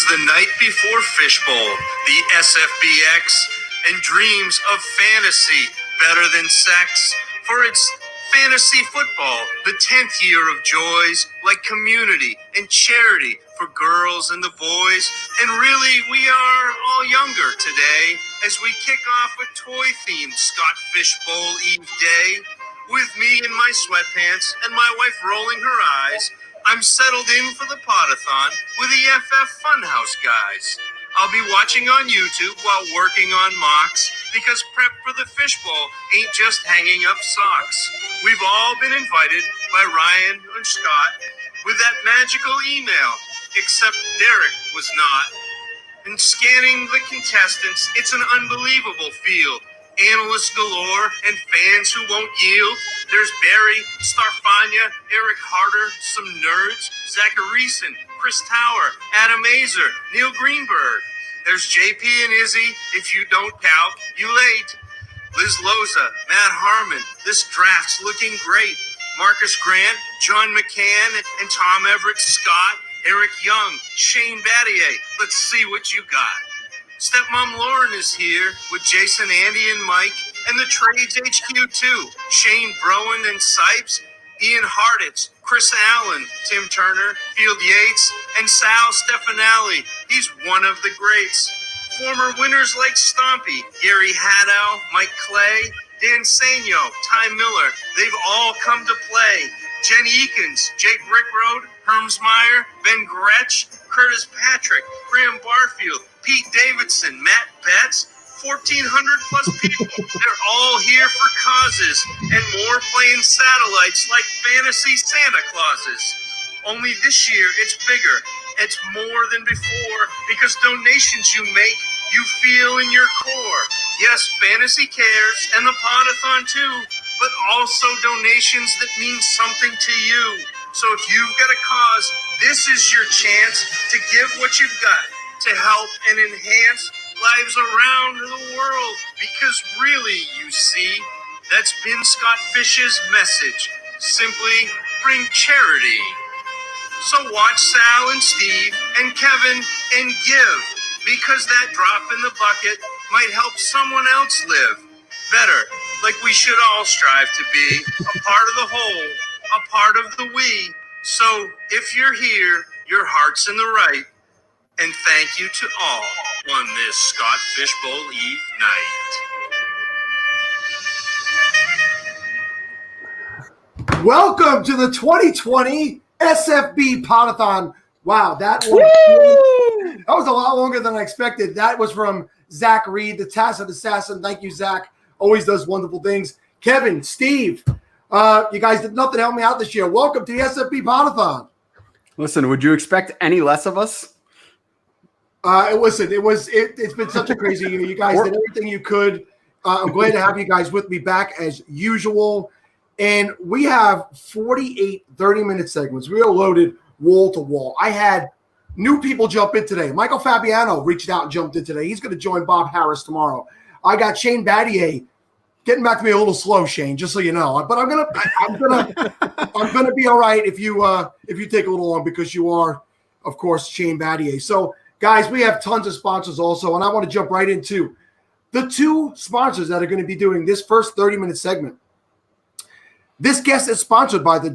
the night before Fishbowl, the SFBX, and dreams of fantasy better than sex. For it's fantasy football, the 10th year of joys, like community and charity for girls and the boys. And really, we are all younger today as we kick off a toy-themed Scott Fishbowl Eve day. With me in my sweatpants and my wife rolling her eyes, I'm settled in for the podathon with the FF Funhouse guys. I'll be watching on YouTube while working on mocks, because prep for the fishbowl ain't just hanging up socks. We've all been invited by Ryan and Scott with that magical email, except Derek was not. And scanning the contestants, it's an unbelievable field. Analysts galore and fans who won't yield. There's Barry, Starfania, Eric Harder, some nerds, Zacharyson, Chris Tower, Adam Azer, Neil Greenberg. There's JP and Izzy, if you don't count, you late. Liz Loza, Matt Harmon, this draft's looking great. Marcus Grant, John McCann, and Tom Everett Scott, Eric Young, Shane Battier. Let's see what you got. Stepmom Lauren is here with Jason, Andy, and Mike, and the Trades HQ too. Shane Browan and Sipes, Ian Harditz, Chris Allen, Tim Turner, Field Yates, and Sal Stefanelli. He's one of the greats. Former winners like Stompy, Gary Haddow, Mike Clay, Dan Sainio, Ty Miller, they've all come to play. Jenny Eakins, Jake Rickroad, Hermsmeyer, Ben Gretsch, Curtis Patrick, Graham Barfield, Pete Davidson, Matt Betts, 1,400 plus people. They're all here for causes and more playing satellites like fantasy Santa Clauses. Only this year it's bigger. It's more than before because donations you make, you feel in your core. Yes, fantasy cares and the podathon too, but also donations that mean something to you. So if you've got a cause, this is your chance to give what you've got to help and enhance lives around the world. Because really, you see, that's been Scott Fish's message. Simply bring charity. So watch Sal and Steve and Kevin and give, because that drop in the bucket might help someone else live better, like we should all strive to be, a part of the whole, a part of the we. So if you're here, your heart's in the right. And thank you to all on this Scott Fishbowl Eve night. Welcome to the 2020 SFB Podathon. Wow, that was a lot longer than I expected. That was from Zach Reed, the Tacit Assassin. Thank you, Zach. Always does wonderful things. Kevin, Steve, you guys did nothing to help me out this year. Welcome to the SFB Podathon. Listen, would you expect any less of us? It's been such a crazy year. You guys did everything you could. I'm glad to have you guys with me back as usual. And we have 48 30-minute segments. We are loaded wall to wall. I had new people jump in today. Michael Fabiano reached out and jumped in today. He's going to join Bob Harris tomorrow. I got Shane Battier getting back to me a little slow, Shane, just so you know. But I'm gonna be all right if you take a little long, because you are, of course, Shane Battier. So, guys, we have tons of sponsors also, and I want to jump right into the two sponsors that are going to be doing this first 30-minute segment. This guest is sponsored by the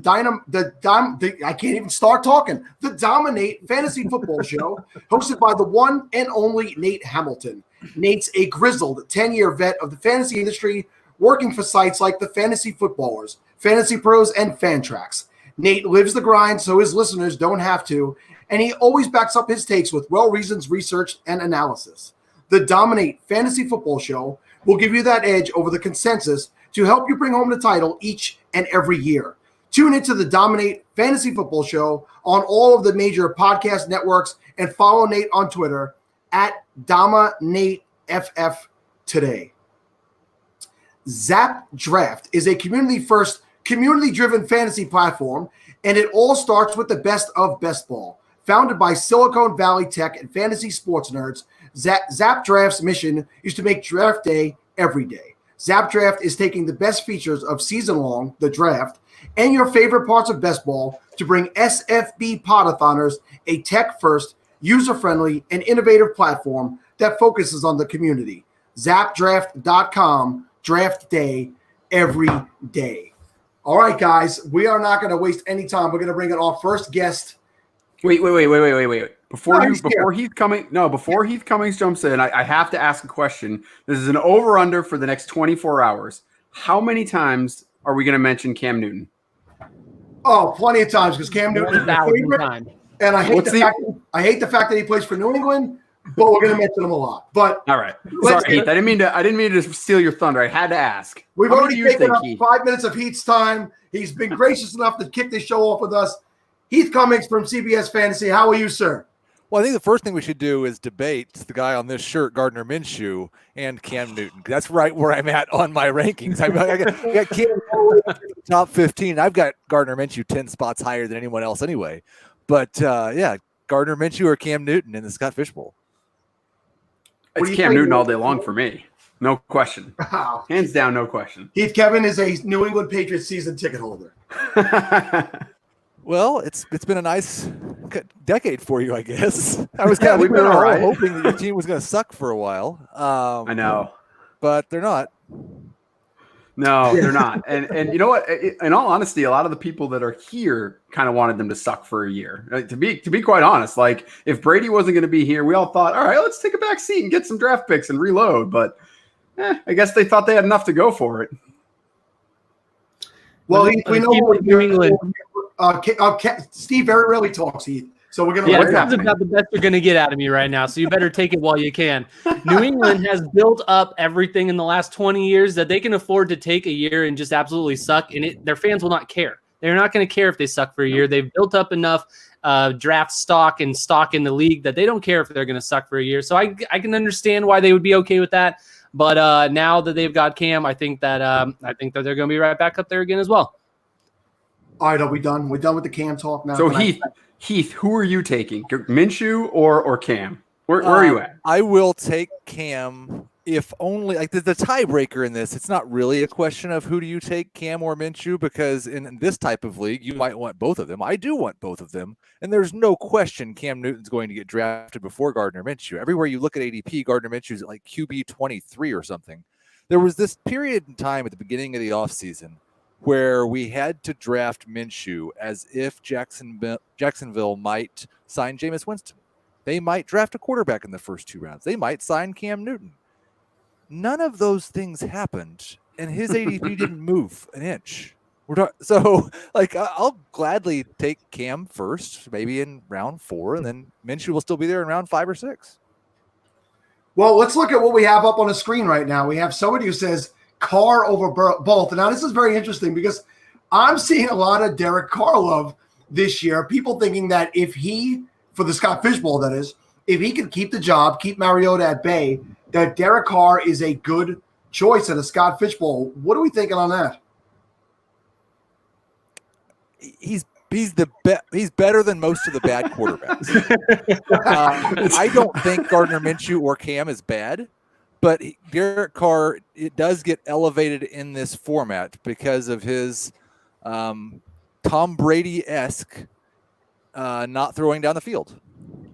Dominate Fantasy Football Show, hosted by the one and only Nate Hamilton. Nate's a grizzled 10-year vet of the fantasy industry, working for sites like the Fantasy Footballers, Fantasy Pros, and Fantrax. Nate lives the grind so his listeners don't have to, and he always backs up his takes with well-reasoned research and analysis. The Dominate Fantasy Football Show will give you that edge over the consensus to help you bring home the title each and every year. Tune into the Dominate Fantasy Football Show on all of the major podcast networks and follow Nate on Twitter at DominateFF today. Zap Draft is a community-first, community-driven fantasy platform, and it all starts with the best of best ball. Founded by Silicon Valley tech and fantasy sports nerds, Zap Draft's mission is to make draft day every day. Zap Draft is taking the best features of season-long, the draft, and your favorite parts of best ball to bring SFB Podathoners a tech-first, user-friendly, and innovative platform that focuses on the community. Zapdraft.com, draft day every day. All right, guys, we are not going to waste any time. We're going to bring in our first guest. Wait. Before Heath Cummings jumps in, I have to ask a question. This is an over-under for the next 24 hours. How many times are we going to mention Cam Newton? Oh, plenty of times, because Cam Newton is my favorite. And I hate the fact that he plays for New England, but we're going to mention him a lot. But all right, sorry, Heath. I didn't mean to steal your thunder. I had to ask. We've already taken up 5 minutes of Heath's time. He's been gracious enough to kick the show off with us. Heath Cummings from CBS Fantasy. How are you, sir? Well, I think the first thing we should do is debate the guy on this shirt, Gardner Minshew, and Cam Newton. That's right where I'm at on my rankings. I got Cam top 15. I've got Gardner Minshew 10 spots higher than anyone else anyway. But, Gardner Minshew or Cam Newton in the Scott Fish Bowl. It's Cam Newton all day long for me. No question. Wow. Hands down, no question. Heath, Kevin is a New England Patriots season ticket holder. Well, it's been a nice decade for you, I guess. I was kind of hoping that your team was going to suck for a while. I know. But they're not. No, they're not. And you know what? In all honesty, a lot of the people that are here kind of wanted them to suck for a year. To be quite honest, like if Brady wasn't going to be here, we all thought, all right, let's take a back seat and get some draft picks and reload. But I guess they thought they had enough to go for it. Well, we know what New England. Steve very rarely talks, Heath. So we're going to that's about the best you're going to get out of me right now. So you better take it while you can. New England has built up everything in the last 20 years that they can afford to take a year and just absolutely suck, and their fans will not care. They're not going to care if they suck for a year. They've built up enough draft stock and stock in the league that they don't care if they're going to suck for a year. So I can understand why they would be okay with that. But now that they've got Cam, I think that they're going to be right back up there again as well. All right, are we done? We're done with the Cam talk now. So Heath, who are you taking? Minshew or Cam? Where are you at? I will take Cam, if only like the tiebreaker in this. It's not really a question of who do you take, Cam or Minshew, because in this type of league, you might want both of them. I do want both of them, and there's no question Cam Newton's going to get drafted before Gardner Minshew. Everywhere you look at ADP, Gardner Minshew's at like QB 23 or something. There was this period in time at the beginning of the offseason where we had to draft Minshew as if Jacksonville might sign Jameis Winston. They might draft a quarterback in the first 2 rounds. They might sign Cam Newton. None of those things happened, and his ADP didn't move an inch. I'll gladly take Cam first, maybe in round 4, and then Minshew will still be there in round 5 or 6. Well, let's look at what we have up on the screen right now. We have somebody who says Carr over both. Now, this is very interesting because I'm seeing a lot of Derek Carr love this year. People thinking that if he, for the Scott Fish Bowl, that is, if he can keep the job, keep Mariota at bay, that Derek Carr is a good choice at a Scott Fish Bowl. What are we thinking on that? He's better than most of the bad quarterbacks. I don't think Gardner Minshew or Cam is bad. But Derek Carr, it does get elevated in this format because of his Tom Brady-esque not throwing down the field.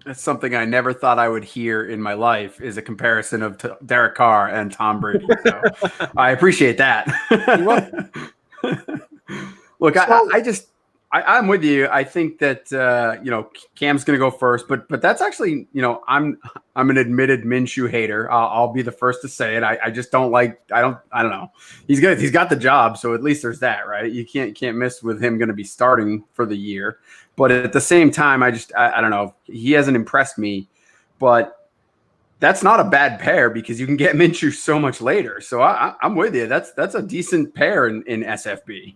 That's something I never thought I would hear in my life is a comparison of Derek Carr and Tom Brady. So I appreciate that. Look, I'm with you. I think that Cam's going to go first, but that's actually I'm an admitted Minshew hater. I'll be the first to say it. I just don't like. I don't know. He's good. He's got the job, so at least there's that, right? You can't miss with him going to be starting for the year. But at the same time, I don't know. He hasn't impressed me, but that's not a bad pair because you can get Minshew so much later. So I'm with you. That's a decent pair in SFB.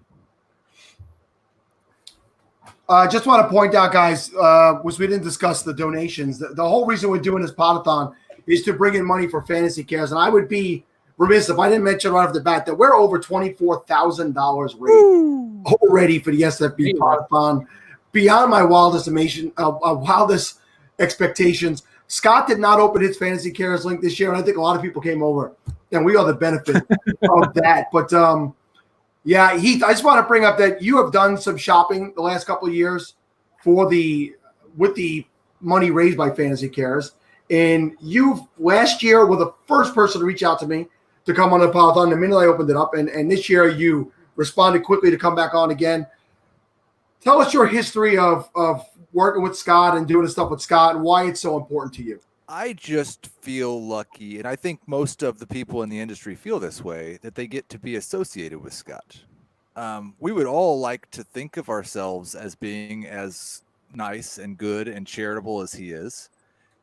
Just want to point out, guys, which we didn't discuss the donations. The whole reason we're doing this podathon is to bring in money for Fantasy Cares. And I would be remiss if I didn't mention right off the bat that we're over $24,000 raised already for the SFB podathon. Beyond my wildest expectations. Scott did not open his Fantasy Cares link this year, and I think a lot of people came over, and we are the benefit of that. But yeah, Heath, I just want to bring up that you have done some shopping the last couple of years with the money raised by Fantasy Cares. And you last year were the first person to reach out to me to come on the Podathon the minute I opened it up. And this year you responded quickly to come back on again. Tell us your history of working with Scott and doing the stuff with Scott and why it's so important to you. I just feel lucky, and I think most of the people in the industry feel this way, that they get to be associated with Scott. We would all like to think of ourselves as being as nice and good and charitable as he is,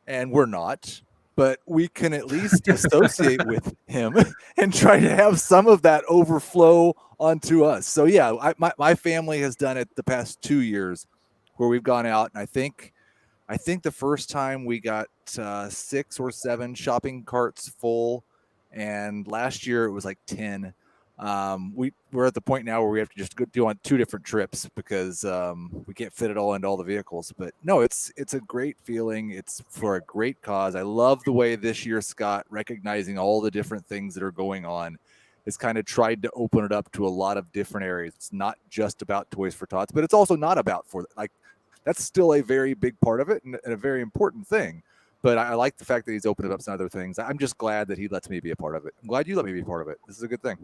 and we're not, but we can at least associate with him and try to have some of that overflow onto us. So yeah, my family has done it the past 2 years where we've gone out, and I think the first time we got 6 or 7 shopping carts full, and last year it was like 10. We're at the point now where we have to just go do on 2 different trips because we can't fit it all into all the vehicles. But no, it's a great feeling. It's for a great cause. I love the way this year Scott, recognizing all the different things that are going on, has kind of tried to open it up to a lot of different areas. It's not just about Toys for Tots, but it's also not about that's still a very big part of it and a very important thing. But I like the fact that he's opened it up to other things. I'm just glad that he lets me be a part of it. I'm glad you let me be a part of it. This is a good thing.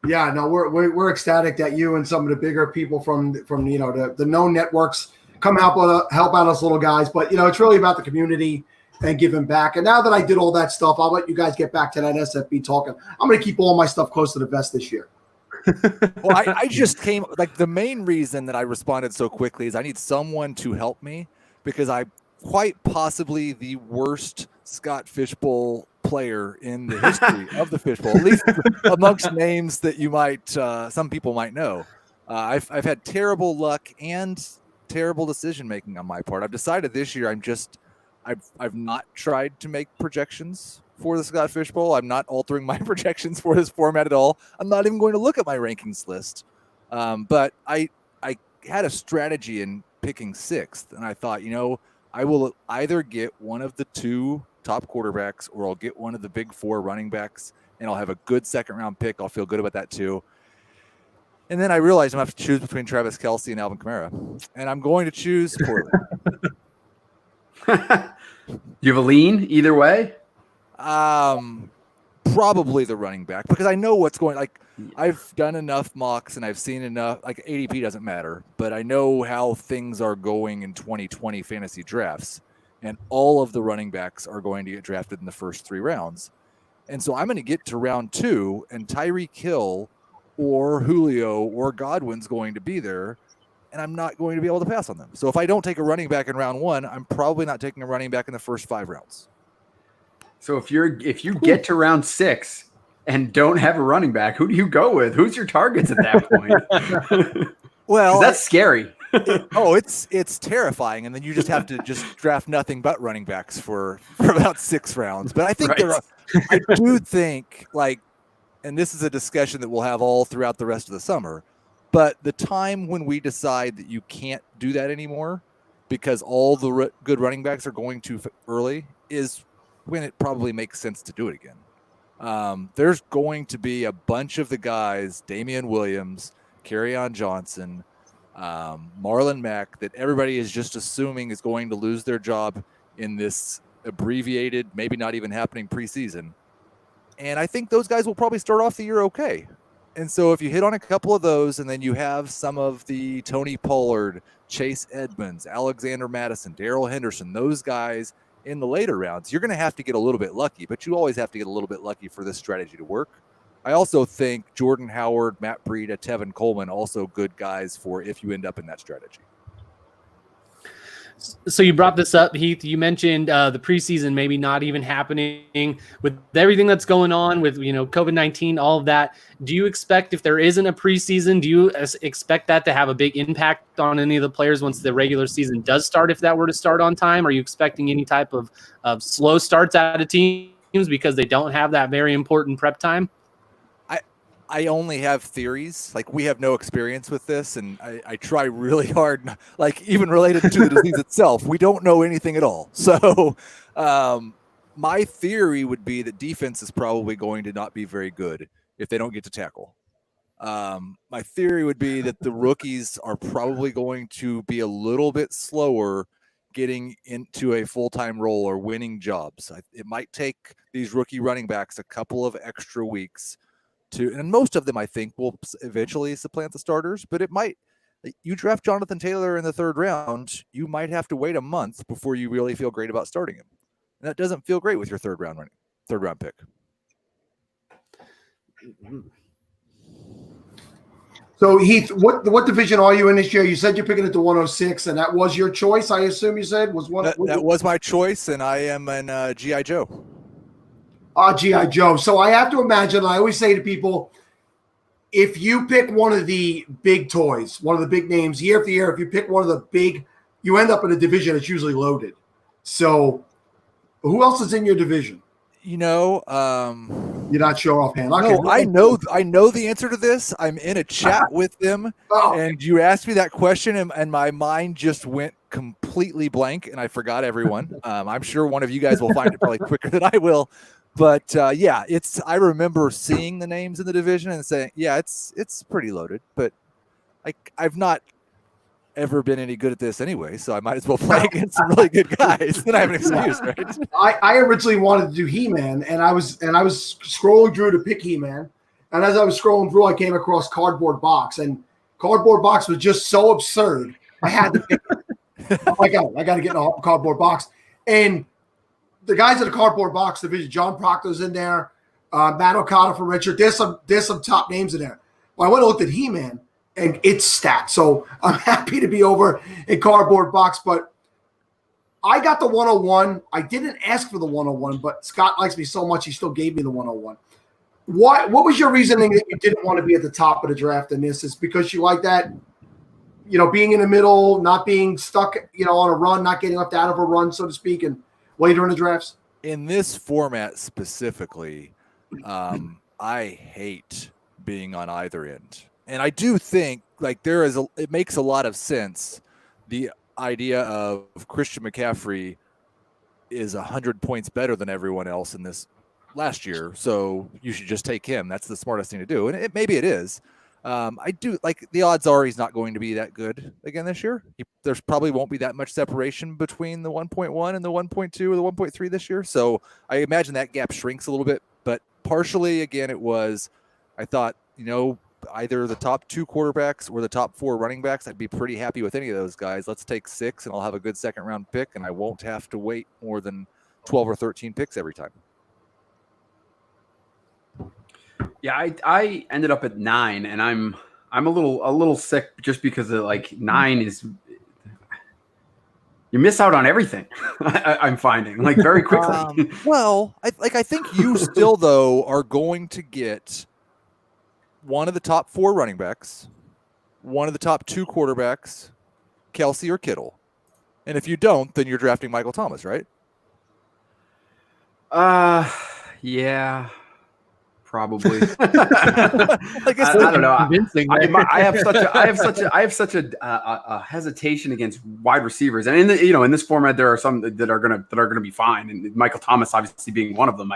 Yeah, no, we're ecstatic that you and some of the bigger people from the known networks come help out us little guys. But it's really about the community and giving back. And now that I did all that stuff, I'll let you guys get back to that SFB talking. I'm going to keep all my stuff close to the vest this year. Well, I just came, the main reason that I responded so quickly is I need someone to help me because I'm quite possibly the worst Scott Fishbowl player in the history of the Fishbowl, at least amongst names that you might, some people might know. I've had terrible luck and terrible decision making on my part. I've decided this year I've not tried to make projections for the Scott Fishbowl. I'm not altering my projections for this format at all. I'm not even going to look at my rankings list. But I had a strategy in picking 6th, and I thought, I will either get one of the 2 top quarterbacks or I'll get one of the big 4 running backs, and I'll have a good second-round pick. I'll feel good about that too. And then I realized I'm going to have to choose between Travis Kelce and Alvin Kamara, and I'm going to choose Portland. Do you have a lean either way? Probably the running back because I know what's going. I've done enough mocks and I've seen enough. ADP doesn't matter, but I know how things are going in 2020 fantasy drafts, and all of the running backs are going to get drafted in the first 3 rounds. And so I'm going to get to round 2, and Tyreek Hill or Julio or Godwin's going to be there, and I'm not going to be able to pass on them. So if I don't take a running back in round 1, I'm probably not taking a running back in the first 5 rounds. So if you get to round 6 and don't have a running back, who do you go with? Who's your targets at that point? Well, that's scary. It's terrifying, and then you just have to just draft nothing but running backs for about 6 rounds. But I think I do think and this is a discussion that we'll have all throughout the rest of the summer. But the time when we decide that you can't do that anymore because all the good running backs are going too early is when it probably makes sense to do it again. There's going to be a bunch of the guys, Damian Williams, Kerryon Johnson, Marlon Mack, that everybody is just assuming is going to lose their job in this abbreviated, maybe not even happening preseason. And I think those guys will probably start off the year okay. And so if you hit on a couple of those and then you have some of the Tony Pollard, Chase Edmonds, Alexander Madison, Darrell Henderson, those guys in the later rounds, you're going to have to get a little bit lucky, but you always have to get a little bit lucky for this strategy to work. I also think Jordan Howard, Matt Breida, Tevin Coleman, also good guys for if you end up in that strategy. So you brought this up, Heath. You mentioned the preseason maybe not even happening with everything that's going on with COVID-19, all of that. Do you expect if there isn't a preseason, do you expect that to have a big impact on any of the players once the regular season does start? If that were to start on time, are you expecting any type of slow starts out of teams because they don't have that very important prep time? I only have theories. We have no experience with this, and I try really hard, even related to the disease itself. We don't know anything at all. So my theory would be that defense is probably going to not be very good if they don't get to tackle. My theory would be that the rookies are probably going to be a little bit slower getting into a full-time role or winning jobs. It might take these rookie running backs a couple of extra weeks and most of them I think will eventually supplant the starters, but it might. You draft Jonathan Taylor in the 3rd round, you might have to wait a month before you really feel great about starting him. And that doesn't feel great with your third round pick. So Heath, what division are you in this year? You said you're picking it to 106, and that was your choice. I assume you said was one. That was my choice, and I am in GI Joe. GI Joe. So I have to imagine. I always say to people, if you pick one of the big toys, one of the big names year after year, if you pick one of the big, you end up in a division that's usually loaded. So who else is in your division? You know, you're not sure offhand. Okay, no, I know the answer to this. I'm in a chat with them, and you asked me that question, and my mind just went completely blank, and I forgot everyone. I'm sure one of you guys will find it probably quicker than I will. But yeah, I remember seeing the names in the division and saying, yeah, it's pretty loaded. But I've not ever been any good at this anyway, so I might as well play against some really good guys. Then I have an excuse, right? I originally wanted to do He-Man, and I was scrolling through to pick He-Man, and as I was scrolling through, I came across Cardboard Box, and Cardboard Box was just so absurd. I had to pick it. I got to get in a Cardboard Box, and the guys in the Cardboard Box division, John Proctor's in there, Matt Okada from Richard. There's some top names in there. Well, I went and looked at He-Man, and it's stacked. So I'm happy to be over in Cardboard Box. But I got the 101. I didn't ask for the 101, but Scott likes me so much he still gave me the 101. What was your reasoning that you didn't want to be at the top of the draft in this? Is because you like that, being in the middle, not being stuck, on a run, not getting left out of a run, so to speak, and later in the drafts? In this format specifically, I hate being on either end. And I do think it makes a lot of sense. The idea of Christian McCaffrey is 100 points better than everyone else in this last year. So you should just take him. That's the smartest thing to do. And maybe it is. I do the odds are he's not going to be that good again this year. There's probably won't be that much separation between the 1.1 and the 1.2 or the 1.3 this year. So I imagine that gap shrinks a little bit, but partially again, I thought, either the top 2 quarterbacks or the top 4 running backs, I'd be pretty happy with any of those guys. Let's take 6 and I'll have a good 2nd round pick and I won't have to wait more than 12 or 13 picks every time. Yeah, I ended up at 9, and I'm a little sick just because of 9 is you miss out on everything. I'm finding very quickly. Well, I think you still though are going to get one of the top 4 running backs, one of the top 2 quarterbacks, Kelsey or Kittle, and if you don't, then you're drafting Michael Thomas, right? Yeah. Probably. I don't know. I have such a hesitation against wide receivers, and in this format there are some that are gonna be fine, and Michael Thomas obviously being one of them.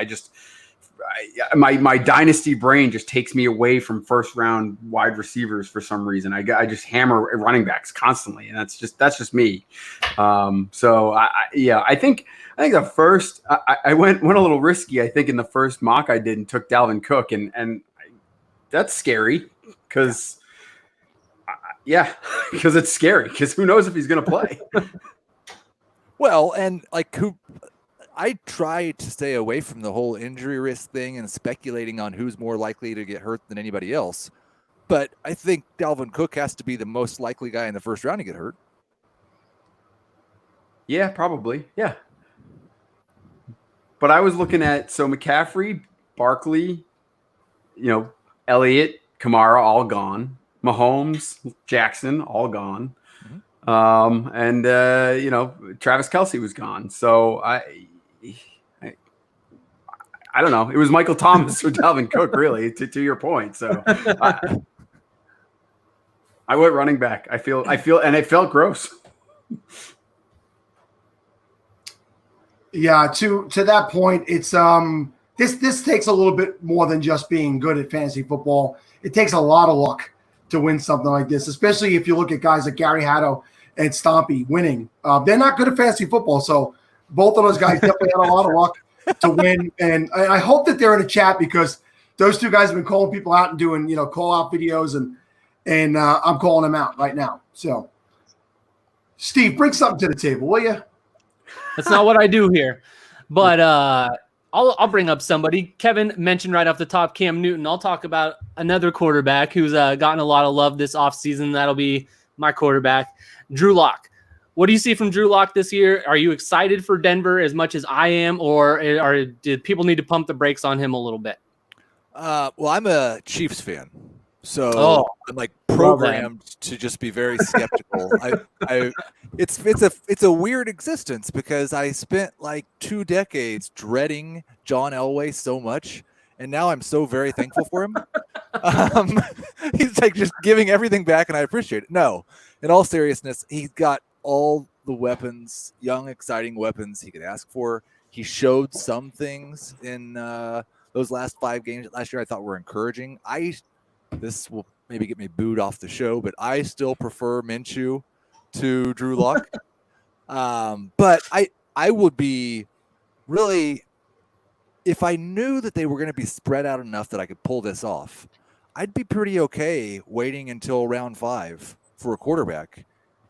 My dynasty brain just takes me away from 1st round wide receivers for some reason. I just hammer running backs constantly, and that's just me. I think the first I went a little risky. I think in the first mock I did and took Dalvin Cook, and that's scary because because it's scary because who knows if he's going to play. Well, and I try to stay away from the whole injury risk thing and speculating on who's more likely to get hurt than anybody else. But I think Dalvin Cook has to be the most likely guy in the 1st round to get hurt. Yeah, probably. Yeah. But I was looking at McCaffrey, Barkley, Elliott, Kamara, all gone. Mahomes, Jackson, all gone. Mm-hmm. And Travis Kelce was gone. So I don't know. It was Michael Thomas or Dalvin Cook, really, to your point. So I went running back. I feel, and it felt gross. Yeah, to that point, it's this takes a little bit more than just being good at fantasy football. It takes a lot of luck to win something like this, especially if you look at guys like Gary Hatto and Stompy winning. They're not good at fantasy football, so both of those guys definitely had a lot of luck to win. And I hope that they're in a chat because those two guys have been calling people out and doing, call out videos, and I'm calling them out right now. So, Steve, bring something to the table, will you? That's not what I do here, but I'll bring up somebody. Kevin mentioned right off the top Cam Newton. I'll talk about another quarterback who's gotten a lot of love this offseason. That'll be my quarterback, Drew Lock. What do you see from Drew Lock this year? Are you excited for Denver as much as I am, or did people need to pump the brakes on him a little bit? Well, I'm a Chiefs fan, so I'm like programmed to just be very skeptical. It's a weird existence because I spent like 2 decades dreading John Elway so much, and now I'm so very thankful for him. He's like just giving everything back, and I appreciate it. No, in all seriousness, he's got all the weapons, young, exciting weapons he could ask for. He showed some things in those last 5 games last year I thought were encouraging. This will maybe get me booed off the show, but I still prefer Minshew to Drew Lock. But I would be really, if I knew that they were going to be spread out enough that I could pull this off, I'd be pretty okay waiting until round 5 for a quarterback.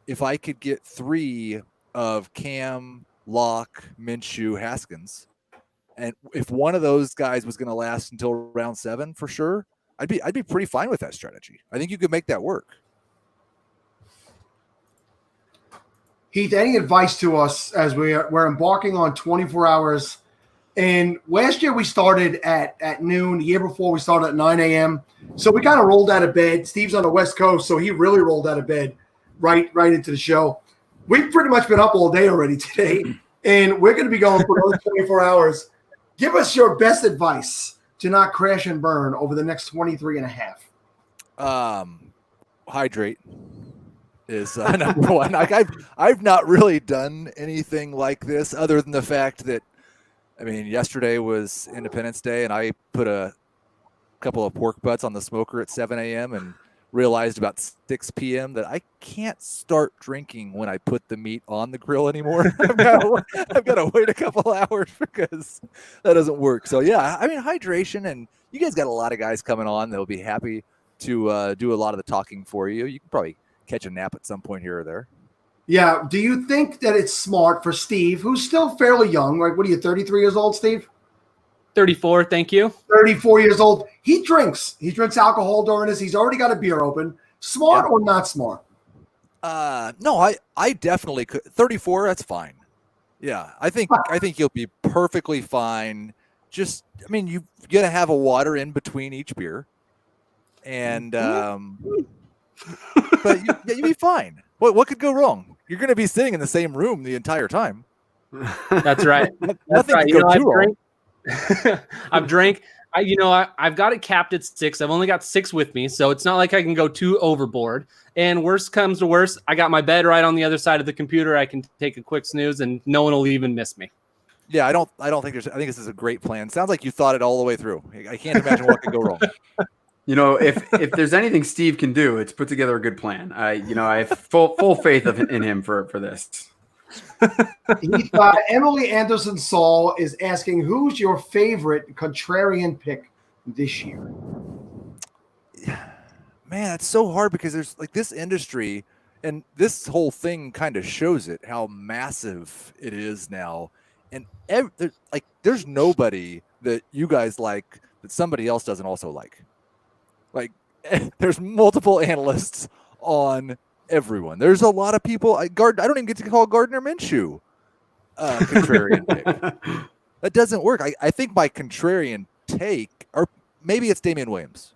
If I could get 3 of Cam, Lock, Minshew, Haskins, and if one of those guys was going to last until round 7 for sure, I'd be pretty fine with that strategy. I think you could make that work. Heath, any advice to us as we're embarking on 24 hours? And last year we started at noon. The year before we started at 9 a.m. So we kind of rolled out of bed. Steve's on the West Coast, so he really rolled out of bed right into the show. We've pretty much been up all day already today, and we're going to be going for another 24 hours. Give us your best advice to not crash and burn over the next 23 and a half. Hydrate is number one. I've not really done anything like this other than the fact that, yesterday was Independence Day, and I put a couple of pork butts on the smoker at 7 a.m. and realized about 6 p.m. that I can't start drinking when I put the meat on the grill anymore. I've got to wait a couple hours because that doesn't work. So, yeah, hydration, and you guys got a lot of guys coming on that will be happy to do a lot of the talking for you. You can probably catch a nap at some point here or there. Yeah. Do you think that it's smart for Steve, who's still fairly young, like, what are you, 33 years old, Steve? 34, thank you. 34 years old. He drinks alcohol during this. He's already got a beer open. Smart or not smart? No, I definitely could. 34, that's fine. Yeah, I think you'll be perfectly fine. Just, you got to have a water in between each beer, and but you'll be fine. What could go wrong? You're going to be sitting in the same room the entire time. That's right. Nothing can go too wrong. I've drank. I've got it capped at 6. I've only got 6 with me, so it's not like I can go too overboard. And worst comes to worst, I got my bed right on the other side of the computer. I can take a quick snooze, and no one will even miss me. Yeah, I think this is a great plan. Sounds like you thought it all the way through. I can't imagine what could go wrong. If there's anything Steve can do, it's put together a good plan. I have full faith in him for this. Emily Anderson Saul is asking, who's your favorite contrarian pick this year? Man, it's so hard because there's like this industry, and this whole thing kind of shows it how massive it is now. And there's nobody that you guys like that somebody else doesn't also like. Like, there's multiple analysts on everyone. There's a lot of people. I don't even get to call Gardner Minshew contrarian pick. That doesn't work. I think my contrarian take, or maybe it's Damian Williams.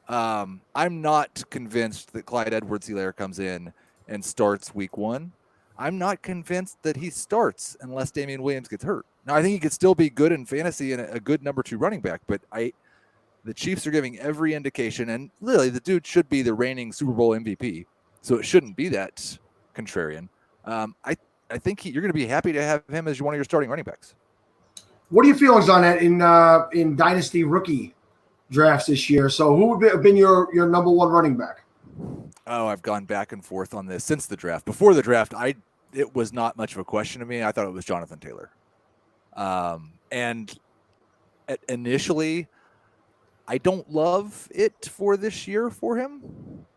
I'm not convinced that Clyde Edwards-Helaire comes in and starts week 1. I'm not convinced that he starts unless Damian Williams gets hurt. Now, I think he could still be good in fantasy and a good number 2 running back, but the Chiefs are giving every indication, and literally the dude should be the reigning Super Bowl MVP, so it shouldn't be that contrarian. I think you're going to be happy to have him as one of your starting running backs. What are your feelings on that in Dynasty rookie drafts this year? So who would have been your number 1 running back? I've gone back and forth on this since the draft. Before the draft, it was not much of a question to me. I thought it was Jonathan Taylor. And initially, I don't love it for this year for him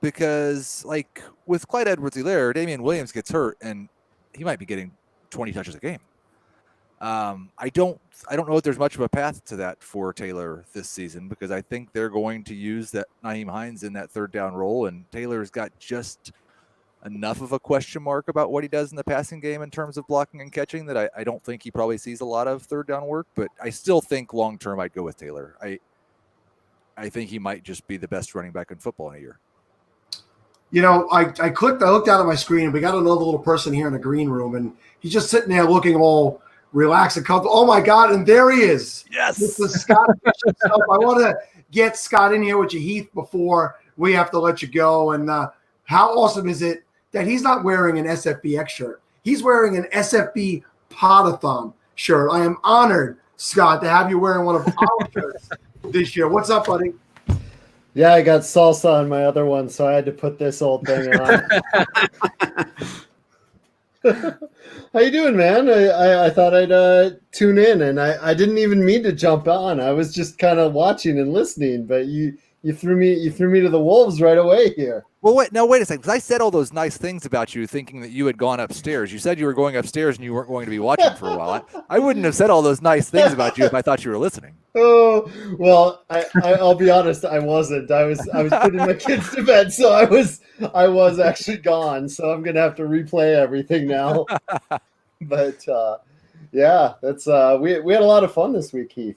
because, like, with Clyde Edwards-Helaire, Damian Williams gets hurt and he might be getting 20 touches a game. I don't know if there's much of a path to that for Taylor this season because I think they're going to use that Nyheim Hines in that third down role, and Taylor's got just enough of a question mark about what he does in the passing game in terms of blocking and catching that I don't think he probably sees a lot of third down work, but I still think long term I'd go with Taylor. I think he might just be the best running back in football in a year. You know, I looked down at my screen, and we got another little person here in the green room, and he's just sitting there looking all relaxed and comfortable. Oh, my God, and there he is. Yes. This is Scott. I want to get Scott in here with you, Heath, before we have to let you go. And how awesome is it that he's not wearing an SFBX shirt? He's wearing an SFB Podathon shirt. I am honored, Scott, to have you wearing one of our shirts this year. What's up, buddy? Yeah, I got salsa on my other one, so I had to put this old thing on. How you doing, man? I thought I'd tune in, and I didn't even mean to jump on. I was just kind of watching and listening, but you threw me to the wolves right away here. Well, wait a second, because I said all those nice things about you, thinking that you had gone upstairs. You said you were going upstairs and you weren't going to be watching for a while. I wouldn't have said all those nice things about you if I thought you were listening. Oh well, I'll be honest, I wasn't. I was putting my kids to bed, so I was actually gone. So I'm gonna have to replay everything now. But yeah, that's we had a lot of fun this week, Heath.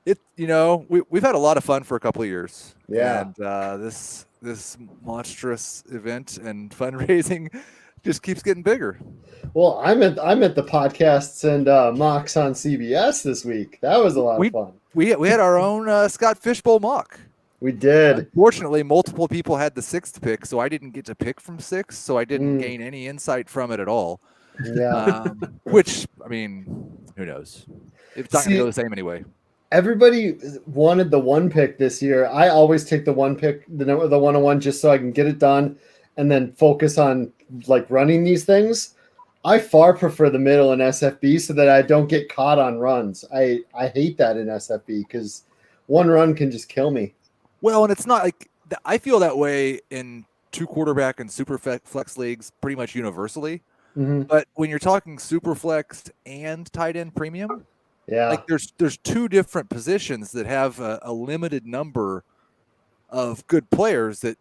We've had a lot of fun for a couple of years. Yeah, and this monstrous event and fundraising just keeps getting bigger. Well, I'm at the podcasts and mocks on CBS this week. That was a lot of fun. We had our own Scott Fishbowl mock. We did. Unfortunately, multiple people had the 6th pick, so I didn't get to pick from 6, so I didn't gain any insight from it at all. Yeah. Which, I mean, who knows? It's not going to go the same anyway. Everybody wanted the 1 pick this year. I always take the 1 pick, the 1-on-1, just so I can get it done and then focus on like running these things. I far prefer the middle in SFB so that I don't get caught on runs. I hate that in SFB because one run can just kill me. Well, and it's not like I feel that way in 2 quarterback and super flex leagues pretty much universally. Mm-hmm. But when you're talking super flex and tight end premium, yeah, like there's 2 different positions that have a limited number of good players that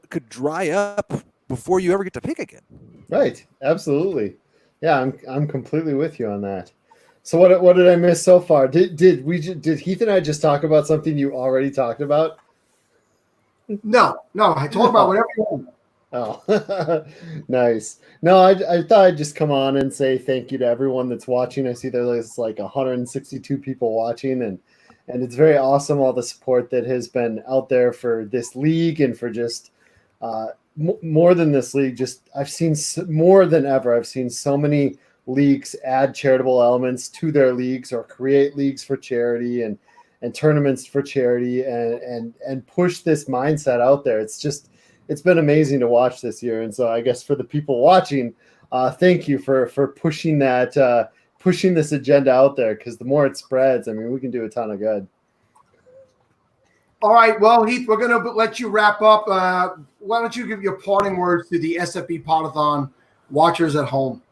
could dry up before you ever get to pick again. Right. Absolutely. Yeah, I'm completely with you on that. So what did I miss so far? Did Heath and I just talk about something you already talked about? No, I talk about whatever you want. Oh, nice. No, I thought I'd just come on and say thank you to everyone that's watching. I see there's like 162 people watching, and it's very awesome, all the support that has been out there for this league and for just more than this league. Just I've seen more than ever. I've seen so many leagues add charitable elements to their leagues or create leagues for charity and tournaments for charity and push this mindset out there. It's been amazing to watch this year. And so I guess for the people watching, thank you for pushing that, pushing this agenda out there, because the more it spreads, I mean, we can do a ton of good. All right. Well, Heath, we're going to let you wrap up. Why don't you give your parting words to the SFB Podathon watchers at home?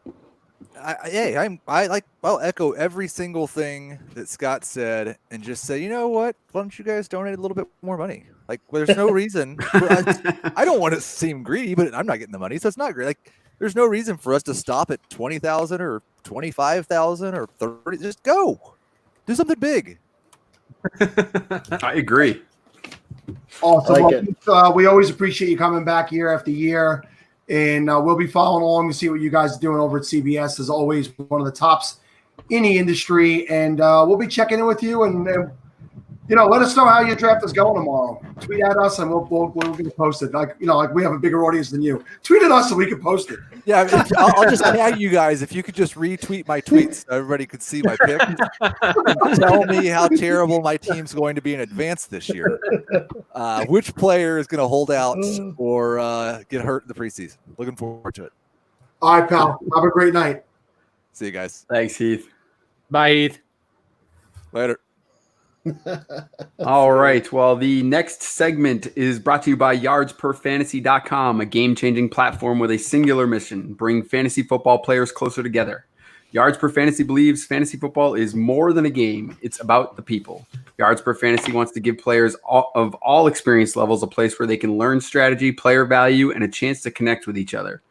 I'll echo every single thing that Scott said and just say, you know what? Why don't you guys donate a little bit more money? Like, there's no reason. I don't want to seem greedy, but I'm not getting the money, so it's not great. Like, there's no reason for us to stop at 20,000 or 25,000 or 30. Just go, do something big. I agree. Awesome. We always appreciate you coming back year after year. And we'll be following along to see what you guys are doing over at CBS. As always, one of the tops in the industry. And we'll be checking in with you and let us know how your draft is going tomorrow. Tweet at us, and we'll post it. Like we have a bigger audience than you. Tweet at us, so we can post it. Yeah, I'll just tag you guys. If you could just retweet my tweets, so everybody could see my pick. And tell me how terrible my team's going to be in advance this year. Which player is going to hold out or get hurt in the preseason? Looking forward to it. All right, pal. Have a great night. See you guys. Thanks, Heath. Bye, Heath. Later. All right. Well, the next segment is brought to you by yardsperfantasy.com, a game-changing platform with a singular mission: bring fantasy football players closer together. Yards Per Fantasy believes fantasy football is more than a game. It's about the people. Yards Per Fantasy wants to give players of all experience levels a place where they can learn strategy, player value, and a chance to connect with each other.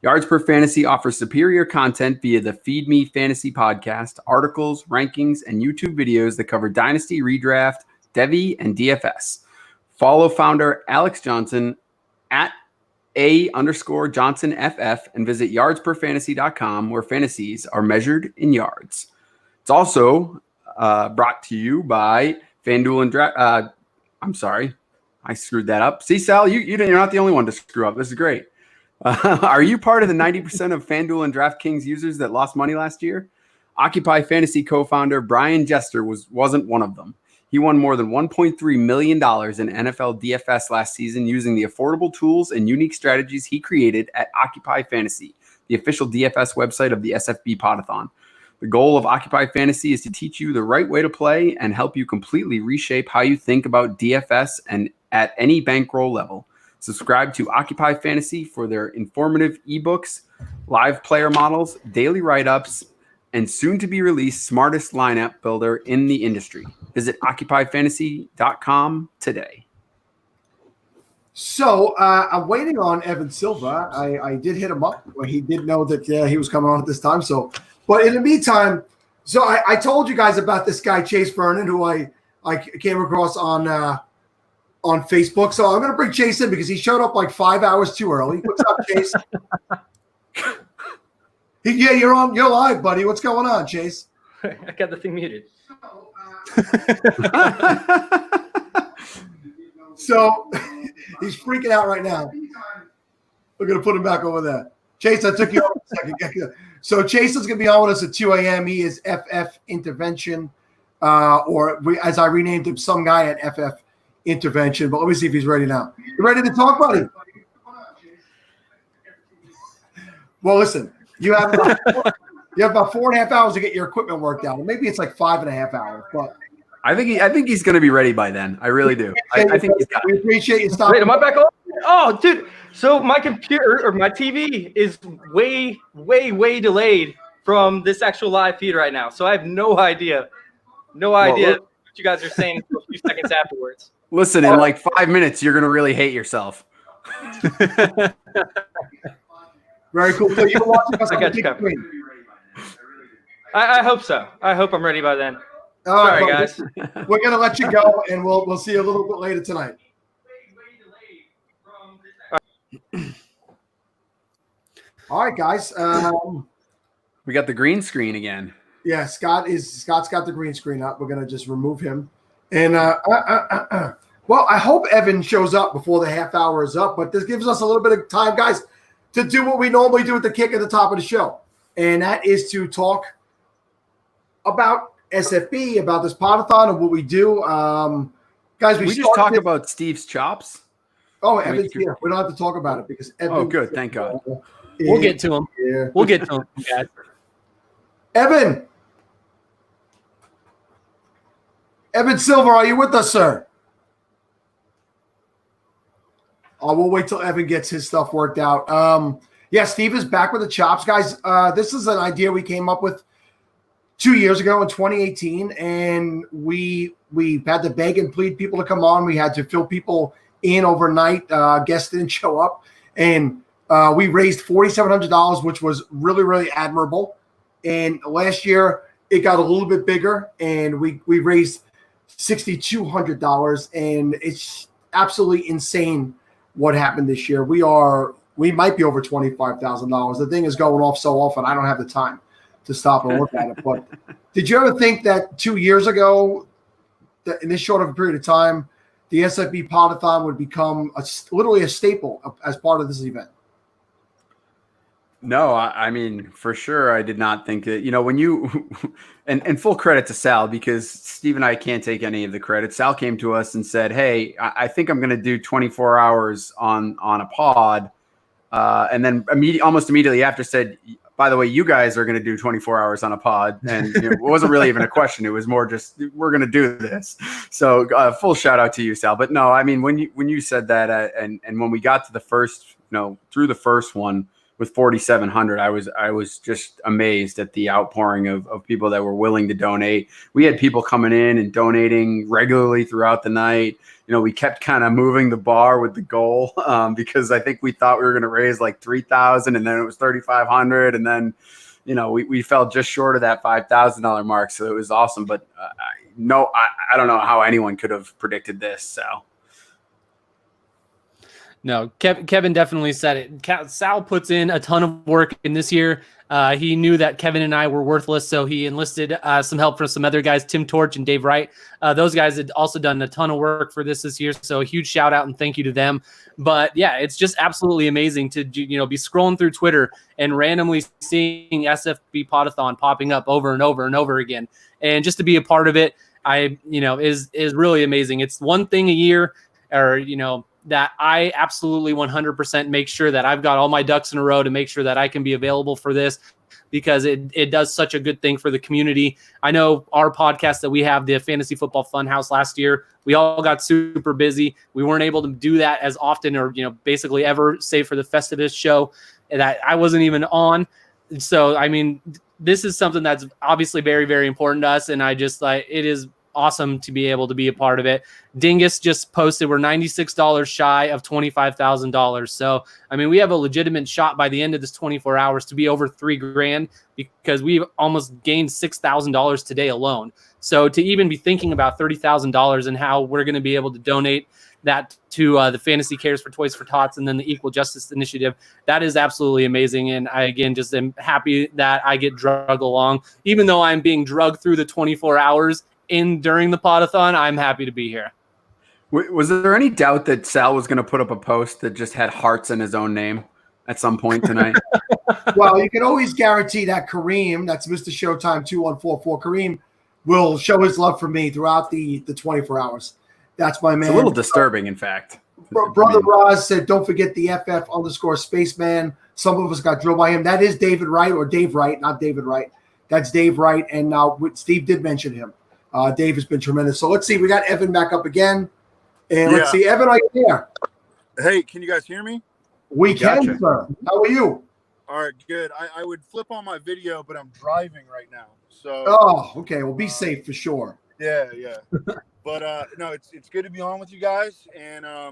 Yards Per Fantasy offers superior content via the Feed Me Fantasy podcast, articles, rankings, and YouTube videos that cover Dynasty, Redraft, Devy, and DFS. Follow founder Alex Johnson at _JohnsonFF and visit yardsperfantasy.com, where fantasies are measured in yards. It's also brought to you by FanDuel and Draft. I'm sorry, I screwed that up. See, Sal, you're not the only one to screw up. This is great. Are you part of the 90% of FanDuel and DraftKings users that lost money last year? Occupy Fantasy co-founder Brian Jester wasn't one of them. He won more than $1.3 million in NFL DFS last season using the affordable tools and unique strategies he created at Occupy Fantasy, the official DFS website of the SFB Podathon. The goal of Occupy Fantasy is to teach you the right way to play and help you completely reshape how you think about DFS and at any bankroll level. Subscribe to Occupy Fantasy for their informative ebooks, live player models, daily write-ups, and soon-to-be-released smartest lineup builder in the industry. Visit OccupyFantasy.com today. So I'm waiting on Evan Silva. I did hit him up. He did know that he was coming on at this time. But in the meantime, I told you guys about this guy, Chase Vernon, who I came across on Facebook. So I'm going to bring Chase in because he showed up like 5 hours too early. What's up, Chase? Yeah, you're live, buddy. What's going on, Chase? I got the thing muted. So he's freaking out right now. We're going to put him back over there. Chase, I took you over a second. So Chase is going to be on with us at 2 a.m. He is FF Intervention, as I renamed him, some guy at FF Intervention. But let me see if he's ready now. You ready to talk, buddy? Well, listen. You have about 4.5 hours to get your equipment worked out. Maybe it's like 5.5 hours, but I think he's going to be ready by then. I really do. I think he's got it. We appreciate you stopping. Wait, am I back on? Oh, dude. So my computer or my TV is way, way, way delayed from this actual live feed right now. So I have no idea what you guys are saying a few seconds afterwards. Listen, in like 5 minutes, you're going to really hate yourself. Very cool. So you're watching us on the big big screen. I hope so. I hope I'm ready by then. All right, Sorry, guys. We're going to let you go, and we'll see you a little bit later tonight. All right, guys. We got the green screen again. Yeah, Scott's got the green screen up. We're going to just remove him. And well, I hope Evan shows up before the half hour is up, but this gives us a little bit of time, guys, to do what we normally do at the kick at the top of the show. And that is to talk about SFB, about this podathon and what we do. Guys, we just talk about Steve's chops. Oh, Evan's here. We don't have to talk about it because Evan. Oh, good. Thank God. We'll get to him. Yeah. We'll get to him, guys. Evan Silver, are you with us, sir? We'll wait till Evan gets his stuff worked out. Yeah, Steve is back with the chops, guys. This is an idea we came up with 2 years ago in 2018, and we had to beg and plead people to come on. We had to fill people in overnight. Guests didn't show up, and we raised $4,700, which was really, really admirable. And last year it got a little bit bigger, and we raised $6,200, and it's absolutely insane what happened this year. We might be over $25,000. The thing is going off so often, I don't have the time to stop and look at it. But did you ever think that 2 years ago that in this short of a period of time, the SFB Podathon would become literally a staple as part of this event. No, I mean, for sure, I did not think that, when you, and full credit to Sal, because Steve and I can't take any of the credit. Sal came to us and said, hey, I think I'm going to do 24 hours on a pod. And then almost immediately after said, by the way, you guys are going to do 24 hours on a pod. And it wasn't really even a question. It was more just, we're going to do this. So full shout out to you, Sal. But no, I mean, when you said that and when we got to the first, through the first one, with 4,700, I was just amazed at the outpouring of people that were willing to donate. We had people coming in and donating regularly throughout the night. We kept kind of moving the bar with the goal because I think we thought we were going to raise like 3,000, and then it was 3,500, and then we fell just short of that $5,000 mark. So it was awesome. But I don't know how anyone could have predicted this. So. No, Kevin definitely said it. Sal puts in a ton of work in this year. He knew that Kevin and I were worthless, so he enlisted some help from some other guys, Tim Torch and Dave Wright. Those guys had also done a ton of work for this year, so a huge shout out and thank you to them. But yeah, it's just absolutely amazing to be scrolling through Twitter and randomly seeing SFB Podathon popping up over and over and over again, and just to be a part of it, is really amazing. It's one thing a year, or that I absolutely 100% make sure that I've got all my ducks in a row to make sure that I can be available for this, because it does such a good thing for the community. I know our podcast that we have, the Fantasy Football Funhouse, last year, we all got super busy. We weren't able to do that as often or, basically ever, save for the Festivus show that I wasn't even on. So, I mean, this is something that's obviously very, very important to us. And I just it is awesome to be able to be a part of it. Dingus just posted we're $96 shy of $25,000. So, I mean, we have a legitimate shot by the end of this 24 hours to be over $3,000, because we've almost gained $6,000 today alone. So to even be thinking about $30,000 and how we're going to be able to donate that to the Fantasy Cares for Toys for Tots and then the Equal Justice Initiative, that is absolutely amazing. And I, again, just am happy that I get drugged along, even though I'm being drugged through the 24 hours during the Podathon. I'm happy to be here. Was there any doubt that Sal was going to put up a post that just had hearts in his own name at some point tonight? Well, you can always guarantee that Kareem, that's Mr. Showtime 2144, Kareem will show his love for me throughout the 24 hours. That's my man. It's a little disturbing, in fact. Brother Roz said, don't forget the FF_Spaceman. Some of us got drilled by him. That is David Wright, or Dave Wright, not David Wright. That's Dave Wright. And Steve did mention him. Dave has been tremendous. So let's see. We got Evan back up again. And let's see. Evan, are you there? Hey, can you guys hear me? We can, sir. How are you? All right, good. I would flip on my video, but I'm driving right now. So. Oh, okay. Well, be safe for sure. Yeah. But no, it's good to be on with you guys. And I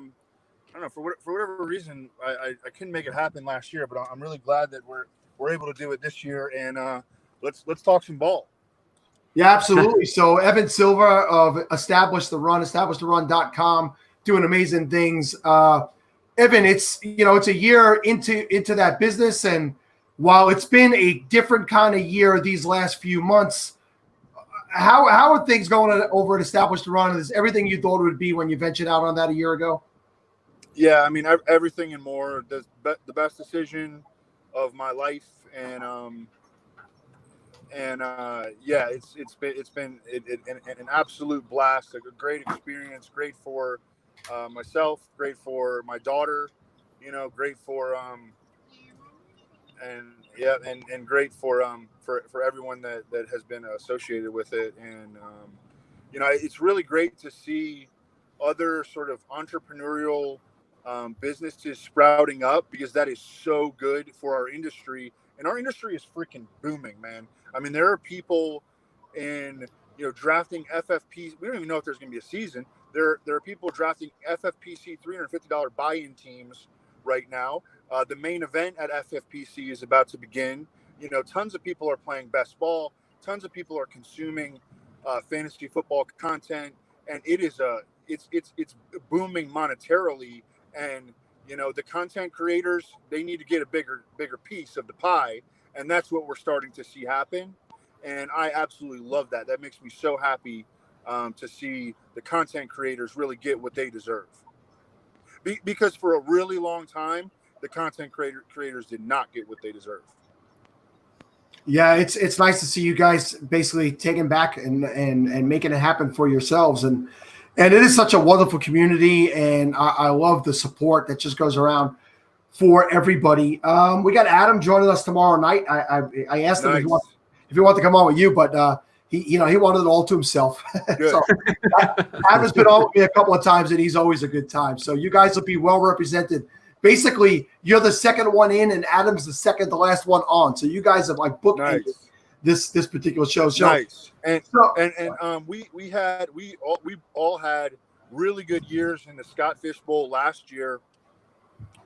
don't know, for whatever reason, I couldn't make it happen last year, but I'm really glad that we're able to do it this year. And let's talk some ball. Yeah, absolutely. So Evan Silva of Establish the Run, establishtheRun.com, doing amazing things. Evan, it's a year into that business, and while it's been a different kind of year these last few months, how are things going over at Establish the Run? Is everything you thought it would be when you ventured out on that a year ago? Yeah, I mean, everything and more. The best decision of my life, and yeah, it's been an absolute blast, a great experience, great for myself, great for my daughter, great for and great for everyone that has been associated with it. And it's really great to see other sort of entrepreneurial businesses sprouting up, because that is so good for our industry. And our industry is freaking booming, man. I mean, there are people in, drafting FFP. We don't even know if there's going to be a season. There are people drafting FFPC $350 buy-in teams right now. The main event at FFPC is about to begin. Tons of people are playing best ball. Tons of people are consuming fantasy football content, and it's booming monetarily. And the content creators, they need to get a bigger piece of the pie, and that's what we're starting to see happen. And I absolutely love that. That makes me so happy to see the content creators really get what they deserve. Because for a really long time, the content creators did not get what they deserve. Yeah, it's nice to see you guys basically taking back and making it happen for yourselves. And it is such a wonderful community, and I love the support that just goes around for everybody. We got Adam joining us tomorrow night. I asked him Nice. if he wanted to come on with you, but he wanted it all to himself. So Adam's been on with me a couple of times, and he's always a good time. So you guys will be well represented. Basically, you're the second one in, and Adam's the second to last one on. So you guys have like bookended this particular show. So, nice. And we all had really good years in the Scott Fish Bowl last year.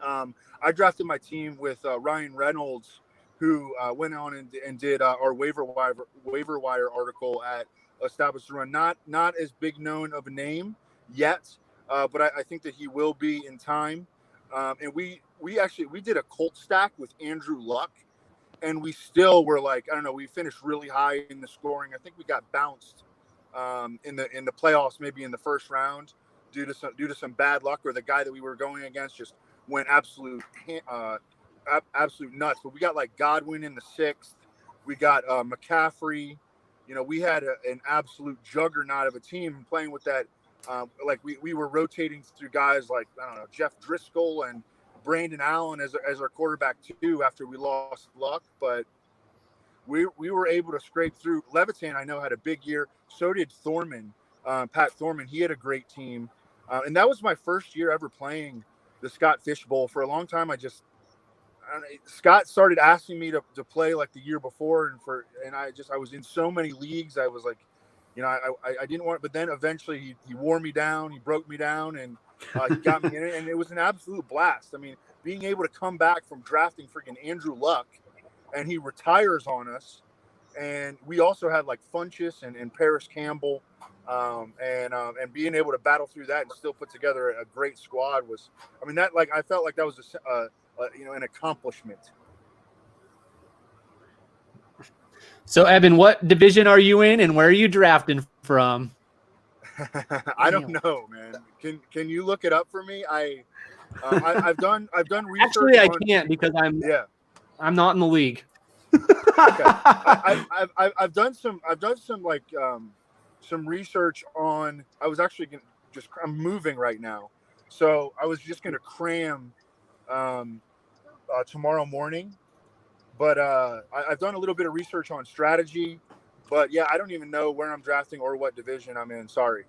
I drafted my team with Ryan Reynolds, who went on and did our waiver wire article at Established Run. Not as big known of a name yet, but I think that he will be in time. And we did a Colt stack with Andrew Luck, and we still were like, I don't know, we finished really high in the scoring. I think we got bounced in the playoffs, maybe in the first round, due to some bad luck, or the guy that we were going against just went absolute nuts. But we got like Godwin in the 6th. We got McCaffrey. You know, we had an absolute juggernaut of a team playing with that. Like we were rotating through guys like, I don't know, Jeff Driscoll and Brandon Allen as our quarterback too, after we lost Luck. But we were able to scrape through. Levitan, I know, had a big year. So did Thorman, Pat Thorman. He had a great team. And that was my first year ever playing the Scott Fish Bowl. For a long time, Scott started asking me to play like the year before, and I was in so many leagues. I was like, you know, I didn't want it, but then eventually he wore me down, he broke me down, and he got me in it, and it was an absolute blast. I mean, being able to come back from drafting freaking Andrew Luck, and he retires on us, and we also had like Funchess and Paris Campbell, and being able to battle through that and still put together a great squad was, I mean, that, like, I felt like that was an accomplishment. So, Evan, what division are you in, and where are you drafting from? I don't know, man. Can you look it up for me? I've done research. Actually, I can't because I'm not in the league. Okay. I've done some like some research on. I was actually I'm moving right now, so I was just gonna cram tomorrow morning. But I've done a little bit of research on strategy, but yeah, I don't even know where I'm drafting or what division I'm in. Sorry.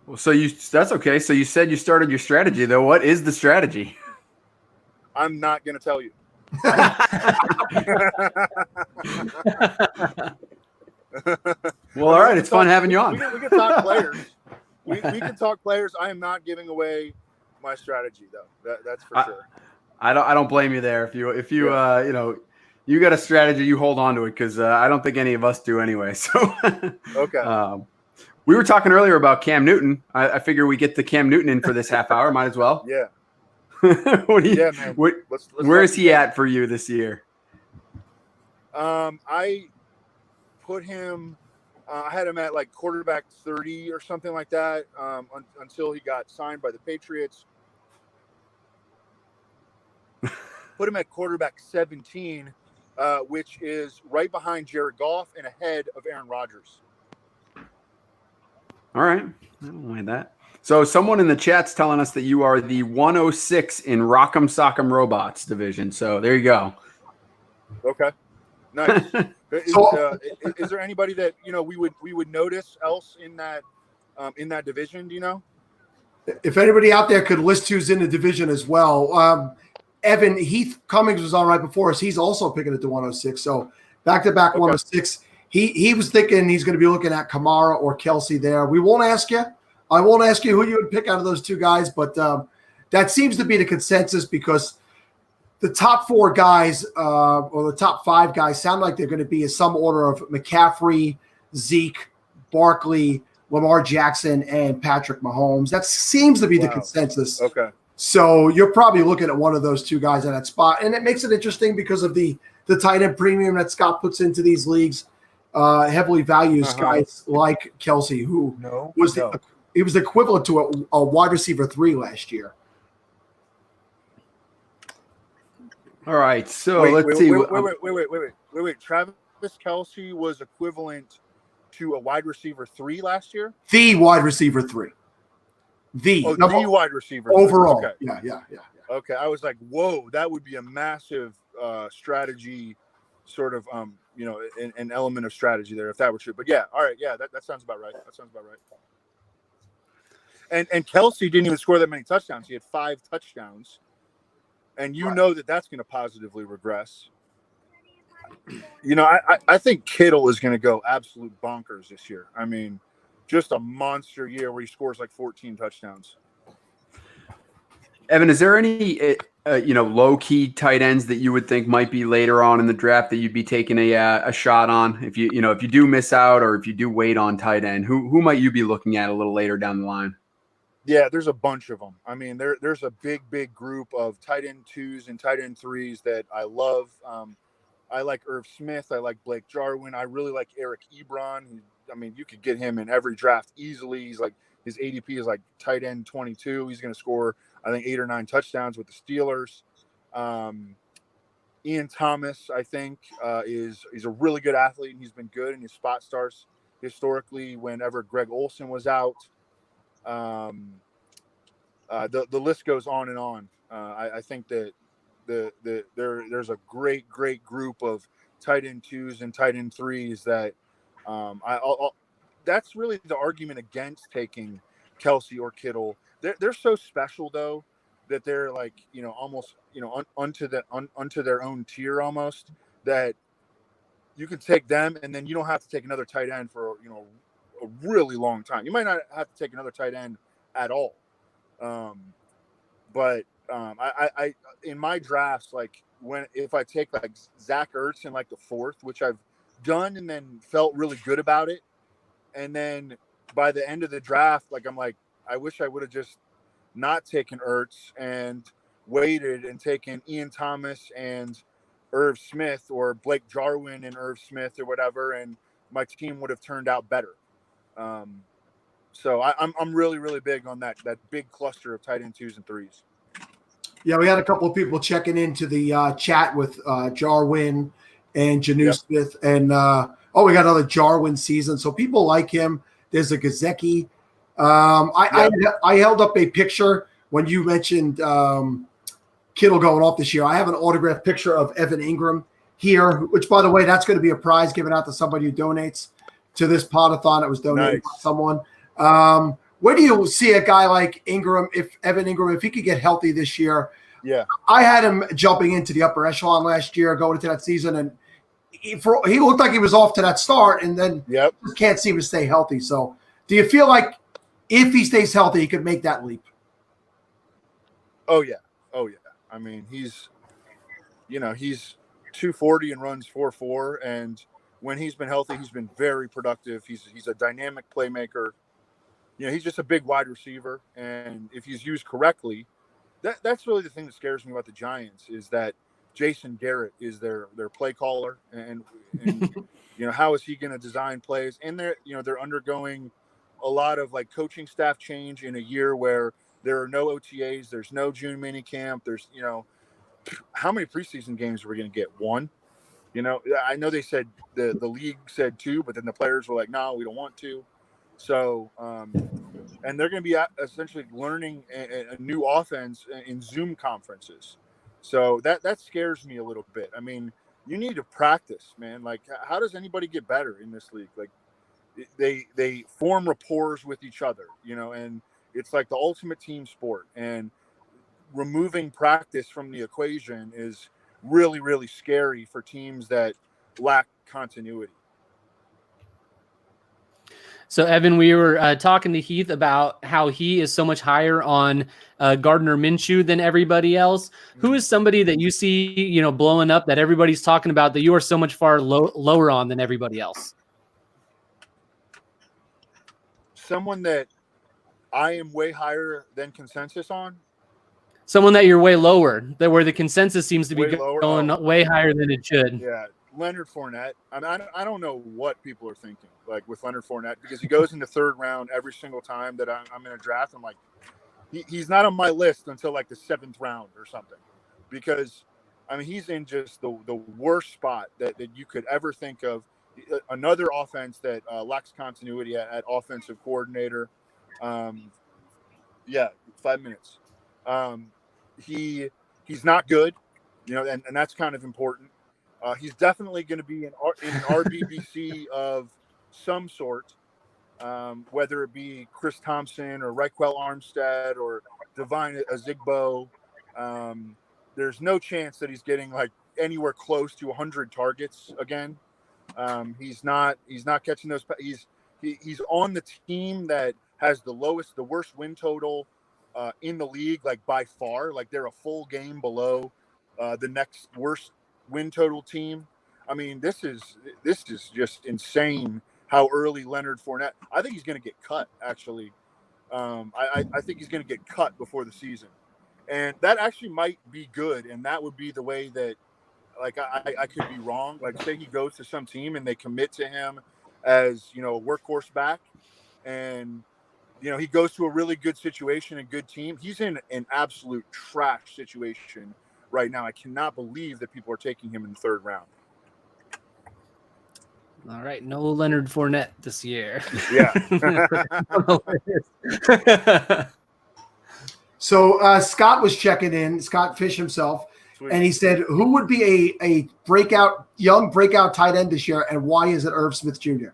Well, that's okay. So you said you started your strategy, though. What is the strategy? I'm not going to tell you. Well, all right. It's fun having you on. We can talk players. We can talk players. I am not giving away my strategy, though. That's for sure. I don't blame you there. If you you got a strategy, you hold on to it, because I don't think any of us do anyway. So okay. We were talking earlier about Cam Newton. I figure we get the Cam Newton in for this half hour. Might as well. Yeah. Yeah, man. Where is he at for you this year? I put him. I had him at like quarterback 30 or something like that until he got signed by the Patriots. Put him at quarterback 17, which is right behind Jared Goff and ahead of Aaron Rodgers. All right. I don't mind that. So someone in the chat's telling us that you are the 106 in Rock'em Sock'em Robots division. So there you go. Okay. Nice. Is there anybody that, we would notice else in that division? Do you know? If anybody out there could list who's in the division as well. Evan, Heath Cummings was on right before us. He's also picking it to 106. So back-to-back 106. He was thinking he's going to be looking at Kamara or Kelsey there. We won't ask you. I won't ask you who you would pick out of those two guys, but that seems to be the consensus, because the top four guys or the top five guys sound like they're going to be in some order of McCaffrey, Zeke, Barkley, Lamar Jackson, and Patrick Mahomes. That seems to be the consensus. Okay. So you're probably looking at one of those two guys in that spot. And it makes it interesting because of the tight end premium that Scott puts into these leagues. heavily values guys like Kelsey, who he was equivalent to a wide receiver 3 last year. All right, so let's see. Wait. Travis Kelsey was equivalent to a wide receiver 3 last year? The wide receiver 3. The wide receiver overall. Okay. Yeah. Okay, I was like, whoa, that would be a massive strategy, sort of, an element of strategy there if that were true. But yeah, all right, yeah, that sounds about right. And Kelsey didn't even score that many touchdowns. He had 5 touchdowns, and know that's going to positively regress. I think Kittle is going to go absolute bonkers this year. I mean, just a monster year where he scores like 14 touchdowns. Evan, is there any low key tight ends that you would think might be later on in the draft that you'd be taking a shot on if you do miss out, or if you do wait on tight end? Who might you be looking at a little later down the line? Yeah, there's a bunch of them. I mean, there's a big group of tight end 2s and tight end 3s that I love. I like Irv Smith. I like Blake Jarwin. I really like Eric Ebron. I mean, you could get him in every draft easily. He's like, his ADP is like tight end 22. He's going to score, I think, 8 or 9 touchdowns with the Steelers. Ian Thomas, I think, he's a really good athlete, and he's been good in his spot starts historically whenever Greg Olsen was out. The list goes on and on. I think that there's a great group of tight end 2s and tight end 3s that that's really the argument against taking Kelsey or Kittle. They're so special though that they're like, almost, unto their own tier almost, that you can take them and then you don't have to take another tight end for, a really long time. You might not have to take another tight end at all. But I in my drafts, like if I take like Zach Ertz in like the 4th, which I've done and then felt really good about it, and then by the end of the draft, like I'm like, I wish I would have just not taken Ertz and waited and taken Ian Thomas and Irv Smith, or Blake Jarwin and Irv Smith, or whatever, and my team would have turned out better. So I'm really big on that big cluster of tight end 2s and 3s. Yeah, we had a couple of people checking into the chat with Jarwin and Janu Smith, and we got another Jarwin season. So people like him. There's a Gazeki. I held up a picture when you mentioned Kittle going off this year. I have an autographed picture of Evan Ingram here, which, by the way, that's going to be a prize given out to somebody who donates to this podathon. It was donated by someone. Where do you see a guy like Ingram, Evan Ingram, if he could get healthy this year? Yeah, I had him jumping into the upper echelon last year, going into that season, and he looked like he was off to that start, and then just can't seem to stay healthy. So, do you feel like if he stays healthy, he could make that leap? Oh yeah. I mean, he's 240 and runs 4.4, and when he's been healthy, he's been very productive. He's a dynamic playmaker. He's just a big wide receiver, and if he's used correctly, that's really the thing that scares me about the Giants, is that Jason Garrett is their play caller, and how is he going to design plays? And they're undergoing a lot of like coaching staff change in a year where there are no OTAs, there's no June mini camp, there's how many preseason games are we going to get? 1? I know they said the league said 2, but then the players were like, no, we don't want to. So, and they're going to be essentially learning a new offense in Zoom conferences. So that scares me a little bit. I mean, you need to practice, man. Like, how does anybody get better in this league? Like, they form rapport with each other, and it's like the ultimate team sport. And removing practice from the equation is really, really scary for teams that lack continuity. So, Evan, we were talking to Heath about how he is so much higher on Gardner Minshew than everybody else. Who is somebody that you see, blowing up that everybody's talking about that you are so much far lower on than everybody else? Someone that I am way higher than consensus on? Someone that you're way lower, that where the consensus seems to be way lower? going way higher than it should. Yeah. Leonard Fournette, I don't know what people are thinking, like with Leonard Fournette, because he goes in the third round every single time that I'm in a draft. I'm like, he's not on my list until like the 7th round or something, because I mean, he's in just the worst spot that you could ever think of. Another offense that lacks continuity at offensive coordinator. 5 minutes. He's not good, and that's kind of important. He's definitely going to be in an RBBC of some sort, whether it be Chris Thompson or Raquel Armstead or Divine Azigbo. There's no chance that he's getting like anywhere close to 100 targets again. He's not catching those. He's on the team that has the worst win total in the league, like by far. Like they're a full game below the next worst win total team. I mean, this is just insane how early Leonard Fournette. I think he's going to get cut. Actually, I think he's going to get cut before the season, and that actually might be good. And that would be the way that, like, I could be wrong. Like, say he goes to some team and they commit to him as, a workhorse back, and he goes to a really good situation, a good team. He's in an absolute trash situation right now. I cannot believe that people are taking him in the 3rd round. All right, no Leonard Fournette this year. Yeah. So Scott was checking in, Scott Fish himself, Sweet. and he said, who would be a young breakout tight end this year, and why is it Irv Smith Jr.?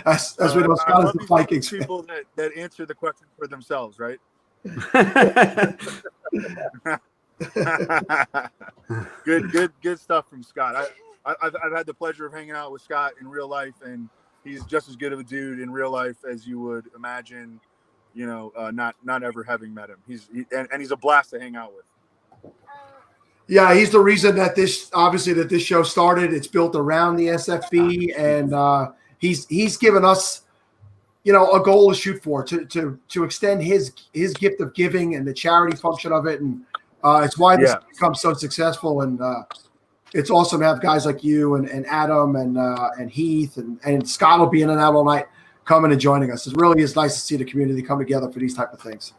as we know, Scott is the Vikings. People that answer the question for themselves, right? Good stuff from Scott. I've had the pleasure of hanging out with Scott in real life, and he's just as good of a dude in real life as you would imagine. Not ever having met him. He's a blast to hang out with. Yeah, he's the reason that this show started. It's built around the SFB, and he's given us, a goal to shoot for, to extend his gift of giving and the charity function of it, and it's why this becomes so successful. And it's awesome to have guys like you and Adam and Heath and Scott will be in and out all night, coming and joining us. It really is nice to see the community come together for these type of things.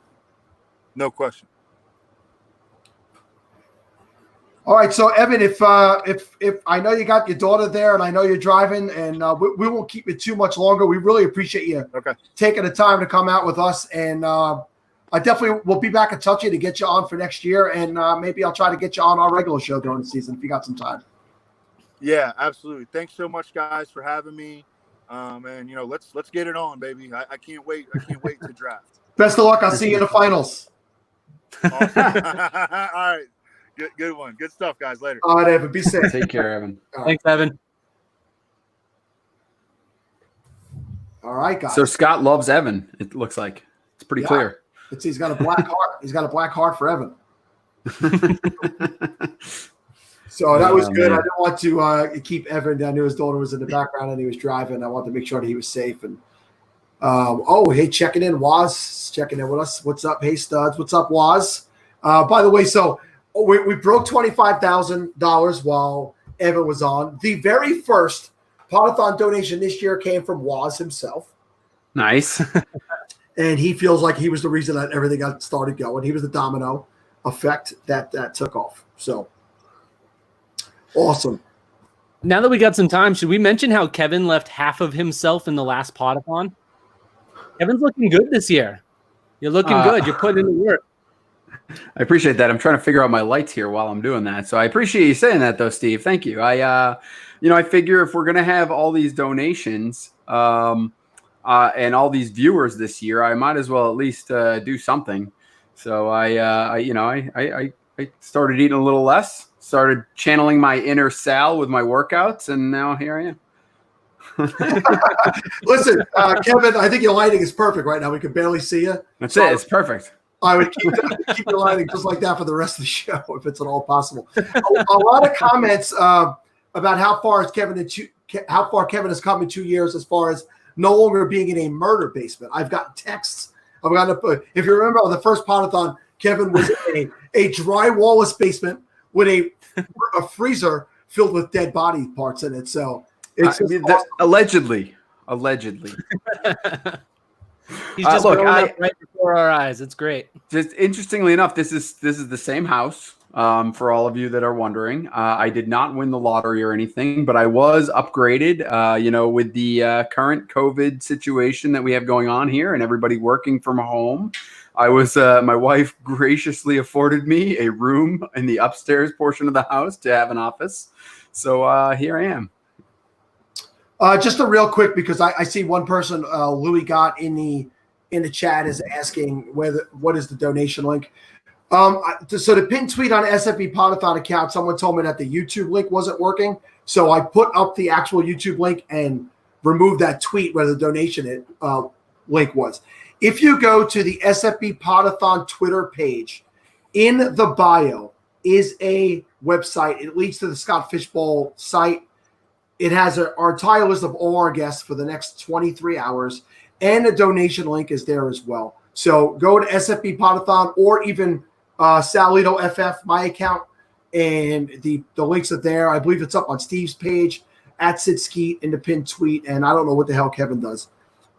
No question. All right, so Evan, if I know you got your daughter there, and I know you're driving, and we won't keep you too much longer. We really appreciate you taking the time to come out with us, and I definitely will be back in touch with you to get you on for next year, and maybe I'll try to get you on our regular show during the season if you got some time. Yeah, absolutely. Thanks so much, guys, for having me. And let's get it on, baby. I can't wait. I can't wait to draft. Best of luck. I'll see you in the finals. Awesome. All right. Good one. Good stuff, guys. Later. All right, Evan. Be safe. Take care, Evan. Thanks, Evan. All right, guys. So Scott loves Evan. It looks like it's pretty clear. He's got a black heart. He's got a black heart for Evan. So that was good. Man. I didn't want to keep Evan. I knew his daughter was in the background and he was driving. I wanted to make sure that he was safe. And hey, checking in, Waz, checking in with us. What's up? Hey, studs. What's up, Waz? By the way, so we broke $25,000 while Evan was on. The very first Podathon donation this year came from Waz himself. Nice. And he feels like he was the reason that everything got started going. He was the domino effect that took off. So awesome. Now that we got some time, should we mention how Kevin left half of himself in the last Podathon? Kevin's looking good this year. You're looking good. You're putting in the work. I appreciate that. I'm trying to figure out my lights here while I'm doing that. So I appreciate you saying that, though, Steve. Thank you. I figure if we're going to have all these donations and all these viewers this year, I might as well at least do something. So I started eating a little less, started channeling my inner Sal with my workouts, and now here I am. Listen, Kevin, I think your lighting is perfect right now. We can barely see you. That's it. It's perfect. I would keep your lighting just like that for the rest of the show, if it's at all possible. A lot of comments about how far Kevin has come in 2 years, as far as no longer being in a murder basement. I've got texts. If you remember on the first Podathon, Kevin was in a drywallless basement with a freezer filled with dead body parts in it. So it's allegedly. He's just look, growing up right before our eyes. It's great. Just interestingly enough, this is the same house. For all of you that are wondering, I did not win the lottery or anything, but I was upgraded. With the current COVID situation that we have going on here, and everybody working from home, I was my wife graciously afforded me a room in the upstairs portion of the house to have an office. So here I am. Just a real quick, because I see one person, Louis got in the chat, is asking what is the donation link. So the pinned tweet on SFB Podathon account, someone told me that the YouTube link wasn't working. So I put up the actual YouTube link and removed that tweet where the donation link was. If you go to the SFB Podathon Twitter page, in the bio is a website. It leads to the Scott Fishbowl site. It has our entire list of all our guests for the next 23 hours, and a donation link is there as well. So go to SFB Podathon or even Salito FF, my account, and the links are there. I believe it's up on Steve's page, at Sid Skeet, in the pinned tweet, and I don't know what the hell Kevin does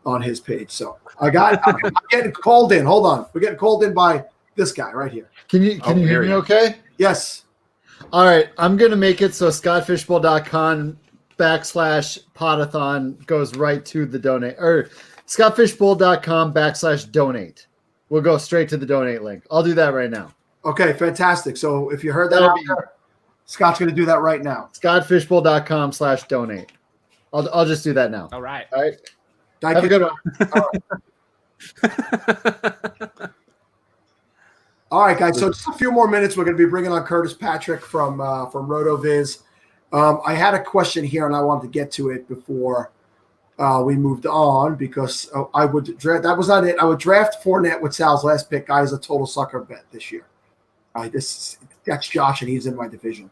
on his page. So I'm getting called in. Hold on. We're getting called in by this guy right here. Can you hear me okay? Yes. All right. I'm going to make it so scottfishbowl.com/podathon goes right to the donate, or scottfishbowl.com/donate. We'll go straight to the donate link. I'll do that right now. Okay, fantastic. So if you heard that, Scott's going to do that right now. scottfishbowl.com/donate. I'll just do that now. All right. All right. Have a good one. All right, guys. So just a few more minutes. We're going to be bringing on Curtis Patrick from RotoViz. I had a question here, and I wanted to get to it before we moved on, because I would draft. That was not it. I would draft Fournette with Sal's last pick. Guy is a total sucker bet this year. That's Josh, and he's in my division.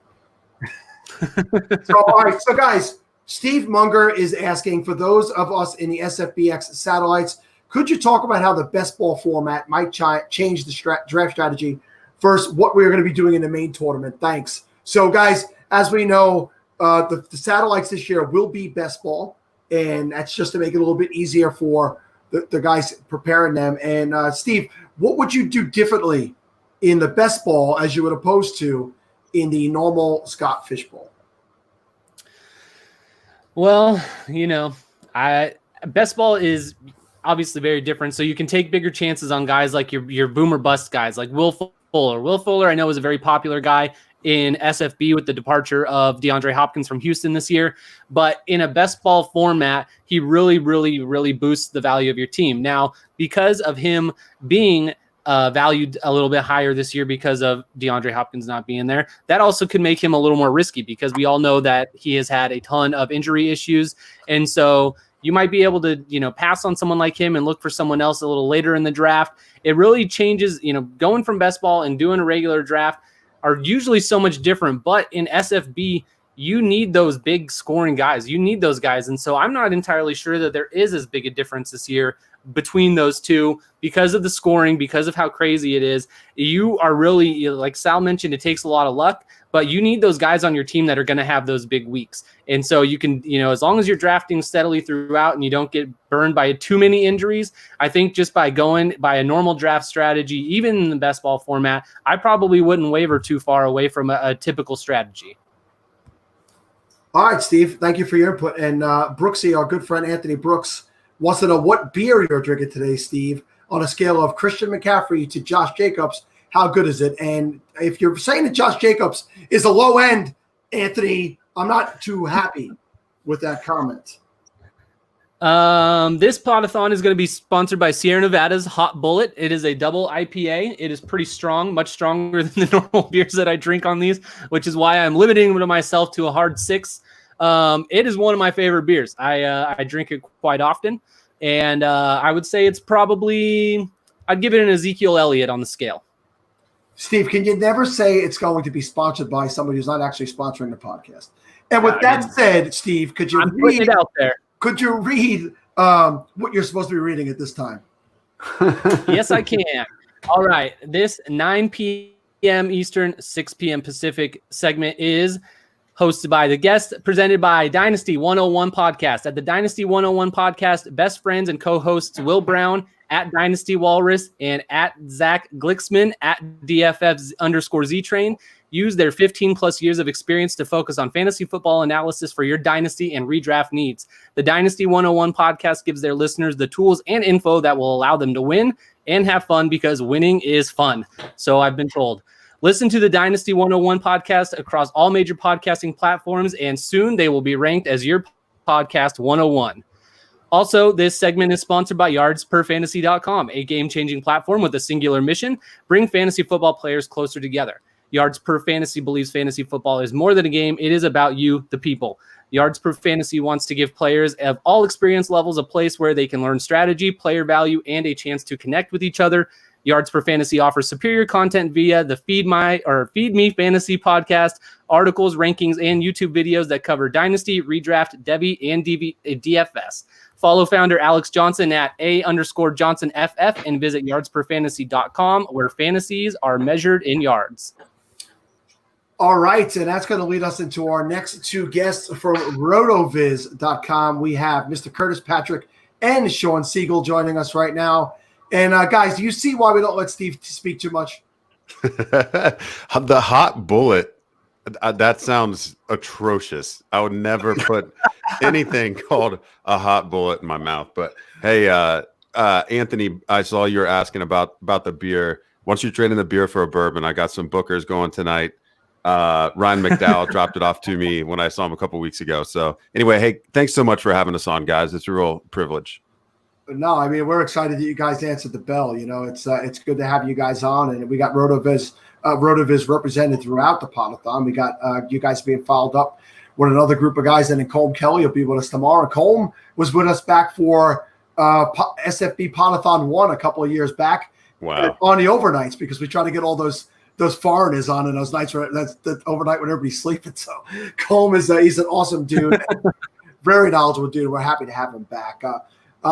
All right. So, guys, Steve Munger is asking, for those of us in the SFBX satellites, could you talk about how the best ball format might change the draft strategy versus what we're going to be doing in the main tournament? Thanks. So, guys, as we know, the satellites this year will be best ball, and that's just to make it a little bit easier for the guys preparing them. And, Steve, what would you do differently in the best ball as you would opposed to in the normal Scott Fishbowl? Well, best ball is obviously very different. So you can take bigger chances on guys like your boomer bust guys like Will Fuller. Will Fuller, I know, is a very popular guy in SFB with the departure of DeAndre Hopkins from Houston this year. But in a best ball format, he really, really, really boosts the value of your team. Now, because of him being valued a little bit higher this year because of DeAndre Hopkins not being there, that also could make him a little more risky, because we all know that he has had a ton of injury issues. And so you might be able to, pass on someone like him and look for someone else a little later in the draft. It really changes, going from best ball and doing a regular draft are usually so much different. But in SFB, you need those big scoring guys. You need those guys. And so I'm not entirely sure that there is as big a difference this year between those two because of the scoring, because of how crazy it is. You are really, like Sal mentioned, it takes a lot of luck, but you need those guys on your team that are going to have those big weeks. And so you can, as long as you're drafting steadily throughout and you don't get burned by too many injuries, I think just by going by a normal draft strategy, even in the best ball format, I probably wouldn't waver too far away from a typical strategy. All right, Steve, thank you for your input. And Brooksy, our good friend Anthony Brooks, wants to know what beer you're drinking today, Steve, on a scale of Christian McCaffrey to Josh Jacobs. How good is it? And if you're saying that Josh Jacobs is a low end, Anthony, I'm not too happy with that comment. This podathon is going to be sponsored by Sierra Nevada's Hot Bullet. It is a double IPA. It is pretty strong, much stronger than the normal beers that I drink on these, which is why I'm limiting myself to a hard 6. It is one of my favorite beers. I drink it quite often, and I would say it's probably, I'd give it an Ezekiel Elliott on the scale. Steve, can you never say it's going to be sponsored by somebody who's not actually sponsoring the podcast? And with that said, Steve, could you putting it out there? Could you read what you're supposed to be reading at this time? Yes, I can. All right. This 9 p.m. Eastern, 6 p.m. Pacific segment is hosted by the guest, presented by Dynasty 101 Podcast. At the Dynasty 101 Podcast, best friends and co-hosts Will Brown at Dynasty Walrus and at Zach Glicksman at DFF_Z-Train use their 15 plus years of experience to focus on fantasy football analysis for your dynasty and redraft needs. The Dynasty 101 Podcast gives their listeners the tools and info that will allow them to win and have fun, because winning is fun. So I've been told. Listen to the Dynasty 101 Podcast across all major podcasting platforms, and soon they will be ranked as your podcast 101. Also, this segment is sponsored by YardsPerFantasy.com, a game-changing platform with a singular mission: bring fantasy football players closer together. Yards Per Fantasy believes fantasy football is more than a game. It is about you, the people. Yards Per Fantasy wants to give players of all experience levels a place where they can learn strategy, player value, and a chance to connect with each other. Yards Per Fantasy offers superior content via the Feed Me Fantasy podcast, articles, rankings, and YouTube videos that cover Dynasty, Redraft, Devy, and DFS. Follow founder Alex Johnson at _JohnsonFF and visit yardsperfantasy.com, where fantasies are measured in yards. All right, and that's going to lead us into our next two guests from rotoviz.com. We have Mr. Curtis Patrick and Sean Siegel joining us right now. And guys, do you see why we don't let Steve speak too much? The hot bullet, that sounds atrocious. I would never put anything called a hot bullet in my mouth. But hey, Anthony, I saw you were asking about the beer. Once you're trading the beer for a bourbon, I got some bookers going tonight. Ryan McDowell dropped it off to me when I saw him a couple weeks ago. So anyway, hey, thanks so much for having us on, guys. It's a real privilege. No, I mean, we're excited that you guys answered the bell. You know, it's good to have you guys on, and we got Rotoviz represented throughout the Podathon. We got you guys being followed up with another group of guys, and then Colm Kelly will be with us tomorrow. Colm was with us back for SFB Podathon 1 a couple of years back. Wow. On the overnights, because we try to get all those foreigners on in those nights where that's the overnight when everybody's sleeping. So Colm is he's an awesome dude, very knowledgeable dude. We're happy to have him back.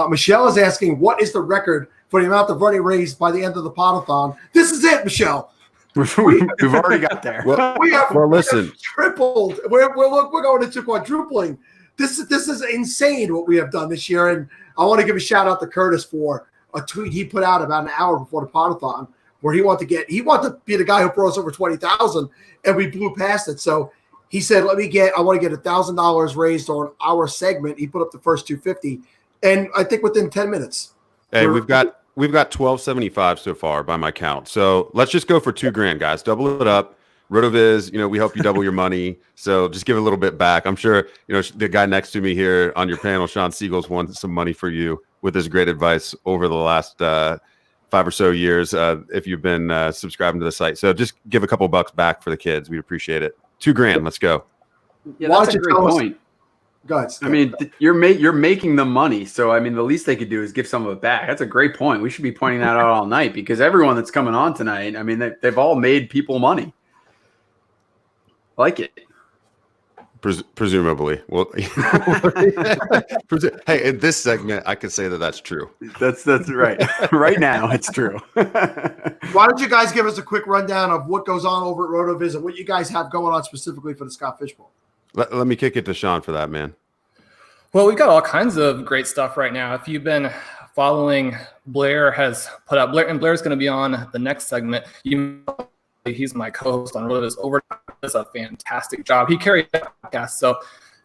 Michelle is asking, what is the record for the amount of money raised by the end of the Podathon? This is it, Michelle. We've already got there. We have listen. Tripled. We're going into quadrupling. This is insane what we have done this year. And I want to give a shout out to Curtis for a tweet he put out about an hour before the Podathon, where he wanted to be the guy who brought us over 20,000, and we blew past it. So he said, I want to get $1,000 raised on our segment. He put up the first 250. And I think within 10 minutes. Hey, we've got 1275 so far by my count. So let's just go for $2,000, guys. Double it up. Rotoviz, we help you double your money. So just give a little bit back. I'm sure, the guy next to me here on your panel, Sean Siegel's won some money for you with his great advice over the last 5 or so years. If you've been subscribing to the site. So just give a couple bucks back for the kids. We'd appreciate it. $2,000. Let's go. Yeah, that's a great point. Go ahead, I mean, you're making the money, so I mean, the least they could do is give some of it back. That's a great point. We should be pointing that out all night, because everyone that's coming on tonight, I mean, they've all made people money. I like it. Presumably. Well, hey, in this segment, I can say that that's true. That's right. Right now, it's true. Why don't you guys give us a quick rundown of what goes on over at Rotoviz and what you guys have going on specifically for the Scott Fish Bowl? Let me kick it to Sean for that, man. Well, we've got all kinds of great stuff right now. If you've been following, Blair has put out, and Blair's going to be on the next segment. He's my co-host on Rotoviz Overtime. Does a fantastic job. He carried that podcast, so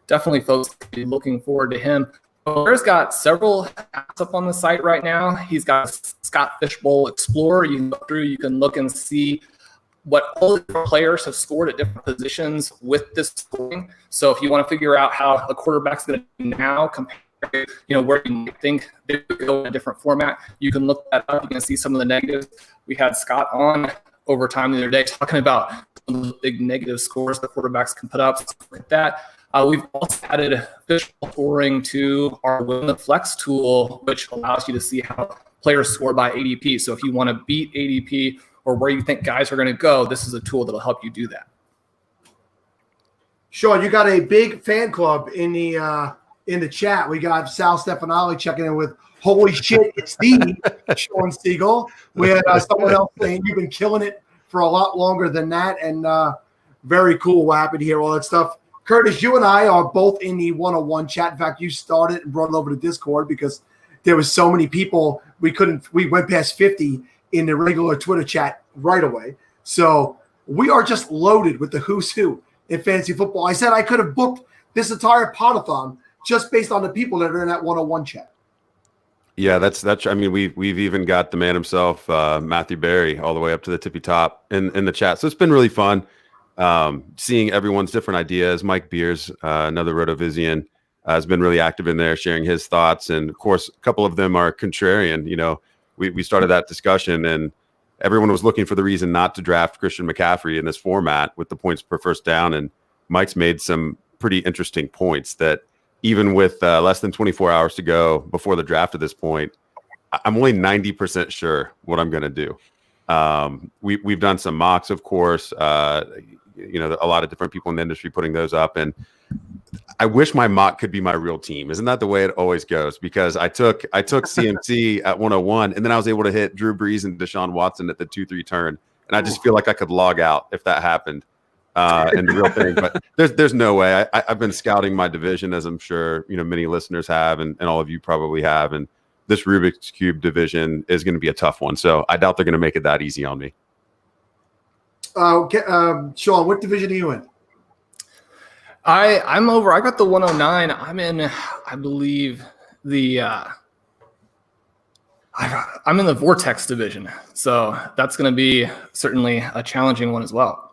definitely folks be looking forward to him. Blair's got several apps up on the site right now. He's got Scott Fish Bowl Explorer. You can go through, you can look and see what all the different players have scored at different positions with this scoring. So if you want to figure out how the quarterback's going to do now compared to, where you might think they would go in a different format, you can look that up. You can see some of the negatives. We had Scott on Overtime the other day talking about some of the big negative scores the quarterbacks can put up. So look at that. We've also added Fish Bowl scoring to our Win the Flex tool, which allows you to see how players score by ADP. So if you want to beat ADP, or where you think guys are going to go, this is a tool that'll help you do that. Sean, you got a big fan club in the chat. We got Sal Stefanali checking in with, holy shit, it's the Sean Siegel. We had someone else saying you've been killing it for a lot longer than that, and very cool. We're happy to hear all that stuff. Curtis, you and I are both in the 101 chat. In fact, you started and brought it over to Discord because there was so many people we went past 50 in the regular Twitter chat right away. So we are just loaded with the who's who in fantasy football. I said I could have booked this entire podathon just based on the people that are in that 101 chat. Yeah, that's. I mean, we've even got the man himself, Matthew Berry, all the way up to the tippy top in the chat. So it's been really fun seeing everyone's different ideas. Mike Beers, another Rotovizian, has been really active in there, sharing his thoughts, and of course, a couple of them are contrarian. You know, we started that discussion, and everyone was looking for the reason not to draft Christian McCaffrey in this format with the points per first down, and Mike's made some pretty interesting points that even with less than 24 hours to go before the draft at this point, I'm only 90% sure what I'm going to do. We've done some mocks, of course, you know, a lot of different people in the industry putting those up. And I wish my mock could be my real team. Isn't that the way it always goes? Because I took CMC at 101, and then I was able to hit Drew Brees and Deshaun Watson at the 2-3 turn. And I just feel like I could log out if that happened. And the real thing, but there's no way. I've been scouting my division, as I'm sure you know many listeners have, and all of you probably have. And this Rubik's Cube division is going to be a tough one. So I doubt they're going to make it that easy on me. Sean, what division are you in? I'm over. I got the 109. I'm in. I believe the. I'm in the Vortex division, so that's going to be certainly a challenging one as well.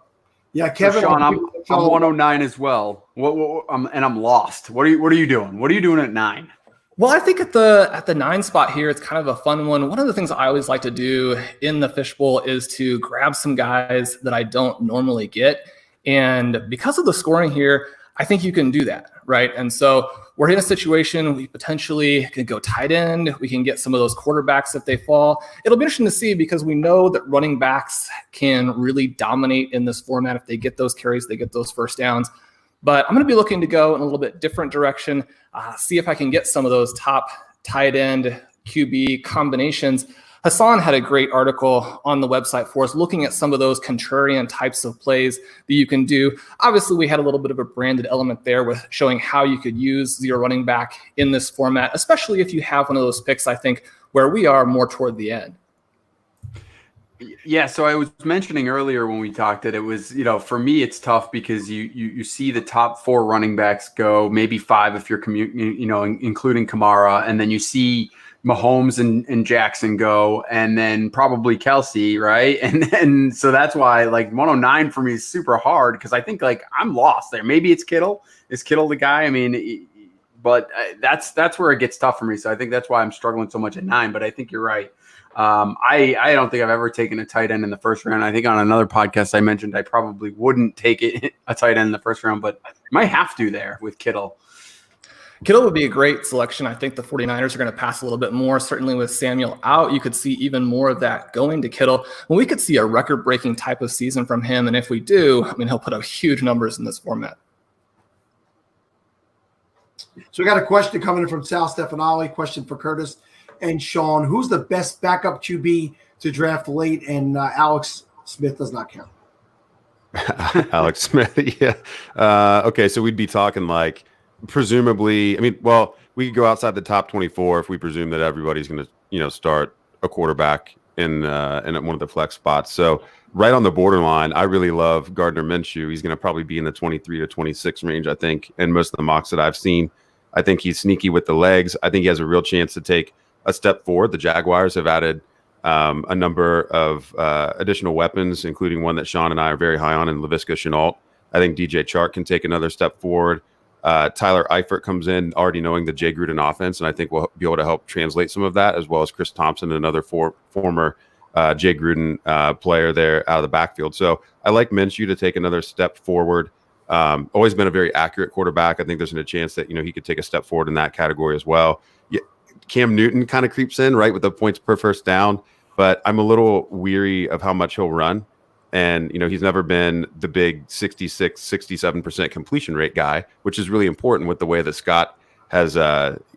Yeah, Kevin. So Sean, I'm 109 as well. And I'm lost. What are you doing? What are you doing at 9? Well, I think at the 9 spot here, it's kind of a fun one. One of the things I always like to do in the fishbowl is to grab some guys that I don't normally get, and because of the scoring here, I think you can do that, right? And so we're in a situation we potentially can go tight end. We can get some of those quarterbacks if they fall. It'll be interesting to see because we know that running backs can really dominate in this format. If they get those carries, they get those first downs. But I'm going to be looking to go in a little bit different direction, see if I can get some of those top tight end QB combinations. Hassan had a great article on the website for us looking at some of those contrarian types of plays that you can do. Obviously, we had a little bit of a branded element there with showing how you could use your running back in this format, especially if you have one of those picks, I think, where we are more toward the end. Yeah, so I was mentioning earlier when we talked that it was, you know, for me it's tough because you see the top 4 running backs go, maybe 5 if you're including Kamara, and then you see Mahomes and Jackson go, and then probably Kelsey, right? And so that's why like 109 for me is super hard because I think like I'm lost there. Maybe it's Kittle. Is Kittle the guy? I mean, but that's where it gets tough for me. So I think that's why I'm struggling so much at 9. But I think you're right. I don't think I've ever taken a tight end in the first round. I think on another podcast I mentioned I probably wouldn't take a tight end in the first round, but might have to there with Kittle. Kittle would be a great selection. I think the 49ers are going to pass a little bit more. Certainly with Samuel out, you could see even more of that going to Kittle. Well, we could see a record-breaking type of season from him. And if we do, I mean, he'll put up huge numbers in this format. So we got a question coming in from Sal Stefanali. Question for Curtis and Sean. Who's the best backup QB to draft late? And Alex Smith does not count. Alex Smith, yeah. Okay, so we'd be talking like presumably, I mean, well, we could go outside the top 24 if we presume that everybody's going to, you know, start a quarterback in one of the flex spots. So right on the borderline, I really love Gardner Minshew. He's going to probably be in the 23 to 26 range, I think, in most of the mocks that I've seen. I think he's sneaky with the legs. I think he has a real chance to take a step forward. The Jaguars have added a number of additional weapons, including one that Sean and I are very high on in Laviska Shenault. I think DJ Chark can take another step forward. Tyler Eifert comes in already knowing the Jay Gruden offense, and I think we'll be able to help translate some of that, as well as Chris Thompson, another former Jay Gruden player there out of the backfield. So I like Minshew to take another step forward. Always been a very accurate quarterback. I think there's a chance that, you know, he could take a step forward in that category as well. Yeah, Cam Newton kind of creeps in, right, with the points per first down, but I'm a little weary of how much he'll run. And, you know, he's never been the big 66, 67% completion rate guy, which is really important with the way that Scott has,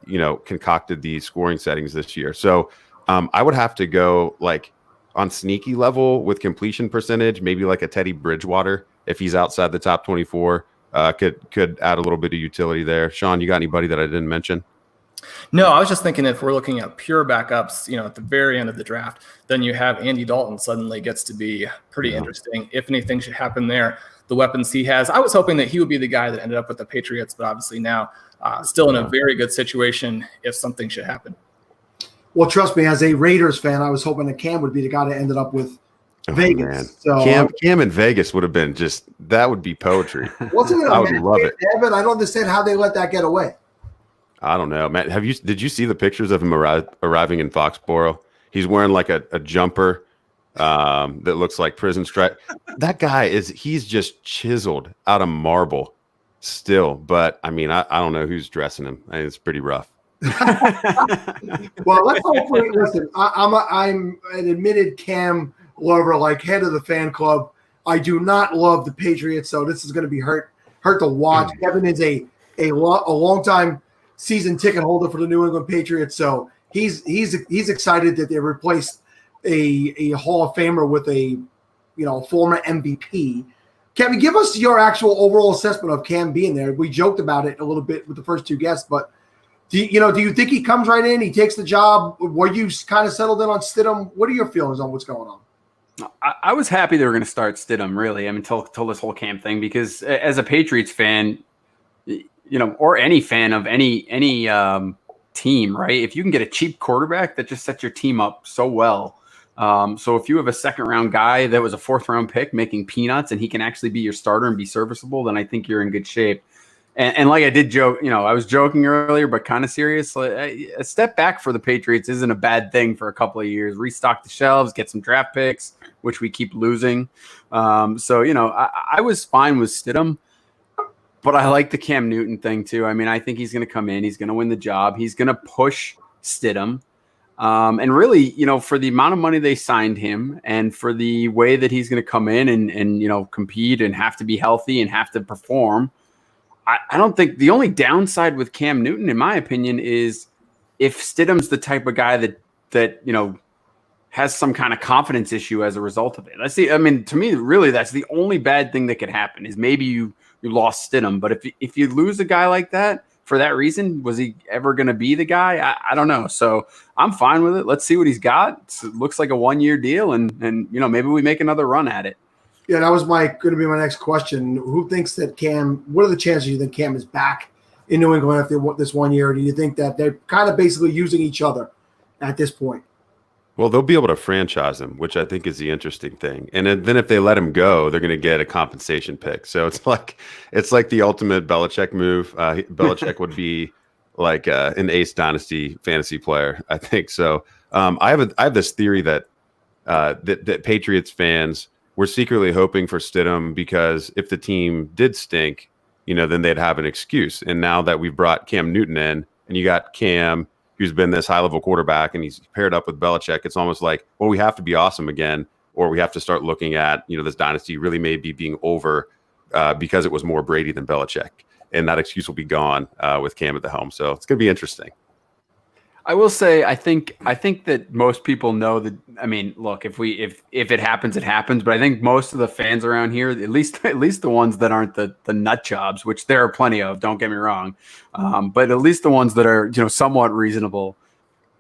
you know, concocted these scoring settings this year. So I would have to go like on sneaky level with completion percentage, maybe like a Teddy Bridgewater if he's outside the top 24. could add a little bit of utility there. Sean, you got anybody that I didn't mention? No, I was just thinking if we're looking at pure backups, at the very end of the draft, then you have Andy Dalton suddenly gets to be pretty interesting. If anything should happen there, the weapons he has. I was hoping that he would be the guy that ended up with the Patriots, but obviously now still in a very good situation if something should happen. Well, trust me, as a Raiders fan, I was hoping that Cam would be the guy that ended up with Vegas. Man. So Cam in Vegas would have been that would be poetry. Wasn't it? I would love it. Evan, I don't understand how they let that get away. I don't know, Matt. Did you see the pictures of him arriving in Foxborough? He's wearing like a jumper that looks like prison stripe. That guy he's just chiseled out of marble still. But I mean, I don't know who's dressing him. It's pretty rough. Well, let's hopefully listen. I'm an admitted Cam lover, like head of the fan club. I do not love the Patriots, so this is going to be hurt to watch. Kevin is a long time season ticket holder for the New England Patriots, so he's excited that they replaced a Hall of Famer with a former MVP. Kevin, give us your actual overall assessment of Cam being there. We joked about it a little bit with the first two guests, but do you think he comes right in? He takes the job. Were you kind of settled in on Stidham? What are your feelings on what's going on? I was happy they were going to start Stidham, really. I mean, till this whole Cam thing, because as a Patriots fan, or any fan of any team, right? If you can get a cheap quarterback, that just sets your team up so well. So if you have a second-round guy that was a fourth-round pick making peanuts and he can actually be your starter and be serviceable, then I think you're in good shape. And like I did joke, I was joking earlier, but kind of serious. A step back for the Patriots isn't a bad thing for a couple of years. Restock the shelves, get some draft picks, which we keep losing. So I was fine with Stidham, but I like the Cam Newton thing too. I mean, I think he's going to come in, he's going to win the job, he's going to push Stidham. And really, for the amount of money they signed him and for the way that he's going to come in and compete and have to be healthy and have to perform, I don't think the only downside with Cam Newton, in my opinion, is if Stidham's the type of guy that has some kind of confidence issue as a result of it. To me, really, that's the only bad thing that could happen is maybe you lost Stidham. But if you lose a guy like that for that reason, was he ever going to be the guy? I don't know. So I'm fine with it. Let's see what he's got. It looks like a 1-year deal, and maybe we make another run at it. Yeah, that was going to be my next question. Who thinks that Cam? What are the chances you think Cam is back in New England after this 1 year? Or do you think that they're kind of basically using each other at this point? Well, they'll be able to franchise him, which I think is the interesting thing. And then if they let him go, they're going to get a compensation pick. So it's like the ultimate Belichick move. Belichick would be like an Ace Dynasty fantasy player, I think. So I have this theory that that Patriots fans were secretly hoping for Stidham because if the team did stink, then they'd have an excuse. And now that we've brought Cam Newton in, and you got Cam, who's been this high-level quarterback, and he's paired up with Belichick, it's almost like, well, we have to be awesome again, or we have to start looking at, this dynasty really may be being over because it was more Brady than Belichick. And that excuse will be gone with Cam at the helm. So it's going to be interesting. I will say, I think that most people know that. I mean, look, if it happens, it happens. But I think most of the fans around here, at least the ones that aren't the nut jobs, which there are plenty of, don't get me wrong, but at least the ones that are somewhat reasonable,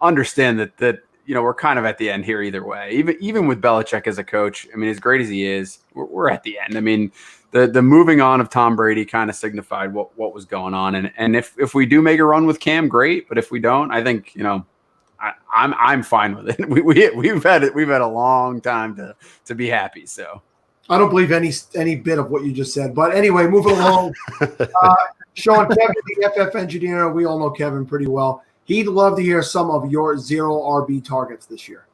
understand that we're kind of at the end here either way. Even with Belichick as a coach, I mean, as great as he is, we're at the end. I mean, the moving on of Tom Brady kind of signified what was going on. And if we do make a run with Cam, great. But if we don't, I think, I'm fine with it. We've had a long time to be happy. So I don't believe any bit of what you just said. But anyway, moving along. Sean, Kevin, the FF engineer, we all know Kevin pretty well. He'd love to hear some of your 0 RB targets this year.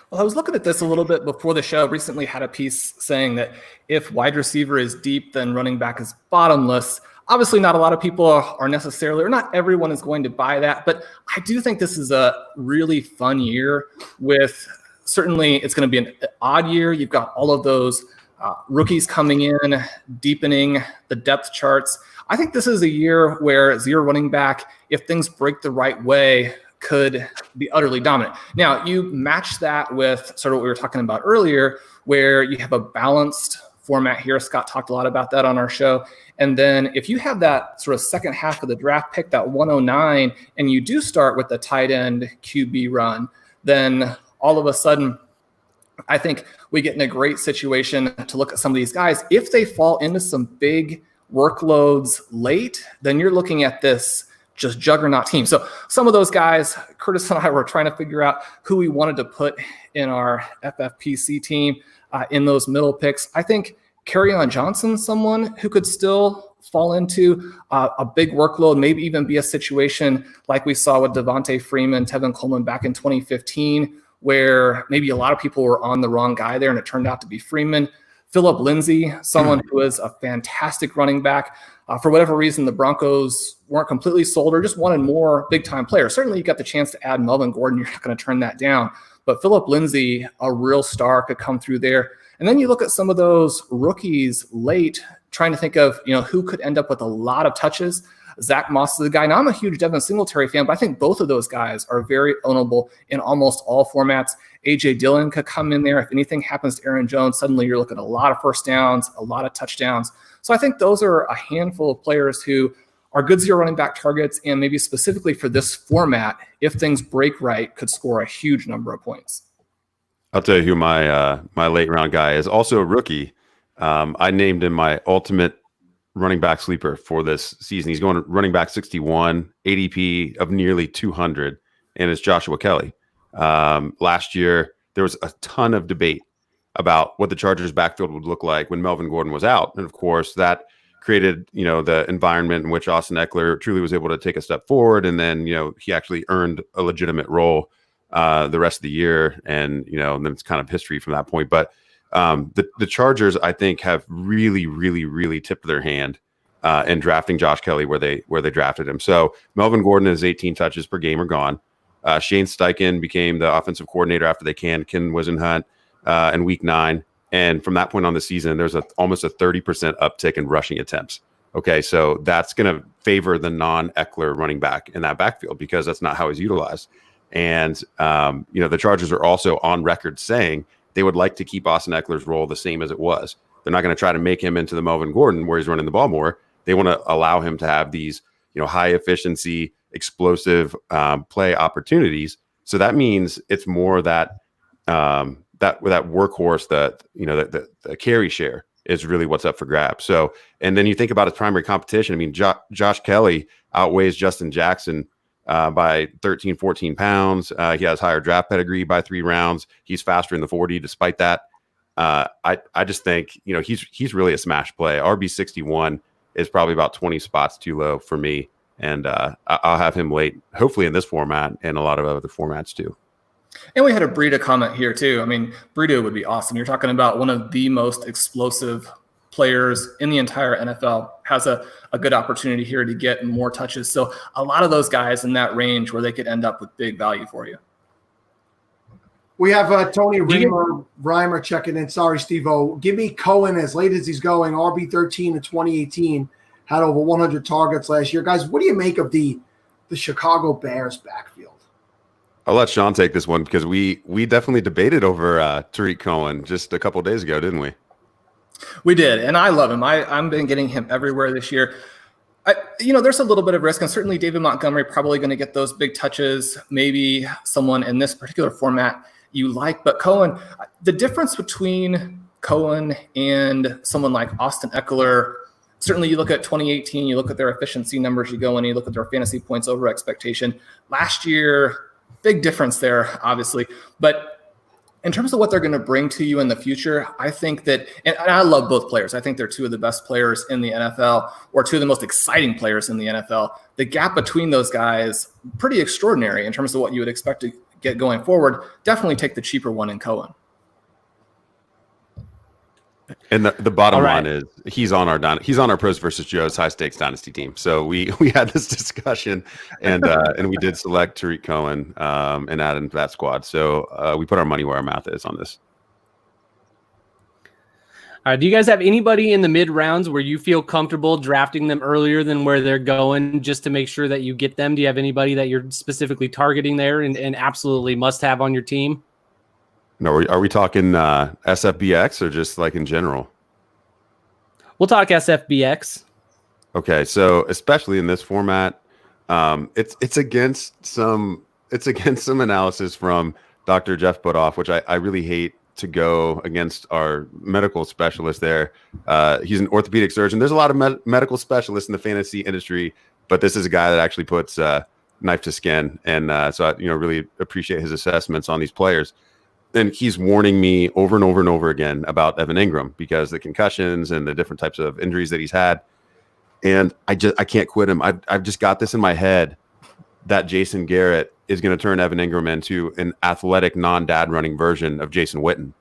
Well, I was looking at this a little bit before the show. Recently had a piece saying that if wide receiver is deep, then running back is bottomless. Obviously, not a lot of people are necessarily, or not everyone is going to buy that. But I do think this is a really fun year with, certainly it's going to be an odd year. You've got all of those rookies coming in, deepening the depth charts. I think this is a year where 0 running back, if things break the right way, could be utterly dominant. Now, you match that with sort of what we were talking about earlier, where you have a balanced format here. Scott talked a lot about that on our show. And then if you have that sort of second half of the draft pick, that 109, and you do start with the tight end QB run, then all of a sudden, I think we get in a great situation to look at some of these guys. If they fall into some big workloads late, then you're looking at this just juggernaut team. So some of those guys, Curtis and I were trying to figure out who we wanted to put in our FFPC team in those middle picks. I think Kerryon Johnson, someone who could still fall into a big workload, maybe even be a situation like we saw with Devontae Freeman, Tevin Coleman back in 2015, where maybe a lot of people were on the wrong guy there and it turned out to be Freeman. Philip Lindsay, someone who is a fantastic running back. For whatever reason, the Broncos weren't completely sold or just wanted more big-time players. Certainly, you got the chance to add Melvin Gordon. You're not going to turn that down. But Philip Lindsay, a real star, could come through there. And then you look at some of those rookies late, trying to think of who could end up with a lot of touches. Zach Moss is the guy. Now, I'm a huge Devin Singletary fan, but I think both of those guys are very ownable in almost all formats. A.J. Dillon could come in there. If anything happens to Aaron Jones, suddenly you're looking at a lot of first downs, a lot of touchdowns. So I think those are a handful of players who are good zero running back targets, and maybe specifically for this format, if things break right, could score a huge number of points. I'll tell you who my late round guy is. Also a rookie. I named him my ultimate running back sleeper for this season. He's going to running back 61, ADP of nearly 200, and it's Joshua Kelly. Last year, there was a ton of debate about what the Chargers backfield would look like when Melvin Gordon was out. And of course, that created, the environment in which Austin Eckler truly was able to take a step forward. And then, he actually earned a legitimate role the rest of the year. And, and then it's kind of history from that point. But the Chargers, I think, have really, really, really tipped their hand in drafting Josh Kelly where they drafted him. So Melvin Gordon and his 18 touches per game are gone. Shane Steichen became the offensive coordinator after they canned Ken Wisenhunt in week 9. And from that point on the season, there's almost a 30% uptick in rushing attempts. Okay, so that's going to favor the non-Eckler running back in that backfield because that's not how he's utilized. And, the Chargers are also on record saying they would like to keep Austin Eckler's role the same as it was. They're not going to try to make him into the Melvin Gordon where he's running the ball more. They want to allow him to have these, high efficiency, explosive play opportunities. So that means it's more that that workhorse, that the carry share is really what's up for grabs. So, and then you think about his primary competition. I mean, Josh Kelly outweighs Justin Jackson by 13, 14 pounds. He has higher draft pedigree by 3 rounds. He's faster in the 40. Despite that, I just think he's really a smash play. RB61 is probably about 20 spots too low for me, and I'll have him late, hopefully in this format and a lot of other formats too. And we had a Breida comment here too. I mean, Breida would be awesome. You're talking about one of the most explosive players in the entire NFL, has a good opportunity here to get more touches. So a lot of those guys in that range where they could end up with big value for you. We have Tony Reimer checking in. Sorry, Steve-O. Give me Cohen as late as he's going. RB13 in 2018. Had over 100 targets last year. Guys, what do you make of the Chicago Bears backfield? I'll let Sean take this one because we definitely debated over Tariq Cohen just a couple of days ago, didn't we? We did, and I love him. I've been getting him everywhere this year. There's a little bit of risk, and certainly David Montgomery probably going to get those big touches. Maybe someone in this particular format you like, but Cohen, the difference between Cohen and someone like Austin Eckler, certainly you look at 2018, you look at their efficiency numbers, you go and you look at their fantasy points over expectation. Last year, big difference there, obviously. But in terms of what they're going to bring to you in the future, I think that, and I love both players. I think they're two of the best players in the NFL, or two of the most exciting players in the NFL. The gap between those guys, pretty extraordinary in terms of what you would expect to get going forward. Definitely take the cheaper one in Cohen. And the bottom line is he's on our Pros versus Joe's high stakes dynasty team. So we had this discussion and we did select Tariq Cohen and add him to that squad. So we put our money where our mouth is on this. All right. Do you guys have anybody in the mid rounds where you feel comfortable drafting them earlier than where they're going just to make sure that you get them? Do you have anybody that you're specifically targeting there and absolutely must have on your team? No, are we talking SFBX or just like in general? We'll talk SFBX. Okay, so especially in this format, it's against some analysis from Dr. Jeff Butoff, which I really hate to go against our medical specialist there. He's an orthopedic surgeon. There's a lot of medical specialists in the fantasy industry, but this is a guy that actually puts knife to skin, and so I really appreciate his assessments on these players. And he's warning me over and over and over again about Evan Ingram because the concussions and the different types of injuries that he's had. And I can't quit him. I've just got this in my head that Jason Garrett is going to turn Evan Ingram into an athletic, non-dad running version of Jason Witten.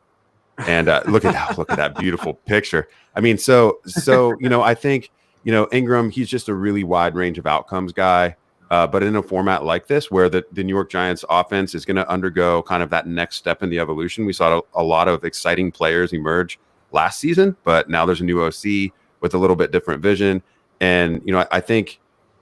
And look at that beautiful picture. I mean, so I think Ingram, he's just a really wide range of outcomes guy. But in a format like this, where the New York Giants offense is going to undergo kind of that next step in the evolution, we saw a lot of exciting players emerge last season, but now there's a new OC with a little bit different vision. And, I think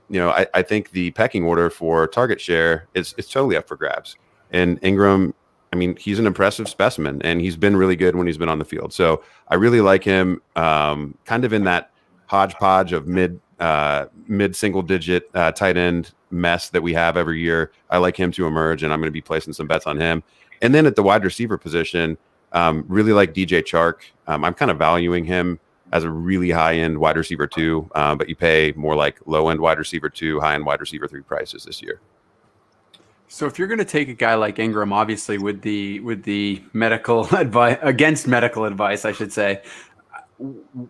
the pecking order for target share is totally up for grabs. And Ingram, I mean, he's an impressive specimen, and he's been really good when he's been on the field. So I really like him kind of in that hodgepodge of mid single digit tight end mess that we have every year. I like him to emerge, and I'm going to be placing some bets on him. And then at the wide receiver position, really like DJ Chark. I'm kind of valuing him as a really high-end wide receiver 2, but you pay more like low-end wide receiver 2, high-end wide receiver 3 prices this year. So if you're going to take a guy like Ingram, obviously with the medical advice, against medical advice, I should say,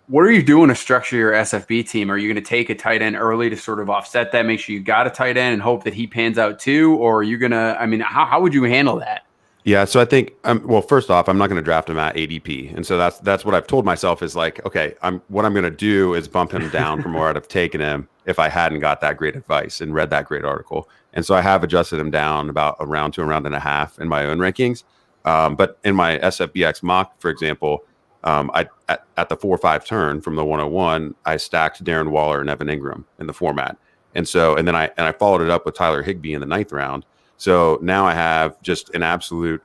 what are you doing to structure your SFB team? Are you going to take a tight end early to sort of offset that, make sure you got a tight end and hope that he pans out too? Or are you going to, how would you handle that? Yeah, so I think, well, first off, I'm not going to draft him at ADP. And so that's what I've told myself is like, okay, what I'm going to do is bump him down from where I'd have taken him if I hadn't got that great advice and read that great article. And so I have adjusted him down about a round to a round and a half in my own rankings. But in my SFBX mock, for example, at the 4-5 turn from the 101, I stacked Darren Waller and Evan Ingram in the format. And then I followed it up with Tyler Higbee in the 9th round. So now I have just an absolute,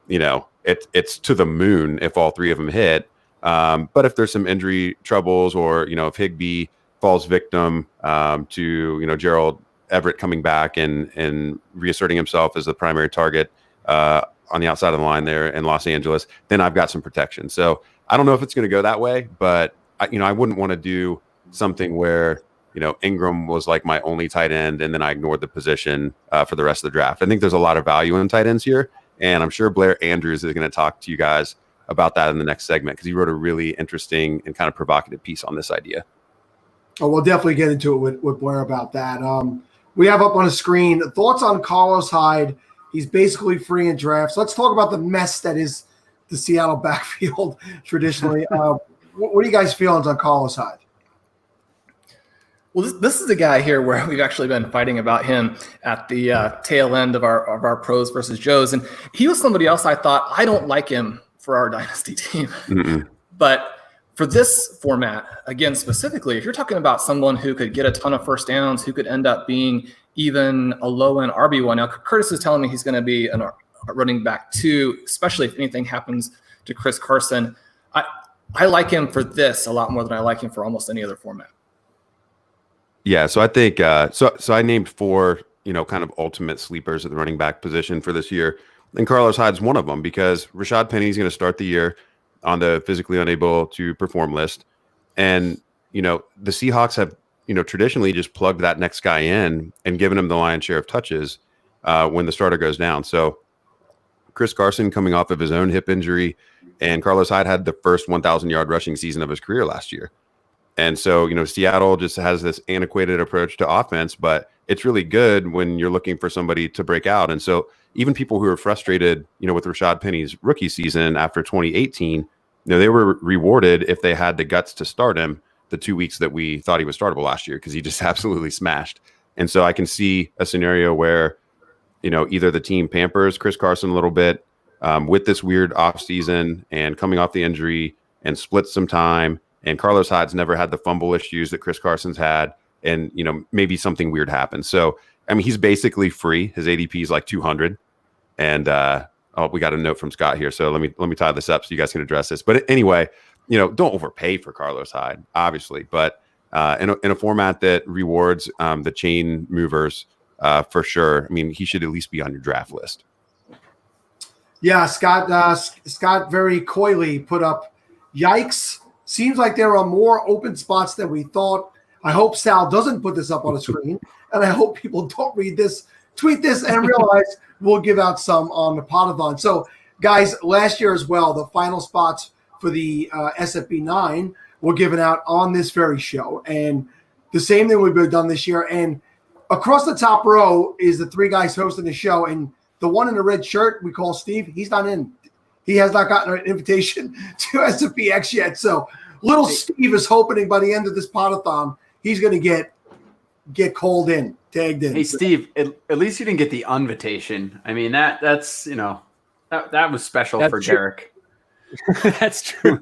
it's to the moon if all 3 of them hit. But if there's some injury troubles or, if Higbee falls victim to, Gerald Everett coming back and reasserting himself as the primary target on the outside of the line there in Los Angeles, then I've got some protection. So I don't know if it's going to go that way, but I wouldn't want to do something where, Ingram was like my only tight end, and then I ignored the position for the rest of the draft. I think there's a lot of value in tight ends here, and I'm sure Blair Andrews is going to talk to you guys about that in the next segment because he wrote a really interesting and kind of provocative piece on this idea. Oh, we'll definitely get into it with Blair about that. We have up on the screen thoughts on Carlos Hyde. He's basically free in drafts. Let's talk about the mess that is the Seattle backfield traditionally. What are you guys' feelings on Carlos Hyde? Well, this is a guy here where we've actually been fighting about him at the tail end of our pros versus Joes. And he was somebody else I thought, I don't like him for our dynasty team. Mm-mm. But for this format, again, specifically, if you're talking about someone who could get a ton of first downs, who could end up being even a low-end RB1. Now, Curtis is telling me he's going to be a running back 2, especially if anything happens to Chris Carson. I like him for this a lot more than I like him for almost any other format. Yeah, so I think so I named 4, kind of ultimate sleepers at the running back position for this year. And Carlos Hyde's one of them because Rashad Penny's going to start the year on the physically unable to perform list. And, the Seahawks have, traditionally just plugged that next guy in and given him the lion's share of touches when the starter goes down. So Chris Carson coming off of his own hip injury, and Carlos Hyde had the first 1,000-yard rushing season of his career last year. And so, Seattle just has this antiquated approach to offense, but it's really good when you're looking for somebody to break out. And so even people who are frustrated, with Rashad Penny's rookie season after 2018, they were rewarded if they had the guts to start him the 2 weeks that we thought he was startable last year because he just absolutely smashed. And so I can see a scenario where, either the team pampers Chris Carson a little bit with this weird offseason and coming off the injury and splits some time. And Carlos Hyde's never had the fumble issues that Chris Carson's had. And, maybe something weird happens. So, he's basically free. His ADP is like 200. And we got a note from Scott here. So let me tie this up so you guys can address this. But anyway, don't overpay for Carlos Hyde, obviously, but in a format that rewards the chain movers for sure. I mean, he should at least be on your draft list. Yeah, Scott very coyly put up, yikes. Seems like there are more open spots than we thought. I hope Sal doesn't put this up on the screen, and I hope people don't read this, tweet this, and realize we'll give out some on the Podathon. So, guys, last year as well, the final spots for the SFB 9 were given out on this very show, and the same thing we've done this year. And across the top row is the three guys hosting the show, and the one in the red shirt we call Steve, he's not in. He has not gotten an invitation to SFBX yet. So little Steve is hoping by the end of this Podathon, he's going to get called in, tagged in. Hey, Steve, at least you didn't get the invitation. I mean, that's that was special for Derek. That's true.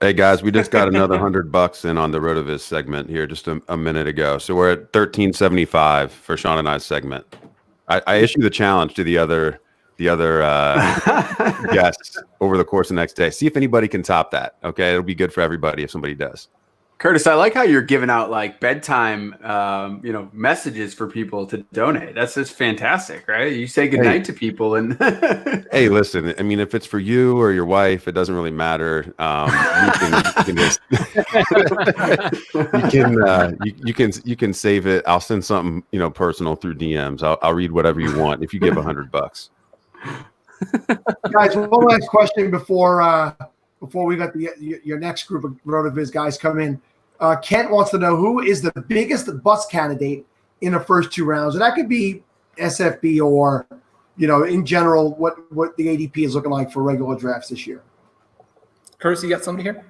Hey guys, we just got another $100 in on the Rotoviz segment here just a minute ago. So we're at $13.75 for Sean and I's segment. I issue the challenge to the other guests over the course of the next day. See if anybody can top that. Okay, it'll be good for everybody if somebody does. Curtis, I like how you're giving out like bedtime, messages for people to donate. That's just fantastic, right? You say goodnight to people, and hey, listen. I mean, if it's for you or your wife, it doesn't really matter. You can save it. I'll send something, personal through DMs. I'll read whatever you want if you give $100. Guys, one last question before we got your next group of Rotoviz guys come in. Kent wants to know who is the biggest bust candidate in the first two rounds, and that could be SFB or, in general, what the ADP is looking like for regular drafts this year. Curtis, you got somebody here?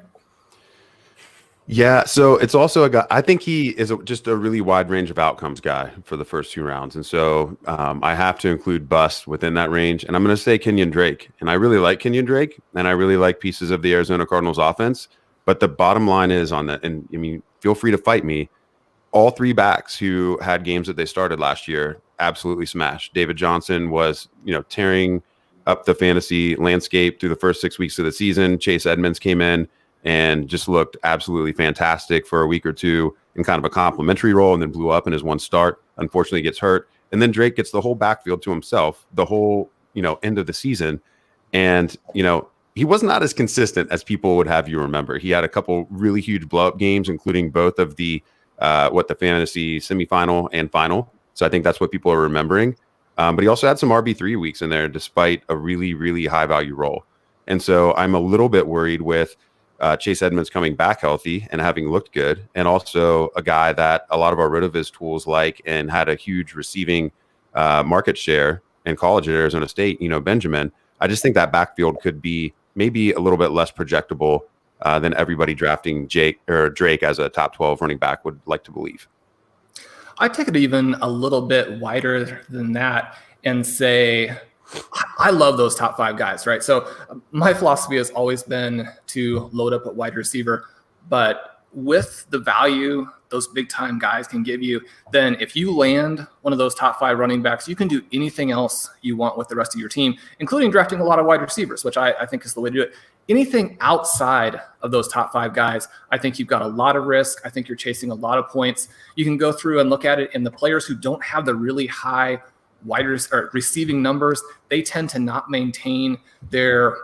Yeah, so it's also a guy. I think he is just a really wide range of outcomes guy for the first two rounds, and so I have to include bust within that range. And I'm going to say Kenyon Drake, and I really like Kenyon Drake, and I really like pieces of the Arizona Cardinals offense. But the bottom line is on that, and I mean, feel free to fight me. All three backs who had games that they started last year absolutely smashed. David Johnson was, tearing up the fantasy landscape through the first 6 weeks of the season. Chase Edmonds came in and just looked absolutely fantastic for a week or two in kind of a complimentary role, and then blew up in his one start. Unfortunately, gets hurt, and then Drake gets the whole backfield to himself the whole end of the season, and he was not as consistent as people would have you remember. He had a couple really huge blow-up games, including both of the fantasy semifinal and final. So I think that's what people are remembering. But he also had some RB3 weeks in there, despite a really, really high-value role. And so I'm a little bit worried with Chase Edmonds coming back healthy and having looked good, and also a guy that a lot of our Rotoviz tools like and had a huge receiving market share in college at Arizona State, Benjamin. I just think that backfield could be maybe a little bit less projectable than everybody drafting Drake as a top 12 running back would like to believe. I take it even a little bit wider than that and say, I love those top five guys, right? So my philosophy has always been to load up at wide receiver, but with the value those big time guys can give you, then if you land one of those top five running backs, you can do anything else you want with the rest of your team, including drafting a lot of wide receivers, which I think is the way to do it. Anything outside of those top five guys, I think you've got a lot of risk. I think you're chasing a lot of points. You can go through and look at it, and the players who don't have the really high receiving numbers, they tend to not maintain their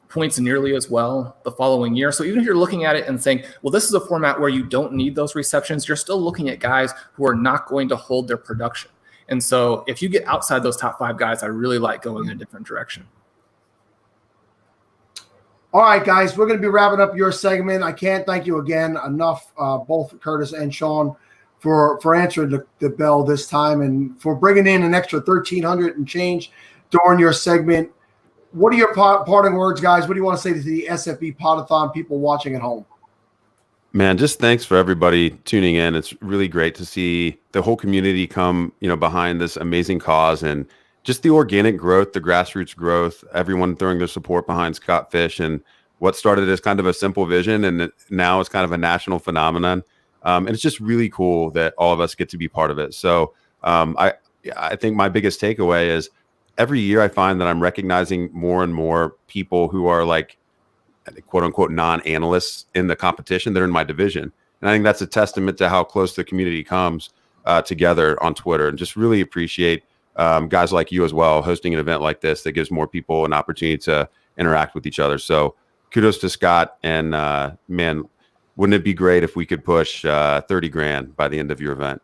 points nearly as well the following year. So even if you're looking at it and saying, well, this is a format where you don't need those receptions, you're still looking at guys who are not going to hold their production. And so if you get outside those top five guys, I really like going in a different direction. All right, guys, we're going to be wrapping up your segment. I can't thank you again enough, both Curtis and Sean, for answering the bell this time and for bringing in an extra 1,300 and change during your segment. What are your parting words, guys? What do you want to say to the SFB Podathon people watching at home? Man, just thanks for everybody tuning in. It's really great to see the whole community come, behind this amazing cause, and just the organic growth, the grassroots growth, everyone throwing their support behind Scott Fish and what started as kind of a simple vision, and now it's kind of a national phenomenon. And it's just really cool that all of us get to be part of it. So I think my biggest takeaway is every year I find that I'm recognizing more and more people who are like quote unquote non-analysts in the competition that are in my division. And I think that's a testament to how close the community comes together on Twitter, and just really appreciate guys like you as well hosting an event like this that gives more people an opportunity to interact with each other. So kudos to Scott, and man, wouldn't it be great if we could push 30 grand by the end of your event?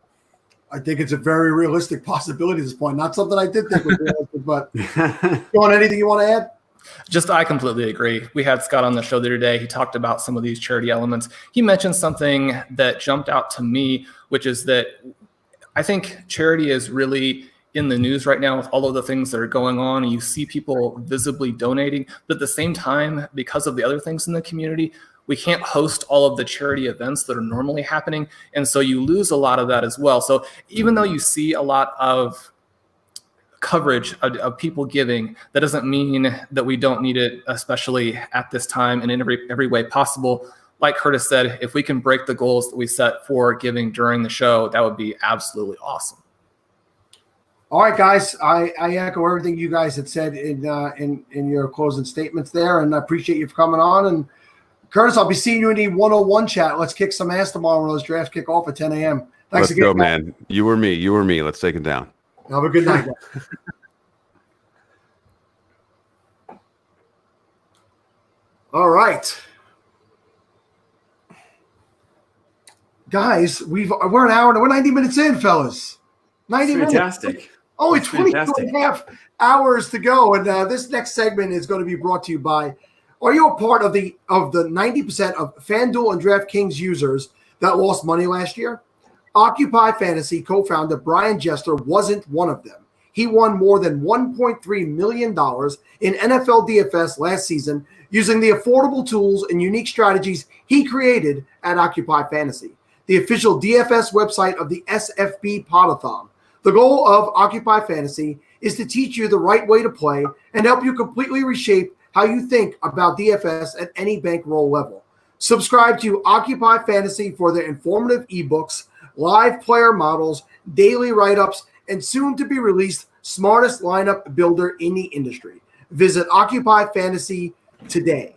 I think it's a very realistic possibility at this point. Not something I did think was realistic, but Sean, anything you want to add? Just, I completely agree. We had Scott on the show the other day. He talked about some of these charity elements. He mentioned something that jumped out to me, which is that I think charity is really in the news right now with all of the things that are going on. And you see people visibly donating, but at the same time, because of the other things in the community, we can't host all of the charity events that are normally happening. And so you lose a lot of that as well. So even though you see a lot of coverage of people giving, that doesn't mean that we don't need it, especially at this time and in every way possible. Like Curtis said, if we can break the goals that we set for giving during the show, that would be absolutely awesome. All right, guys, I echo everything you guys had said in your closing statements there, and I appreciate you for coming on. And Curtis, I'll be seeing you in the 101 chat. Let's kick some ass tomorrow when those drafts kick off at 10 a.m. Thanks Let's again, go, man. You or me. Let's take it down. Have a good night, guys. All right. Guys, we're an hour and we're 90 minutes in, fellas. 90 minutes. Fantastic. Only That's 22 fantastic. and a half hours to go. And this next segment is going to be brought to you by, are you a part of the 90% of FanDuel and DraftKings users that lost money last year? Occupy Fantasy co-founder Brian Jester wasn't one of them. He won more than $1.3 million in NFL DFS last season using the affordable tools and unique strategies he created at Occupy Fantasy, the official DFS website of the SFB Podathon. The goal of Occupy Fantasy is to teach you the right way to play and help you completely reshape how you think about DFS at any bankroll level. Subscribe to Occupy Fantasy for their informative ebooks, live player models, daily write-ups, and soon-to-be-released smartest lineup builder in the industry. Visit Occupy Fantasy today.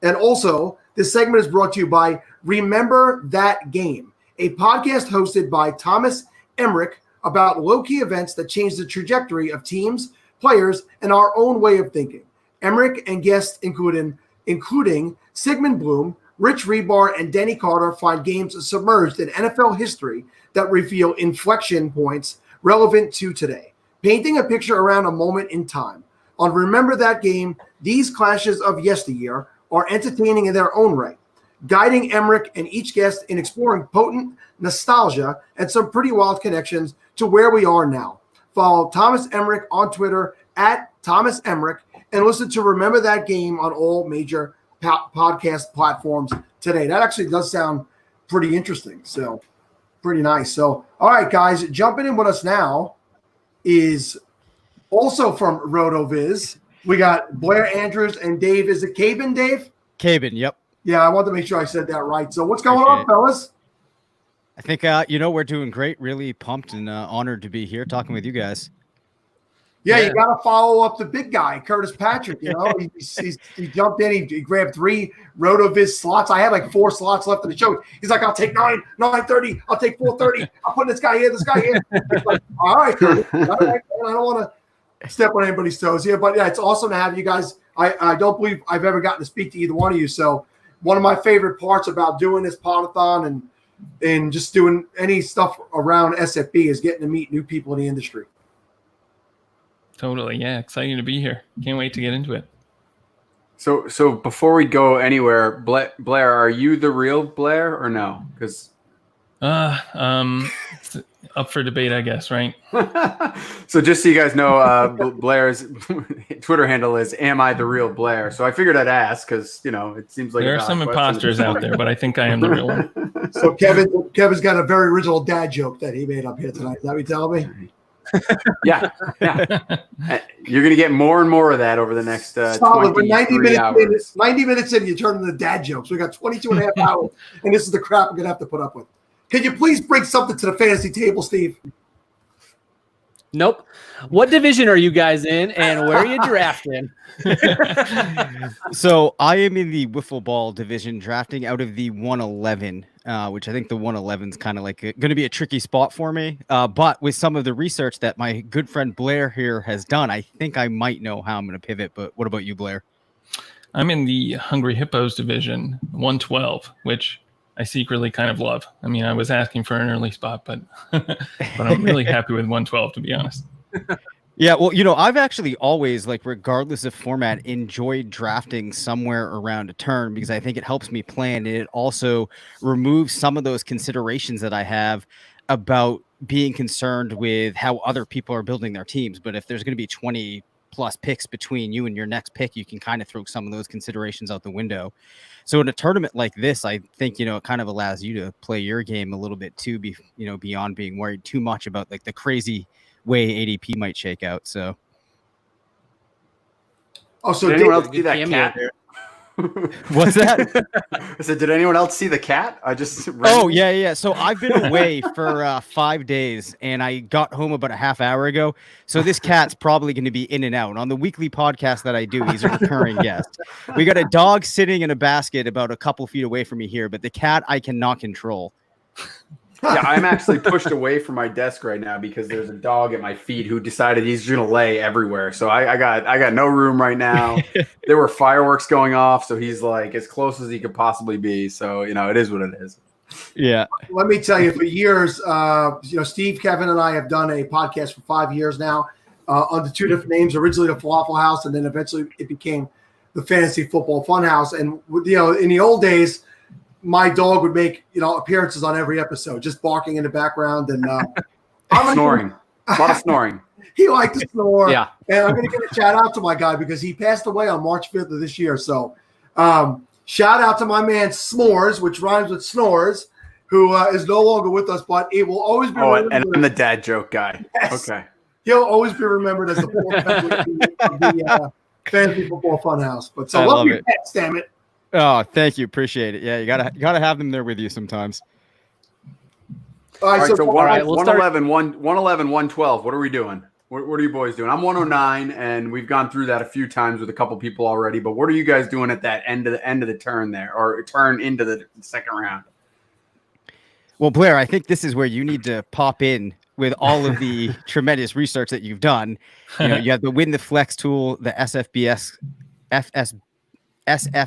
And also, this segment is brought to you by Remember That Game, a podcast hosted by Thomas Emmerich about low-key events that change the trajectory of teams, players, and our own way of thinking. Emmerich and guests including Sigmund Bloom, Rich Rebar, and Denny Carter find games submerged in NFL history that reveal inflection points relevant to today, painting a picture around a moment in time. On Remember That Game, these clashes of yesteryear are entertaining in their own right, guiding Emmerich and each guest in exploring potent nostalgia and some pretty wild connections to where we are now. Follow Thomas Emmerich on Twitter at Thomas Emmerich and listen to Remember That Game on all major podcast platforms today. That actually does sound pretty interesting. So pretty nice. So, all right, guys, jumping in with us now is also from RotoViz. We got Blair Andrews and Dave. Is it Cabin, Dave? Cabin, yep. Yeah, I wanted to make sure I said that right. So what's going on, fellas? I think, we're doing great. Really pumped and honored to be here talking with you guys. Yeah, you got to follow up the big guy, Curtis Patrick. You know, he jumped in. He grabbed 3 RotoViz slots. I had like 4 slots left in the show. He's like, I'll take 9:30. I'll take 4:30. I'll put this guy here. It's like, all right, Curtis. All right, I don't want to step on anybody's toes here, but yeah, it's awesome to have you guys. I don't believe I've ever gotten to speak to either one of you. So one of my favorite parts about doing this podathon and just doing any stuff around SFB is getting to meet new people in the industry. Totally. Yeah. Exciting to be here. Can't wait to get into it. So before we go anywhere, Blair, are you the real Blair or no? Because it's up for debate, I guess, right? So just so you guys know, Blair's Twitter handle is "Am I the real Blair?" So I figured I'd ask because it seems like there are some imposters out there, but I think I am the real one. So Kevin's got a very original dad joke that he made up here tonight. Is that what you telling me? Yeah. You're gonna get more and more of that over the next 90 hours. 90 minutes in, you turn into dad jokes. We got 22 and a half hours, and this is the crap we're gonna have to put up with. Can you please bring something to the fantasy table, Steve? Nope. What division are you guys in, and where are you drafting? So I am in the wiffle ball division, drafting out of the 111, which I think the 111 is kind of like going to be a tricky spot for me. But with some of the research that my good friend Blair here has done, I think I might know how I'm going to pivot. But what about you, Blair? I'm in the Hungry Hippos division, 112, which I secretly kind of love. I mean, I was asking for an early spot, but but I'm really happy with 112, to be honest. Yeah, well, I've actually always, like, regardless of format, enjoyed drafting somewhere around a turn because I think it helps me plan, and it also removes some of those considerations that I have about being concerned with how other people are building their teams. But if there's going to be 20 plus picks between you and your next pick, you can kind of throw some of those considerations out the window. So in a tournament like this, I think, it kind of allows you to play your game a little bit too, beyond being worried too much about like the crazy way ADP might shake out. So, Also, did anyone else see that cat? What's that? I said, did anyone else see the cat? I just Oh yeah. So I've been away for 5 days, and I got home about a half hour ago. So this cat's probably going to be in and out. On the weekly podcast that I do, he's a recurring guest. We got a dog sitting in a basket about a couple feet away from me here, but the cat I cannot control. Yeah, I'm actually pushed away from my desk right now because there's a dog at my feet who decided he's going to lay everywhere. So I got no room right now. There were fireworks going off, so he's like as close as he could possibly be. So it is what it is. Yeah. Let me tell you, for years, Steve, Kevin, and I have done a podcast for 5 years now under two different names. Originally, the Falafel House, and then eventually it became the Fantasy Football Funhouse. And in the old days, my dog would make appearances on every episode, just barking in the background and snoring. A lot of snoring. He liked to snore. Yeah. And I'm going to give a shout out to my guy because he passed away on March 5th of this year. So shout out to my man S'mores, which rhymes with snores, who is no longer with us, but it will always be remembered. And I'm the dad joke guy. Yes. Okay. He'll always be remembered as the fourth member of the Fantasy Football Funhouse. But so love your pets, damn it. Oh, thank you. Appreciate it. Yeah, you gotta have them there with you sometimes. All right, so 111, 112. What are we doing? What are you boys doing? I'm 109, and we've gone through that a few times with a couple people already. But what are you guys doing at that end of the turn there, or turn into the second round? Well, Blair, I think this is where you need to pop in with all of the tremendous research that you've done. You have the Win the Flex tool, the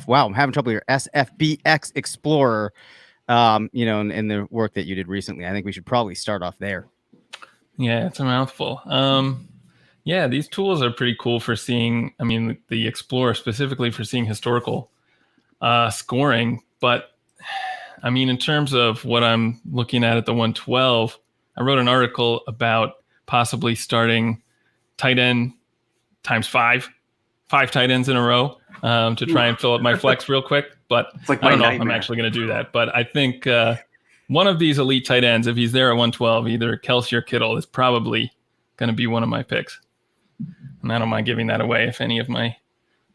wow, I'm having trouble here. SFBX Explorer, and the work that you did recently. I think we should probably start off there. Yeah, it's a mouthful. Yeah, these tools are pretty cool for seeing. I mean, the Explorer specifically for seeing historical scoring. But I mean, in terms of what I'm looking at the 112, I wrote an article about possibly starting tight end times five tight ends in a row. To try and fill up my flex real quick, but I don't know if I'm actually going to do that. But I think one of these elite tight ends, if he's there at 112, either Kelsey or Kittle, is probably going to be one of my picks. And I don't mind giving that away if any of my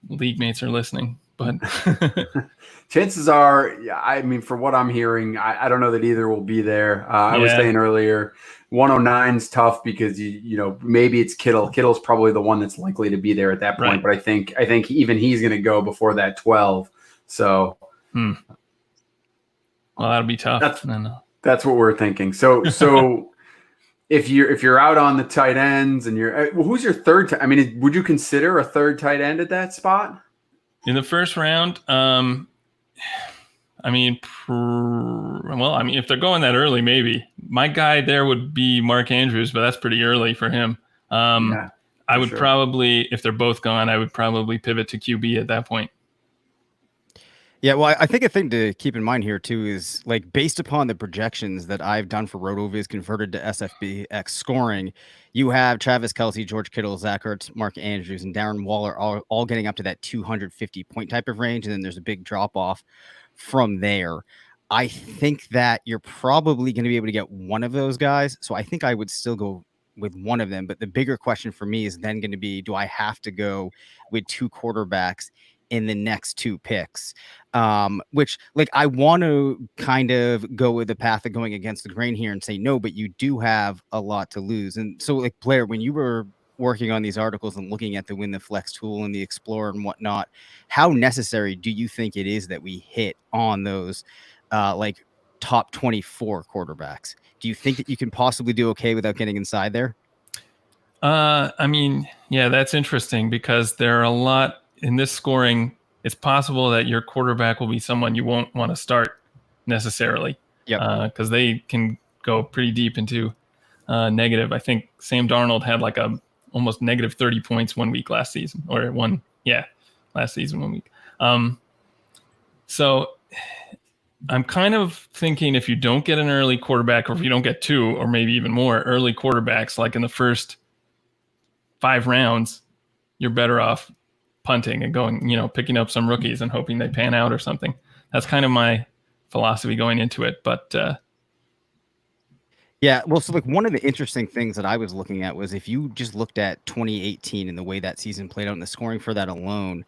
league mates are listening. But chances are, I mean, for what I'm hearing, I don't know that either will be there. I was saying earlier, 109 is tough because maybe it's Kittle. Kittle's probably the one that's likely to be there at that point. Right. But I think even he's going to go before that 12. So, well, that'll be tough. That's what we're thinking. So if you're out on the tight ends and who's your third? Would you consider a third tight end at that spot? In the first round, if they're going that early, maybe. My guy there would be Mark Andrews, but that's pretty early for him. I would probably, if they're both gone, I would probably pivot to QB at that point. Yeah, well, I think a thing to keep in mind here, too, is like based upon the projections that I've done for RotoViz converted to SFBX scoring, you have Travis Kelce, George Kittle, Zach Ertz, Mark Andrews, and Darren Waller all getting up to that 250 point type of range. And then there's a big drop off from there. I think that you're probably going to be able to get one of those guys. So I think I would still go with one of them. But the bigger question for me is then going to be, do I have to go with two quarterbacks in the next 2 picks. Which, like, I want to kind of go with the path of going against the grain here and say no, but you do have a lot to lose. And so, like, Blair, when you were working on these articles and looking at the Win the Flex tool and the Explorer and whatnot, how necessary do you think it is that we hit on those like top 24 quarterbacks? Do you think that you can possibly do okay without getting inside there? I mean, yeah, that's interesting because there are a lot in this scoring. It's possible that your quarterback will be someone you won't want to start necessarily. Yeah. Because they can go pretty deep into negative. I think Sam Darnold had like a almost negative 30 points 1 week last season, or last season 1 week. So I'm kind of thinking if you don't get an early quarterback, or if you don't get 2 or maybe even more early quarterbacks, like in the first 5 rounds, you're better off punting and going, picking up some rookies and hoping they pan out or something. That's kind of my philosophy going into it. But yeah, well, so like one of the interesting things that I was looking at was if you just looked at 2018 and the way that season played out and the scoring for that alone,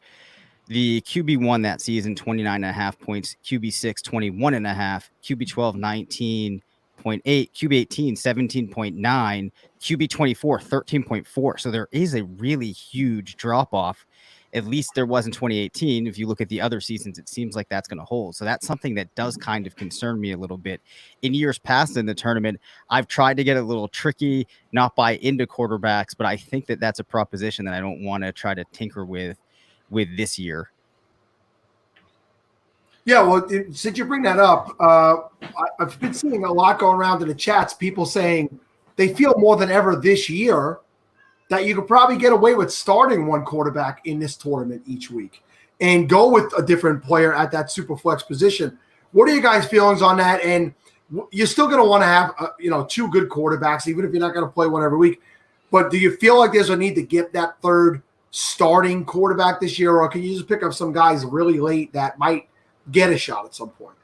the QB1 that season, 29.5 points, QB6, 21.5, QB12, 19.8, QB18, 17.9, QB24, 13.4. So there is a really huge drop off. At least there was in 2018. If you look at the other seasons, it seems like that's going to hold. So that's something that does kind of concern me a little bit. In years past in the tournament, I've tried to get a little tricky, not buy into quarterbacks, but I think that that's a proposition that I don't want to try to tinker with this year. Yeah, well, since you bring that up, I've been seeing a lot going around in the chats, people saying they feel more than ever this year that you could probably get away with starting one quarterback in this tournament each week and go with a different player at that super flex position. What are you guys' feelings on that? And you're still going to want to have, 2 good quarterbacks, even if you're not going to play one every week. But do you feel like there's a need to get that third starting quarterback this year, or can you just pick up some guys really late that might get a shot at some point?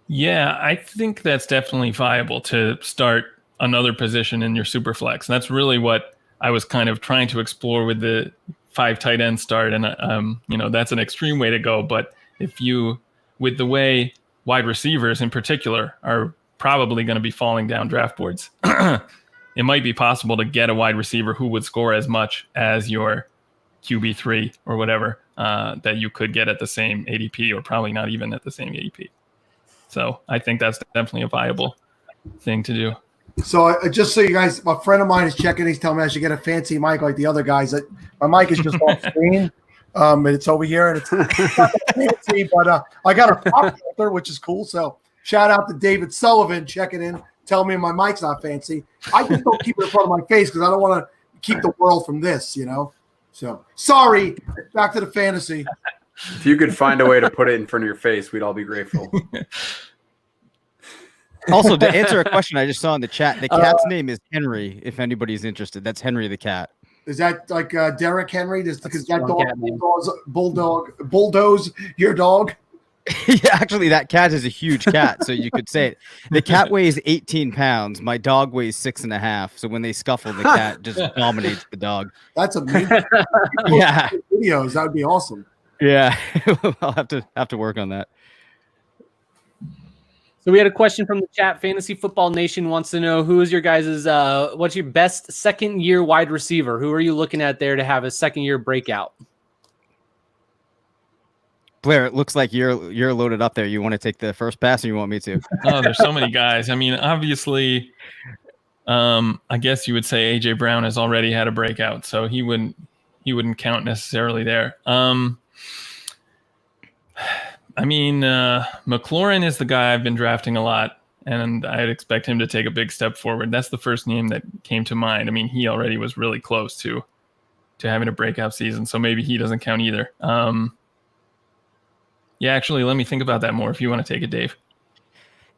Yeah, I think that's definitely viable to start another position in your super flex. And that's really what I was kind of trying to explore with the 5 tight end start. And, that's an extreme way to go. But if you, with the way wide receivers in particular are probably going to be falling down draft boards, it might be possible to get a wide receiver who would score as much as your QB3 or whatever that you could get at the same ADP, or probably not even at the same ADP. So I think that's definitely a viable thing to do. So just so you guys, a friend of mine is checking. He's telling me I should get a fancy mic like the other guys. My mic is just off screen, and it's over here, and it's not fancy. But I got a pop filter, which is cool. So shout out to David Sullivan checking in, telling me my mic's not fancy. I just don't keep it in front of my face because I don't want to keep the world from this, So sorry. Back to the fantasy. If you could find a way to put it in front of your face, we'd all be grateful. Also, to answer a question I just saw in the chat, the cat's name is Henry, if anybody's interested. That's Henry the cat. Is that like Derrick Henry? Because that dog bulldoze your dog? Yeah, actually, that cat is a huge cat, so you could say it. The cat weighs 18 pounds. My dog weighs 6.5. So when they scuffle, the cat just dominates the dog. That's amazing. Yeah, videos. That would be awesome. Yeah, I'll have to work on that. So we had a question from the chat. Fantasy Football Nation wants to know who is your guys' what's your best second-year wide receiver? Who are you looking at there to have a second-year breakout? Blair, it looks like you're loaded up there. You want to take the first pass, or you want me to? Oh, there's so many guys. I mean, obviously, I guess you would say AJ Brown has already had a breakout, so he wouldn't count necessarily there. I mean, McLaurin is the guy I've been drafting a lot, and I'd expect him to take a big step forward. That's the first name that came to mind. I mean, he already was really close to having a breakout season, so maybe he doesn't count either. Yeah, actually, let me think about that more if you want to take it, Dave.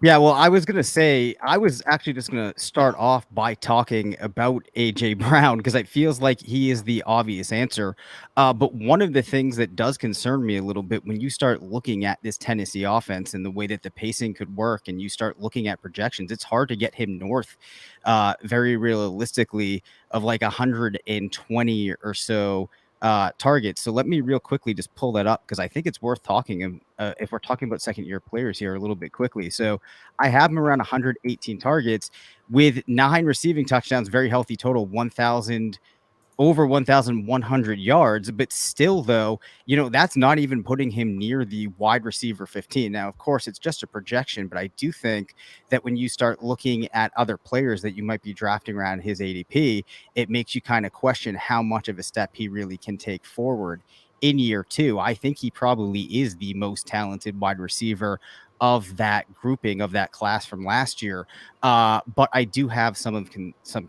Yeah, well, I was going to say, I was actually just going to start off by talking about A.J. Brown because it feels like he is the obvious answer. But one of the things that does concern me a little bit when you start looking at this Tennessee offense and the way that the pacing could work and you start looking at projections, it's hard to get him north very realistically of like 120 or so targets. So let me real quickly just pull that up because I think it's worth talking if we're talking about second-year players here a little bit quickly. So I have him around 118 targets with 9 receiving touchdowns, very healthy total, over 1,100 yards, but still, though, that's not even putting him near the wide receiver 15. Now, of course, it's just a projection, but I do think that when you start looking at other players that you might be drafting around his ADP, it makes you kind of question how much of a step he really can take forward in year 2. I think he probably is the most talented wide receiver of that grouping, of that class from last year. But I do have some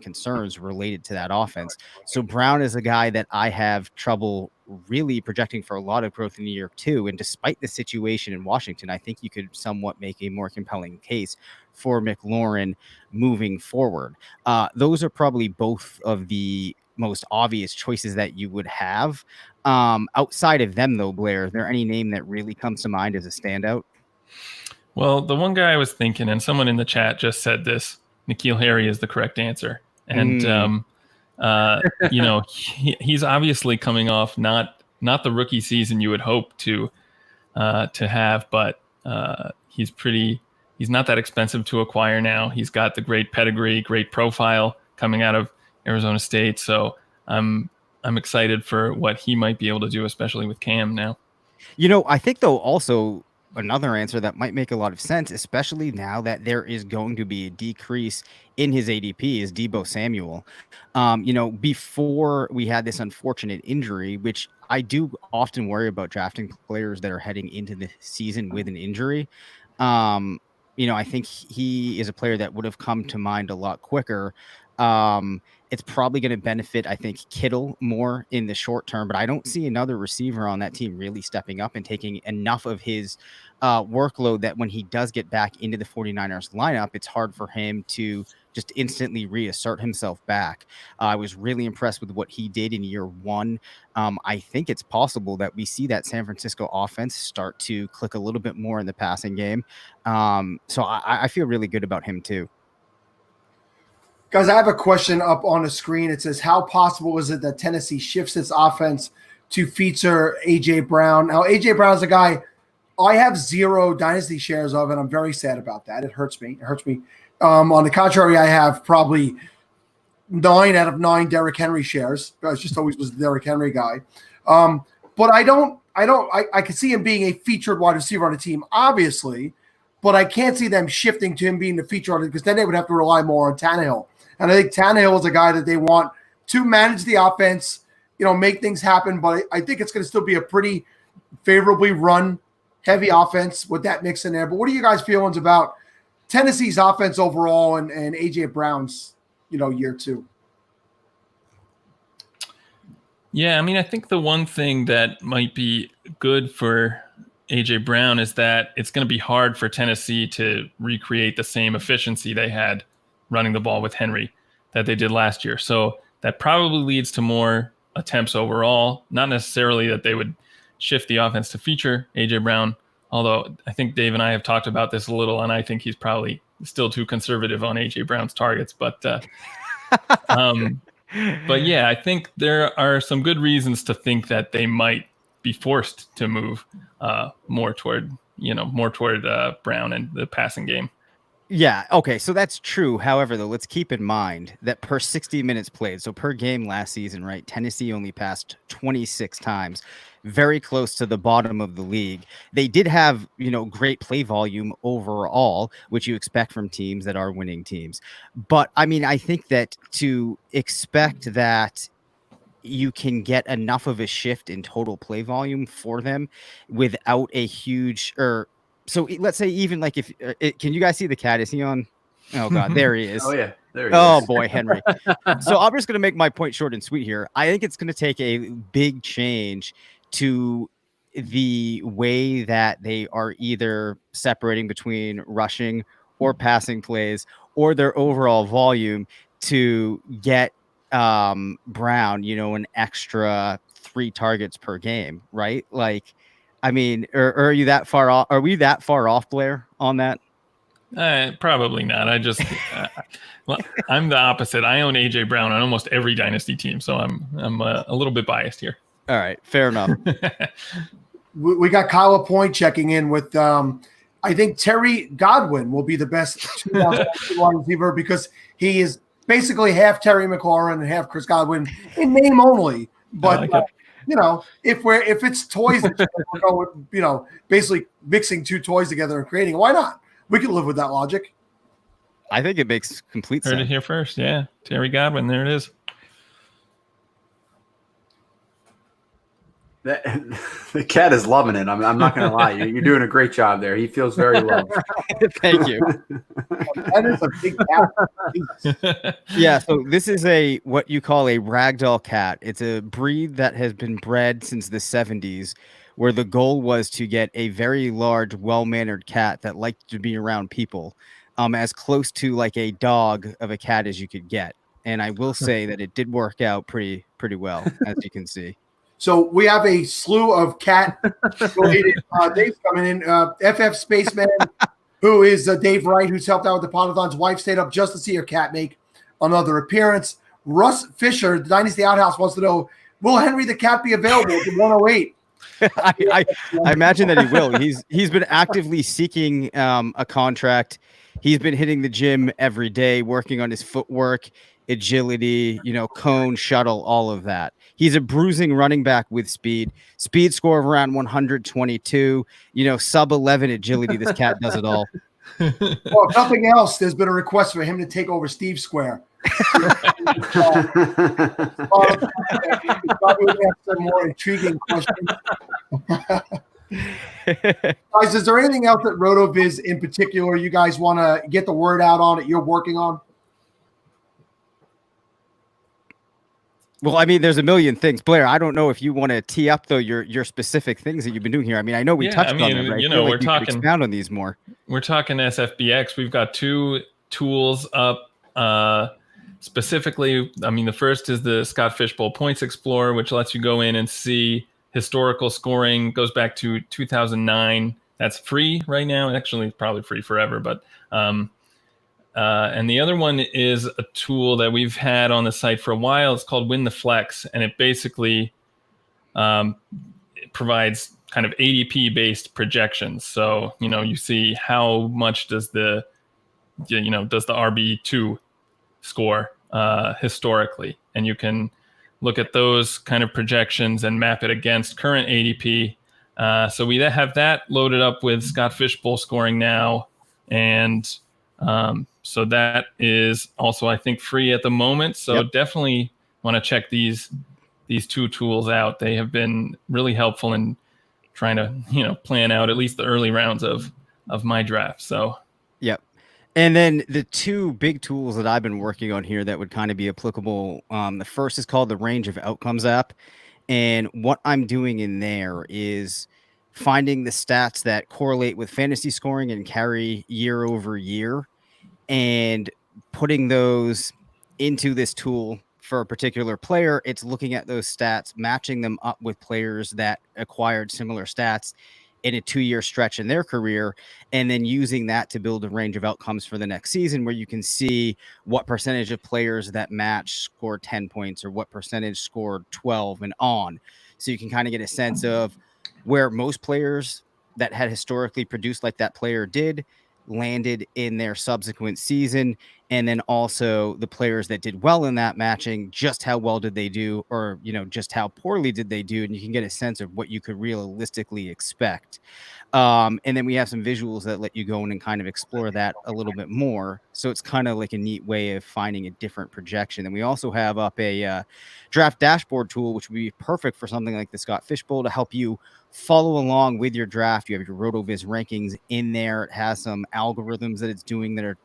concerns related to that offense. So Brown is a guy that I have trouble really projecting for a lot of growth in year 2. And despite the situation in Washington, I think you could somewhat make a more compelling case for McLaurin moving forward. Those are probably both of the most obvious choices that you would have. Outside of them, though, Blair, is there any name that really comes to mind as a standout? Well, the one guy I was thinking, and someone in the chat just said this, N'Keal Harry is the correct answer. And, he's obviously coming off not the rookie season you would hope to have, but he's not that expensive to acquire now. He's got the great pedigree, great profile coming out of Arizona State. So I'm excited for what he might be able to do, especially with Cam now. I think, though, also another answer that might make a lot of sense, especially now that there is going to be a decrease in his ADP, is Deebo Samuel. Before we had this unfortunate injury, which I do often worry about drafting players that are heading into the season with an injury. I think he is a player that would have come to mind a lot quicker. It's probably going to benefit, I think, Kittle more in the short term, but I don't see another receiver on that team really stepping up and taking enough of his workload that when he does get back into the 49ers lineup, it's hard for him to just instantly reassert himself back. I was really impressed with what he did in year 1. I think it's possible that we see that San Francisco offense start to click a little bit more in the passing game. So I feel really good about him too. Guys, I have a question up on the screen. It says, how possible is it that Tennessee shifts its offense to feature A.J. Brown? Now, A.J. Brown is a guy I have 0 dynasty shares of, and I'm very sad about that. It hurts me. On the contrary, I have probably 9 out of 9 Derrick Henry shares. I just always was the Derrick Henry guy. But I can see him being a featured wide receiver on the team, obviously, but I can't see them shifting to him being the feature on it because then they would have to rely more on Tannehill. And I think Tannehill is a guy that they want to manage the offense, make things happen. But I think it's going to still be a pretty favorably run heavy offense with that mix in there. But what are you guys' feelings about Tennessee's offense overall and A.J. Brown's, year 2? Yeah, I think the one thing that might be good for A.J. Brown is that it's going to be hard for Tennessee to recreate the same efficiency they had running the ball with Henry that they did last year. So that probably leads to more attempts overall, not necessarily that they would shift the offense to feature A.J. Brown, although I think Dave and I have talked about this a little, and I think he's probably still too conservative on A.J. Brown's targets. But yeah, I think there are some good reasons to think that they might be forced to move more toward Brown and the passing game. Yeah, okay, so that's true. However, though, let's keep in mind that per 60 minutes played, so per game last season, right, Tennessee only passed 26 times, very close to the bottom of the league. They did have, great play volume overall, which you expect from teams that are winning teams. But, I think that to expect that you can get enough of a shift in total play volume for them without a huge so let's say even like can you guys see the cat? Is he on? Oh God, there he is. Oh yeah, there he is. Oh boy, Henry. So I'm just going to make my point short and sweet here. I think it's going to take a big change to the way that they are either separating between rushing or passing plays or their overall volume to get Brown, an extra 3 targets per game, right? Like, are you that far off? Are we that far off, Blair, on that? Probably not. I just, I'm the opposite. I own A.J. Brown on almost every dynasty team, so I'm a little bit biased here. All right, fair enough. We got Kyle Point checking in with. I think Terry Godwin will be the best 2019 wide receiver because he is basically half Terry McLaurin and half Chris Godwin in name only. But if it's toys, that we're going, basically mixing two toys together and creating, why not? We can live with that logic. I think it makes complete sense. Heard it here first. Yeah, Terry Godwin. There it is. The cat is loving it. I'm not going to lie. You're doing a great job there. He feels very loved. Thank you. That is a big cat. Yeah, so this is what you call a ragdoll cat. It's a breed that has been bred since the 70s, where the goal was to get a very large, well-mannered cat that liked to be around people, as close to like a dog of a cat as you could get. And I will say that it did work out pretty well, as you can see. So we have a slew of cat-related Dave's coming in. FF Spaceman, who is Dave Wright, who's helped out with the Podathon's wife, stayed up just to see her cat make another appearance. Russ Fisher, the Dynasty Outhouse, wants to know, will Henry the cat be available at the 108? I imagine that he will. He's been actively seeking a contract. He's been hitting the gym every day, working on his footwork, agility, cone, shuttle, all of that. He's a bruising running back with speed score of around 122, sub 11 agility. This cat does it all. Well, if nothing else, there's been a request for him to take over Steve Square. Probably have some more intriguing questions. Guys, is there anything else that RotoViz in particular you guys want to get the word out on that you're working on? Well, I mean, there's a million things. Blair, I don't know if you want to tee up, though, your specific things that you've been doing here. I mean, I know we touched on them, right? We're talking expound on these more. We're talking SFBX. We've got two tools up. Specifically, I mean, the first is the Scott Fishbowl Points Explorer, which lets you go in and see historical scoring. Goes back to 2009. That's free right now. Actually, probably free forever, but and the other one is a tool that we've had on the site for a while. It's called Win the Flex, and it basically it provides kind of ADP based projections. So you see how much does the RB2 score historically, and you can look at those kind of projections and map it against current ADP. So we have that loaded up with Scott Fishbowl scoring now, and so that is also, I think, free at the moment. So definitely want to check these two tools out. They have been really helpful in trying to plan out at least the early rounds of my draft. So yep. And then the two big tools that I've been working on here that would kind of be applicable. The first is called the Range of Outcomes app, and what I'm doing in there is finding the stats that correlate with fantasy scoring and carry year over year, and putting those into this tool for a particular player. It's looking at those stats, matching them up with players that acquired similar stats in a 2-year stretch in their career, and then using that to build a range of outcomes for the next season, where you can see what percentage of players that match scored 10 points or what percentage scored 12 and on. So you can kind of get a sense of where most players that had historically produced like that player did landed in their subsequent season, and then also the players that did well in that matching, just how well did they do, or just how poorly did they do, and you can get a sense of what you could realistically expect. And then we have some visuals that let you go in and kind of explore that a little bit more. So it's kind of like a neat way of finding a different projection. And we also have up a draft dashboard tool, which would be perfect for something like the Scott Fishbowl to help you follow along with your draft. You have your RotoViz rankings in there. It has some algorithms that it's doing that are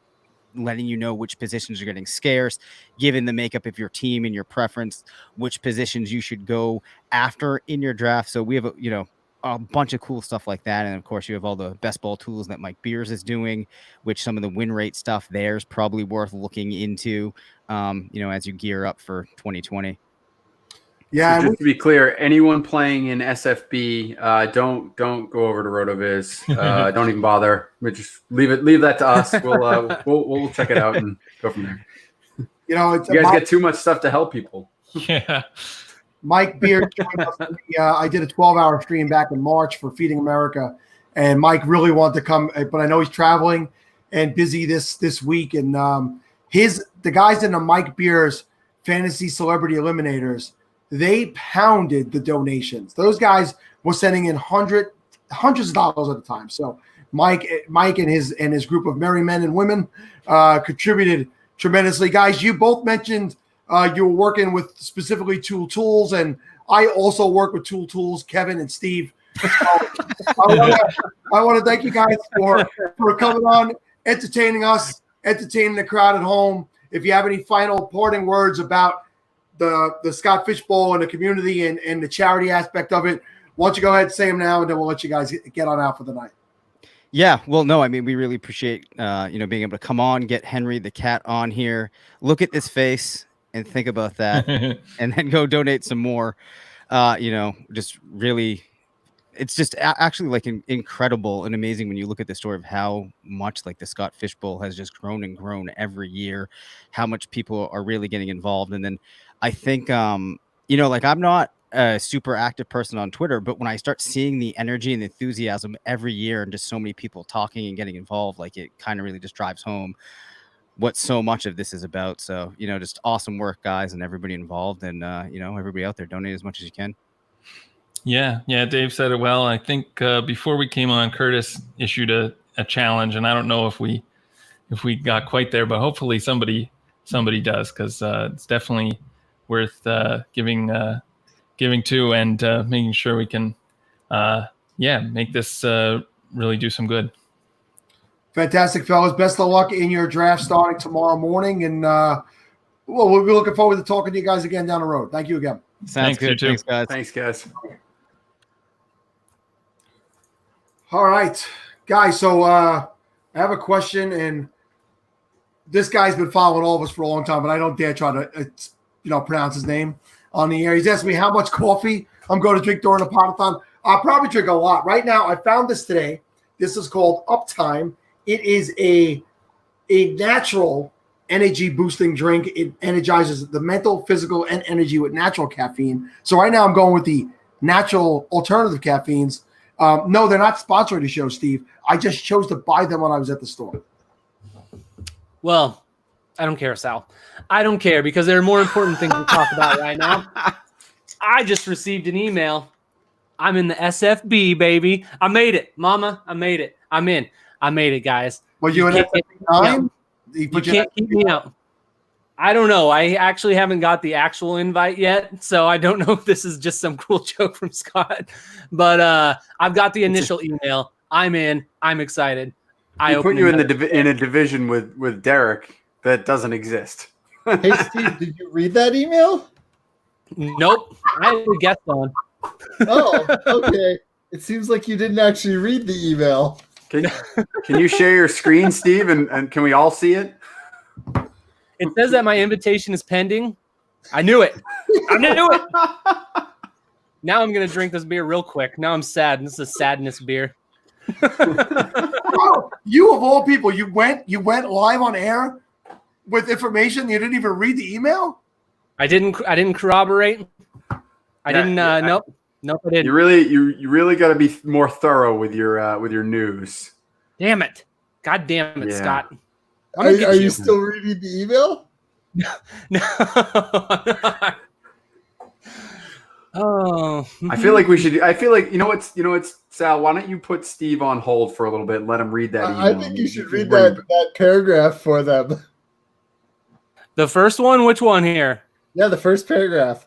letting you know which positions are getting scarce, given the makeup of your team and your preference, which positions you should go after in your draft. So we have a bunch of cool stuff like that. And of course you have all the best ball tools that Mike Beers is doing, which some of the win rate stuff there is probably worth looking into, as you gear up for 2020. Yeah, so just to be clear, anyone playing in SFB, don't go over to RotoViz. Don't even bother. We just leave that to us. We'll check it out and go from there. You guys get too much stuff to help people. Yeah. Mike Beard joined us. I did a 12-hour stream back in March for Feeding America, and Mike really wanted to come, but I know he's traveling and busy this week. And the guys in the Mike Beers Fantasy Celebrity Eliminators, they pounded the donations. Those guys were sending in hundreds of dollars at a time. So Mike and his group of merry men and women contributed tremendously. Guys, you both mentioned you were working with specifically Tool Tools, and I also work with Tool Tools, Kevin and Steve. So I want to thank you guys for coming on, entertaining us, entertaining the crowd at home. If you have any final parting words about the Scott Fish Bowl and the community and the charity aspect of it, why don't you go ahead and say them now, and then we'll let you guys get on out for the night. Yeah, well, no, I mean, we really appreciate, being able to come on, get Henry the cat on here, look at this face and think about that, and then go donate some more. Just really, it's just actually like incredible and amazing when you look at the story of how much like the Scott Fish Bowl has just grown and grown every year, how much people are really getting involved. And then I think, I'm not a super active person on Twitter, but when I start seeing the energy and enthusiasm every year and just so many people talking and getting involved, like it kind of really just drives home what so much of this is about. So, just awesome work, guys, and everybody involved, and everybody out there, donate as much as you can. Yeah, Dave said it well. I think before we came on, Curtis issued a challenge, and I don't know if we got quite there, but hopefully somebody does, because it's definitely worth giving to, and making sure we can make this really do some good. Fantastic, fellas. Best of luck in your draft starting tomorrow morning, and we'll be looking forward to talking to you guys again down the road. Thank you again. Sounds good. Thanks, guys. All right, guys. So I have a question, and this guy's been following all of us for a long time, but I don't dare try to pronounce his name on the air. He's asking me how much coffee I'm going to drink during the podathon. I'll probably drink a lot. Right now, I found this today. This is called Uptime. It is a natural energy boosting drink. It energizes the mental, physical, and energy with natural caffeine. So right now I'm going with the natural alternative caffeines. No, they're not sponsoring the show, Steve. I just chose to buy them when I was at the store. Well, I don't care, Sal. I don't care, because there are more important things to talk about right now. I just received an email. I'm in the SFB, baby. I made it. Mama, I made it. I'm in. I made it, guys. Well, you in SFB9? You can't keep me out. I don't know. I actually haven't got the actual invite yet, so I don't know if this is just some cool joke from Scott. But I've got the initial email. I'm in. I'm excited. I put you in a division with Derek that doesn't exist. Hey, Steve, did you read that email? Nope. I had a guest on. Oh, okay. It seems like you didn't actually read the email. Can you share your screen, Steve, and can we all see it? It says that my invitation is pending. I knew it. Now I'm going to drink this beer real quick. Now I'm sad. This is a sadness beer. Bro, you of all people, you went live on air with information you didn't even read the email? I didn't corroborate. Nope, I didn't. You really got to be more thorough with your news. Damn it! God damn it, Scott! Are you still reading the email? No. Oh, I feel like we should. I feel like you know what, Sal. Why don't you put Steve on hold for a little bit and let him read that email? I think you should read that paragraph for them. The first one. Which one here? Yeah, the first paragraph.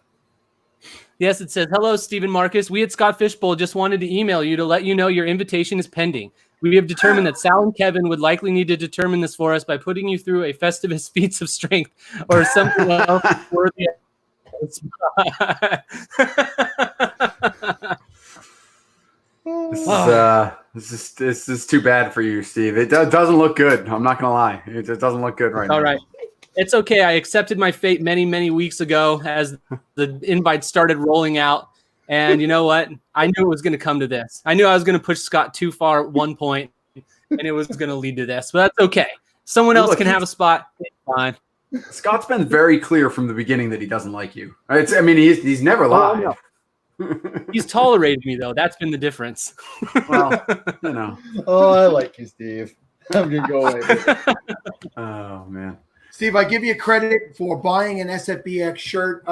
Yes, it says, "Hello, Stephen Marcus. We at Scott Fishbowl just wanted to email you to let you know your invitation is pending. We have determined that Sal and Kevin would likely need to determine this for us by putting you through a Festivus feats of strength or something else worthy of This is too bad for you, Steve. It doesn't look good. I'm not gonna lie. It doesn't look good right now. All right. It's okay. I accepted my fate many, many weeks ago as the invites started rolling out. And you know what? I knew it was going to come to this. I knew I was going to push Scott too far at one point, and it was going to lead to this. But that's okay. Someone else can have a spot. It's fine. Scott's been very clear from the beginning that he doesn't like you. He's never lied. no. He's tolerated me though. That's been the difference. Well, you know. Oh, I like you, Steve. I'm gonna go away. Oh man, Steve, I give you credit for buying an SFBX shirt.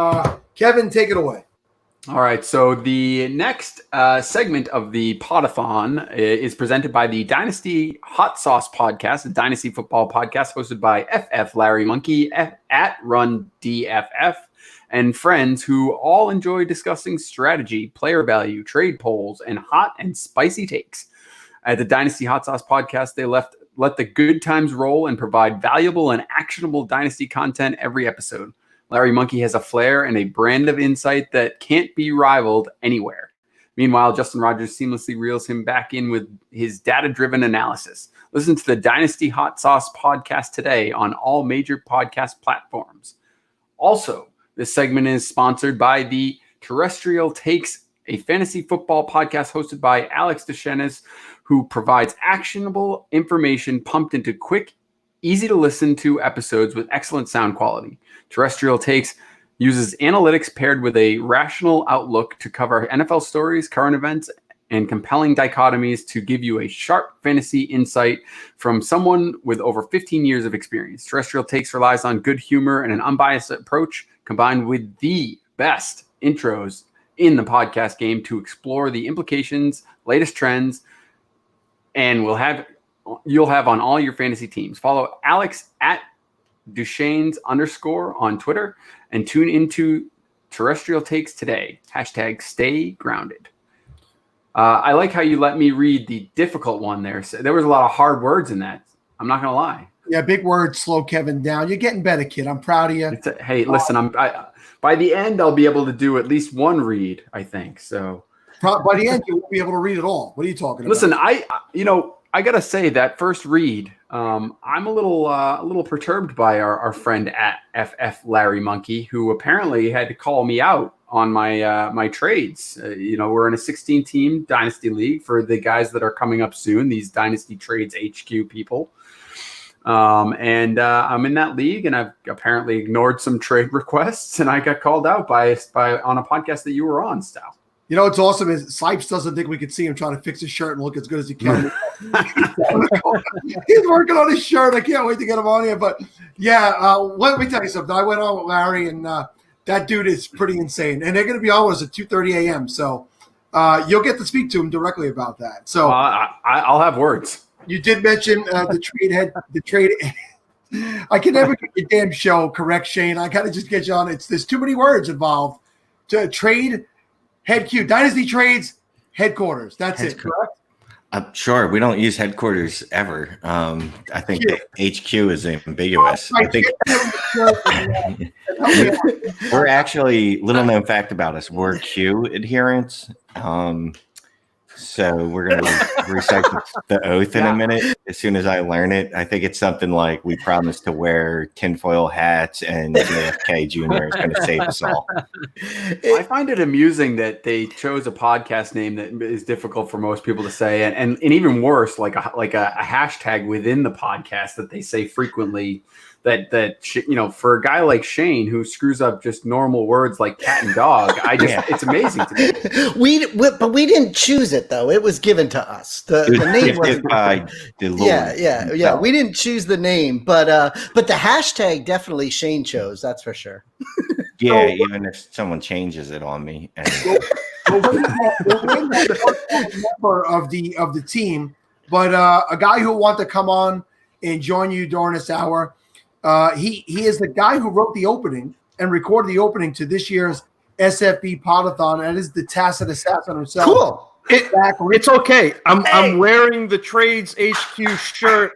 Kevin, take it away. All right, so the next segment of the Podathon is presented by the Dynasty Hot Sauce Podcast, a Dynasty football podcast hosted by FF Larry Monkey at Run DFF and friends who all enjoy discussing strategy, player value, trade polls, and hot and spicy takes. At the Dynasty Hot Sauce Podcast, they let the good times roll and provide valuable and actionable Dynasty content every episode. Larry Monkey has a flair and a brand of insight that can't be rivaled anywhere. Meanwhile, Justin Rogers seamlessly reels him back in with his data-driven analysis. Listen to the Dynasty Hot Sauce Podcast today on all major podcast platforms. Also, this segment is sponsored by the Terrestrial Takes, a fantasy football podcast hosted by Alex Deschenes, who provides actionable information pumped into quick, easy-to-listen-to episodes with excellent sound quality. Terrestrial Takes uses analytics paired with a rational outlook to cover NFL stories, current events, and compelling dichotomies to give you a sharp fantasy insight from someone with over 15 years of experience. Terrestrial Takes relies on good humor and an unbiased approach combined with the best intros in the podcast game to explore the implications, latest trends, and you'll have on all your fantasy teams. Follow Alex at Duchesne's _ on Twitter and tune into Terrestrial Takes today. # stay grounded. I like how you let me read the difficult one there. So there was a lot of hard words in that. I'm not going to lie. Yeah, big words slow Kevin down. You're getting better, kid. I'm proud of you. Hey, listen, by the end, I'll be able to do at least one read, I think. So by the end, you won't be able to read it all. What are you talking about? Listen, I gotta say that first read, I'm a little perturbed by our friend at FF Larry Monkey, who apparently had to call me out on my trades. We're in a 16-team dynasty league for the guys that are coming up soon. These Dynasty Trades HQ people, and I'm in that league, and I've apparently ignored some trade requests, and I got called out by on a podcast that you were on, Sal. You know what's awesome is Sipes doesn't think we can see him trying to fix his shirt and look as good as he can. He's working on his shirt. I can't wait to get him on here. But yeah, let me tell you something. I went on with Larry, and that dude is pretty insane. And they're going to be on with us at 2:30 a.m. So you'll get to speak to him directly about that. So I'll have words. You did mention the trade. I can never get your damn show correct, Shane. I got to just get you on. There's too many words involved. To trade. HQ, Dynasty Trades headquarters. That's it, correct? Sure. We don't use headquarters ever. I think HQ is ambiguous. I think we're actually, little known fact about us, we're Q adherents. So we're going to recite the oath in a minute as soon as I learn it. I think it's something like we promise to wear tinfoil hats and JFK Jr. is going to save us all. I find it amusing that they chose a podcast name that is difficult for most people to say. And even worse, like a hashtag within the podcast that they say frequently that for a guy like Shane who screws up just normal words like cat and dog, it's amazing to me. But we didn't choose it though; it was given to us. The name was by the Lord. Yeah. We didn't choose the name, but the hashtag definitely Shane chose. That's for sure. Yeah, even if someone changes it on me. Member of the team, but a guy who want to come on and join you during this hour. He is the guy who wrote the opening and recorded the opening to this year's SFB Podathon. That is the tacit assassin himself. Cool. It's okay. I'm wearing the Trades HQ shirt.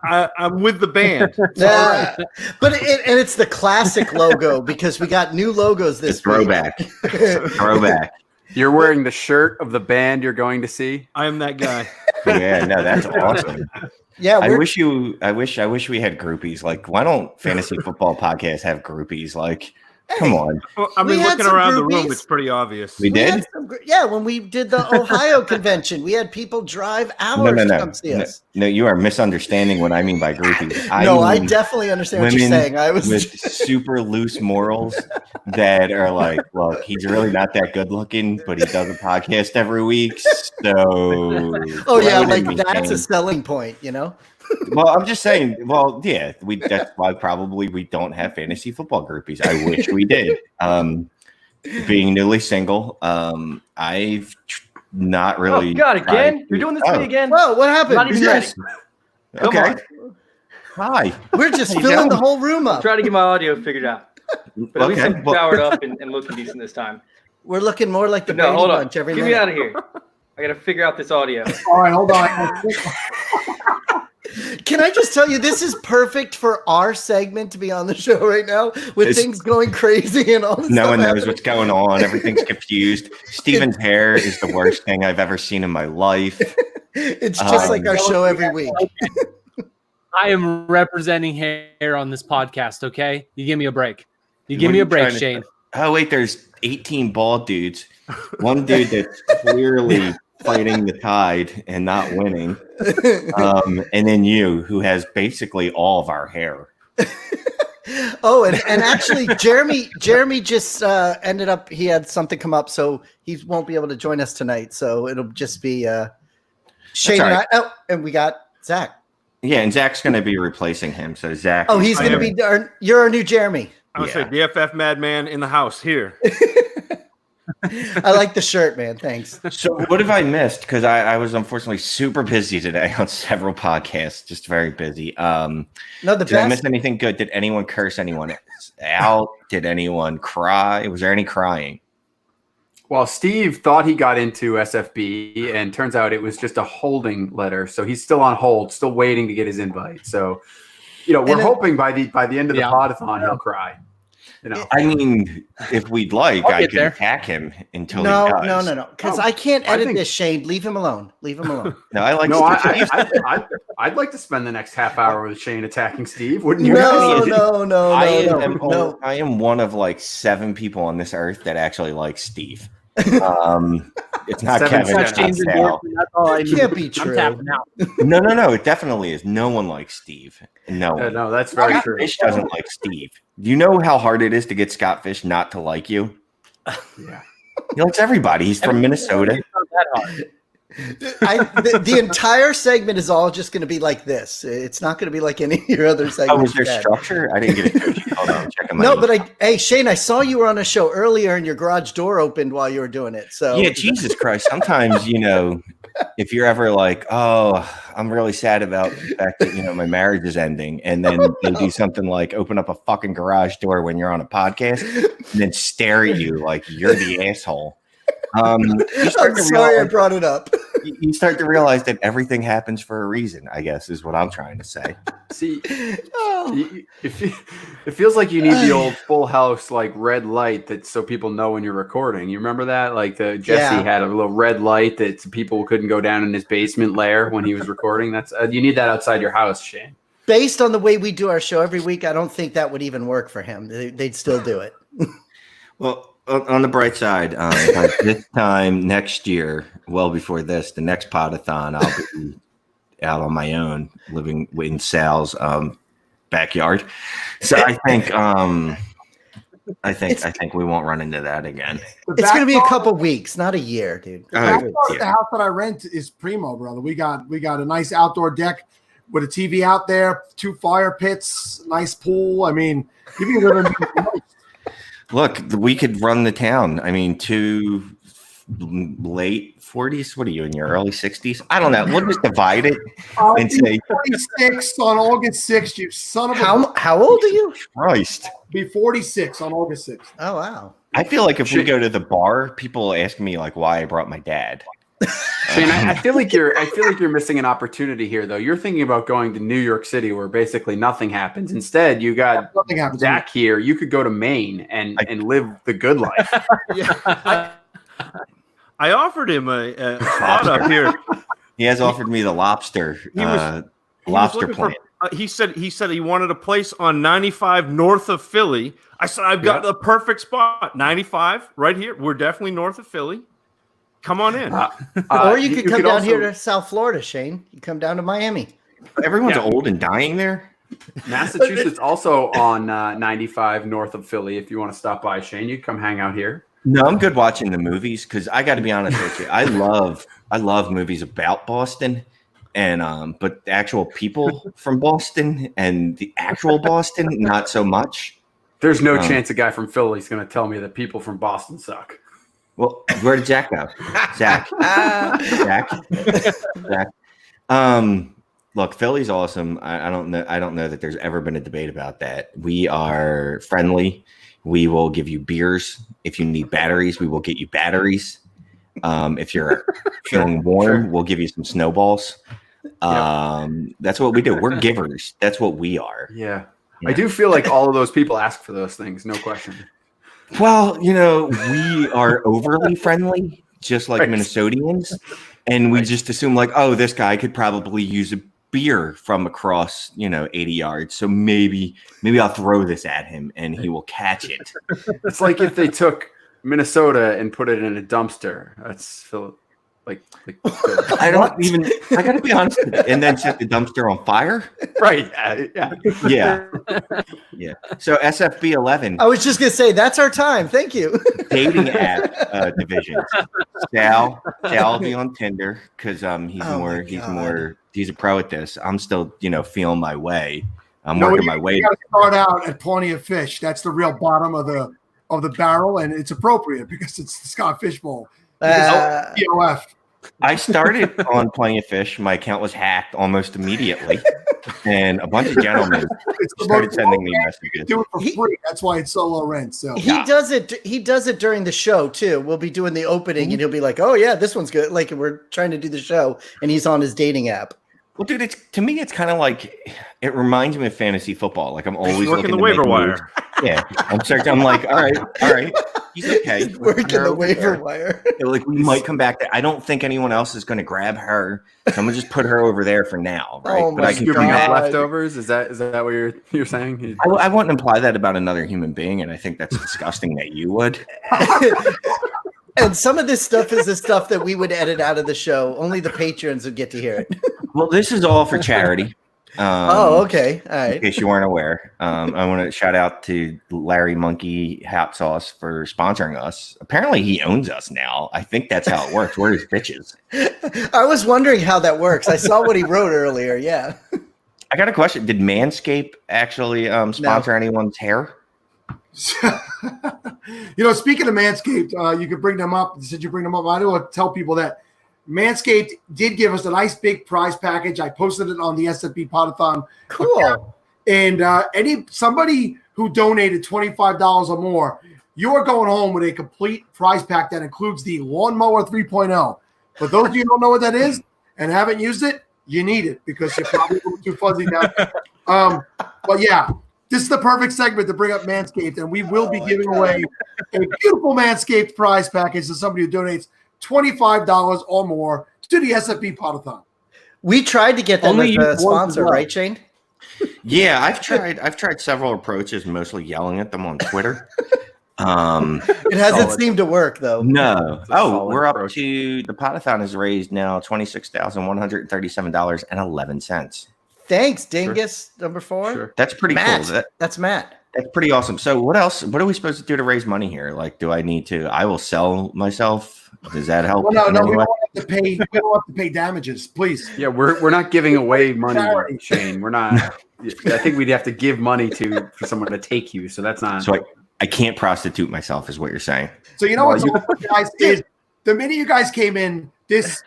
I'm with the band. But it's the classic logo because we got new logos this throwback. Throwback. You're wearing the shirt of the band you're going to see. I am that guy. Yeah, no, that's awesome. Yeah, I wish we had groupies. Like, why don't fantasy football podcasts have groupies? Like, Come on. Well, I We mean, had looking some around the room, groupies. it's pretty obvious. We did? Yeah, when we did the Ohio convention, we had people drive hours to come see us. No, you are misunderstanding what I mean by groupies. I mean definitely understand what you're women saying. I was with super loose morals that are like, look, he's really not that good looking, but he does a podcast every week. So, oh yeah, throw it like in me, that's a Shane. selling point, you know. Well, I'm just saying. Well, yeah, that's why probably we don't have fantasy football groupies. I wish we did. Being newly single, I've not really. Oh God, again? tried You're doing this to me again? Whoa, what happened? Not even ready. Come Okay. on. Hi. We're just How you filling the doing? whole room up. Try to get my audio figured out. But at least Okay, I'm well- powered up and looking decent this time. We're looking more like the No, Brady hold on. Bunch every Get minute. me out of here. I got to figure out this audio. All right, hold on. Can I just tell you, this is perfect for our segment to be on the show right now with It's- things going crazy and all this No stuff one knows happening. what's going on. Everything's confused. Steven's hair is the worst thing I've ever seen in my life. It's just like our show every week. I am representing hair on this podcast. Okay, you give me a break. You give What me are a you break, trying to Shane. say? Oh wait, there's 18 bald dudes. One dude that's clearly fighting the tide and not winning. And then you, who has basically all of our hair. Oh, and actually, Jeremy just ended up. He had something come up, so he won't be able to join us tonight. So it'll just be Shane and right. I. Oh, and we got Zach. Yeah, and Zach's going to be replacing him. So Zach. Oh, he's going to be. You're our new Jeremy. I would say BFF Madman in the house here. I like the shirt, man. Thanks. So what have I missed? Because I was unfortunately super busy today on several podcasts, just very busy. No, the did I best. miss anything good? Did anyone curse anyone out? Did anyone cry? Was there any crying? Well, Steve thought he got into SFB, and turns out it was just a holding letter. So he's still on hold, still waiting to get his invite. So, we're hoping by the end of the podathon he'll cry. I mean, if we'd like, I'll I get could there. attack him until No, he does. no. Because I can't edit this, Shane. Leave him alone. Leave him alone. No, I like. No, Steve. I'd like to spend the next half hour with Shane attacking Steve. Wouldn't you? No. I am one of like 7 people on this earth that actually like Steve. It's not Kevin. It's not Sal. That's all I need. Can't be true. I'm tapping out. No. It definitely is. No one likes Steve. No one. No, that's very Scott true. Fish doesn't like Steve. Do you know how hard it is to get Scott Fish not to like you? Yeah. He likes everybody. He's from Minnesota. It's not that hard. The entire segment is all just going to be like this. It's not going to be like any of your other segments. Oh, was there you've had. structure? I didn't get it. Hold on, checking my No, email. but hey, Shane, I saw you were on a show earlier and your garage door opened while you were doing it. So Yeah, Jesus Christ. Sometimes, if you're ever like, oh, I'm really sad about the fact that, my marriage is ending. And then they do something like open up a fucking garage door when you're on a podcast and then stare at you like you're the asshole. I'm sorry I brought it up. You start to realize that everything happens for a reason, I guess, is what I'm trying to say. See, it feels like you need the old Full House like red light that so people know when you're recording. You remember that? Like Jesse had a little red light that people couldn't go down in his basement lair when he was recording. That's you need that outside your house, Shane. Based on the way we do our show every week, I don't think that would even work for him. They'd still do it. Well, on the bright side, by this time next year, well before this, the next podathon, I'll be out on my own, living in Sal's backyard. So I think we won't run into that again. It's going to be a couple weeks, not a year, dude. The house that I rent is primo, brother. We got a nice outdoor deck with a TV out there, 2 fire pits, nice pool. I mean, you can live in. Look, we could run the town. I mean, 2 late 40s. What are you in your early 60s? I don't know. We'll just divide it and say 46 on August 6th. You son of a. How old are you? Christ. Be 46 on August 6th. Oh wow. I feel like if we go to the bar, people ask me like why I brought my dad. Shane, I feel like you're missing an opportunity here, though. You're thinking about going to New York City, where basically nothing happens. Instead, you got Zach here. You could go to Maine and live the good life. I offered him a spot up here. He has offered me the lobster He was lobster looking for plant. he said he wanted a place on 95 north of Philly. I said, I've got the perfect spot. 95 right here. We're definitely north of Philly. Come on in. Or you could come down here to South Florida, Shane. You come down to Miami. Everyone's old and dying there. Massachusetts also on 95 north of Philly. If you want to stop by, Shane, you come hang out here. No, I'm good watching the movies because I got to be honest with you. I love movies about Boston, and but the actual people from Boston and the actual Boston, not so much. There's no chance a guy from Philly is going to tell me that people from Boston suck. Well, where did Jack go? Zach. Look, Philly's awesome. I don't know that there's ever been a debate about that. We are friendly. We will give you beers. If you need batteries, we will get you batteries. If you're feeling warm, we'll give you some snowballs. That's what we do. We're givers. That's what we are. Yeah. I do feel like all of those people ask for those things, no question. Well, we are overly friendly, just like Minnesotians, and we just assume like, oh, this guy could probably use a beer from across, 80 yards. So maybe I'll throw this at him and he will catch it. It's like if they took Minnesota and put it in a dumpster. That's like I gotta be honest with you. And then set the dumpster on fire. Right. Yeah. So SFB 11. I was just gonna say that's our time. Thank you. Dating app divisions. Sal will be on Tinder because he's a pro at this. I'm still feeling my way. I'm working my way. You got to start out at Plenty of Fish. That's the real bottom of the barrel, and it's appropriate because it's the Scott Fishbowl. POF. I started on Plenty of Fish. My account was hacked almost immediately, and a bunch of gentlemen started sending me messages. Do it for free. That's why it's so low rent. So he does it. He does it during the show too. We'll be doing the opening, and he'll be like, "Oh yeah, this one's good." Like we're trying to do the show, and he's on his dating app. Well, dude, to me, it's kind of like it reminds me of fantasy football. Like I'm always working looking the waiver wire. Yeah, I'm like, all right, he's okay. Working the waiver wire. Like we might come back. I don't think anyone else is going to grab her. So I'm gonna just put her over there for now, right? Oh, but I can you're bringing up leftovers. Is that what you're saying? I wouldn't imply that about another human being, and I think that's disgusting that you would. And some of this stuff is the stuff that we would edit out of the show. Only the patrons would get to hear it. Well, this is all for charity. Okay. All right. In case you weren't aware, I want to shout out to Larry Monkey Hot Sauce for sponsoring us. Apparently, he owns us now. I think that's how it works. We're his bitches. I was wondering how that works. I saw what he wrote earlier. Yeah. I got a question. Did Manscaped actually sponsor anyone's hair? Speaking of Manscaped, you could bring them up. Since you bring them up, I do want to tell people that Manscaped did give us a nice big prize package. I posted it on the SFB Podathon. Cool. And somebody who donated $25 or more, you are going home with a complete prize pack that includes the Lawnmower 3.0. For those of you who don't know what that is and haven't used it, you need it because you're probably a little too fuzzy now. But yeah. This is the perfect segment to bring up Manscaped, and we will be giving away a beautiful Manscaped prize package to somebody who donates $25 or more to the SFB Podathon. We tried to get them as a sponsor, right, Shane? Yeah, I've tried several approaches, mostly yelling at them on Twitter. It hasn't seemed to work though. No. We're up to the Podathon has raised now $26,137.11. Thanks, Dingus. Sure. Number 4. Sure. That's pretty cool. That's Matt. That's pretty awesome. So what else? What are we supposed to do to raise money here? Like, do I need to? I will sell myself. Does that help? Well, no, we don't have to pay. We don't have to pay damages, please. Yeah, we're not giving away money, Shane. We're not. I think we'd have to give money for someone to take you. So that's not. So I can't prostitute myself, is what you're saying. So what's awesome, guys, is the minute you guys came in, this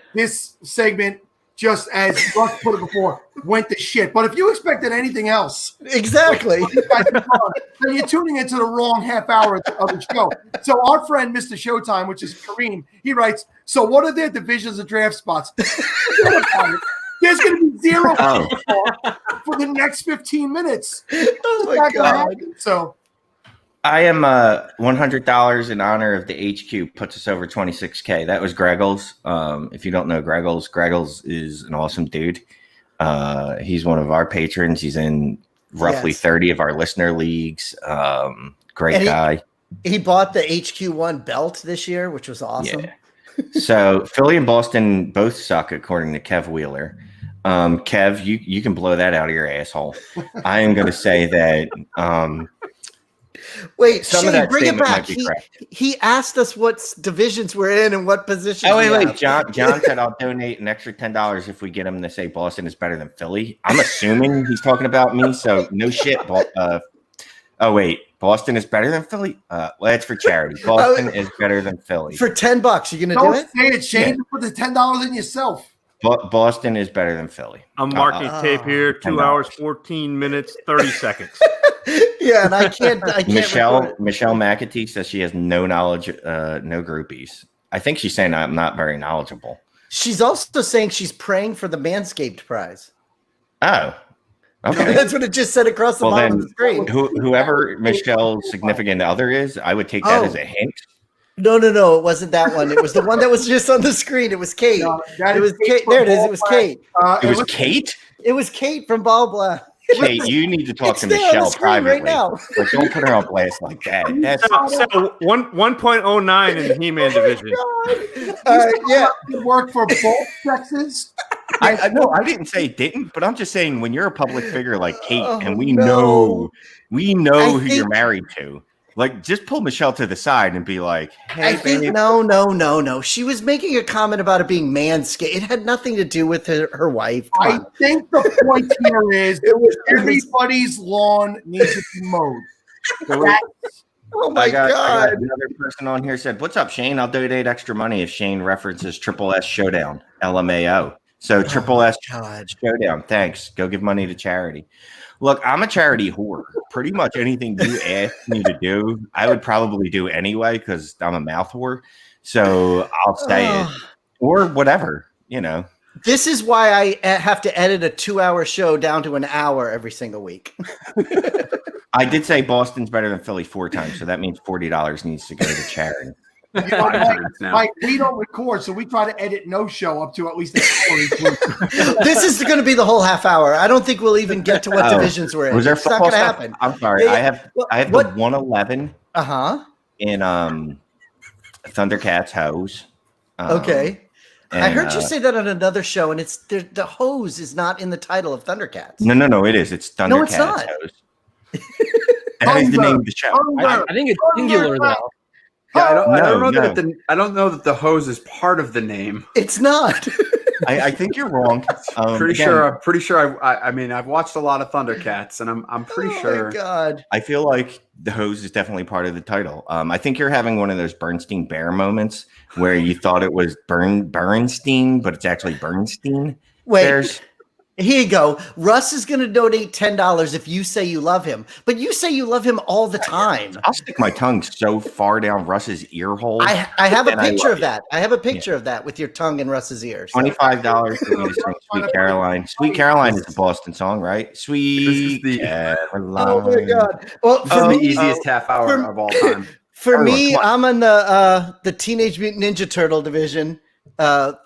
segment, just as Russ put it before, went to shit. But if you expected anything else, exactly, then you're tuning into the wrong half hour of the show. So our friend, Mr. Showtime, which is Kareem, he writes, so what are their divisions of draft spots? There's going to be 0 for the next 15 minutes. Oh, my God. So I am $100 in honor of the HQ puts us over 26K. That was Greggles. If you don't know Greggles is an awesome dude. He's one of our patrons. He's in roughly 30 of our listener leagues. Great guy. He bought the HQ1 belt this year, which was awesome. Yeah. So Philly and Boston both suck, according to Kev Wheeler. Kev, you can blow that out of your asshole. I am going to say that. Wait, some Shane, of that bring it statement back. might be correct. He asked us what divisions we're in and what positions. Oh, wait. we have. John said I'll donate an extra $10 if we get him to say Boston is better than Philly. I'm assuming he's talking about me, so no shit. Oh, wait. Boston is better than Philly? Well, that's for charity. Boston is better than Philly. For $10, you're going to do Don't it? say it, Shane. Yeah. You put the $10 in yourself. Boston is better than Philly. I'm marking tape here. 2 hours, 14 minutes, 30 seconds. Yeah, and I can't. Michelle McAtee says she has no knowledge, no groupies. I think she's saying I'm not very knowledgeable. She's also saying she's praying for the Manscaped prize. Oh, okay. That's what it just said across the bottom of the screen. Whoever Michelle's significant other is, I would take that as a hint. No, it wasn't that one. It was the one that was just on the screen. It was Kate. No, it was Kate. There it is. It was Kate. It was Kate? It was Kate from Ball Black. Kate, you need to talk to there on the Michelle screen privately. right now. Like, don't put her on blast like that. That's So 1.09 in the He-Man division. Yeah, good work for both sexes. I know I didn't say it didn't, but I'm just saying when you're a public figure like Kate, and we no. know who you're married to. Like, just pull Michelle to the side and be like, "Hey, I think babe." no. She was making a comment about it being manscaped. It had nothing to do with her wife. Come I on. think the point here is everybody's lawn needs to be mowed. Oh my I got God. another person on here said, "What's up, Shane? I'll donate extra money if Shane references Triple S Showdown, LMAO." So Triple S Showdown, thanks. Go give money to charity. Look, I'm a charity whore. Pretty much anything you ask me to do, I would probably do anyway because I'm a mouth whore. So I'll say it or whatever, you know. This is why I have to edit a 2-hour show down to an hour every single week. I did say Boston's better than Philly 4 times, so that means $40 needs to go to charity. Mike, we don't record, so we try to edit no show up to at least an hour. This is going to be the whole half hour. I don't think we'll even get to what divisions we're in. Was there It's not football going to stuff? happen. I'm sorry. Yeah, I have the 111 in Thundercats hose. Okay. I and, heard you say that on another show, and it's the hose is not in the title of Thundercats. No, it is. It's Thundercats No, it's not. hose. That is the name of the show. I think it's singular though. Yeah, I don't know no. that I don't know that the hose is part of the name. It's not. I think you're wrong. Pretty sure. I mean, I've watched a lot of Thundercats, and I'm pretty sure. Oh my God. I feel like the hose is definitely part of the title. I think you're having one of those Bernstein Bear moments where you thought it was Bernstein, but it's actually Bernstein. Wait. Bears. Here you go. Russ is going to donate $10 if you say you love him, but you say you love him all the time. I'll stick my tongue so far down Russ's ear hole. I have a and I picture love of that. I have a picture of that with your tongue in Russ's ears. $25 for me to sing Sweet Caroline. Sweet Caroline is a Boston song, right? Sweet Caroline. Oh my God. Well, for the me, easiest half hour of all time. For me, I'm in the Teenage Mutant Ninja Turtle division.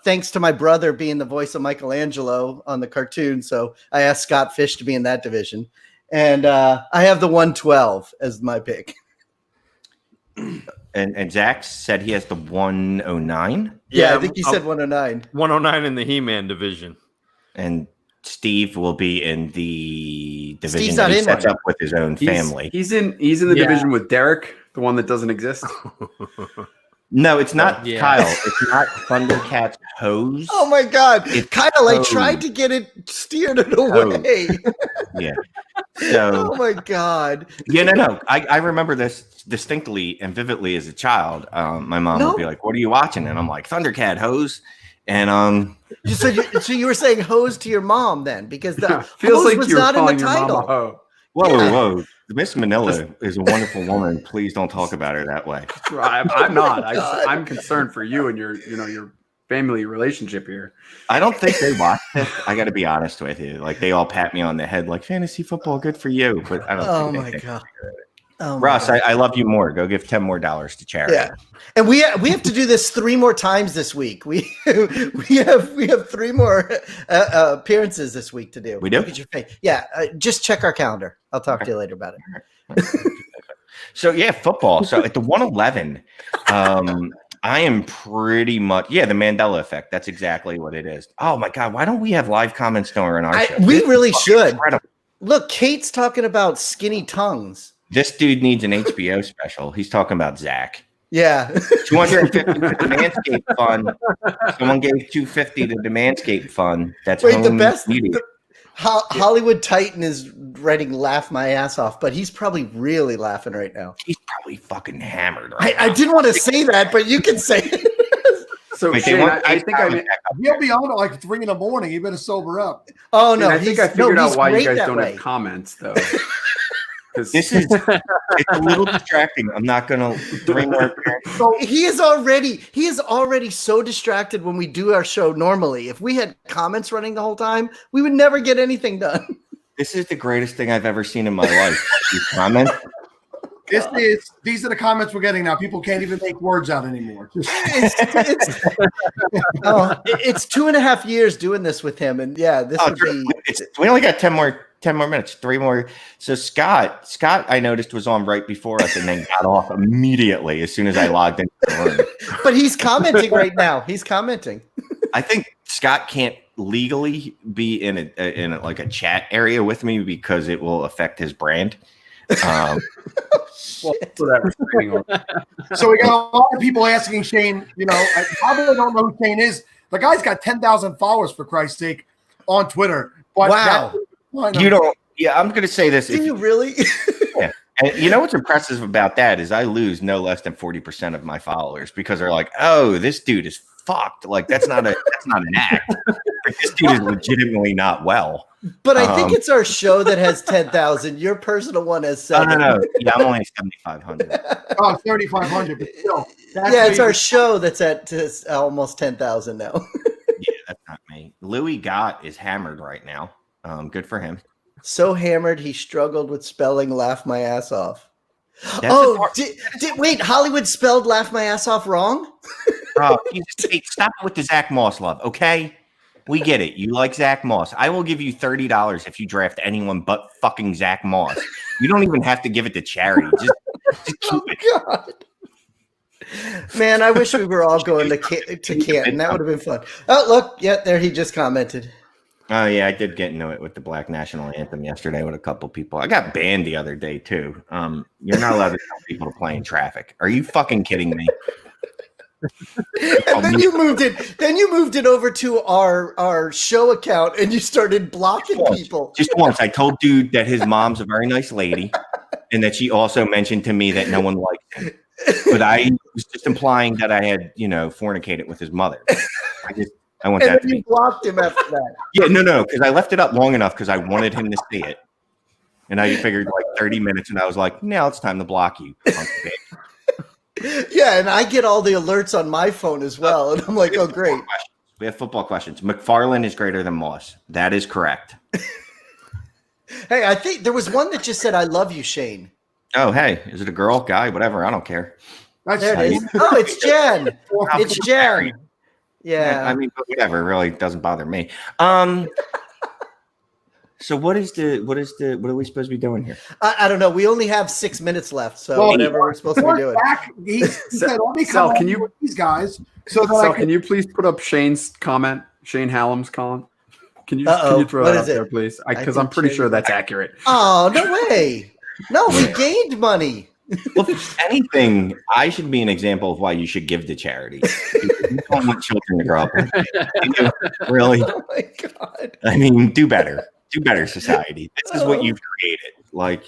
Thanks to my brother being the voice of Michelangelo on the cartoon. So I asked Scott Fish to be in that division. And I have the 112 as my pick. And Zach said he has the 109. Yeah, I think he said 109. 109 in the He-Man division. And Steve will be in the division Steve's that not he in sets one. up with his own family. He's in the division with Derek, the one that doesn't exist. No, it's not Yeah. Kyle. It's not Thundercats hose. Oh my God. It's Kyle, I hose. tried to get it steered it away. Yeah. So Oh my God. yeah, no. I remember this distinctly and vividly as a child. My mom would be like, "What are you watching?" And I'm like, "Thundercat hose." And So you were saying hose to your mom then, because the Feels hose like was you were not in calling the your mom a title. hoe. whoa. Miss Manila is a wonderful woman. Please don't talk about her that way. I'm not. God. I'm concerned for you and your family relationship here. I don't think they watch it. I got to be honest with you. Like they all pat me on the head, like fantasy football, good for you. But I don't. Oh think my they God. Oh, Ross, I love you more. Go give $10 more to charity. Yeah, and we have to do this 3 more times this week. We have 3 more appearances this week to do. We do? Look at your face. Yeah, just check our calendar. I'll talk to you later about it. So yeah, football. So at the 111, I am pretty much the Mandela effect. That's exactly what it is. Oh my God, why don't we have live comments during our show? We really should. Incredible. Look, Kate's talking about skinny tongues. This dude needs an HBO special. He's talking about Zach. Yeah. 250 to the Manscaped Fund. Someone gave 250 to the Manscaped Fund. That's the best. Hollywood Titan is writing "laugh my ass off," but he's probably really laughing right now. He's probably fucking hammered right now. I didn't want to say that, but you can say it. So Shane, I think he'll be on at like 3 in the morning. You better sober up. Oh no, I think I figured out why you guys don't have comments though. This is it's a little distracting. I'm not gonna 3 more. So he is already so distracted when we do our show normally. If we had comments running the whole time, we would never get anything done. This is the greatest thing I've ever seen in my life. These comments. These are the comments we're getting now. People can't even make words out anymore. It's 2.5 years doing this with him, and this would be. We only got 10 more minutes, 3 more. So Scott, I noticed was on right before us, and then got off immediately as soon as I logged into the room. But he's commenting right now. He's commenting. I think Scott can't legally be in a like a chat area with me because it will affect his brand. So we got a lot of people asking Shane. I probably don't know who Shane is. The guy's got 10,000 followers for Christ's sake on Twitter. But wow, you don't. Yeah, I'm going to say this. Do you really? Yeah. And you know what's impressive about that is I lose no less than 40% of my followers because they're like, "Oh, this dude is fucked." Like that's not an act. Like, this dude is legitimately not well. But I think it's our show that has 10,000. Your personal one has 7. No. Yeah, I'm only 7,500. Oh, 3,500. But still, it's our show that's at almost 10,000 now. Yeah, that's not me. Louis Gott is hammered right now. Good for him. So hammered, he struggled with spelling "laugh my ass off." Wait, Hollywood spelled "laugh my ass off" wrong? Stop with the Zach Moss love, okay? We get it. You like Zach Moss. I will give you $30 if you draft anyone but fucking Zach Moss. You don't even have to give it to charity. Just keep it. God. Man, I wish we were all going to Canton. That would have been fun. Oh, look. Yeah, there he just commented. Oh, yeah, I did get into it with the Black National Anthem yesterday with a couple people. I got banned the other day, too. You're not allowed to tell people to play in traffic. Are you fucking kidding me? And then you moved it over to our show account and you started blocking people. Just once. I told dude that his mom's a very nice lady and that she also mentioned to me that no one liked him. But I was just implying that I had, fornicated with his mother. I want that to be. You blocked him after that. Yeah, no, because I left it up long enough because I wanted him to see it. And I figured like 30 minutes and I was like, now it's time to block you. Yeah, and I get all the alerts on my phone as well. And I'm like, oh, great. We have football questions. McFarland is greater than Moss. That is correct. Hey, I think there was one that just said, "I love you, Shane." Oh, hey. Is it a girl, guy, whatever? I don't care. There it is. Oh, it's Jen. It's Jen. Yeah. I mean, but whatever. It really doesn't bother me. So what are we supposed to be doing here? I don't know. We only have 6 minutes left, so whatever we're supposed to be doing. He said, "Let me come can you with these guys?" So can you please put up Shane's comment, Shane Hallam's comment? Can you throw that up there, please? Because I'm pretty sure that's accurate. Oh, no way! No, we gained money. Well, if anything, I should be an example of why you should give to charity. You don't want children to grow up. Really? Oh my God! I mean, do better. Do better, society. This is what you've created. It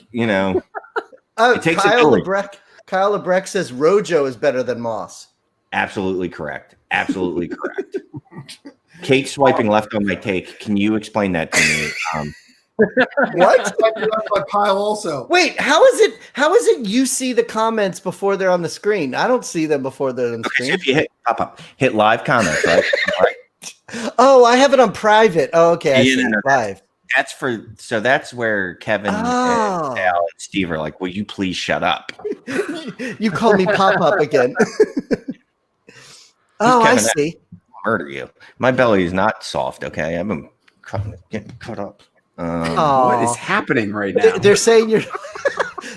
takes Kyle Lebrecht says Rojo is better than Moss. Absolutely correct. Absolutely correct. Kate swiping left on my take. Can you explain that to me? What? Kyle also. Wait, how is it you see the comments before they're on the screen? I don't see them before they're on the screen. So if you hit live comments, right? Oh, I have it on private. Oh, okay. I see it live. That's where Kevin and Al and Steve are like, will you please shut up? You call me pop-up again. Oh, Kevin, I see. I'll murder you. My belly is not soft, okay? I've been getting cut up. What is happening right now? They're saying you're.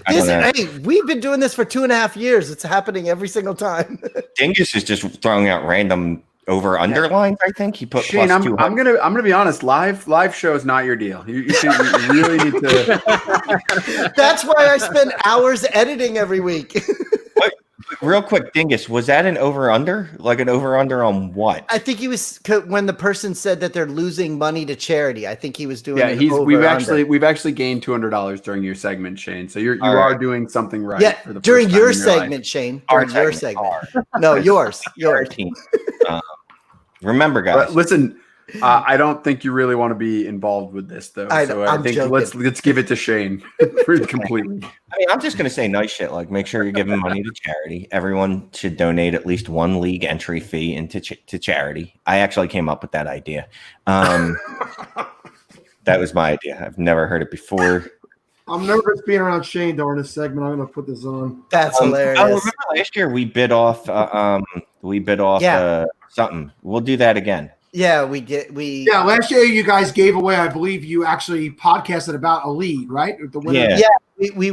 Hey, we've been doing this for 2.5 years. It's happening every single time. Dingus is just throwing out random over underlines. I think he put. Shane, plus I'm gonna be honest. Live show is not your deal. You really need to. That's why I spend hours editing every week. Real quick, Dingus, was that an over under? Like an over under on what? I think he was when the person said that they're losing money to charity. I think he was doing. Yeah, we've actually gained $200 during your segment, Shane. So you are doing something right. Yeah, for the during first time your in life. segment, Shane. During your segment. No, yours. Team. Remember, guys. But listen, I don't think you really want to be involved with this, though. I think joking. let's give it to Shane completely. I mean, I'm just gonna say nice shit. Like, make sure you're giving money to charity. Everyone should donate at least one league entry fee into to charity. I actually came up with that idea. That was my idea. I've never heard it before. I'm nervous being around Shane during this segment. I'm going to put this on. That's hilarious. Oh, remember last year we bid off something. We'll do that again. Yeah, we did. Yeah, last year you guys gave away. I believe you actually podcasted about a league, right? The winner. Yeah. We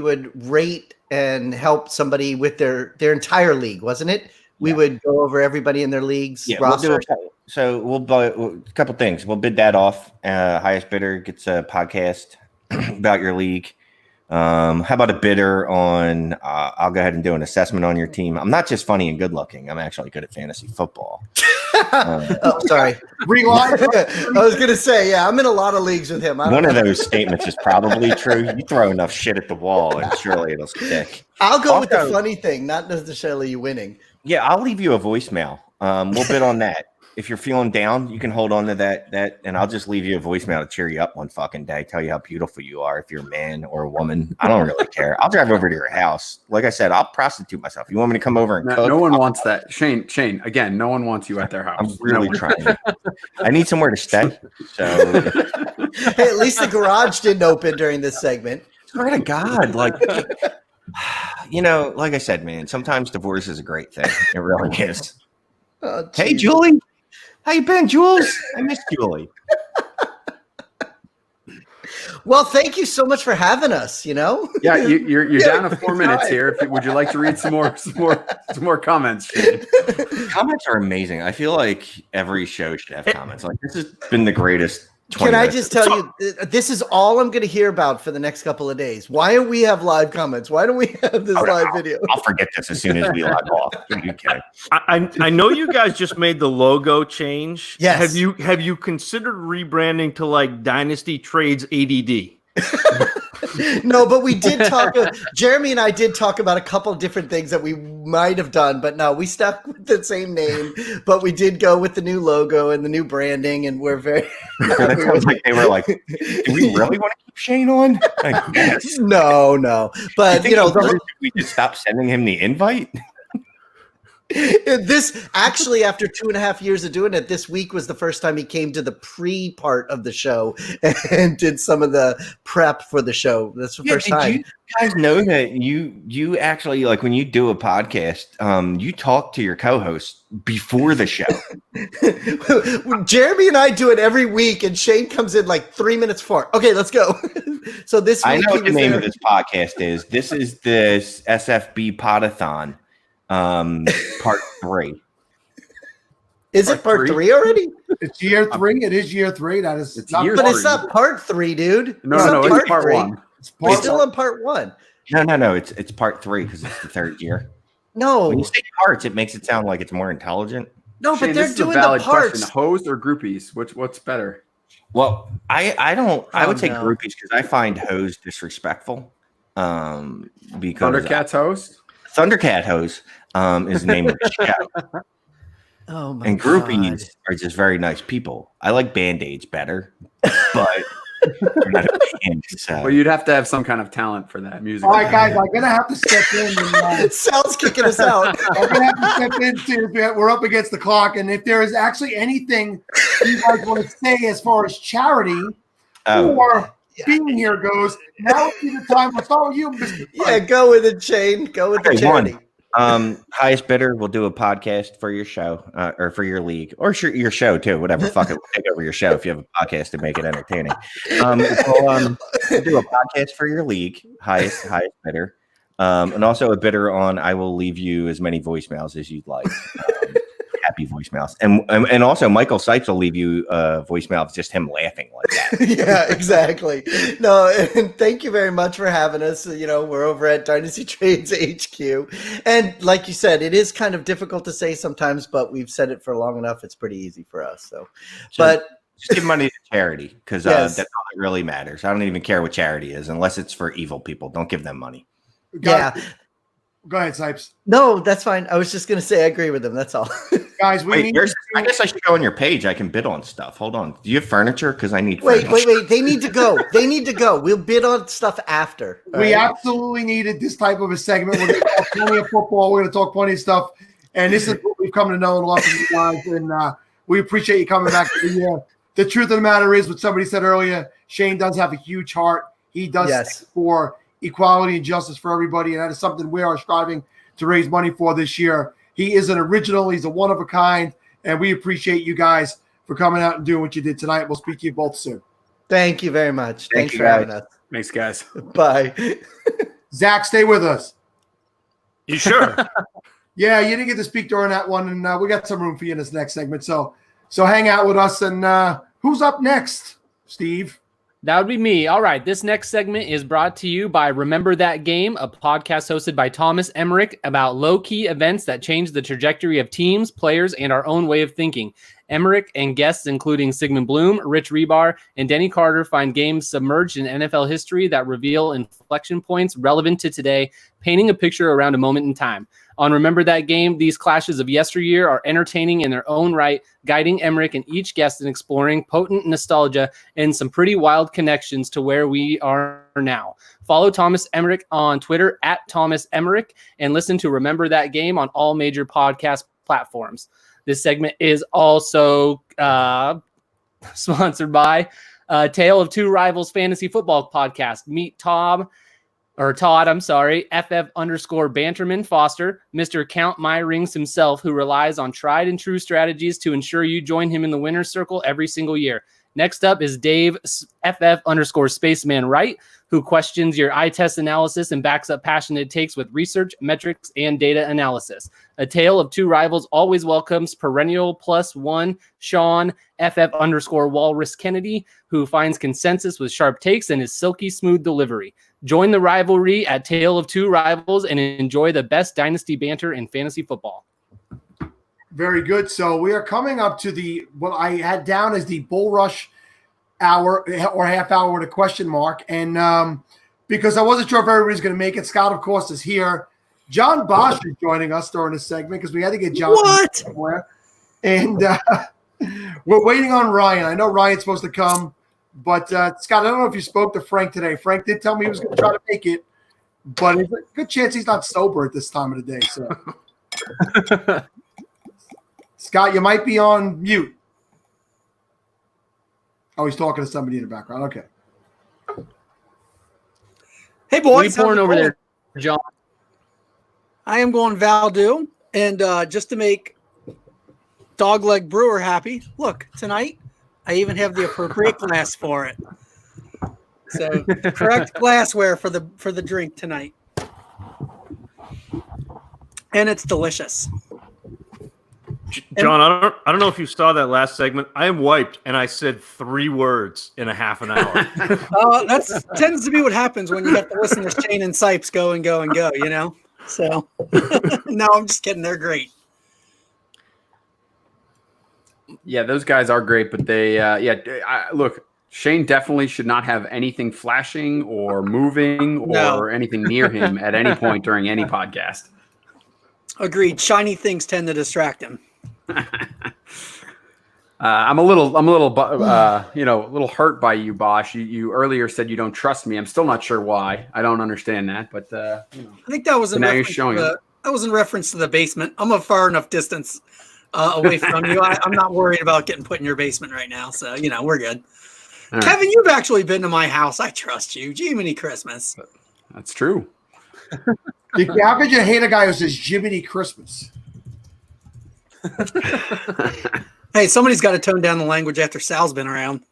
would rate and help somebody with their entire league, wasn't it? We would go over everybody in their leagues. Yeah, roster. we'll buy a couple things. We'll bid that off. Highest bidder gets a podcast about your league. How about a bidder on? I'll go ahead and do an assessment on your team. I'm not just funny and good looking. I'm actually good at fantasy football. Oh, sorry. Rewind. I was gonna say, yeah, I'm in a lot of leagues with him. One of those statements is probably true. You throw enough shit at the wall, and surely it'll stick. I'll go with the funny thing, not necessarily you winning. Yeah, I'll leave you a voicemail. We'll bid on that. If you're feeling down, you can hold on to that, and I'll just leave you a voicemail to cheer you up one fucking day, tell you how beautiful you are. If you're a man or a woman, I don't really care. I'll drive over to your house. Like I said, I'll prostitute myself. You want me to come over and cook? No one wants that. Shane, again, no one wants you at their house. I'm really trying. I need somewhere to stay. So, hey, at least the garage didn't open during this segment. Swear to God, like, like I said, man, sometimes divorce is a great thing. It really is. Oh, hey, Julie. How you been, Jules? I miss Julie. Well, thank you so much for having us. Yeah, you're down to 4 minutes here. Would you like to read some more comments? Shane? Comments are amazing. I feel like every show should have comments. Like, this has been the greatest. Can I just tell you, this is all I'm going to hear about for the next couple of days. Why don't we have live comments? Why don't we have this live video? I'll forget this as soon as we log off. Okay. I know you guys just made the logo change. Yes. Have you considered rebranding to like Dynasty Trades ADD? No, but we did talk. Jeremy and I did talk about a couple of different things that we might have done, but no, we stuck with the same name. But we did go with the new logo and the new branding, and we're very. That sounds like they were like, "Do we really want to keep Shane on?" Like, yes. No, but we just stop sending him the invite. This actually, after 2.5 years of doing it, this week was the first time he came to the pre-part of the show and did some of the prep for the show. That's the first time. You guys know that you actually, like, when you do a podcast, you talk to your co-host before the show. Jeremy and I do it every week, and Shane comes in like 3 minutes before. Okay, let's go. So this week I know what the name of this podcast is. This is this SFB Podathon. Part 3. Is it part 3 already? It's year 3. It is year 3. That is. It's not part 3, dude. No, it's part 1. We're still in part 1. No. It's part 3 because it's the third year. No. When you say parts, it makes it sound like it's more intelligent. No, Shane, but they're doing the parts. Question. Hosed or groupies? What's better? Well, I would say groupies because I find hose disrespectful. Because Thundercats host. Thundercat hose is the name of the show. Oh my and groupies are just very nice people. I like Band-Aids better, but We're not a band, so. Well, you'd have to have some kind of talent for that music. All right, guys, I'm gonna have to step in. And, Sal's kicking us out. I'm gonna have to step in too. We're up against the clock, and if there is actually anything you guys want to say as far as charity or being here goes, now would be the time. Let's start with you, Mr. Yeah, go with it, Shane. Go with the charity. Highest bidder will do a podcast for your show or for your league or your show too. Whatever, fuck it, we'll take over your show if you have a podcast to make it entertaining. We'll do a podcast for your league, highest bidder, and also a bidder on. I will leave you as many voicemails as you'd like. Happy voicemails, and also Michael Sipes will leave you a voicemail of just him laughing like that. Yeah, exactly. No, and thank you very much for having us. You know, we're over at Dynasty Trades HQ, and like you said, it is kind of difficult to say sometimes, but we've said it for long enough. It's pretty easy for us. So but just give money to charity because Yes. that's all that really matters. I don't even care what charity is unless it's for evil people. Don't give them money. yeah. Go ahead, Sipes. No, that's fine. I was just going to say I agree with him. That's all. Guys, Wait, I guess I should go on your page. I can bid on stuff. Hold on. Do you have furniture? Because I need Wait. furniture. They need to go. They need to go. We'll bid on stuff after. all We right? absolutely needed this type of a segment. We're going to talk plenty of football. We're going to talk plenty of stuff. And this is what we've come to know and love from you guys. And we appreciate you coming back to the year. The truth of the matter is what somebody said earlier, Shane does have a huge heart. He does stand for equality and justice for everybody. And that is something we are striving to raise money for this year. He is an original. He's a one of a kind. And we appreciate you guys for coming out and doing what you did tonight. We'll speak to you both soon. Thank you very much. Thank Thanks you, for guys. having us. Thanks, guys. Bye. Zach, stay with us. You sure? Yeah, you didn't get to speak during that one, and we got some room for you in this next segment. So hang out with us. And who's up next, Steve? That would be me. All right. This next segment is brought to you by Remember That Game, a podcast hosted by Thomas Emmerich about low-key events that change the trajectory of teams, players, and our own way of thinking. Emmerich and guests including Sigmund Bloom, Rich Rebar, and Denny Carter find games submerged in NFL history that reveal inflection points relevant to today, painting a picture around a moment in time. On Remember That Game, these clashes of yesteryear are entertaining in their own right, guiding Emmerich and each guest in exploring potent nostalgia and some pretty wild connections to where we are now. Follow Thomas Emmerich on Twitter at Thomas Emmerich and listen to Remember That Game on all major podcast platforms. This segment is also sponsored by Tale of Two Rivals Fantasy Football Podcast. Meet Todd, FF_Banterman Foster, Mr. Count My Rings himself, who relies on tried and true strategies to ensure you join him in the winner's circle every single year. Next up is Dave FF_Spaceman Wright, who questions your eye test analysis and backs up passionate takes with research, metrics, and data analysis. A Tale of Two Rivals always welcomes perennial +1 Sean FF_Walrus Kennedy, who finds consensus with sharp takes and his silky smooth delivery. Join the rivalry at Tale of Two Rivals and enjoy the best dynasty banter in fantasy football. Very good. So we are coming up to what I had down as the Bull Rush hour or half hour with a question mark. And because I wasn't sure if everybody's going to make it, Scott, of course, is here. John Bosch is joining us during this segment because we had to get John somewhere. And we're waiting on Ryan. I know Ryan's supposed to come. But, Scott, I don't know if you spoke to Frank today. Frank did tell me he was going to try to make it. But there's a good chance he's not sober at this time of the day. So, Scott, you might be on mute. Oh, he's talking to somebody in the background. Okay. Hey, boys. What are you pouring over there, John? I am going Valdu. And just to make Dogleg Brewer happy, look, tonight I even have the appropriate glass for it. So correct glassware for the drink tonight. And it's delicious. John, I don't know if you saw that last segment. I am wiped, and I said 3 words in a half an hour. That tends to be what happens when you have to listen to Shane and Sipes go and go and go, you know? So, no, I'm just kidding. They're great. Yeah, those guys are great, but they, look, Shane definitely should not have anything flashing or moving or anything near him at any point during any podcast. Agreed. Shiny things tend to distract him. I'm a little, a little hurt by you, Bosch. You earlier said you don't trust me. I'm still not sure why. I don't understand that, but I think that was in now you're reference showing to that was in reference to the basement. I'm a far enough distance away from you. I'm not worried about getting put in your basement right now, so we're good. All right. Kevin, you've actually been to my house. I trust you. Jiminy Christmas. That's true. How could you hate a guy who says Jiminy Christmas? Hey, somebody's got to tone down the language after Sal's been around.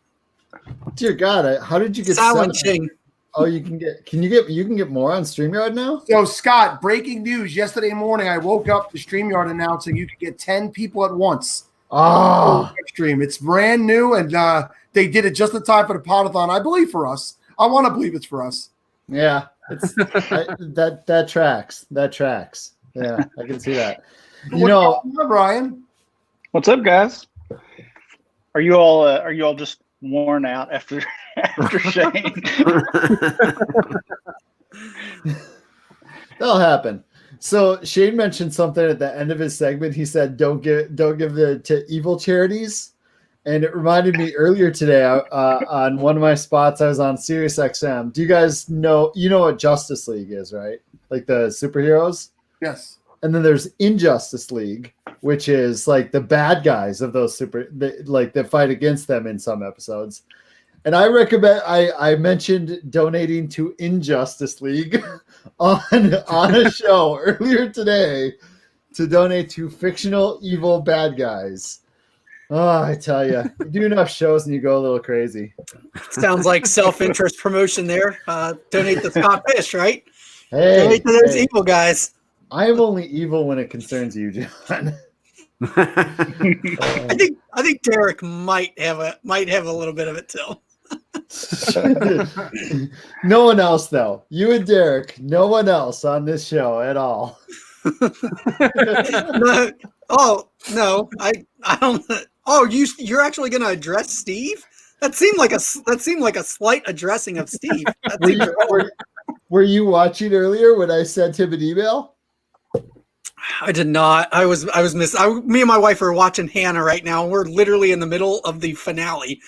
Dear God, how did you get Sal seven? and Ching? Oh, you can get more on StreamYard now? So, Scott, breaking news. Yesterday morning, I woke up to StreamYard announcing you could get 10 people at once. Oh. Stream. It's brand new, and they did it just in time for the podathon. I believe for us. I want to believe it's for us. Yeah, that tracks. That tracks. Yeah, I can see that. Brian. What's up, guys? Are you all just worn out after Shane? That'll happen. So Shane mentioned something at the end of his segment. He said, "Don't give to evil charities," and it reminded me earlier today on one of my spots. I was on Sirius XM. Do you guys know? You know what Justice League is, right? Like the superheroes. Yes. And then there's Injustice League, which is like the bad guys of those that fight against them in some episodes. And I recommend I mentioned donating to Injustice League on a show earlier today to donate to fictional evil bad guys. Oh, I tell you, you do enough shows and you go a little crazy. Sounds like self-interest promotion there. Donate to Scott Fish, right? Hey, donate to those evil guys. I am only evil when it concerns you, John. I think Derek might have a little bit of it too. No one else, though. You and Derek. No one else on this show at all. No, I don't. Oh, you're actually going to address Steve? That seemed like a slight addressing of Steve. Were you watching earlier when I sent him an email? I did not. I was me and my wife are watching Hannah right now. We're literally in the middle of the finale.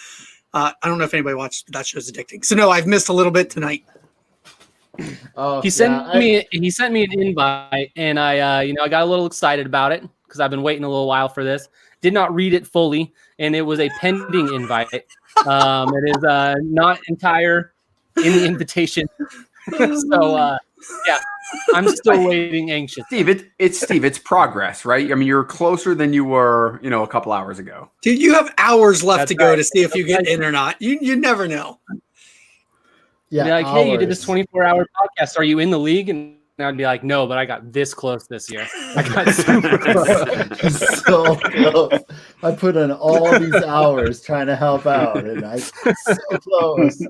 I don't know if anybody watched that show's addicting. So no, I've missed a little bit tonight. He sent me an invite, and I got a little excited about it because I've been waiting a little while for this. Did not read it fully, and it was a pending invite. It is not entire in the invitation. So yeah, I'm still waiting anxious. Steve, it's progress, right? I mean, you're closer than you were, a couple hours ago. Dude, you have hours left to go to see if you get in or not. You never know. Yeah, be like, hey, you did this 24-hour podcast. Are you in the league? And I'd be like, no, but I got this close this year. I got super close. So close. I put in all these hours trying to help out, and I so close.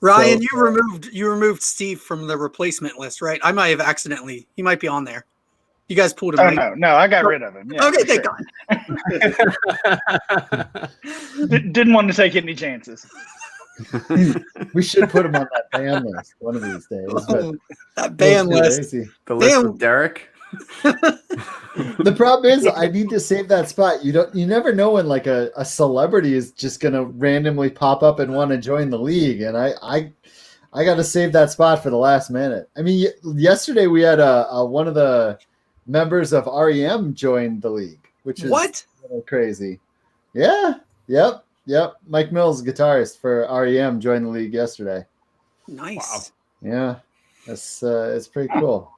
Ryan, you removed Steve from the replacement list, right? I might have accidentally. He might be on there. You guys pulled him. No, I got rid of him. Yeah, okay, thank God. Didn't want to take any chances. We should put him on that ban list one of these days. But that ban list. The list with Derek. The problem is I need to save that spot. You never know when like a celebrity is just gonna randomly pop up and want to join the league, and I got to save that spot for the last minute. I mean, yesterday we had one of the members of REM join the league, which is a little crazy. Yeah. Yep. Mike Mills, guitarist for REM, joined the league yesterday. Nice. Wow. Yeah, it's pretty cool.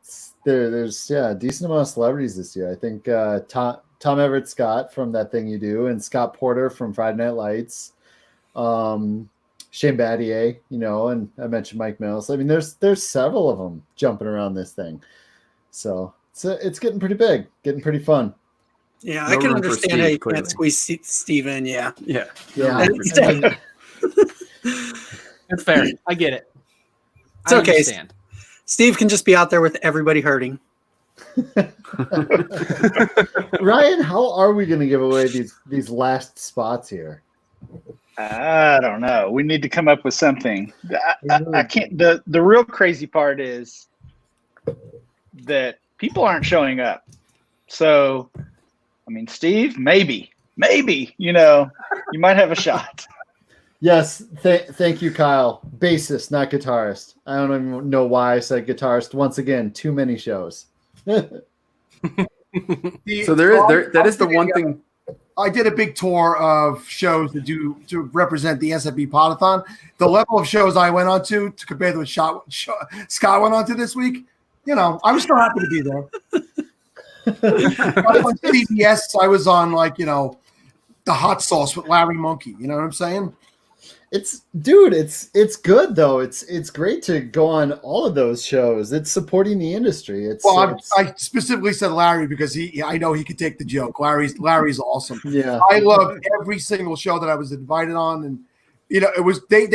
There's a decent amount of celebrities this year. I think Tom Everett Scott from That Thing You Do, and Scott Porter from Friday Night Lights, Shane Battier, and I mentioned Mike Mills. I mean, there's several of them jumping around this thing, so it's getting pretty big, getting pretty fun. Yeah, I can understand how you can't squeeze Steve in. Yeah. It's fair. I get it. It's okay. Understand. Steve can just be out there with everybody hurting. Ryan, how are we going to give away these last spots here? I don't know. We need to come up with something. I can't. The real crazy part is that people aren't showing up. So, I mean, Steve, maybe. maybe, you might have a shot. Yes, thank you, Kyle. Bassist, not guitarist. I don't even know why I said guitarist. Once again, too many shows. So that is the one thing. I did a big tour of shows to represent the SFB Podathon. The level of shows I went on to compare to what Scott went on to this week, I was still happy to be there. I was on CBS. I was on the hot sauce with Larry Monkey. You know what I'm saying? It's good though. It's great to go on all of those shows. It's supporting the industry. I specifically said Larry because I know he could take the joke. Larry's awesome. Yeah, I loved every single show that I was invited on, and it was they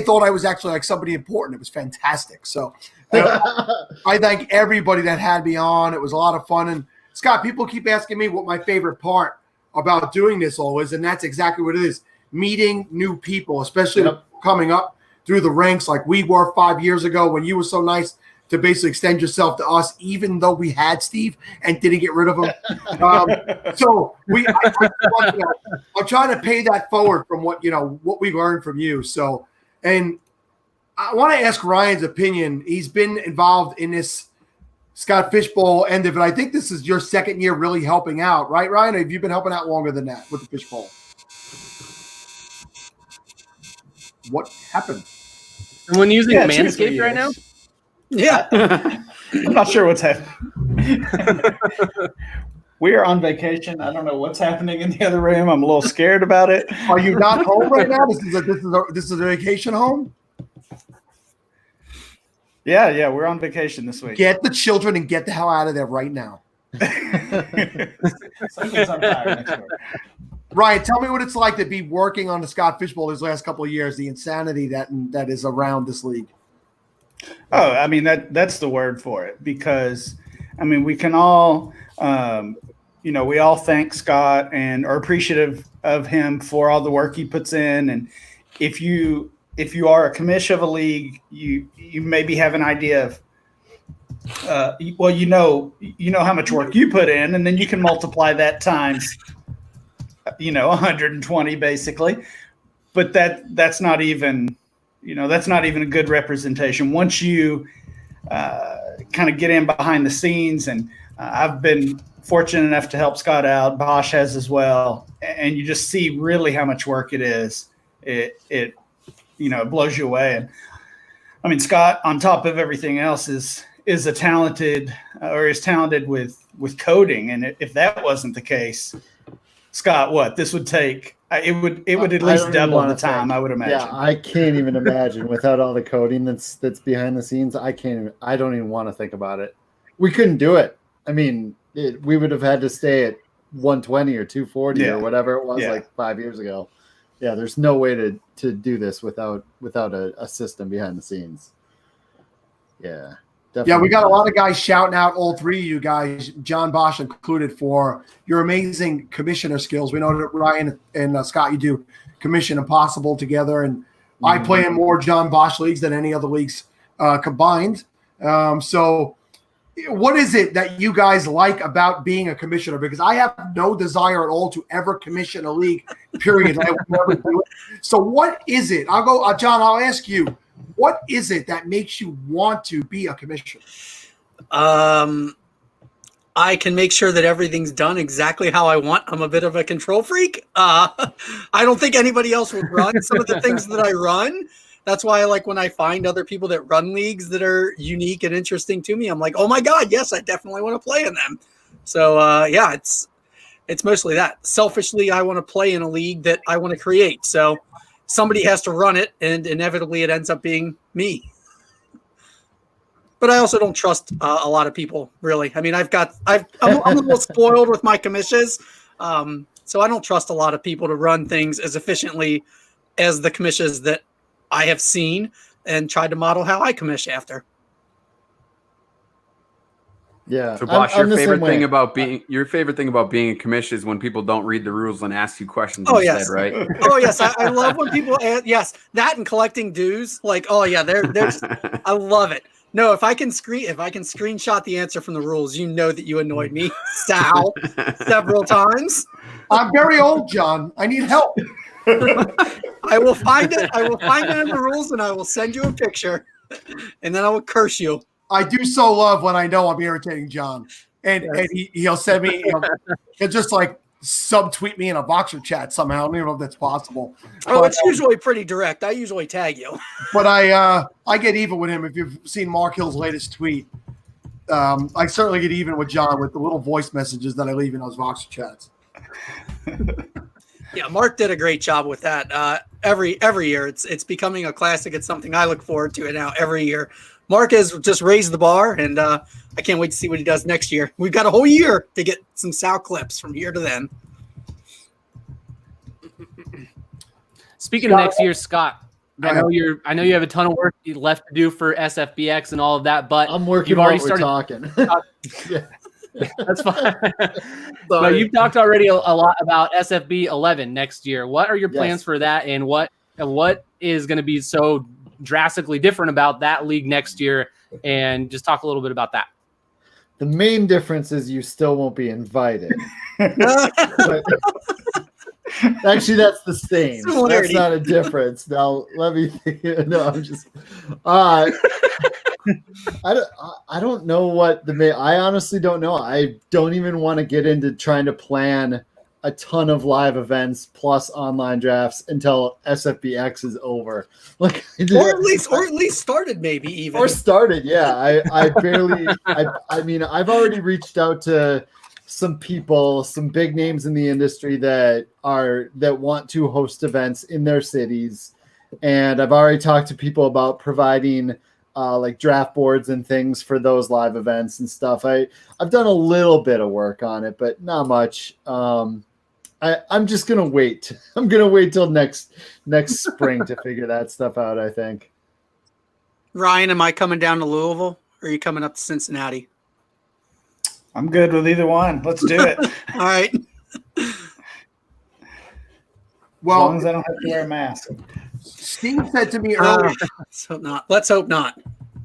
thought I was actually like somebody important. It was fantastic. So I thank everybody that had me on. It was a lot of fun. And Scott, people keep asking me what my favorite part about doing this all is, and that's exactly what it is. Meeting new people, especially coming up through the ranks like we were 5 years ago when you were so nice to basically extend yourself to us, even though we had Steve and didn't get rid of him. So I'm trying to pay that forward from what we learned from you. So, and I want to ask Ryan's opinion. He's been involved in this Scott Fishbowl end of it. I think this is your second year really helping out, right, Ryan? Or have you been helping out longer than that with the Fishbowl? What happened? Someone using Manscaped right now? Yeah. I'm not sure what's happening. We are on vacation. I don't know what's happening in the other room. I'm a little scared about it. Are you not home right now? This is a vacation home? Yeah, we're on vacation this week. Get the children and get the hell out of there right now. Something's on fire next door. Ryan, tell me what it's like to be working on the Scott Fishbowl these last couple of years, the insanity that is around this league. Oh, I mean, that's the word for it, because, I mean, we can all, we all thank Scott and are appreciative of him for all the work he puts in. And if you are a commish of a league, you maybe have an idea of, you know how much work you put in, and then you can multiply that times 120 basically, but that's not even a good representation. Once you kind of get in behind the scenes, and I've been fortunate enough to help Scott out, Bosch has as well, and you just see really how much work it is. It blows you away. And I mean, Scott, on top of everything else, is talented with coding, and if that wasn't the case, Scott, this would take? It would at least double the time, I would imagine. Yeah, I can't even imagine without all the coding that's behind the scenes. I don't even want to think about it. We couldn't do it. I mean, we would have had to stay at 120 or 240 or whatever it was like 5 years ago. Yeah, there's no way to do this without a system behind the scenes. Yeah. Definitely. Yeah, we got a lot of guys shouting out, all three of you guys, John Bosch included, for your amazing commissioner skills. We know that Ryan and Scott, you do Commission Impossible together, and I play in more John Bosch leagues than any other leagues combined. So what is it that you guys like about being a commissioner? Because I have no desire at all to ever commission a league, period. I would never do it. So what is it? I'll go, John, I'll ask you. What is it that makes you want to be a commissioner? I can make sure that everything's done exactly how I want. I'm a bit of a control freak. I don't think anybody else would run some of the things that I run. That's why I like when I find other people that run leagues that are unique and interesting to me. I'm like, oh my God, yes, I definitely want to play in them. So it's mostly that. Selfishly, I want to play in a league that I want to create. So somebody has to run it, and inevitably it ends up being me. But I also don't trust a lot of people, really. I mean, I'm a little spoiled with my commissions, so I don't trust a lot of people to run things as efficiently as the commissions that I have seen and tried to model how I commish after. Yeah. So, Bosch, your favorite thing about being a commission is when people don't read the rules and ask you questions instead, right? Oh yes, I love when people ask, yes, that and collecting dues. Like, oh yeah, they're just, I love it. No, if I can screenshot the answer from the rules, you know that you annoyed me, Sal, several times. I'm very old, John. I need help. I will find it. I will find it in the rules, and I will send you a picture, and then I will curse you. I do so love when I know I'm irritating John, and he'll send me. He'll just like subtweet me in a Voxer chat somehow. I don't even know if that's possible. Oh, But, it's usually pretty direct. I usually tag you. But I get even with him. If you've seen Mark Hill's latest tweet, I certainly get even with John with the little voice messages that I leave in those Voxer chats. Yeah, Mark did a great job with that. Every year, it's becoming a classic. It's something I look forward to now every year. Mark has just raised the bar, and I can't wait to see what he does next year. We've got a whole year to get some Sal clips from here to then. Speaking of next year, Scott, I know you have a ton of work left to do for SFBX and all of that, but I'm working. You've already while started we're talking. Yeah. That's fine. But you've talked already a lot about SFB 11 next year. What are your plans for that, and what is going to be so drastically different about that league next year? And just talk a little bit about that. The main difference is you still won't be invited. But, actually, that's the same. That's not a difference. Now, let me think. No, I'm just. I don't know what I honestly don't know. I don't even want to get into trying to plan a ton of live events plus online drafts until SFBX is over. Like, or at least started, maybe even. Or started, yeah. I barely. I mean, I've already reached out to some people, some big names in the industry that want to host events in their cities, and I've already talked to people about providing like draft boards and things for those live events and stuff. I've done a little bit of work on it, but not much. I'm just gonna wait. I'm gonna wait till next spring to figure that stuff out, I think. Ryan, am I coming down to Louisville, or are you coming up to Cincinnati? I'm good with either one. Let's do it. All right. Well, as long as I don't have to wear a mask. Steve said to me earlier. Let's hope not.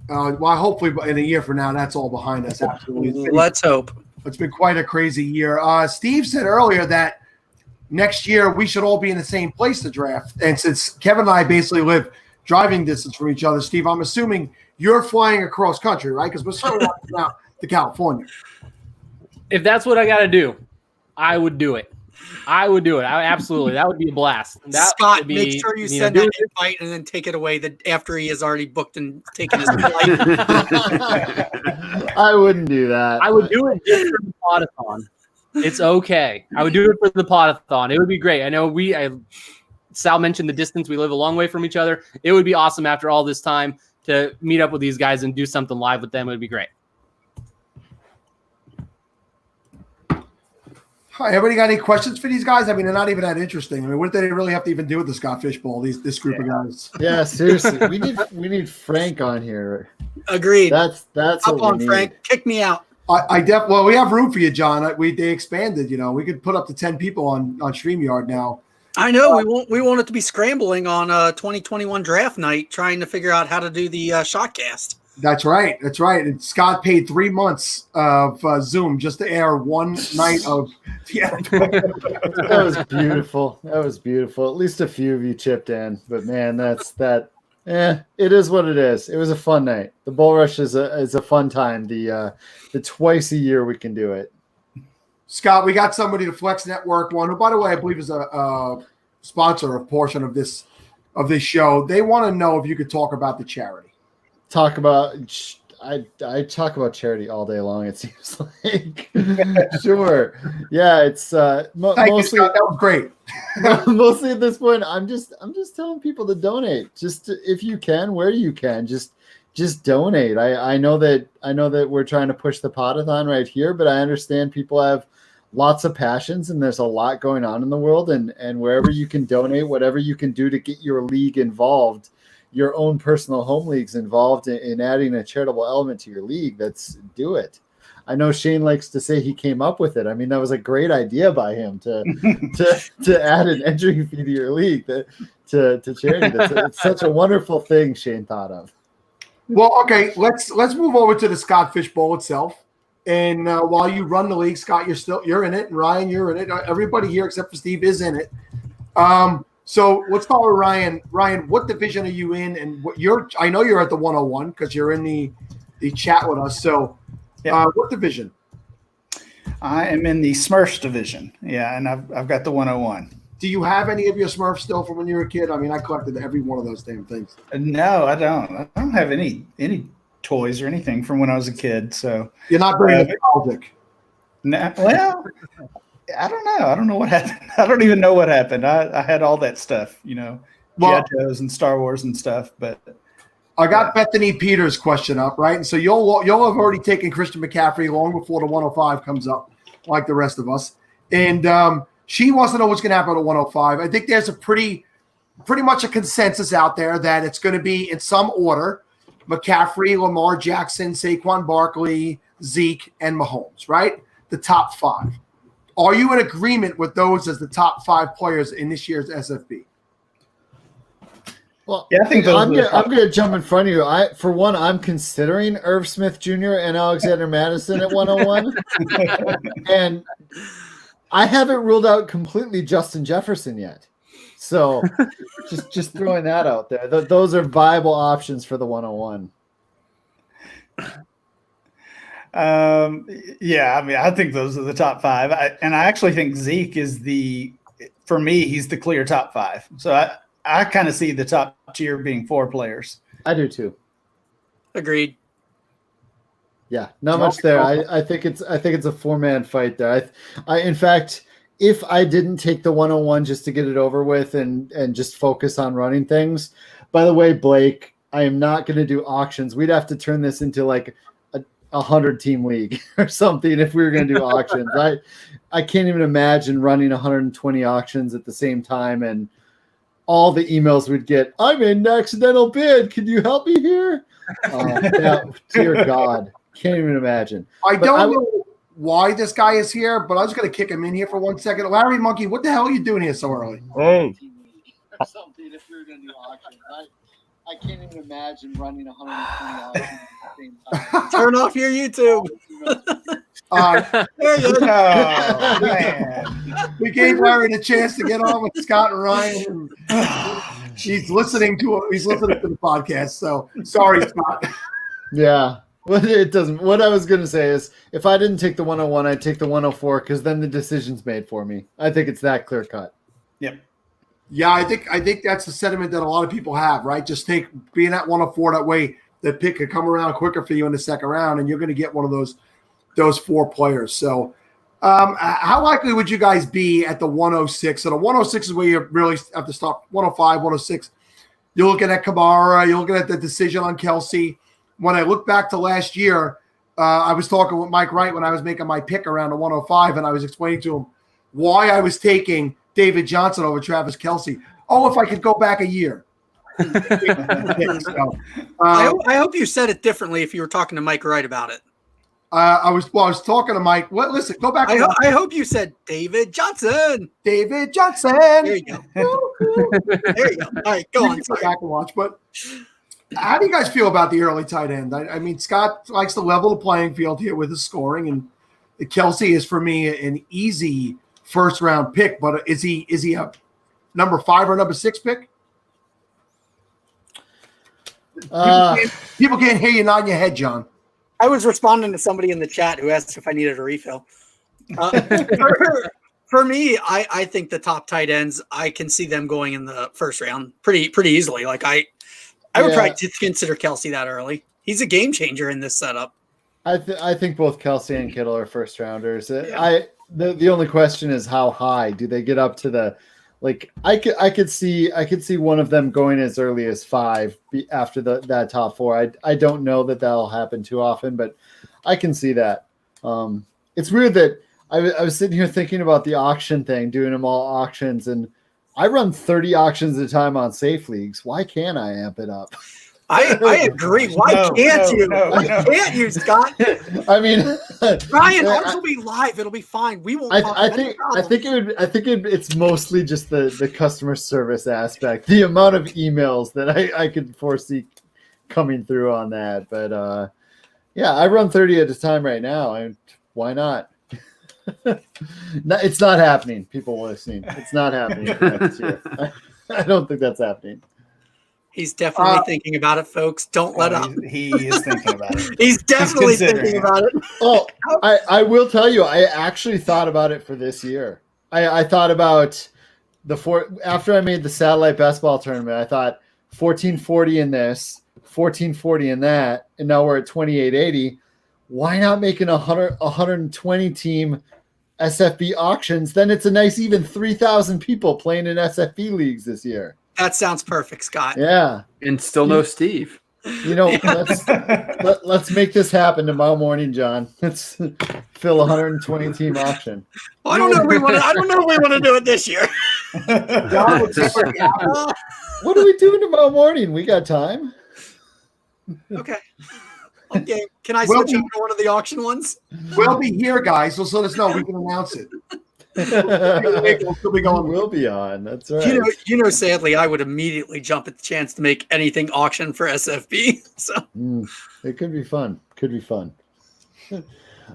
Well, hopefully in a year from now, that's all behind us. Absolutely. Let's hope. It's been quite a crazy year. Steve said earlier that next year we should all be in the same place to draft. And since Kevin and I basically live driving distance from each other, Steve, I'm assuming you're flying across country, right? Because we're still out to California. If that's what I got to do, I would do it. Absolutely. That would be a blast. Scott, make sure you send that invite and then take it away after he has already booked and taken his flight. I wouldn't do that. I would do it just for the podathon. It's okay. I would do it for the podathon. It would be great. I know Sal mentioned the distance. We live a long way from each other. It would be awesome after all this time to meet up with these guys and do something live with them. It would be great. Hi, everybody got any questions for these guys? I mean, they're not even that interesting. I mean, what do they really have to even do with the Scott Fishbowl, this group of guys? Yeah, seriously. We need Frank on here. Agreed. That's up what on we Frank. need. Kick me out. Well, we have room for you, John. They expanded. We could put up to 10 people on StreamYard now. I know we want it to be scrambling on 2021 draft night, trying to figure out how to do the shotcast. That's right. And Scott paid 3 months of Zoom just to air one night of. Yeah. That was beautiful. At least a few of you chipped in, but man, it is what it is. It was a fun night. The Bull Rush is a fun time. The twice a year we can do it. Scott, we got somebody to Flex Network One, who, by the way, I believe is a sponsor of portion of this show. They want to know if you could talk about the charity. I talk about charity all day long, it seems like. Sure. Yeah, it's mostly Scott, that was great. Mostly at this point, I'm just telling people to donate. Just if you can, where you can, just donate. I know that we're trying to push the podathon right here, but I understand people have lots of passions and there's a lot going on in the world, and wherever you can donate, whatever you can do to get your league involved, your own personal home leagues involved in adding a charitable element to your league, do it. I know Shane likes to say he came up with it. I mean, that was a great idea by him to add an entry fee to your league to charity. It's such a wonderful thing Shane thought of. Well, okay, let's move over to the Scott Fishbowl itself. And while you run the league, Scott, you're in it, and Ryan, you're in it. Everybody here except for Steve is in it. So let's start with Ryan. Ryan, what division are you in? And I know you're at the 101 because you're in the chat with us. So what division? I am in the Smurfs division. Yeah, and I've got the 101. Do you have any of your Smurfs still from when you were a kid? I mean, I collected every one of those damn things. No, I don't. I don't have any toys or anything from when I was a kid. So you're not very nostalgic. No, well, I don't know. I don't know what happened. I don't even know what happened. I had all that stuff, G.I. Joes and Star Wars and stuff. But I got Bethany Peters' question up, right? And so you'll have already taken Christian McCaffrey long before the 105 comes up, like the rest of us. And she wants to know what's going to happen at 105. I think there's a pretty much a consensus out there that it's going to be in some order: McCaffrey, Lamar Jackson, Saquon Barkley, Zeke, and Mahomes, right? The top 5. Are you in agreement with those as the top 5 players in this year's SFB? Well, yeah, I think I'm going to jump in front of you. I'm considering Irv Smith Jr. and Alexander Madison at 101. And I haven't ruled out completely Justin Jefferson yet. So just throwing that out there. Those are viable options for the 101. Yeah, I mean, I think those are the top 5. I actually think Zeke is for me, he's the clear top 5. So I kind of see the top tier being 4 players. I do too. Agreed. Yeah, not much there. I think it's a 4-man fight there. In fact, if I didn't take the 101 just to get it over with and just focus on running things. By the way, Blake, I am not going to do auctions. We'd have to turn this into like a 100-team league or something if we were going to do auctions. I can't even imagine running 120 auctions at the same time and all the emails we'd get. I'm in an accidental bid. Can you help me here? Dear God. Can't even imagine. I don't know why this guy is here, but I was going to kick him in here for 1 second. Larry Monkey, what the hell are you doing here so early? Hey. Or something if we were going to do auctions. I can't even imagine running 120 auctions at the same time. Turn off your YouTube. There you go. Man. We gave Larry the chance to get on with Scott and Ryan. He's listening to the podcast. So sorry, Scott. Yeah. Well, it doesn't. What I was going to say is if I didn't take the 101, I'd take the 104 because then the decision's made for me. I think it's that clear cut. Yep. Yeah, I think that's the sentiment that a lot of people have, right? Just being at 104, that way the pick could come around quicker for you in the second round, and you're going to get one of those 4 players. So how likely would you guys be at the 106? So the 106 is where you really have to start. 105, 106. You're looking at Kamara. You're looking at the decision on Kelsey. When I look back to last year, I was talking with Mike Wright when I was making my pick around the 105, and I was explaining to him why I was taking David Johnson over Travis Kelsey. Oh, if I could go back a year. I hope you said it differently if you were talking to Mike Wright about it. I was talking to Mike. Listen, go back. I hope you said David Johnson. David Johnson. There you go. There you go. All right, go on. Go back and watch. But how do you guys feel about the early tight end? I mean, Scott likes to level the playing field here with his scoring, and Kelsey is for me an easy first round pick. But is he a number 5 or number 6 pick? People can't hear you nodding your head, John. I was responding to somebody in the chat who asked if I needed a refill. For me, I think the top tight ends, I can see them going in the first round pretty easily. Like I would probably consider Kelsey that early. He's a game changer in this setup. I think both Kelsey and Kittle are first rounders. The only question is how high do they get up to the, like I could see one of them going as early as 5 after that top 4. I don't know that'll happen too often, but I can see that. It's weird that I was sitting here thinking about the auction thing, doing them all auctions, and I run 30 auctions at a time on safe leagues. Why can't I amp it up? I agree. Why can't you? Why can't you, Scott? I mean, Ryan, ours will be live. It'll be fine. We won't. I think it's mostly just the customer service aspect, the amount of emails that I could foresee coming through on that. But Yeah, I run 30 at a time right now. And why not? It's not happening. People listening, it's not happening next year. I don't think that's happening. He's definitely thinking about it, folks. Don't let up. He is thinking about it. He's definitely thinking about it. Oh, I will tell you, I actually thought about it for this year. I thought about after I made the satellite best ball tournament, I thought 1440 in this, 1440 in that, and now we're at 2880. Why not make an 120 team SFB auctions? Then it's a nice even 3,000 people playing in SFB leagues this year. That sounds perfect, Scott. Yeah. And still no Steve. You know, let's make this happen tomorrow morning, John. Let's fill a 120 team auction. Well, I don't know if we want to do it this year. What are we doing tomorrow morning? We got time. Okay. Can I switch over to one of the auction ones? We'll be here, guys. So let us know. We can announce it. We'll be on. That's right. Sadly, I would immediately jump at the chance to make anything auction for SFB. So it could be fun.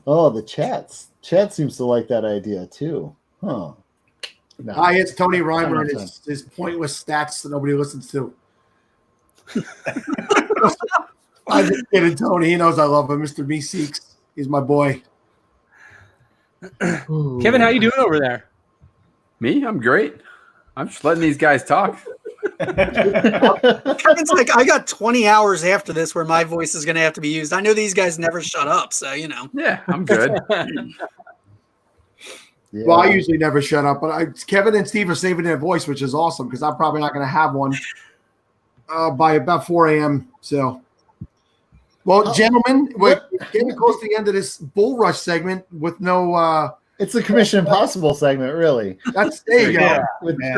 Oh, the chat seems to like that idea too. Huh. No. Hi, it's Tony Reimer and his pointless stats that nobody listens to. I just kidding, Tony. He knows I love him. Mr. B Seeks. He's my boy. Kevin, how you doing over there? Me? I'm great. I'm just letting these guys talk. Kevin's like, I got 20 hours after this where my voice is going to have to be used. I know these guys never shut up, so Yeah, I'm good. Well, I usually never shut up, but Kevin and Steve are saving their voice, which is awesome because I'm probably not going to have one by about 4 a.m. So, well, gentlemen, we're getting close to the end of this bull rush segment with no. It's a Commission Impossible segment, really. There you go.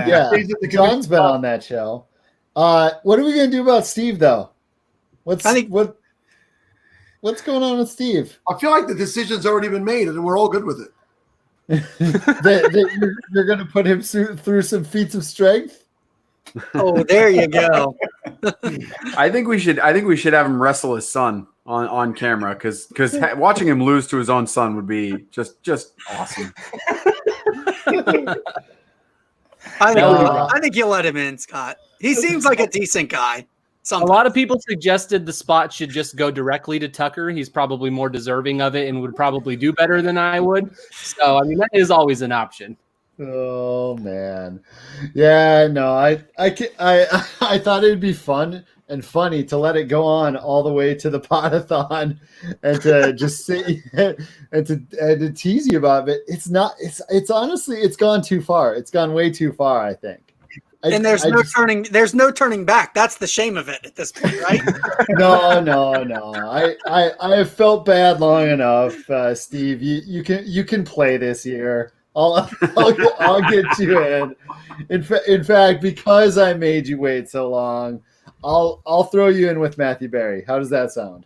Yeah. John's been on that show. What are we going to do about Steve, though? What's going on with Steve? I feel like the decision's already been made, and we're all good with it. You're going to put him through some feats of strength. Oh, there you go. I think we should have him wrestle his son on camera because watching him lose to his own son would be just awesome. I think you'll let him in, Scott. He seems like a decent guy. Sometimes. A lot of people suggested the spot should just go directly to Tucker. He's probably more deserving of it and would probably do better than I would. So, I mean, that is always an option. Oh man, yeah, no, I thought it'd be fun and funny to let it go on all the way to the potathon and to just sit and to tease you about it. It's not. It's honestly, it's gone too far. It's gone way too far, I think. And there's no turning back. That's the shame of it at this point, right? No. I have felt bad long enough, Steve. You can play this year. I'll get you in. In fact, because I made you wait so long, I'll throw you in with Matthew Berry. How does that sound?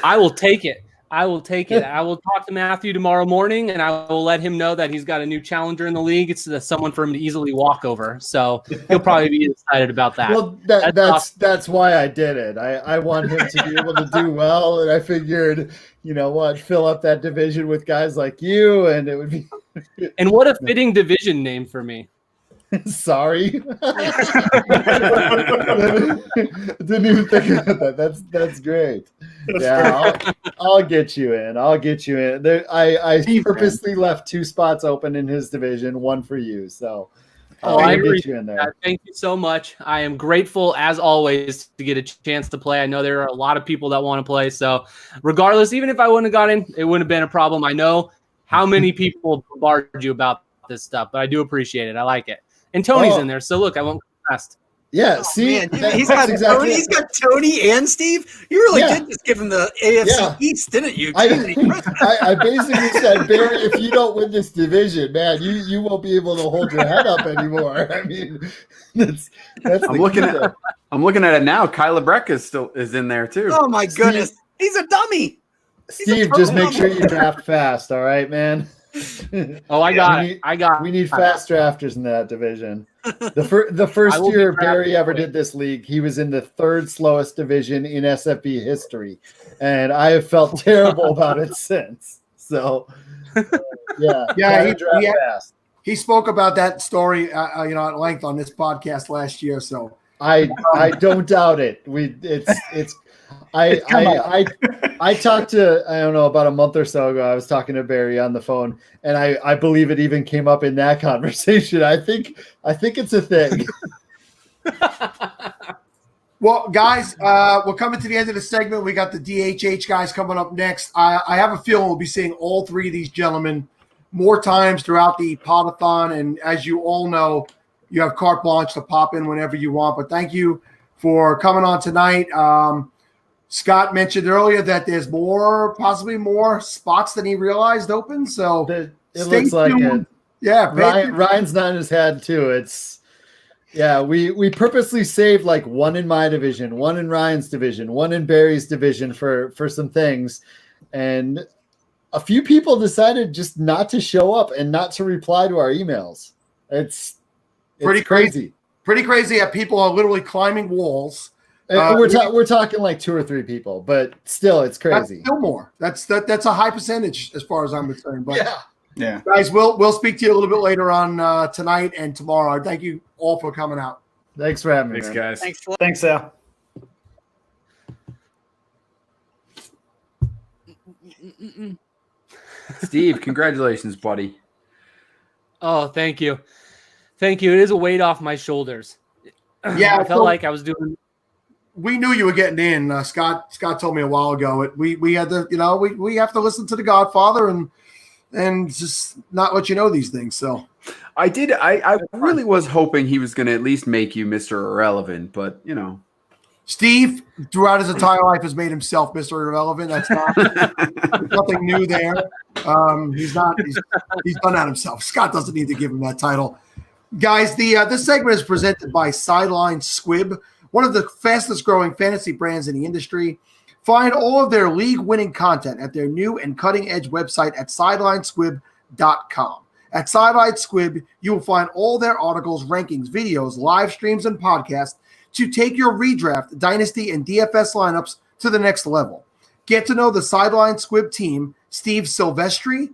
I will take it. I will talk to Matthew tomorrow morning, and I will let him know that he's got a new challenger in the league. It's someone for him to easily walk over. So he'll probably be excited about that. Well, that's why I did it. I want him to be able to do well, and I figured, fill up that division with guys like you, and it would be. And what a fitting division name for me. Sorry. Didn't even think about that. That's great. Yeah, I'll get you in. I purposely left 2 spots open in his division, 1 for you. So I get you in there. Thank you so much. I am grateful as always to get a chance to play. I know there are a lot of people that want to play. So regardless, even if I wouldn't have got in, it wouldn't have been a problem. I know how many people bombard you about this stuff, but I do appreciate it. I like it. And Tony's in there, so look, I won't rest. Yeah, see, he's got Tony and Steve. You really did just give him the AFC East, didn't you? I basically said, Barry, if you don't win this division, man, you won't be able to hold your head up anymore. I mean, that's. I'm looking at it now. Kyla Breck is in there too. Oh my goodness, he's a dummy. Steve, just make sure you draft fast, all right, man. Oh, I got it. We need fast drafters in that division. The first year Barry ever did this league, he was in the third slowest division in SFB history, and I have felt terrible about it since. So, Yeah, draft fast. he spoke about that story, at length on this podcast last year. So I don't doubt it. I talked to, I don't know, about a month or so ago, I was talking to Barry on the phone, and I believe it even came up in that conversation. I think it's a thing. Well, guys, we're coming to the end of the segment. We got the DHH guys coming up next. I have a feeling we'll be seeing all three of these gentlemen more times throughout the podathon. And as you all know, you have carte blanche to pop in whenever you want. But thank you for coming on tonight. Scott mentioned earlier that there's possibly more spots than he realized open. So it looks like it. Yeah, Ryan's nodding his head too. We purposely saved like one in my division, one in Ryan's division, one in Barry's division for some things, and a few people decided just not to show up and not to reply to our emails. It's pretty crazy. Pretty crazy that people are literally climbing walls. We're talking like 2 or 3 people, but still, it's crazy. That's still more. That's a high percentage as far as I'm concerned. But yeah, guys, we'll speak to you a little bit later on tonight and tomorrow. Thank you all for coming out. Thanks for having me. Thanks, guys. Thanks, Sal. Steve, congratulations, buddy. Oh, thank you. Thank you. It is a weight off my shoulders. Yeah, I felt like I was doing. We knew you were getting in. Scott told me a while ago. We had to, we have to listen to the Godfather and just not let you know these things. So I did. I really was hoping he was going to at least make you Mr. Irrelevant, but Steve, throughout his entire life, has made himself Mr. Irrelevant. That's not nothing new there. He's done that himself. Scott doesn't need to give him that title. Guys, this segment is presented by Sideline Squib, one of the fastest growing fantasy brands in the industry. Find all of their league-winning content at their new and cutting-edge website at sidelinesquib.com. At Sideline Squib, you will find all their articles, rankings, videos, live streams, and podcasts to take your redraft, dynasty, and DFS lineups to the next level. Get to know the Sideline Squib team, Steve Silvestri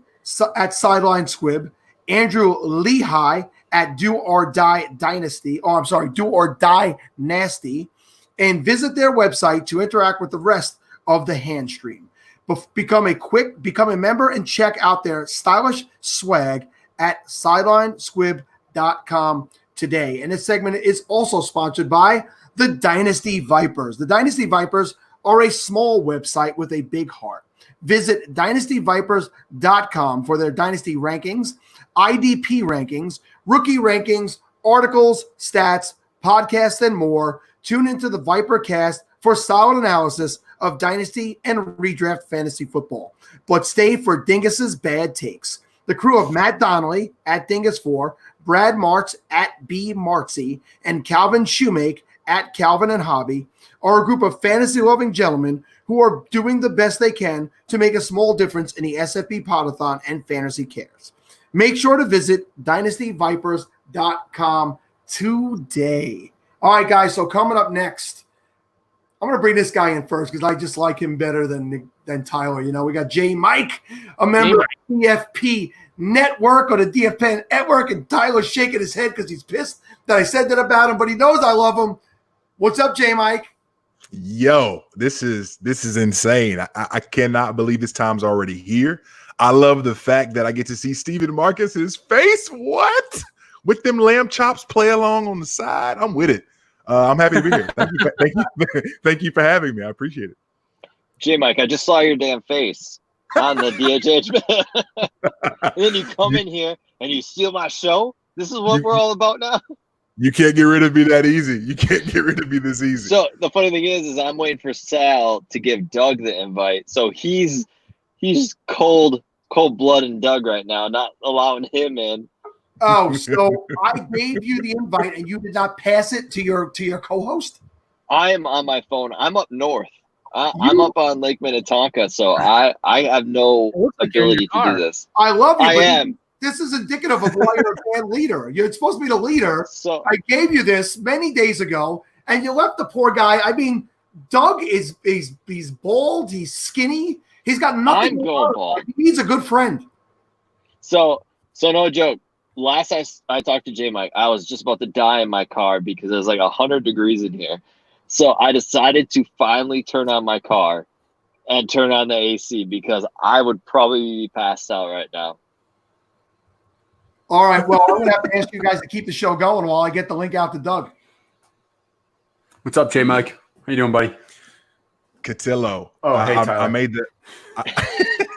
at Sideline Squib, Andrew Lehigh at Do or Die Nasty, and visit their website to interact with the rest of the hand stream. Become a member and check out their stylish swag at sidelinesquib.com today. And this segment is also sponsored by the Dynasty Vipers. The Dynasty Vipers are a small website with a big heart. Visit dynastyvipers.com for their dynasty rankings, IDP rankings, rookie rankings, articles, stats, podcasts, and more. Tune into the Vipercast for solid analysis of dynasty and redraft fantasy football. But stay for Dingus's bad takes. The crew of Matt Donnelly at Dingus4, Brad Martz at B Martzy, and Calvin Shoemake at Calvin and Hobby are a group of fantasy-loving gentlemen who are doing the best they can to make a small difference in the SFB Podathon and Fantasy Cares. Make sure to visit dynastyvipers.com today. All right, guys, so coming up next, I'm going to bring this guy in first because I just like him better than Tyler. We got J. Mike, a member of the DFP Network or the DFP Network, and Tyler's shaking his head because he's pissed that I said that about him, but he knows I love him. What's up, J. Mike? Yo, this is insane. I cannot believe this time's already here. I love the fact that I get to see Steven Marcus's face. What? With them lamb chops play along on the side. I'm with it. I'm happy to be here. Thank you for having me. I appreciate it. J Mike, I just saw your damn face on the DHH. And then you come in here and you steal my show. This is what we're all about now. You can't get rid of me that easy. You can't get rid of me this easy. So the funny thing is I'm waiting for Sal to give Doug the invite. So he's cold blood in Doug right now, not allowing him in. Oh, so I gave you the invite and you did not pass it to your co-host? I am on my phone. I'm up north. I'm up on Lake Minnetonka, so I have no like you're in your ability to do car. this. I love you. I but am. This is indicative of why you're a band leader. You're supposed to be the leader. So I gave you this many days ago, and you left the poor guy. I mean, Doug is he's bald. He's skinny. He's got nothing. I'm going bald. He needs a good friend. So no joke. Last I talked to J Mike, I was just about to die in my car because it was like 100 degrees in here. So I decided to finally turn on my car and turn on the AC because I would probably be passed out right now. All right. Well, I'm going to have to ask you guys to keep the show going while I get the link out to Doug. What's up, J Mike? How you doing, buddy? Cotillo. Oh, hey, Tyler. I made the.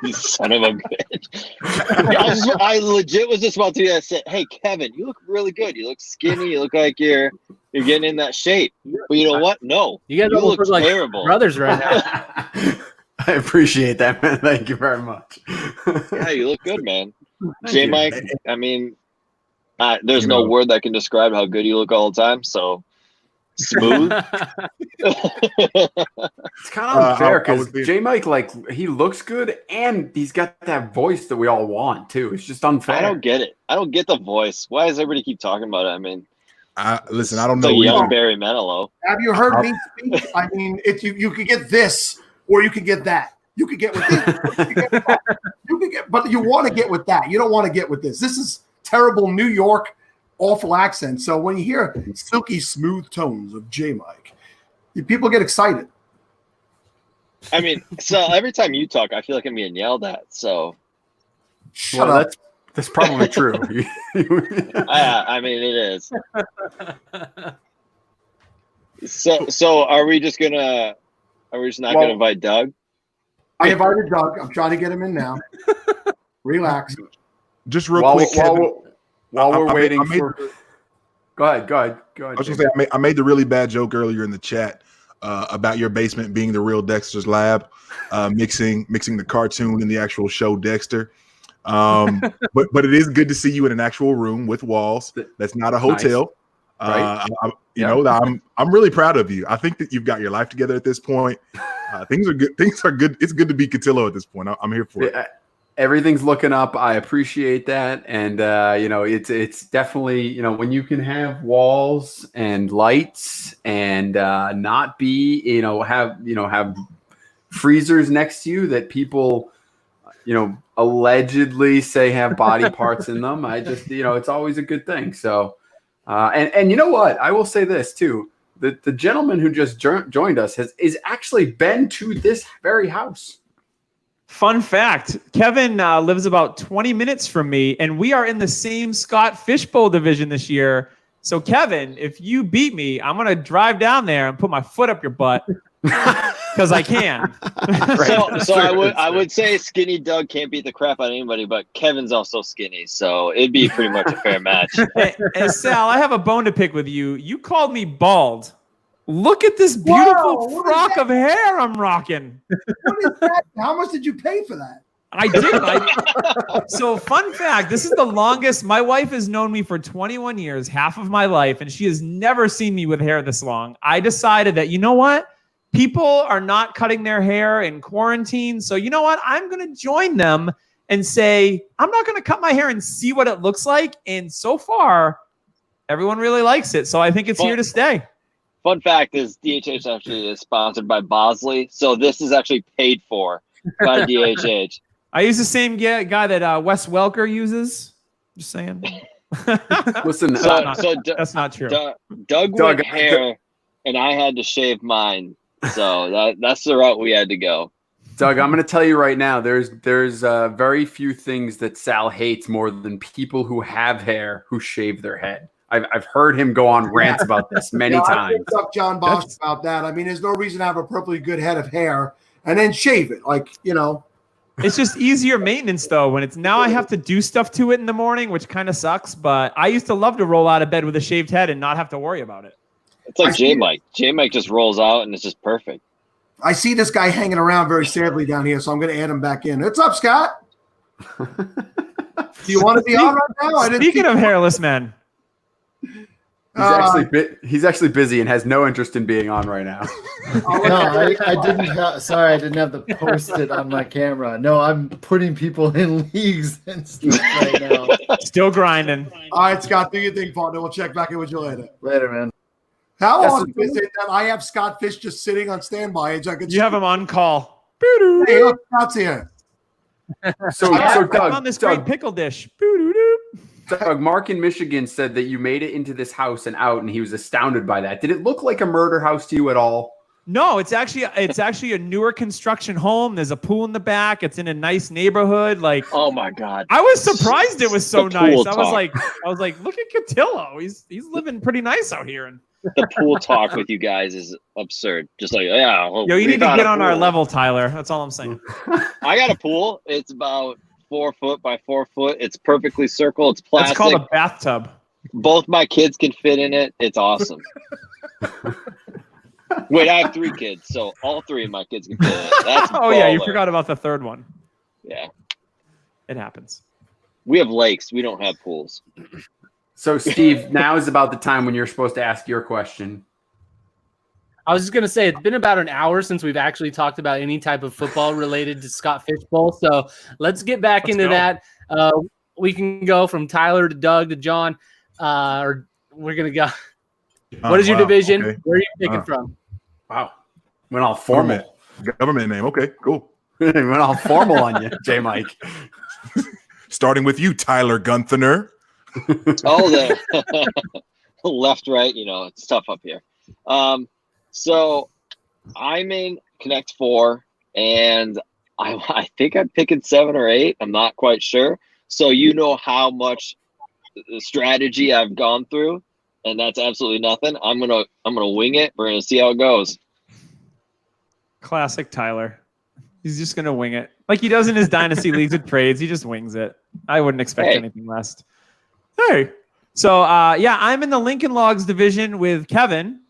You son of a bitch. I legit was just about to say, hey, Kevin, you look really good. You look skinny. You look like you're getting in that shape. But you know what? No. You guys look look like terrible. brothers right now. I appreciate that, man. Thank you very much. Yeah, you look good, man. Thank J you. Mike, I mean, there's You no know. word that can describe how good you look all the time. So smooth. It's kind of unfair I was because being- J Mike, like, he looks good and he's got that voice that we all want too. It's just unfair. I don't get it. I don't get the voice. Why does everybody keep talking about it? I mean, listen, I don't it's know. like young either. Barry Manilow. Have you heard me speak? I mean, if you could get this or you could get that. You could get with this. You could get, but you want to get with that. You don't want to get with this. This is terrible New York, awful accent. So when you hear silky smooth tones of J Mike, people get excited. I mean, so every time you talk, I feel like I'm getting yelled at. So Shut Well, up. that's probably true. I mean, it is. So are we just not gonna invite Doug? I invited Doug. I'm trying to get him in now. Relax. Just real While quick, Kevin, we're I waiting made- for. Go ahead. I was J gonna say I made the really bad joke earlier in the chat about your basement being the real Dexter's lab, mixing the cartoon and the actual show Dexter. But it is good to see you in an actual room with walls. That's not a hotel. Right. You know, I'm really proud of you. I think that you've got your life together at this point. Things are good. Things are good. It's good to be Cotillo at this point. I'm here for it. Everything's looking up. I appreciate that, and it's definitely when you can have walls and lights and not be have freezers next to you that people allegedly say have body parts in them. I just it's always a good thing. So and you know what? I will say this too. The gentleman who just joined us is actually been to this very house. Fun fact, Kevin lives about 20 minutes from me, and we are in the same Scott Fishbowl division this year. So, Kevin, if you beat me, I'm going to drive down there and put my foot up your butt because I can. So I would say skinny Doug can't beat the crap out of anybody, but Kevin's also skinny, so it'd be pretty much a fair match. Hey, Sal, I have a bone to pick with you. You called me bald. Look at this beautiful frock of hair I'm rocking. What is that? How much did you pay for that? I did. So, fun fact, this is the longest. My wife has known me for 21 years, half of my life, and she has never seen me with hair this long. I decided that, you know what? People are not cutting their hair in quarantine. So, you know what? I'm going to join them and say, I'm not going to cut my hair and see what it looks like. And so far, everyone really likes it. So, I think it's here to stay. Fun fact is DHH actually is sponsored by Bosley, so this is actually paid for by DHH. I use the same guy that Wes Welker uses. Just saying. Listen, that's not true. Doug went hair, and I had to shave mine, so that's the route we had to go. Doug, I'm going to tell you right now, there's very few things that Sal hates more than people who have hair who shave their head. I've heard him go on rants about this many times. I picked up John Bosch about that. I mean, there's no reason to have a perfectly good head of hair and then shave it. It's just easier maintenance, though, when it's now I have to do stuff to it in the morning, which kind of sucks. But I used to love to roll out of bed with a shaved head and not have to worry about it. It's like J Mike. J Mike just rolls out and it's just perfect. I see this guy hanging around very sadly down here, so I'm going to add him back in. What's up, Scott? Do you want to be on right now? Speaking of hairless men. He's actually busy and has no interest in being on right now. No, I didn't. Sorry, I didn't have the post-it on my camera. No, I'm putting people in leagues and stuff right now. Still grinding. All right, Scott, do your thing, partner. We'll check back in with you later. Later, man. How Yes, long is it that I have Scott Fish just sitting on standby? You have him on call. Hey, look, Scott's here. So Doug, on this great pickle dish. Doug, Mark in Michigan said that you made it into this house and out, and he was astounded by that. Did it look like a murder house to you at all? No, it's actually a newer construction home. There's a pool in the back. It's in a nice neighborhood. Like, oh my god, I was surprised it was so The pool nice. I was talk. like, look at Cotillo. He's living pretty nice out here. And the pool talk with you guys is absurd. Just like, yeah. Well, yo, you we need to found get a on our pool. level, Tyler. That's all I'm saying. I got a pool. It's about 4 foot by 4 foot. It's perfectly circle. It's plastic. It's called a bathtub. Both my kids can fit in it. It's awesome. Wait, I have 3 kids, so all 3 of my kids can fit in it. That's Oh yeah, you baller. forgot about the third one. Yeah, it happens. We have lakes. We don't have pools. So, Steve, now is about the time when you're supposed to ask your question. I was just going to say, it's been about an hour since we've actually talked about any type of football related to Scott Fishbowl. So let's get back into that. We can go from Tyler to Doug to John. Or we're going to go. What is your division? Okay. Where are you picking from? Wow. Went all formal. Government name. Okay, cool. Went all formal on you, J. Mike. Starting with you, Tyler Gunther. Oh, the left, right. You know, it's tough up here. So I'm in Connect 4, and I think I'm picking 7 or 8. I'm not quite sure. So you know how much strategy I've gone through, and that's absolutely nothing. I'm gonna wing it. We're gonna see how it goes. Classic Tyler. He's just gonna wing it like he does in his dynasty leagues with trades. He just wings it. I wouldn't expect anything less. Hey, so yeah, I'm in the Lincoln Logs division with Kevin.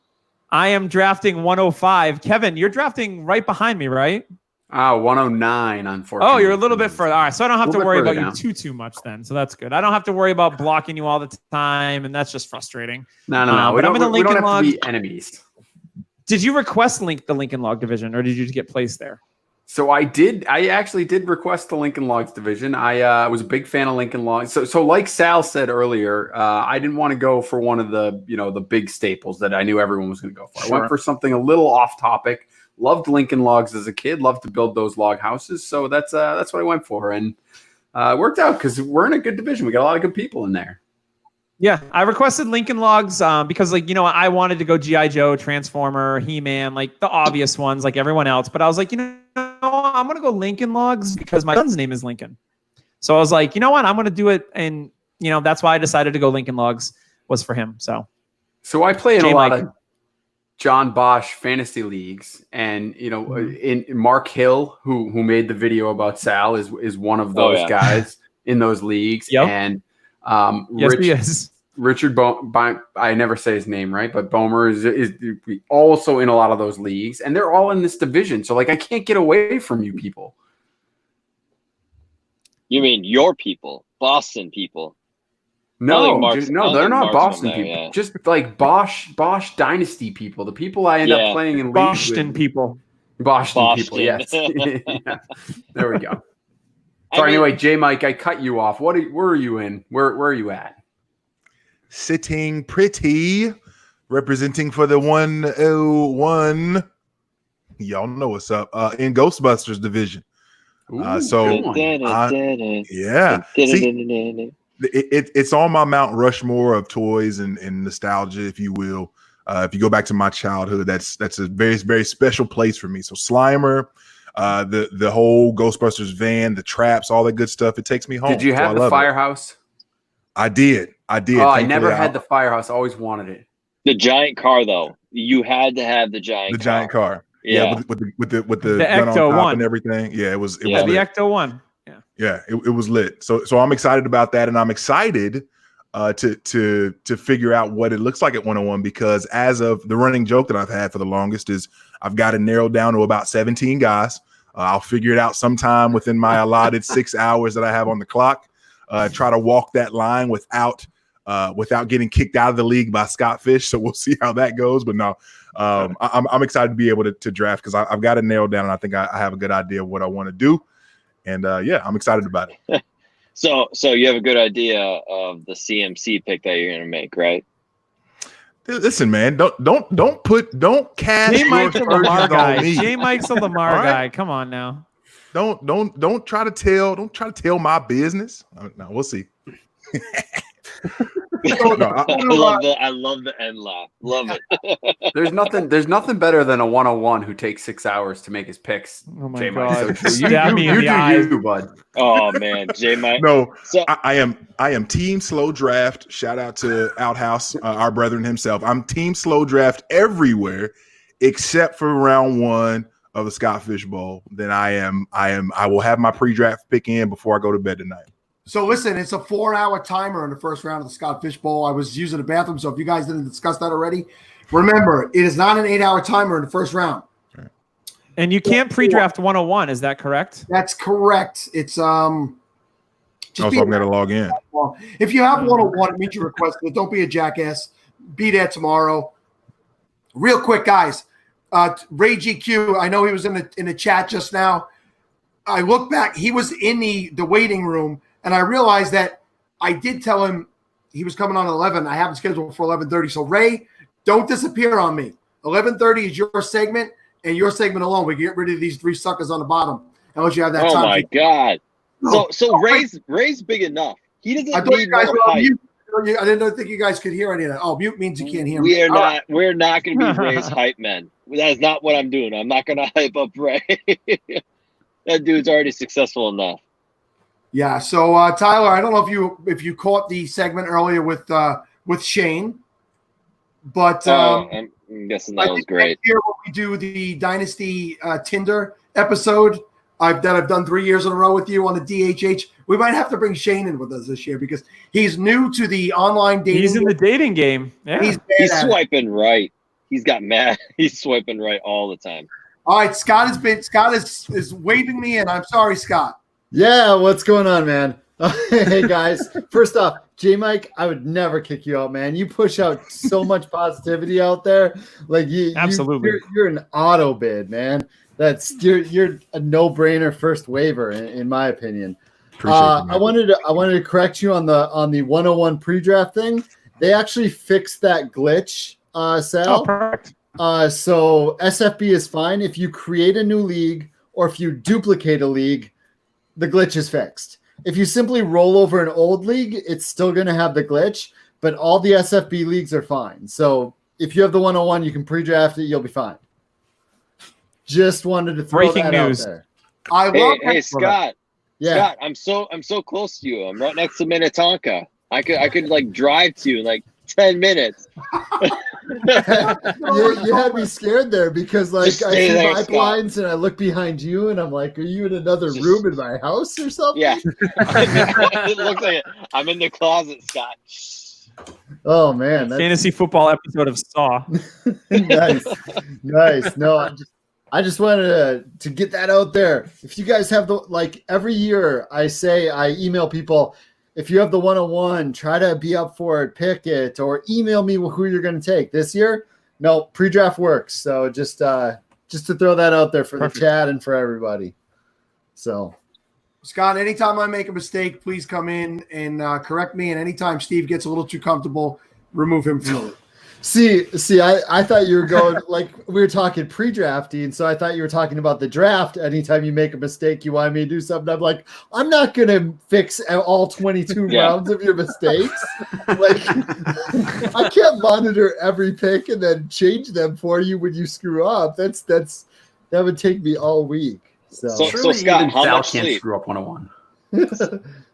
I am drafting 105. Kevin, you're drafting right behind me, right? 109, unfortunately. Oh, you're a little bit further. All right, so I don't have to worry about down. you too much then. So that's good. I don't have to worry about blocking you all the time, and that's just frustrating. No. But I'm in the We don't Lincoln have Log. to be enemies. Did you request the Lincoln Log division, or did you just get placed there? So I did. I actually did request the Lincoln Logs division. I was a big fan of Lincoln Logs. So like Sal said earlier, I didn't want to go for one of the the big staples that I knew everyone was going to go for. Sure. I went for something a little off topic. Loved Lincoln Logs as a kid. Loved to build those log houses. So that's what I went for, and it worked out because we're in a good division. We got a lot of good people in there. Yeah, I requested Lincoln Logs because, I wanted to go G.I. Joe, Transformer, He-Man, like the obvious ones, like everyone else. But I was like, I'm going to go Lincoln Logs because my son's name is Lincoln. So I was like, you know what? I'm going to do it. And, that's why I decided to go Lincoln Logs was for him. So I play in J. a lot Mike. of John Bosch fantasy leagues, and in Mark Hill, who made the video about Sal, is one of those guys in those leagues. Yep. And Yes, he is. Richard I never say his name right, but Bomer is also in a lot of those leagues, and they're all in this division. So I can't get away from you people. You mean your people, Boston people? No, Mark's- no, I they're think not Mark's Boston from there, people. yeah. Just like Bosch Dynasty people, the people I end up playing in leagues Boston with. people. Boston people, yes. Yeah. There we go. So anyway, J. Mike, I cut you off. Where are you in? Where are you at? Sitting pretty, representing for the 101. Y'all know what's up. In Ghostbusters division. Ooh, yeah. See, it's on my Mount Rushmore of toys and nostalgia, if you will. If you go back to my childhood, that's a very, very special place for me. So Slimer, the whole Ghostbusters van, the traps, all that good stuff. It takes me home. Did you have the firehouse? I did. Oh, I Thankfully, never had the firehouse. Always wanted it. The giant car, though, you had to have the giant. giant car. Yeah. with the The gun on Ecto top 1. and everything. Yeah, it was. The lit. Ecto 1. Yeah, it was lit. So I'm excited about that, and I'm excited to figure out what it looks like at 101, because as of the running joke that I've had for the longest is I've got it narrowed down to about 17 guys. I'll figure it out sometime within my allotted 6 hours that I have on the clock. Try to walk that line without without getting kicked out of the league by Scott Fish. So we'll see how that goes. But no, I'm excited to be able to draft because I've got it nailed down, and I think I have a good idea of what I want to do. And yeah, I'm excited about it. So you have a good idea of the CMC pick that you're going to make, right? Dude, listen, man, don't cast J. Mike's a your Lamar aspersions guy. on me. J. Mike's a Lamar All guy. right? Come on now. Don't try to tell my business. No, we'll see. I love the end laugh. Love it. There's nothing better than a 101 who takes 6 hours to make his picks. Oh my J-Mike. God. So true. Stab me in the eyes. You, bud. Oh man, J Mike. No, So I am team slow draft. Shout out to Outhouse, our brethren himself. I'm team slow draft everywhere except for round 1 of the Scott Fish Bowl. Then I will have my pre-draft pick in before I go to bed tonight. So listen, it's a 4-hour timer in the first round of the Scott Fish Bowl. I was using the bathroom, so if you guys didn't discuss that already, remember, it is not an 8-hour timer in the first round. And you can't pre-draft 101. Is that correct? That's correct. It's So I'm going to log in. If you have 101, it means you requested it. Don't be a jackass. Be there tomorrow. Real quick, guys. Ray GQ, I know he was in the chat just now. I look back. He was in the waiting room, and I realized that I did tell him he was coming on at 11. I have him scheduled for 11:30. So, Ray, don't disappear on me. 11:30 is your segment, and your segment alone. We get rid of these 3 suckers on the bottom. I'll let you have that time. Oh my God! So Ray's big enough. He doesn't I thought need you guys more were on hype. mute. I didn't think you guys could hear any of that. Oh, mute means you can't hear me. We're not going to be Ray's hype men. That is not what I'm doing. I'm not going to hype up Ray. That dude's already successful enough. Yeah. So Tyler, I don't know if you caught the segment earlier with Shane, but I'm guessing that was great. Next year when we do the Dynasty Tinder episode that I've done 3 years in a row with you on the DHH, we might have to bring Shane in with us this year because he's new to the online dating. He's in the dating game. Yeah. He's swiping right. He's got mad. He's swiping right all the time. All right, Scott is waving me in. I'm sorry, Scott. Yeah, what's going on, man? Hey guys, first off, J Mike, I would never kick you out, man. You push out so much positivity out there. Like Absolutely. you're an auto bid, man. You're a no-brainer first waiver in my opinion. I wanted to correct you on the 101 pre-draft thing. They actually fixed that glitch, Sal. Oh, perfect. So SFB is fine if you create a new league or if you duplicate a league, the glitch is fixed. If you simply roll over an old league, it's still going to have the glitch, but all the SFB leagues are fine. So if you have the 101, you can pre-draft it, you'll be fine. Just wanted to throw Breaking that news. out there. Hey Scott. Yeah. Scott, I'm so close to you. I'm right next to Minnetonka. I could like drive to you in like 10 minutes. You had me scared there because like Just I stay see there, my Scott. blinds and I look behind you and I'm like, are you in another room in my house or something? Yeah. It looks like it. I'm in the closet, Scott. Oh man, that's Fantasy football episode of Saw. nice. No, I just wanted to get that out there. If you guys have every year I email people, if you have the 101, try to be up for it, pick it, or email me who you're going to take. This year, no, pre-draft works. So just to throw that out there for the chat and for everybody. So, Scott, anytime I make a mistake, please come in and correct me. And anytime Steve gets a little too comfortable, remove him from it. See, I thought you were going like we were talking pre-drafting, so I thought you were talking about the draft. Anytime you make a mistake, you want me to do something. I'm like, I'm not gonna fix all 22 rounds of your mistakes. Like, I can't monitor every pick and then change them for you when you screw up. That would take me all week. So Scott, how much can't sleep? screw up 101.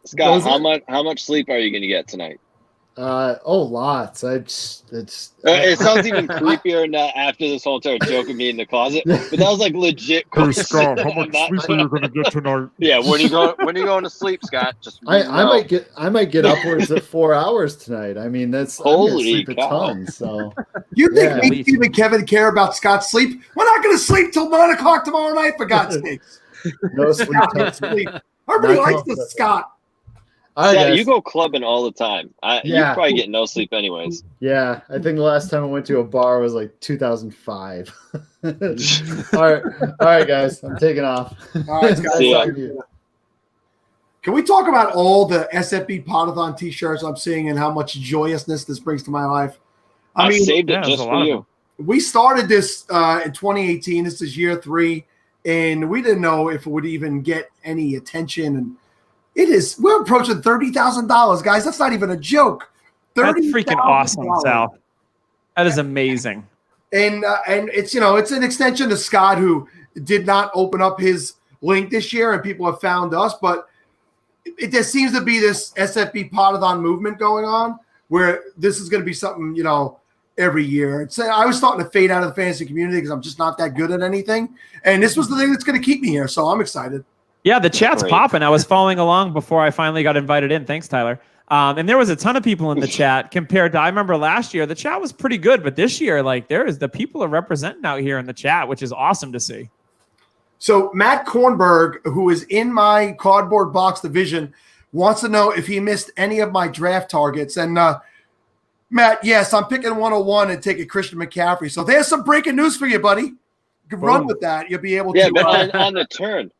Scott, how much sleep are you going to get tonight? Lots. It sounds even creepier now after this whole entire joke of me in the closet. But that was like legit. Hey Scott, how much sleep are you going to get tonight? Yeah, when are you going to sleep, Scott? Just I might get upwards of 4 hours tonight. I mean, I'm gonna sleep a ton. So you think me, Steve, and Kevin care about Scott's sleep? We're not going to sleep till 9 o'clock tomorrow night, for God's sakes. No sleep. Everybody likes this, Scott. All right, Sal, guys. you go clubbing all the time. You Yeah. probably get no sleep anyways. Yeah, I think the last time I went to a bar was like 2005. All right, guys. I'm taking off. All right, guys. See ya. Can we talk about all the SFB Podathon t-shirts I'm seeing and how much joyousness this brings to my life? I saved it just for you. We started this in 2018. This is year 3, and we didn't know if it would even get any attention. And we're approaching $30,000, guys. That's not even a joke. That's freaking awesome, Sal. That is amazing. And it's it's an extension to Scott, who did not open up his link this year, and people have found us. But there seems to be this SFB Podathon movement going on, where this is going to be something every year. I was starting to fade out of the fantasy community because I'm just not that good at anything, and this was the thing that's going to keep me here. So I'm excited. Yeah, the chat's popping. I was following along before I finally got invited in. Thanks, Tyler. And there was a ton of people in the chat compared to, I remember last year, the chat was pretty good, but this year, the people are representing out here in the chat, which is awesome to see. So Matt Kornberg, who is in my cardboard box division, wants to know if he missed any of my draft targets. And Matt, yes, I'm picking 101 and taking Christian McCaffrey. So there's some breaking news for you, buddy. You can run with that. You'll be able to. Yeah, but on the turn,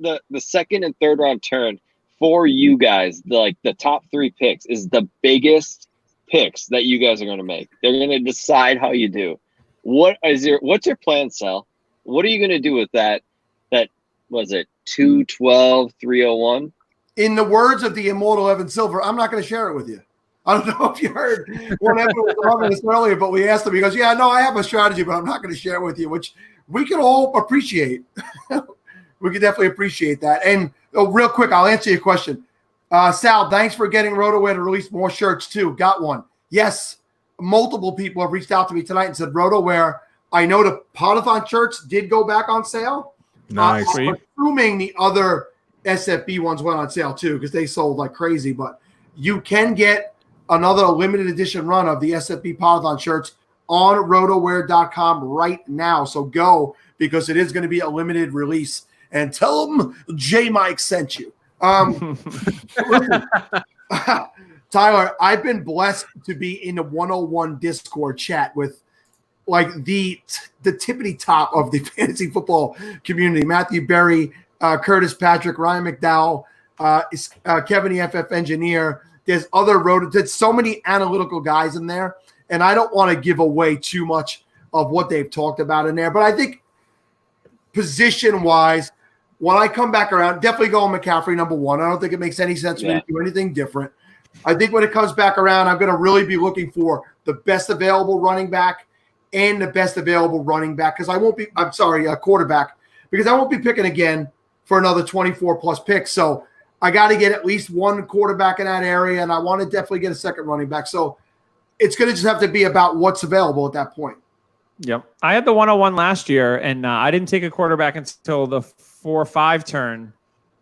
the second and third round turn for you guys, the top 3 picks is the biggest picks that you guys are going to make. They're going to decide how you do. What's your plan, Sal? What are you going to do with that? That was it 212 301. In the words of the immortal Evan Silver, I'm not going to share it with you. I don't know if you heard when Evan was on this earlier, but we asked him. He goes, "Yeah, no, I have a strategy, but I'm not going to share it with you," which we can all appreciate. We can definitely appreciate that. And real quick, I'll answer your question. Sal, thanks for getting RotoWare to release more shirts too. Got one. Yes, multiple people have reached out to me tonight and said, RotoWare, I know the Podathon shirts did go back on sale. Nice. I'm assuming the other SFB ones went on sale too because they sold like crazy. But you can get another limited edition run of the SFB Podathon shirts on rotoware.com right now. So go, because it is going to be a limited release. And tell them J Mike sent you. Listen, Tyler, I've been blessed to be in the 101 Discord chat with the tippity top of the fantasy football community. Matthew Berry, Curtis Patrick, Ryan McDowell, Kevin the FF Engineer. There's there's so many analytical guys in there, and I don't want to give away too much of what they've talked about in there. But I think position-wise, when I come back around, definitely go on McCaffrey number 1. I don't think it makes any sense for me to do anything different. I think when it comes back around, I'm going to really be looking for the best available running back and the best available running back quarterback, because I won't be picking again for another 24-plus picks. So I got to get at least one quarterback in that area, and I want to definitely get a second running back. So it's going to just have to be about what's available at that point. Yep. I had the 101 last year, and I didn't take a quarterback until the 4-5 turn,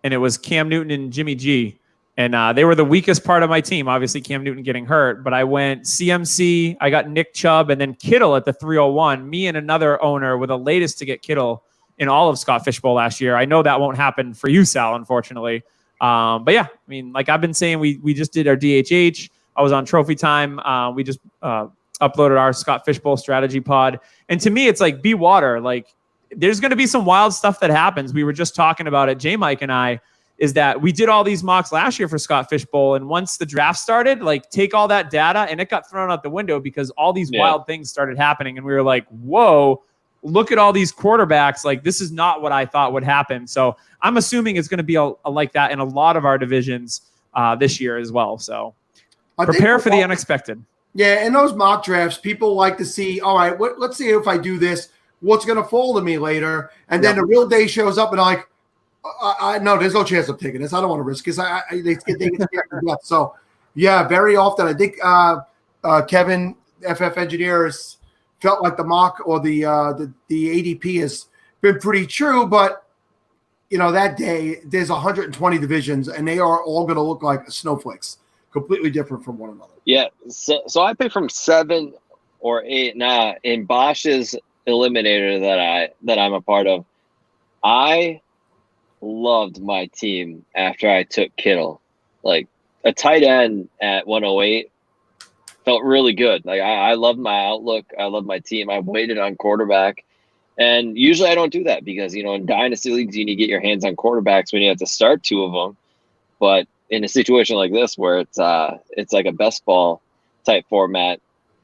and it was Cam Newton and Jimmy G. And they were the weakest part of my team. Obviously, Cam Newton getting hurt, but I went CMC. I got Nick Chubb, and then Kittle at the 301. Me and another owner were the latest to get Kittle in all of Scott Fishbowl last year. I know that won't happen for you, Sal, unfortunately. But yeah, I mean, like I've been saying, we just did our DHH. I was on Trophy Time. We just uploaded our Scott Fishbowl strategy pod. And to me, it's like be water. Like there's going to be some wild stuff that happens. We were just talking about it, J Mike and I, is that we did all these mocks last year for Scott Fishbowl. And once the draft started, take all that data, and it got thrown out the window because all these wild things started happening. And we were like, whoa, look at all these quarterbacks. Like, this is not what I thought would happen. So I'm assuming it's going to be like that in a lot of our divisions this year as well. So prepare for the unexpected. Yeah, in those mock drafts, people like to see, all right, let's see if I do this, what's going to fall to me later. And then the real day shows up, and I'm like, no, there's no chance I'm taking this. I don't want to risk this. They get scared to death. So, yeah, very often I think Kevin, FF Engineers, felt like the mock or the ADP has been pretty true. But, that day there's 120 divisions, and they are all going to look like snowflakes, completely different from one another. Yeah, so I picked from 7 or 8 now in Bosch's eliminator that I'm a part of. I loved my team after I took Kittle. Like a tight end at 108 felt really good. Like I love my outlook. I love my team. I've waited on quarterback. And usually I don't do that because, in dynasty leagues, you need to get your hands on quarterbacks when you have to start 2 of them. But in a situation like this where it's like a best ball type format,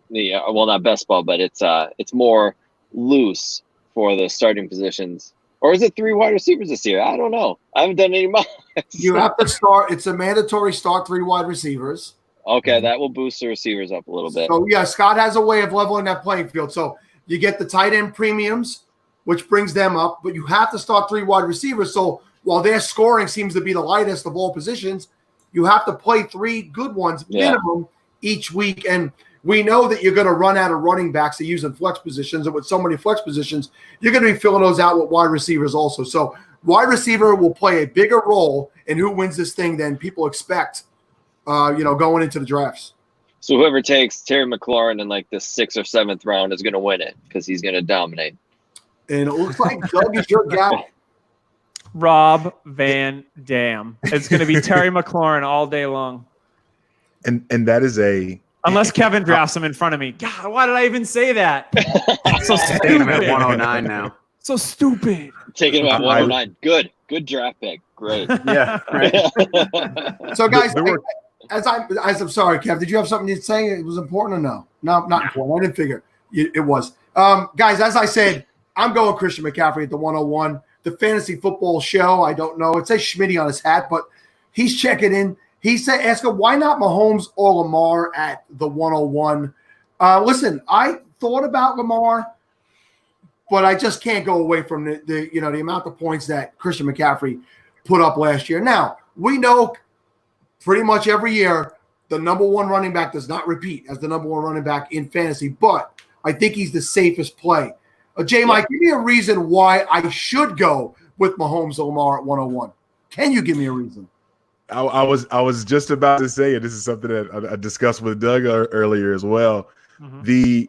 well, not best ball, but it's more loose for the starting positions. Or is it 3 wide receivers this year? I don't know. I haven't done any mocks. You have to start. It's a mandatory start 3 wide receivers. Okay, that will boost the receivers up a little bit. So, yeah, Scott has a way of leveling that playing field. So you get the tight end premiums, which brings them up, but you have to start 3 wide receivers. So while their scoring seems to be the lightest of all positions, you have to play 3 good ones minimum each week. And we know that you're going to run out of running backs to use in flex positions. And with so many flex positions, you're going to be filling those out with wide receivers also. So wide receiver will play a bigger role in who wins this thing than people expect, going into the drafts. So whoever takes Terry McLaurin in like the 6th or 7th round is going to win it because he's going to dominate. And it looks like Doug is your guy. Rob Van Dam. It's going to be Terry McLaurin all day long. And that is unless Kevin drafts him in front of me. God, why did I even say that? So Taking him at stupid. 109 now. So stupid. Taking him at 109. Good draft pick. Great. Yeah. Right. So guys, I'm sorry, Kev, did you have something to say? It was important or no? No, not important. I didn't figure it was. Guys, as I said, I'm going Christian McCaffrey at the 101. The fantasy football show, I don't know. It says Schmitty on his hat, but he's checking in. He said, ask him, why not Mahomes or Lamar at the 101? Listen, I thought about Lamar, but I just can't go away from the amount of points that Christian McCaffrey put up last year. Now, we know pretty much every year the number 1 running back does not repeat as the number 1 running back in fantasy, but I think he's the safest play. Mike, give me a reason why I should go with Mahomes or Lamar at 101. Can you give me a reason? I was just about to say it. This is something that I discussed with Doug earlier as well. Mm-hmm.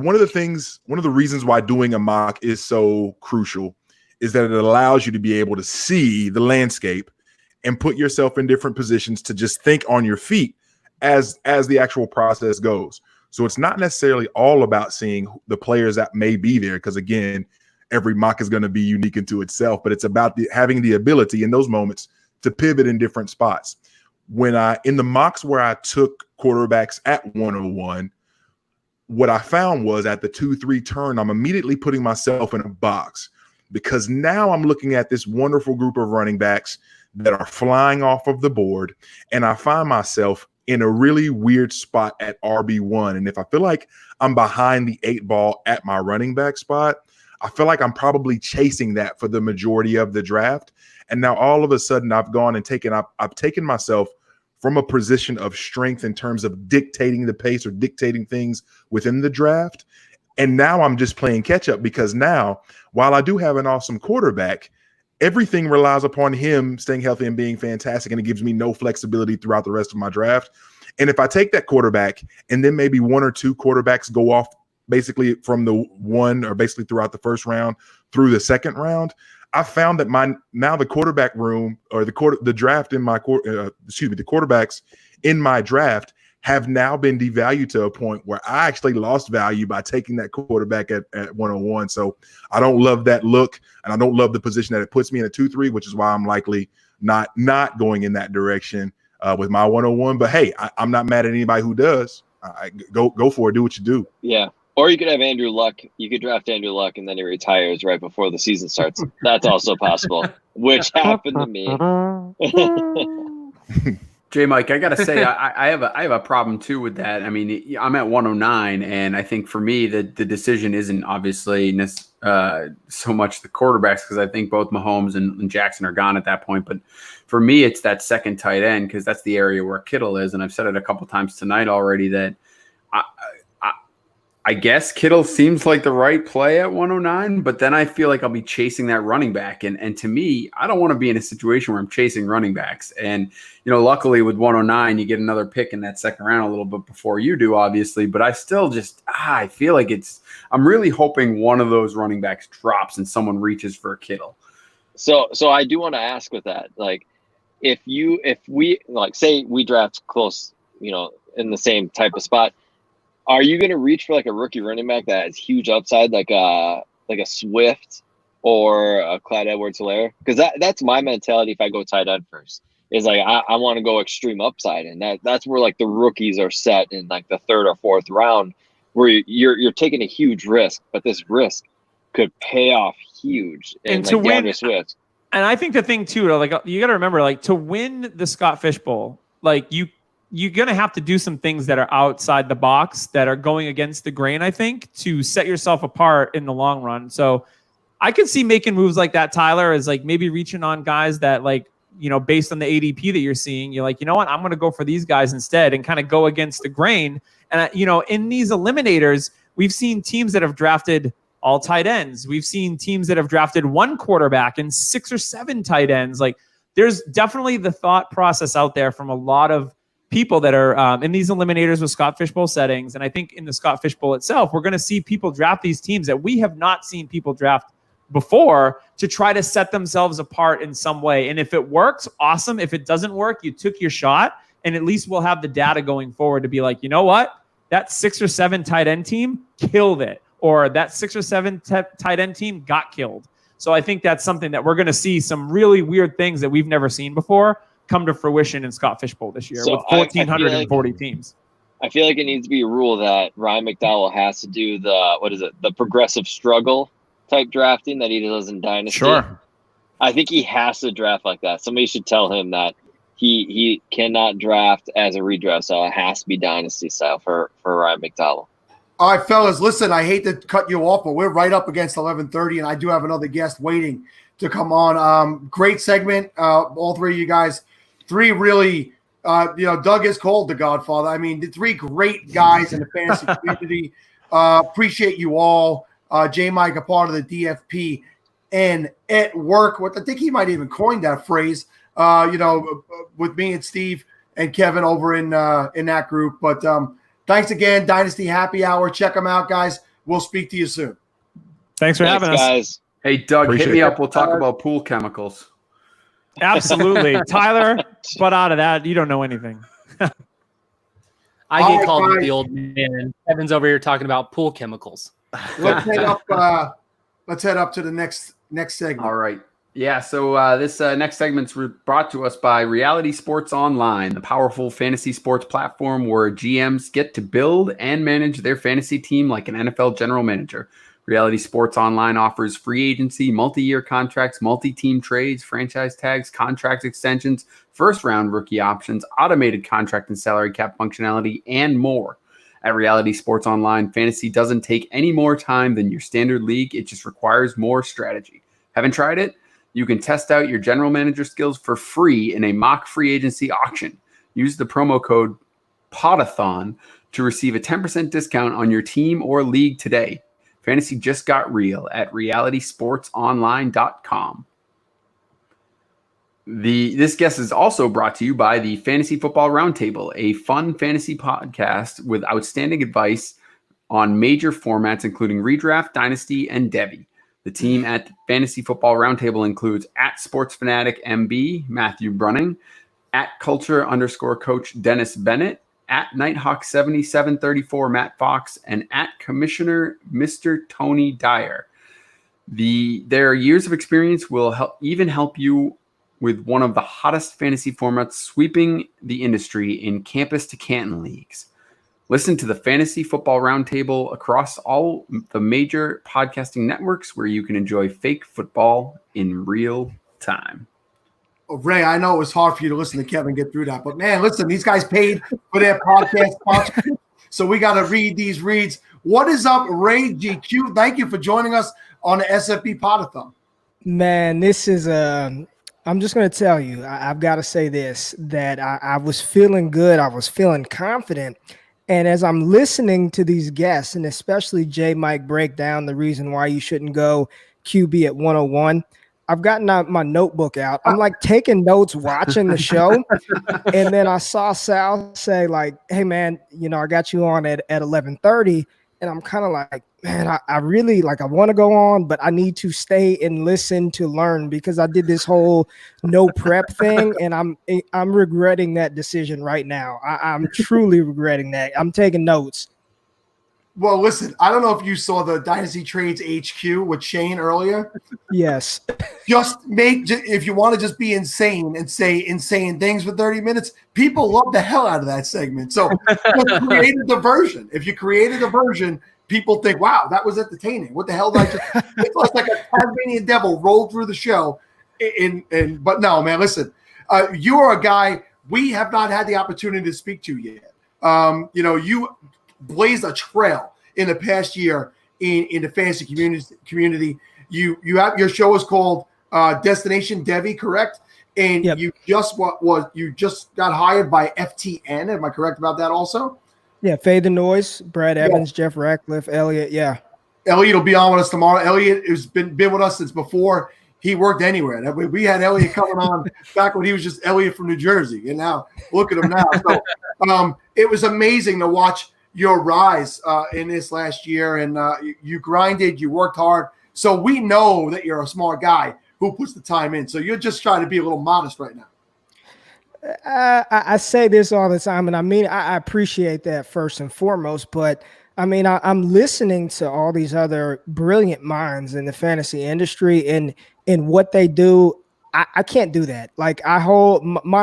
One of the reasons why doing a mock is so crucial is that it allows you to be able to see the landscape and put yourself in different positions to just think on your feet as the actual process goes. So it's not necessarily all about seeing the players that may be there, because again, every mock is going to be unique into itself, but it's about having the ability in those moments to pivot in different spots. In the mocks where I took quarterbacks at 101, what I found was at the 2-3 turn, I'm immediately putting myself in a box, because now I'm looking at this wonderful group of running backs that are flying off of the board, and I find myself in a really weird spot at RB1. And if I feel like I'm behind the 8 ball at my running back spot, I feel like I'm probably chasing that for the majority of the draft. And now all of a sudden I've gone and I've taken myself from a position of strength in terms of dictating the pace or dictating things within the draft. And now I'm just playing catch up, because now, while I do have an awesome quarterback, everything relies upon him staying healthy and being fantastic, and it gives me no flexibility throughout the rest of my draft. And if I take that quarterback and then maybe 1 or 2 quarterbacks go off basically from the 1 or basically throughout the first round through the second round, I found that the quarterback room or the quarterbacks in my draft have now been devalued to a point where I actually lost value by taking that quarterback at 101. So I don't love that look, and I don't love the position that it puts me in at 2-3, which is why I'm likely not going in that direction with my 101. But hey, I'm not mad at anybody who does. Go for it. Do what you do. Yeah. Or you could have Andrew Luck. You could draft Andrew Luck and then he retires right before the season starts. That's also possible, which happened to me. Mike, I gotta say, I have a problem too with that. I mean, I'm at 109, and I think for me the decision isn't obviously so much the quarterbacks, because I think both Mahomes and Jackson are gone at that point. But for me, it's that second tight end, because that's the area where Kittle is, and I've said it a couple times tonight already that I guess Kittle seems like the right play at 109, but then I feel like I'll be chasing that running back. And to me, I don't want to be in a situation where I'm chasing running backs. And, luckily with 109, you get another pick in that second round a little bit before you do, obviously. But I still I feel like I'm really hoping one of those running backs drops and someone reaches for a Kittle. So I do want to ask with that, like, if we like say we draft close, in the same type of spot, are you going to reach for like a rookie running back that has huge upside, like a Swift or a Clyde Edwards-Helaire? Because that's my mentality if I go tight end first. Is like I want to go extreme upside, and that's where like the rookies are set in like the third or fourth round, where you're taking a huge risk, but this risk could pay off huge. And like to win, DeAndre Swift. And I think the thing too, like you got to remember, like to win the Scott Fish Bowl, like you're going to have to do some things that are outside the box, that are going against the grain, I think, to set yourself apart in the long run. So I could see making moves like that, Tyler, is like maybe reaching on guys that like, based on the ADP that you're seeing, you're like, you know what, I'm going to go for these guys instead and kind of go against the grain. And, in these eliminators, we've seen teams that have drafted all tight ends. We've seen teams that have drafted one quarterback and 6 or 7 tight ends. Like there's definitely the thought process out there from a lot of people that are in these eliminators with Scott Fish Bowl settings. And I think in the Scott Fish Bowl itself, we're going to see people draft these teams that we have not seen people draft before to try to set themselves apart in some way. And if it works, awesome. If it doesn't work, you took your shot, and at least we'll have the data going forward to be like, you know what, that 6 or 7 tight end team killed it, or that 6 or 7 tight end team got killed. So I think that's something that we're going to see some really weird things that we've never seen before come to fruition in Scott Fish Bowl this year with 1,440 teams. I feel like it needs to be a rule that Ryan McDowell has to do the progressive struggle type drafting that he does in Dynasty. Sure. I think he has to draft like that. Somebody should tell him that he cannot draft as a redraft style. It has to be Dynasty style for Ryan McDowell. All right, fellas, listen, I hate to cut you off, but we're right up against 11:30, and I do have another guest waiting to come on. Great segment. All three of you guys, 3 really, Doug is called the Godfather. I mean, 3 great guys in the fantasy community. Appreciate you all. J. Mike, a part of the DFP, and at work. I think he might even coin that phrase. With me and Steve and Kevin over in that group. But thanks again, Dynasty Happy Hour. Check them out, guys. We'll speak to you soon. Thanks for having us, guys. Hey, Doug, Appreciate hit me it. up. We'll talk about pool chemicals. Absolutely. Tyler, but out of that, you don't know anything. I get called the old man. Kevin's over here talking about pool chemicals. Let's head up. Let's head up to the next segment. All right. Yeah. So this next segment's brought to us by Reality Sports Online, the powerful fantasy sports platform where GMs get to build and manage their fantasy team like an NFL general manager. Reality Sports Online offers free agency, multi-year contracts, multi-team trades, franchise tags, contract extensions, first-round rookie options, automated contract and salary cap functionality, and more. At Reality Sports Online, fantasy doesn't take any more time than your standard league. It just requires more strategy. Haven't tried it? You can test out your general manager skills for free in a mock free agency auction. Use the promo code PODATHON to receive a 10% discount on your team or league today. Fantasy just got real at realitysportsonline.com. This guest is also brought to you by the Fantasy Football Roundtable, a fun fantasy podcast with outstanding advice on major formats, including redraft, dynasty, and Devy. The team at Fantasy Football Roundtable includes at SportsFanaticMB, Matthew Brunning, at Culture_Coach Dennis Bennett, at Nighthawk7734, Matt Fox, and at Commissioner Mr. Tony Dyer. Their years of experience will help you with one of the hottest fantasy formats sweeping the industry in campus to Canton leagues. Listen to the Fantasy Football Roundtable across all the major podcasting networks where you can enjoy fake football in real time. Oh, Ray, I know it was hard for you to listen to Kevin get through that, but man, listen, these guys paid for their podcast sponsorship, so we got to read these reads. What is up, Ray GQ? Thank you for joining us on the SFB Podathon. Man, this is I'm just going to tell you, I've got to say this, that I was feeling good. I was feeling confident. And as I'm listening to these guests, and especially J. Mike break down the reason why you shouldn't go QB at 101, I've gotten my notebook out. I'm like taking notes, watching the show. And then I saw Sal say like, hey man, I got you on at 11:30. and I'm kind of like, man, I really like, I want to go on, but I need to stay and listen to learn, because I did this whole no prep thing, and I'm regretting that decision right now. I'm truly regretting that. I'm taking notes. Well, listen, I don't know if you saw the Dynasty Trades HQ with Shane earlier. Yes. If you want to just be insane and say insane things for 30 minutes, people love the hell out of that segment. So just create a diversion. If you create a diversion, people think, wow, that was entertaining. What the hell did I just – it's like a Tasmanian devil rolled through the show. But no, man, listen, you are a guy we have not had the opportunity to speak to yet. You blazed a trail in the past year in the fantasy community. You have your show is called Destination Devi, correct? And you just got hired by FTN. Am I correct about that also? Yeah, Fade the Noise, Brad Evans, Jeff Ratcliffe, Elliot. Yeah. Elliot will be on with us tomorrow. Elliot has been with us since before he worked anywhere. We had Elliot coming on back when he was just Elliot from New Jersey. And now look at him now. So it was amazing to watch your rise in this last year. And you grinded, you worked hard. So we know that you're a smart guy who puts the time in. So you're just trying to be a little modest right now. I say this all the time, and I mean, I appreciate that first and foremost, but I mean, I'm listening to all these other brilliant minds in the fantasy industry and what they do. I can't do that. Like my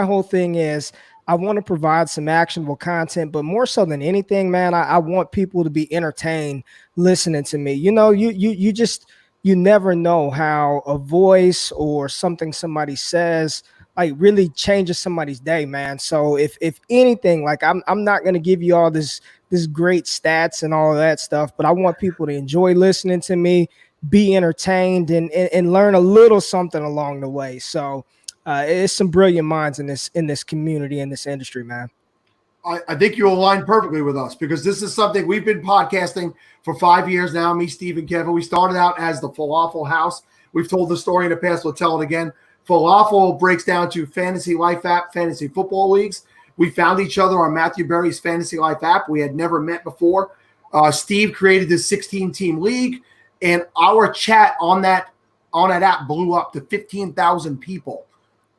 whole thing is I want to provide some actionable content, but more so than anything, man, I want people to be entertained listening to me. You never know how a voice or something somebody says like really changes somebody's day, man. So if anything, like I'm not going to give you all this great stats and all of that stuff, but I want people to enjoy listening to me, be entertained, and learn a little something along the way. So it's some brilliant minds in this community, in this industry, man. I think you align perfectly with us because this is something we've been podcasting for 5 years now. Me, Steve, and Kevin. We started out as the Falafel House. We've told the story in the past. We'll tell it again. Falafel breaks down to Fantasy Life app, fantasy football leagues. We found each other on Matthew Berry's Fantasy Life app. We had never met before. Steve created this 16-team league, and our chat on that app blew up to 15,000 people.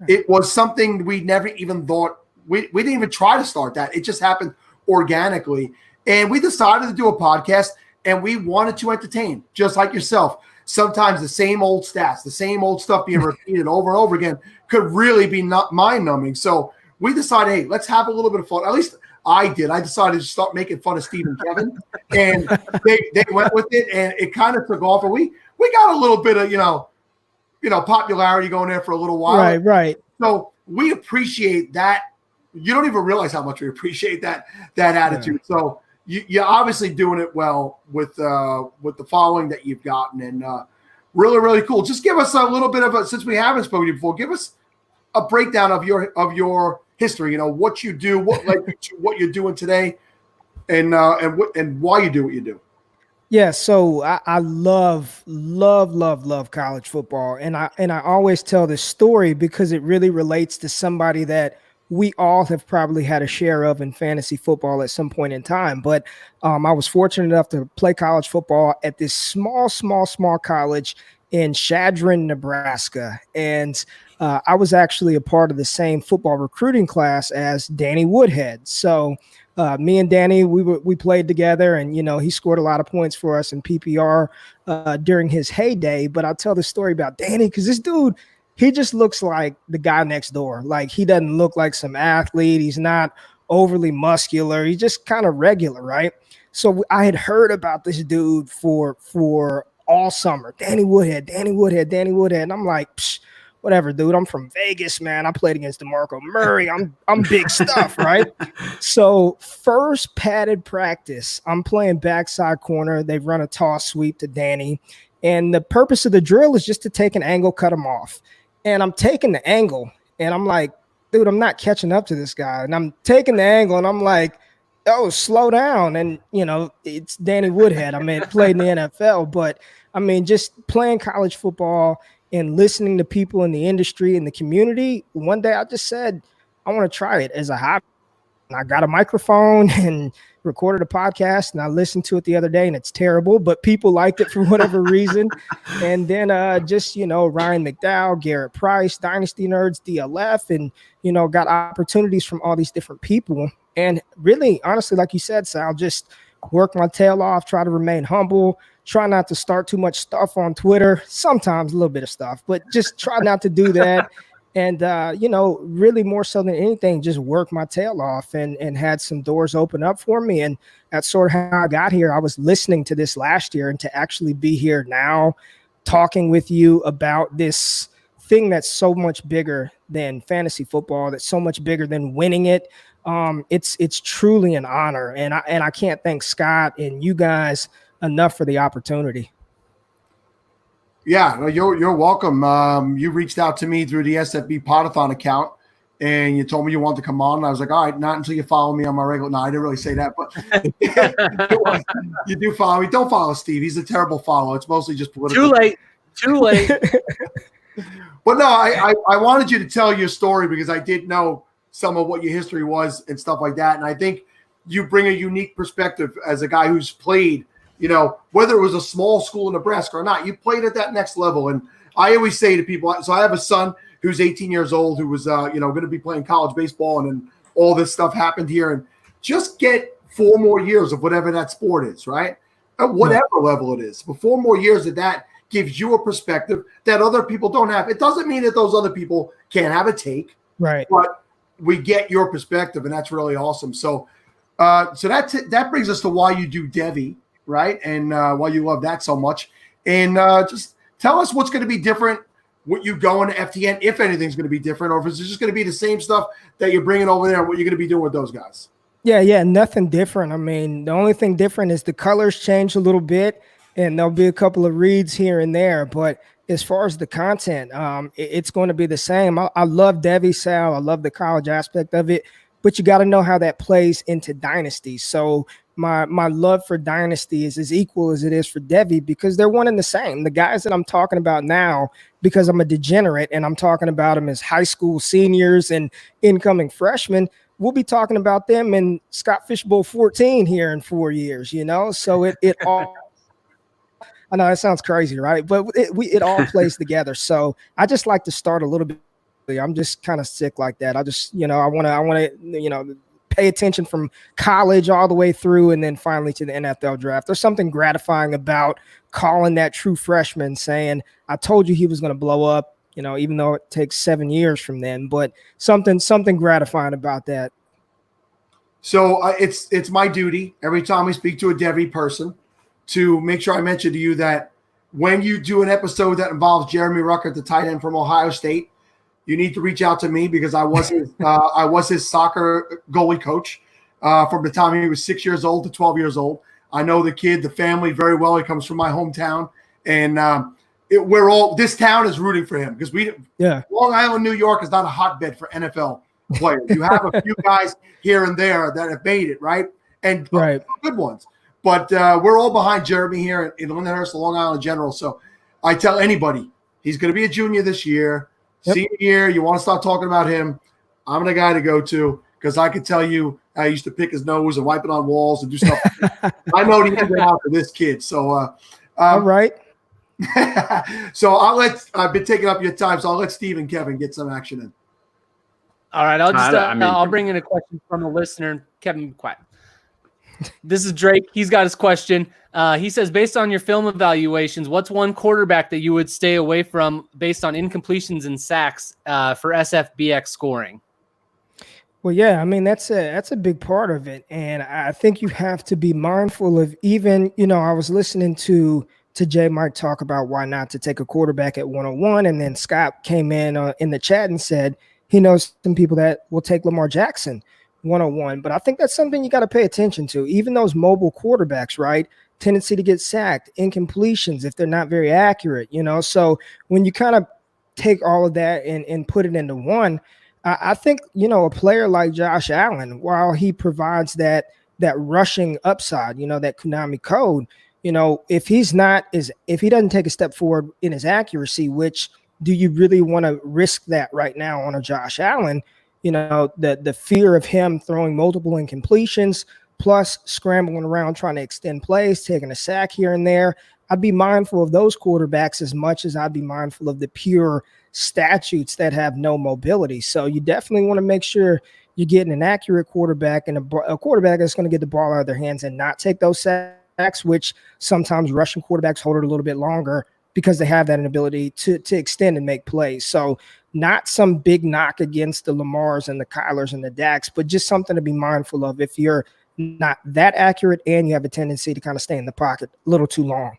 It was something we never even thought. We didn't even try to start that. It just happened organically. And we decided to do a podcast, and we wanted to entertain, just like yourself. Sometimes the same old stats, the same old stuff being repeated over and over again could really be not mind-numbing. So we decided, hey, let's have a little bit of fun. At least I did. I decided to start making fun of Steve and Kevin, and they went with it, and it kind of took off. And we got a little bit of popularity going there for a little while. Right. So we appreciate that. You don't even realize how much we appreciate that attitude. Yeah. So you're obviously doing it well with the following that you've gotten, and really, really cool. Just give us a little bit of since we haven't spoken to you before, give us a breakdown of your history. What you do, what you're doing today, and why you do what you do. Yeah, so I love college football, and I always tell this story because it really relates to somebody that we all have probably had a share of in fantasy football at some point in time. But I was fortunate enough to play college football at this small college in Chadron, Nebraska. And I was actually a part of the same football recruiting class as Danny Woodhead. So me and Danny, we played together, and, he scored a lot of points for us in PPR during his heyday. But I'll tell the story about Danny because this dude, he just looks like the guy next door. Like, he doesn't look like some athlete. He's not overly muscular. He's just kind of regular, right? So I had heard about this dude for all summer. Danny Woodhead. And I'm like, whatever, dude. I'm from Vegas, man. I played against DeMarco Murray. I'm big stuff, right? So first padded practice, I'm playing backside corner. They run a toss sweep to Danny. And the purpose of the drill is just to take an angle, cut him off. And I'm taking the angle, and I'm like, dude, I'm not catching up to this guy. And I'm taking the angle, and I'm like, oh, slow down. And, it's Danny Woodhead. I mean, played in the NFL, but, I mean, just playing college football and listening to people in the industry and the community, one day I just said, I want to try it as a hobby. I got a microphone and recorded a podcast, and I listened to it the other day, and it's terrible, but people liked it for whatever reason. And then just, Ryan McDowell, Garrett Price, Dynasty Nerds, DLF, and, got opportunities from all these different people. And really, honestly, like you said, Sal, just work my tail off, try to remain humble, try not to start too much stuff on Twitter, sometimes a little bit of stuff, but just try not to do that. And, really more so than anything, just work my tail off and had some doors open up for me. And that's sort of how I got here. I was listening to this last year, and to actually be here now talking with you about this thing that's so much bigger than fantasy football, that's so much bigger than winning it. It's truly an honor. And I can't thank Scott and you guys enough for the opportunity. Yeah, no, you're welcome. You reached out to me through the SFB Podathon account, and you told me you wanted to come on. And I was like, all right, not until you follow me on my regular. No, I didn't really say that, but you do follow me. Don't follow Steve. He's a terrible follow. It's mostly just political. Too late. But no, I wanted you to tell your story because I did know some of what your history was and stuff like that. And I think you bring a unique perspective as a guy who's played, whether it was a small school in Nebraska or not, you played at that next level. And I always say to people, so I have a son who's 18 years old who was, going to be playing college baseball, and then all this stuff happened here. And just get 4 more years of whatever that sport is, right? At whatever level it is. But 4 more years of that gives you a perspective that other people don't have. It doesn't mean that those other people can't have a take. Right. But we get your perspective, and that's really awesome. So that brings us to why you do Devi, right? And why you love that so much. And just tell us what's going to be different, what you go into FTN, if anything's going to be different, or if it's just going to be the same stuff that you're bringing over there, and what you're going to be doing with those guys. Yeah, nothing different. I mean, the only thing different is the colors change a little bit, and there'll be a couple of reads here and there. But as far as the content, it's going to be the same. I love Devi, Sal. I love the college aspect of it, but you got to know how that plays into Dynasty. So my love for Dynasty is as equal as it is for Devi, because they're one and the same. The guys that I'm talking about now, because I'm a degenerate and I'm talking about them as high school seniors and incoming freshmen, we'll be talking about them in Scott Fishbowl 14 here in 4 years, So it all – I know it sounds crazy, right? But it all plays together. So I just like to start a little bit. I'm just kind of sick like that. I just, I want to, pay attention from college all the way through and then finally to the NFL draft. There's something gratifying about calling that true freshman, saying, I told you he was going to blow up, even though it takes 7 years from then, but something gratifying about that. So it's my duty every time we speak to a Devi person to make sure I mention to you that when you do an episode that involves Jeremy Ruckert, the tight end from Ohio State, you need to reach out to me, because I was his soccer goalie coach from the time he was 6 years old to 12 years old. I know the kid, the family very well. He comes from my hometown, and this town is rooting for him, because Long Island, New York is not a hotbed for NFL players. You have a few guys here and there that have made it, right? And good ones. But we're all behind Jeremy here in Lyndhurst, Long Island General. So I tell anybody, he's going to be a junior this year. Yep. Senior year, you want to start talking about him, I'm the guy to go to, because I can tell you I used to pick his nose and wipe it on walls and do stuff. I know the ins and outs of this kid. So, all right. So I've been taking up your time, so I'll let Steve and Kevin get some action in. All right, I'll bring in a question from a listener. Kevin, be quiet. This is Drake. He's got his question. He says, based on your film evaluations, what's one quarterback that you would stay away from based on incompletions and sacks for SFBX scoring? Well, yeah, I mean, that's a big part of it. And I think you have to be mindful of even, I was listening to J Mike talk about why not to take a quarterback at 101. And then Scott came in the chat and said he knows some people that will take Lamar Jackson 101. But I think that's something you got to pay attention to. Even those mobile quarterbacks, right? Tendency to get sacked, incompletions if they're not very accurate, So when you kind of take all of that and put it into one, I think, a player like Josh Allen, while he provides that rushing upside, that Konami code, if he doesn't take a step forward in his accuracy, which do you really want to risk that right now on a Josh Allen? the fear of him throwing multiple incompletions, plus scrambling around trying to extend plays, taking a sack here and there. I'd be mindful of those quarterbacks as much as I'd be mindful of the pure statutes that have no mobility. So you definitely want to make sure you're getting an accurate quarterback and a quarterback that's going to get the ball out of their hands and not take those sacks, which sometimes Russian quarterbacks hold it a little bit longer because they have that ability to extend and make plays. So not some big knock against the Lamars and the Kylers and the Daks, but just something to be mindful of if you're not that accurate and you have a tendency to kind of stay in the pocket a little too long.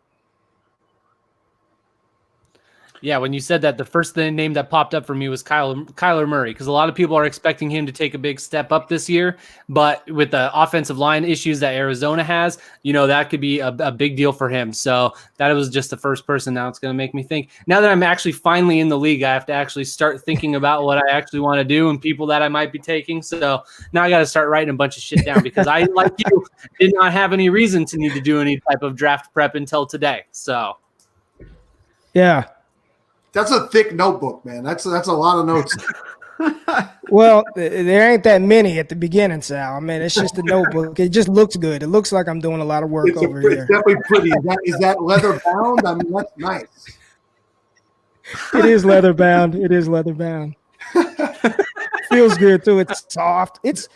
Yeah, when you said that, the first name that popped up for me was Kyler Murray, because a lot of people are expecting him to take a big step up this year. But with the offensive line issues that Arizona has, that could be a big deal for him. So that was just the first person now it's going to make me think. Now that I'm actually finally in the league, I have to actually start thinking about what I actually want to do and people that I might be taking. So now I got to start writing a bunch of shit down because I, like you, did not have any reason to need to do any type of draft prep until today. So, yeah. That's a thick notebook, man. That's a lot of notes. Well, there ain't that many at the beginning, Sal. I mean, it's just a notebook. It just looks good. It looks like I'm doing a lot of work over here. It's definitely pretty. Is that leather bound? I mean, that's nice. It is leather bound. It is leather bound. Feels good too. It's soft. It's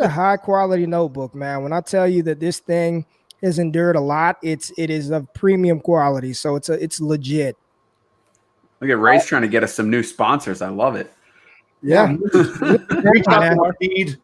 a high quality notebook, man. When I tell you that this thing has endured a lot, it is of premium quality. So it's legit. Look at Ray's trying to get us some new sponsors. I love it. Yeah. Reach out to our feed.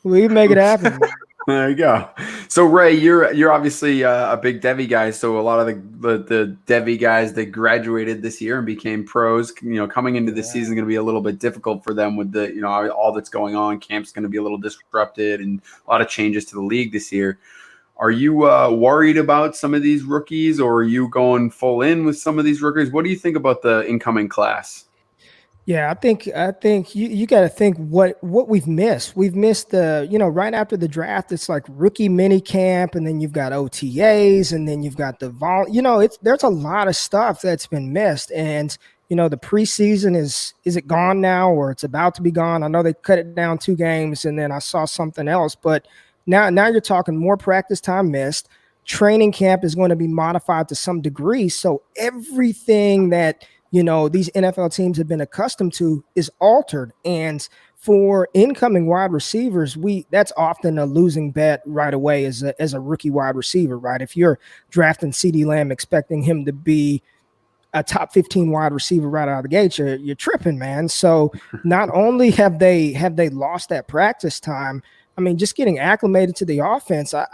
We make it happen. There you go. So Ray, you're obviously a big Devy guy. So a lot of the Devy guys that graduated this year and became pros, coming into the season is going to be a little bit difficult for them with the all that's going on. Camp's going to be a little disrupted and a lot of changes to the league this year. Are you worried about some of these rookies, or are you going full in with some of these rookies? What do you think about the incoming class? Yeah, I think you got to think what we've missed. We've missed right after the draft, it's like rookie mini camp, and then you've got OTAs, and then you've got the there's a lot of stuff that's been missed. And the preseason is it gone now, or it's about to be gone? I know they cut it down 2 games, and then I saw something else, but Now you're talking more practice time missed. Training camp is going to be modified to some degree. So everything that, these NFL teams have been accustomed to is altered. And for incoming wide receivers, that's often a losing bet right away as a rookie wide receiver, right? If you're drafting CeeDee Lamb, expecting him to be a top 15 wide receiver right out of the gate, you're tripping, man. So not only have they lost that practice time, I mean, just getting acclimated to the offense. Of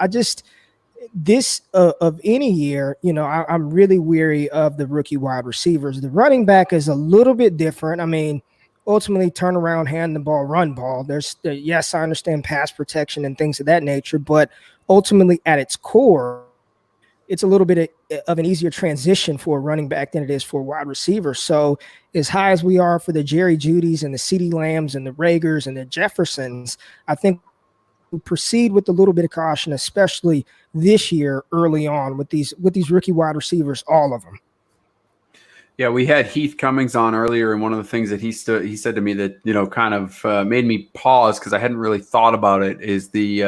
any year, I'm really weary of the rookie wide receivers. The running back is a little bit different. I mean, ultimately turn around, hand the ball, run ball. Yes, I understand pass protection and things of that nature, but ultimately at its core, it's a little bit of an easier transition for a running back than it is for a wide receiver. So as high as we are for the Jerry Judys and the CeeDee Lambs and the Ragers and the Jeffersons, I think proceed with a little bit of caution, especially this year early on with these rookie wide receivers, all of them. Yeah, we had Heath Cummings on earlier, and one of the things that he said to me that kind of made me pause because I hadn't really thought about it is the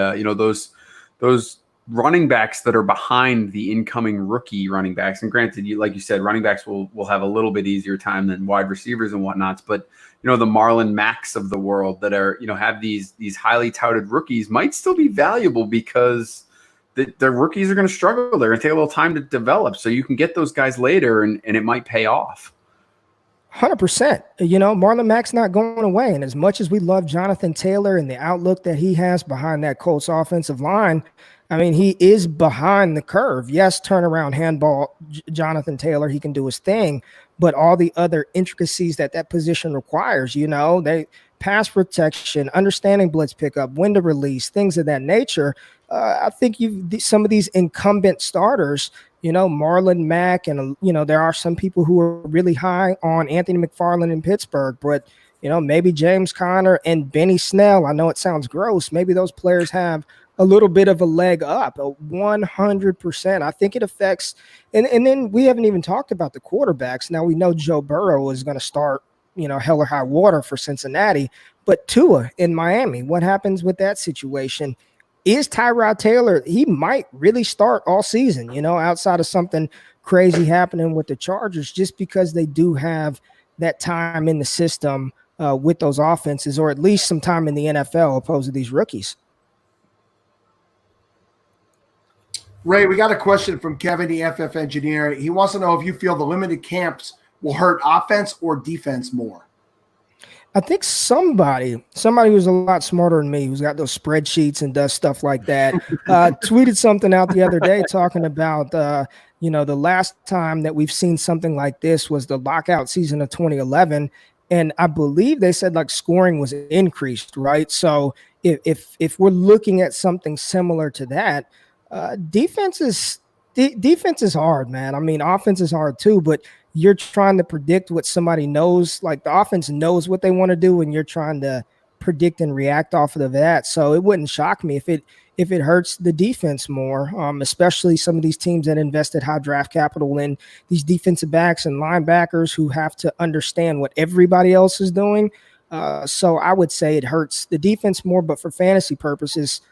those running backs that are behind the incoming rookie running backs. And granted, like you said, running backs will have a little bit easier time than wide receivers and whatnots, but the Marlon Macks of the world that are, have these highly touted rookies might still be valuable because the rookies are going to struggle. They're going to take a little time to develop. So you can get those guys later and it might pay off. 100%. Marlon Mack's not going away. And as much as we love Jonathan Taylor and the outlook that he has behind that Colts offensive line, I mean, he is behind the curve. Yes, turnaround handball, Jonathan Taylor, he can do his thing, but all the other intricacies that position requires, they pass protection, understanding blitz pickup, when to release, things of that nature. I think some of these incumbent starters, Marlon Mack, and there are some people who are really high on Anthony McFarland in Pittsburgh, but maybe James Conner and Benny Snell. I know it sounds gross. Maybe those players have a little bit of a leg up, 100%. I think it affects, and then we haven't even talked about the quarterbacks. Now we know Joe Burrow is going to start hell or high water for Cincinnati. But Tua in Miami, what happens with that situation? Is Tyrod Taylor, he might really start all season, outside of something crazy happening with the Chargers, just because they do have that time in the system with those offenses, or at least some time in the NFL opposed to these rookies. Ray, we got a question from Kevin, the FF engineer. He wants to know if you feel the limited camps will hurt offense or defense more. I think somebody who's a lot smarter than me, who's got those spreadsheets and does stuff like that, tweeted something out the other day talking about, the last time that we've seen something like this was the lockout season of 2011. And I believe they said like scoring was increased, right? So if we're looking at something similar to that, defense is hard, man. I mean, offense is hard too, but you're trying to predict what somebody knows. Like the offense knows what they want to do, and you're trying to predict and react off of that. So it wouldn't shock me if it hurts the defense more, especially some of these teams that invested high draft capital in these defensive backs and linebackers who have to understand what everybody else is doing. So I would say it hurts the defense more, but for fantasy purposes,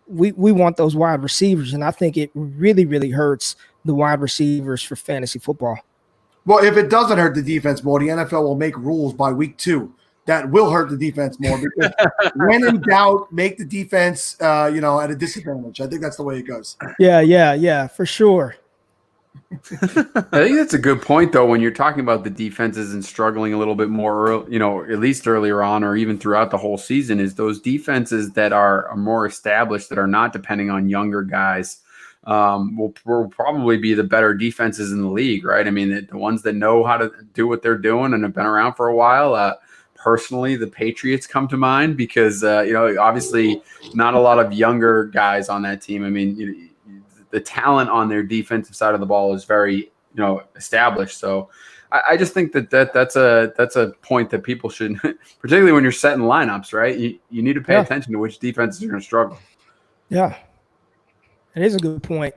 we want those wide receivers, and I think it really, really hurts the wide receivers for fantasy football. Well, if it doesn't hurt the defense more, the NFL will make rules by week 2 that will hurt the defense more, because when in doubt, make the defense, at a disadvantage. I think that's the way it goes. Yeah, for sure. I think that's a good point, though, when you're talking about the defenses and struggling a little bit more, at least earlier on or even throughout the whole season, is those defenses that are more established, that are not depending on younger guys, will probably be the better defenses in the league, right? I mean, the ones that know how to do what they're doing and have been around for a while. Personally, the Patriots come to mind because, obviously not a lot of younger guys on that team. I mean, the talent on their defensive side of the ball is very, established. So I just think that's a point that people should, particularly when you're setting lineups, right? You need to pay attention to which defenses are going to struggle. Yeah, it is a good point.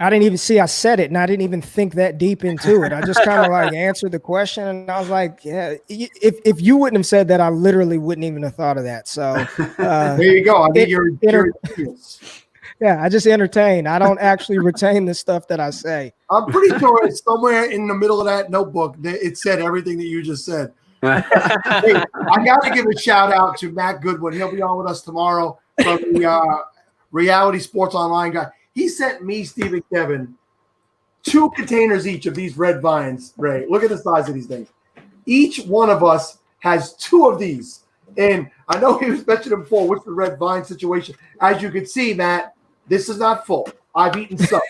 I didn't even see I said it, and I didn't even think that deep into it. I just kind of like answered the question, and I was like, yeah, if you wouldn't have said that, I literally wouldn't even have thought of that. So there you go. I mean, you're yeah, I just entertain. I don't actually retain the stuff that I say. I'm pretty sure it's somewhere in the middle of that notebook that it said everything that you just said. Hey, I got to give a shout out to Matt Goodwin. He'll be on with us tomorrow from the Reality Sports Online guy. He sent me, Steve, and Kevin 2 containers each of these red vines, Ray. Look at the size of these things. Each one of us has 2 of these. And I know he was mentioning before with the red vine situation. As you can see, Matt, this is not full. I've eaten some.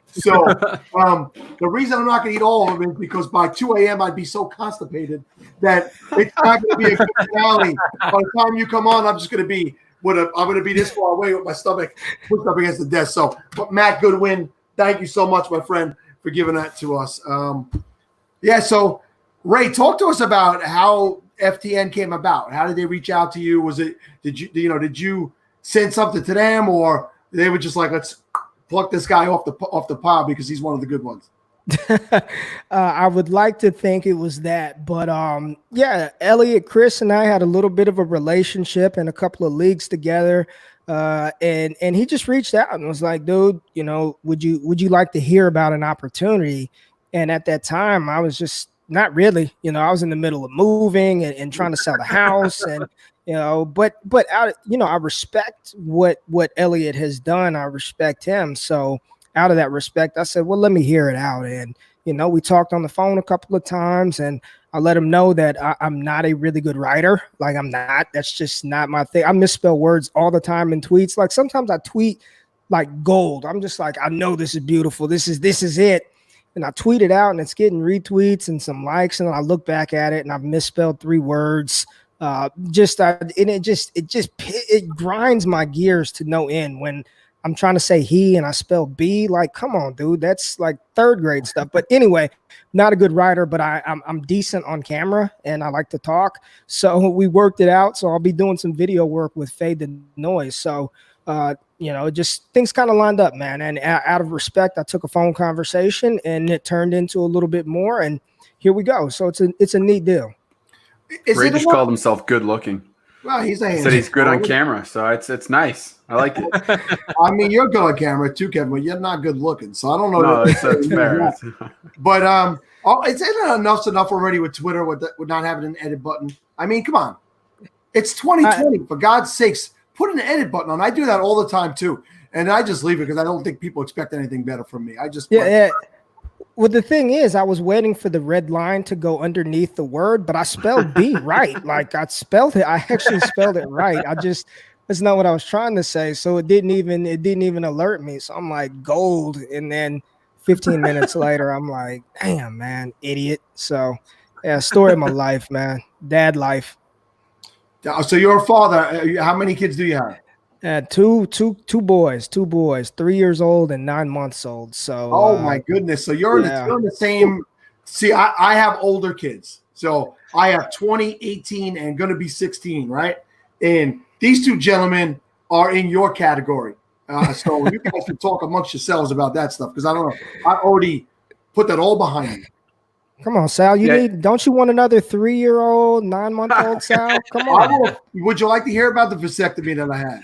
So the reason I'm not going to eat all of them is because by 2 a.m. I'd be so constipated that it's not going to be a good finale. By the time you come on, I'm just going to be I'm going to be this far away with my stomach pushed up against the desk. So, but Matt Goodwin, thank you so much, my friend, for giving that to us. So Ray, talk to us about how FTN came about. How did they reach out to you? Did you send something to them, or they were just like, let's pluck this guy off the pod because he's one of the good ones? I would like to think it was that, but Elliot, Chris, and I had a little bit of a relationship and a couple of leagues together, and he just reached out and was like, dude, would you like to hear about an opportunity? And at that time, I was just not really, I was in the middle of moving and trying to sell the house, and but I respect what Elliot has done. I respect him, so. Out of that respect, I said, well, let me hear it out. And, we talked on the phone a couple of times, and I let him know that I'm not a really good writer. Like, I'm not. That's just not my thing. I misspell words all the time in tweets. Like, sometimes I tweet like gold. I'm just like, I know this is beautiful. This is it. And I tweet it out, and it's getting retweets and some likes. And I look back at it, and I've misspelled 3 words. It grinds my gears to no end when I'm trying to say he and I spell B. Like, come on, dude. That's like 3rd grade stuff. But anyway, not a good writer, but I'm decent on camera and I like to talk. So we worked it out. So I'll be doing some video work with Fade the Noise. So, just things kind of lined up, man. And out of respect, I took a phone conversation and it turned into a little bit more. And here we go. So it's a neat deal. Ray just called himself good looking. Well, he's a said he's good on camera, so it's nice. I like it. I mean, you're good on camera too, Kevin, but you're not good looking. So I don't know. No, that's fair. But it's enough already with Twitter with not having an edit button. I mean, come on, it's 2020. For God's sakes, put an edit button on. I do that all the time too, and I just leave it because I don't think people expect anything better from me. I just yeah. Well, the thing is, I was waiting for the red line to go underneath the word, but I spelled B right. Like I spelled it. I actually spelled it right. That's not what I was trying to say. So it didn't even alert me. So I'm like gold. And then 15 minutes later, I'm like, damn, man, idiot. So yeah, story of my life, man. Dad life. So you're a father. How many kids do you have? Two boys, 3 years old and 9 months old. So, oh my goodness. So you're in the same. See, I have older kids. So I have 20, 18, and going to be 16, right? And these two gentlemen are in your category. So you guys can talk amongst yourselves about that stuff because I don't know. I already put that all behind me. Come on, Sal. Don't you want another 3-year-old, 9-month-old Sal? Come on. Would you like to hear about the vasectomy that I had?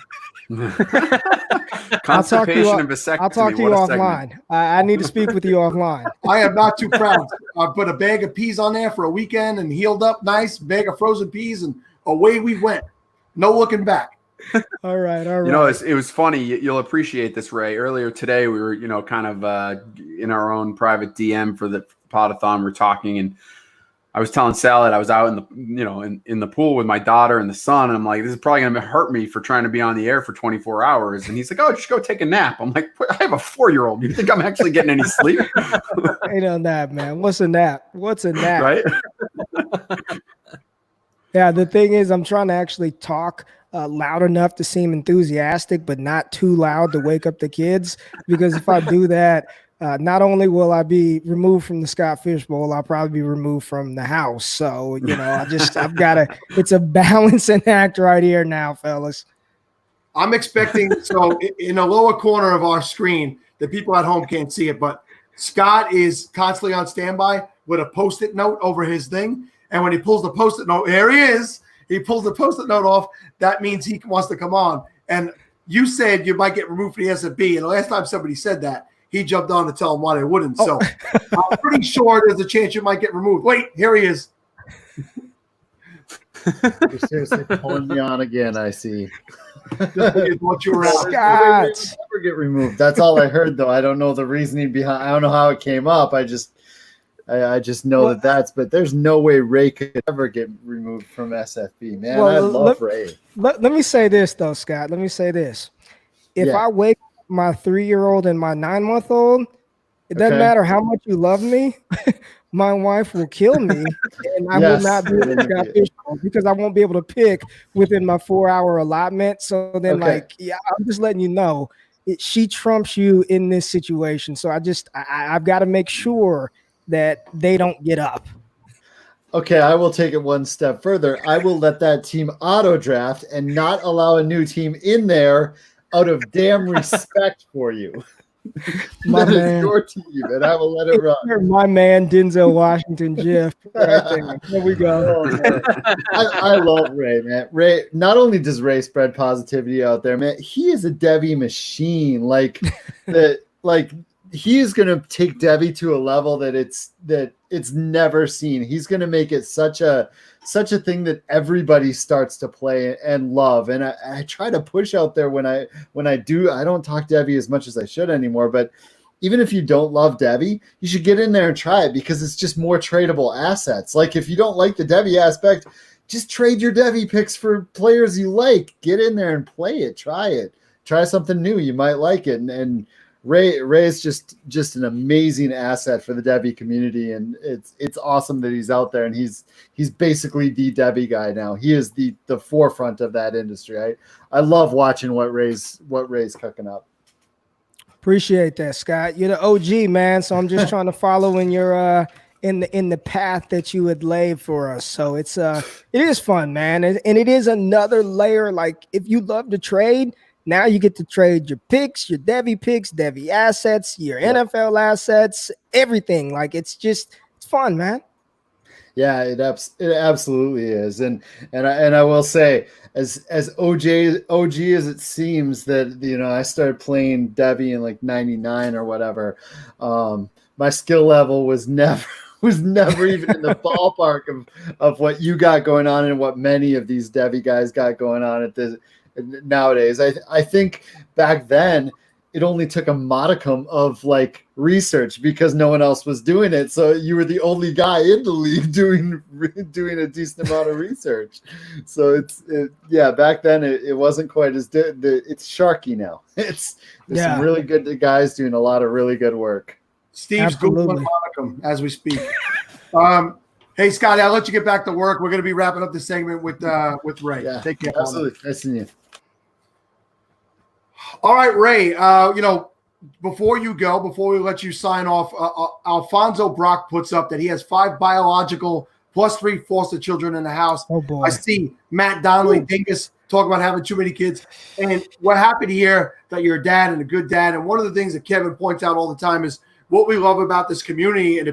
Constipation and vasectomy. I'll talk to you offline. I need to speak with you offline. I am not too proud. I put a bag of peas on there for a weekend and healed up nice, bag of frozen peas, and away we went. No looking back. All right. You know, it was funny. You'll appreciate this, Ray. Earlier today, we were, kind of in our own private DM for the podathon. We're talking, and I was telling Sal that I was out in the, in the pool with my daughter and the son, and I'm like, this is probably going to hurt me for trying to be on the air for 24 hours. And he's like, oh, just go take a nap. I'm like, I have a 4-year-old. You think I'm actually getting any sleep? Ain't on that, man. What's a nap? Right? Yeah, the thing is, I'm trying to actually talk loud enough to seem enthusiastic, but not too loud to wake up the kids. Because if I do that, not only will I be removed from the Scott Fish Bowl, I'll probably be removed from the house. So, I've got to, it's a balancing act right here now, fellas. I'm expecting, so in the lower corner of our screen, the people at home can't see it, but Scott is constantly on standby with a Post-it note over his thing. And when he pulls the Post-it note, there he is. He pulls the Post-it note off. That means he wants to come on. And you said you might get removed from the SFB. And the last time somebody said that, he jumped on to tell him why they wouldn't. So I'm pretty sure there's a chance you might get removed. Wait, here he is. You're seriously pulling me on again, I see. What you were Scott. Never get removed. That's all I heard, though. I don't know the reasoning behind. I don't know how it came up. I just know that's. But there's no way Ray could ever get removed from SFB. Man, I love Ray. Let me say this though, Scott. Let me say this. If I wake my 3-year-old and my 9-month-old, it doesn't matter how much you love me. My wife will kill me, and I will not be able to because I won't be able to pick within my 4-hour allotment. So then, I'm just letting you know, she trumps you in this situation. So I've got to make sure that they don't get up. Okay, I will take it one step further. I will let that team auto draft and not allow a new team in there out of damn respect for you. My that man. is your team, and I will let it run. My man, Denzel Washington, Jeff. Right there. Here we go. I love Ray, man. Ray, not only does Ray spread positivity out there, man, he is a Debbie machine. He is going to take Debbie to a level that it's never seen. He's going to make it such a thing that everybody starts to play and love. And I try to push out there when I do. I don't talk Debbie as much as I should anymore, but even if you don't love Debbie, you should get in there and try it because it's just more tradable assets. Like if you don't like the Debbie aspect, just trade your Debbie picks for players you like. Get in there and play it. Try something new. You might like it. And Ray is just an amazing asset for the Debbie community, and it's awesome that he's out there, and he's basically the Debbie guy now. He is the forefront of that industry. I love watching what Ray's cooking up. Appreciate that, Scott. You're the OG, man. So I'm just trying to follow in your in the path that you had laid for us. So it is fun, man, and it is another layer. Like if you love to trade. Now you get to trade your picks, your Debbie picks, Debbie assets, your NFL assets, everything. Like it's fun, man. Yeah, it absolutely is, and I will say, as OG as it seems that I started playing Debbie in like '99 or whatever. My skill level was never even in the ballpark of what you got going on and what many of these Debbie guys got going on at this nowadays. I think back then it only took a modicum of like research because no one else was doing it. So you were the only guy in the league doing a decent amount of research. So back then it wasn't quite as it's sharky now. There's some really good guys doing a lot of really good work. Steve's Googling modicum as we speak. Hey Scotty, I'll let you get back to work. We're going to be wrapping up the segment with Ray. Yeah, take care. Absolutely. Nice seeing you. All right, Ray, before we let you sign off, Alfonso Brock puts up that he has 5 biological plus 3 foster children in the house. Oh, boy. I see Matt Donnelly Dingus talk about having too many kids. And we're happy to hear that you're a dad and a good dad. And one of the things that Kevin points out all the time is what we love about this community and the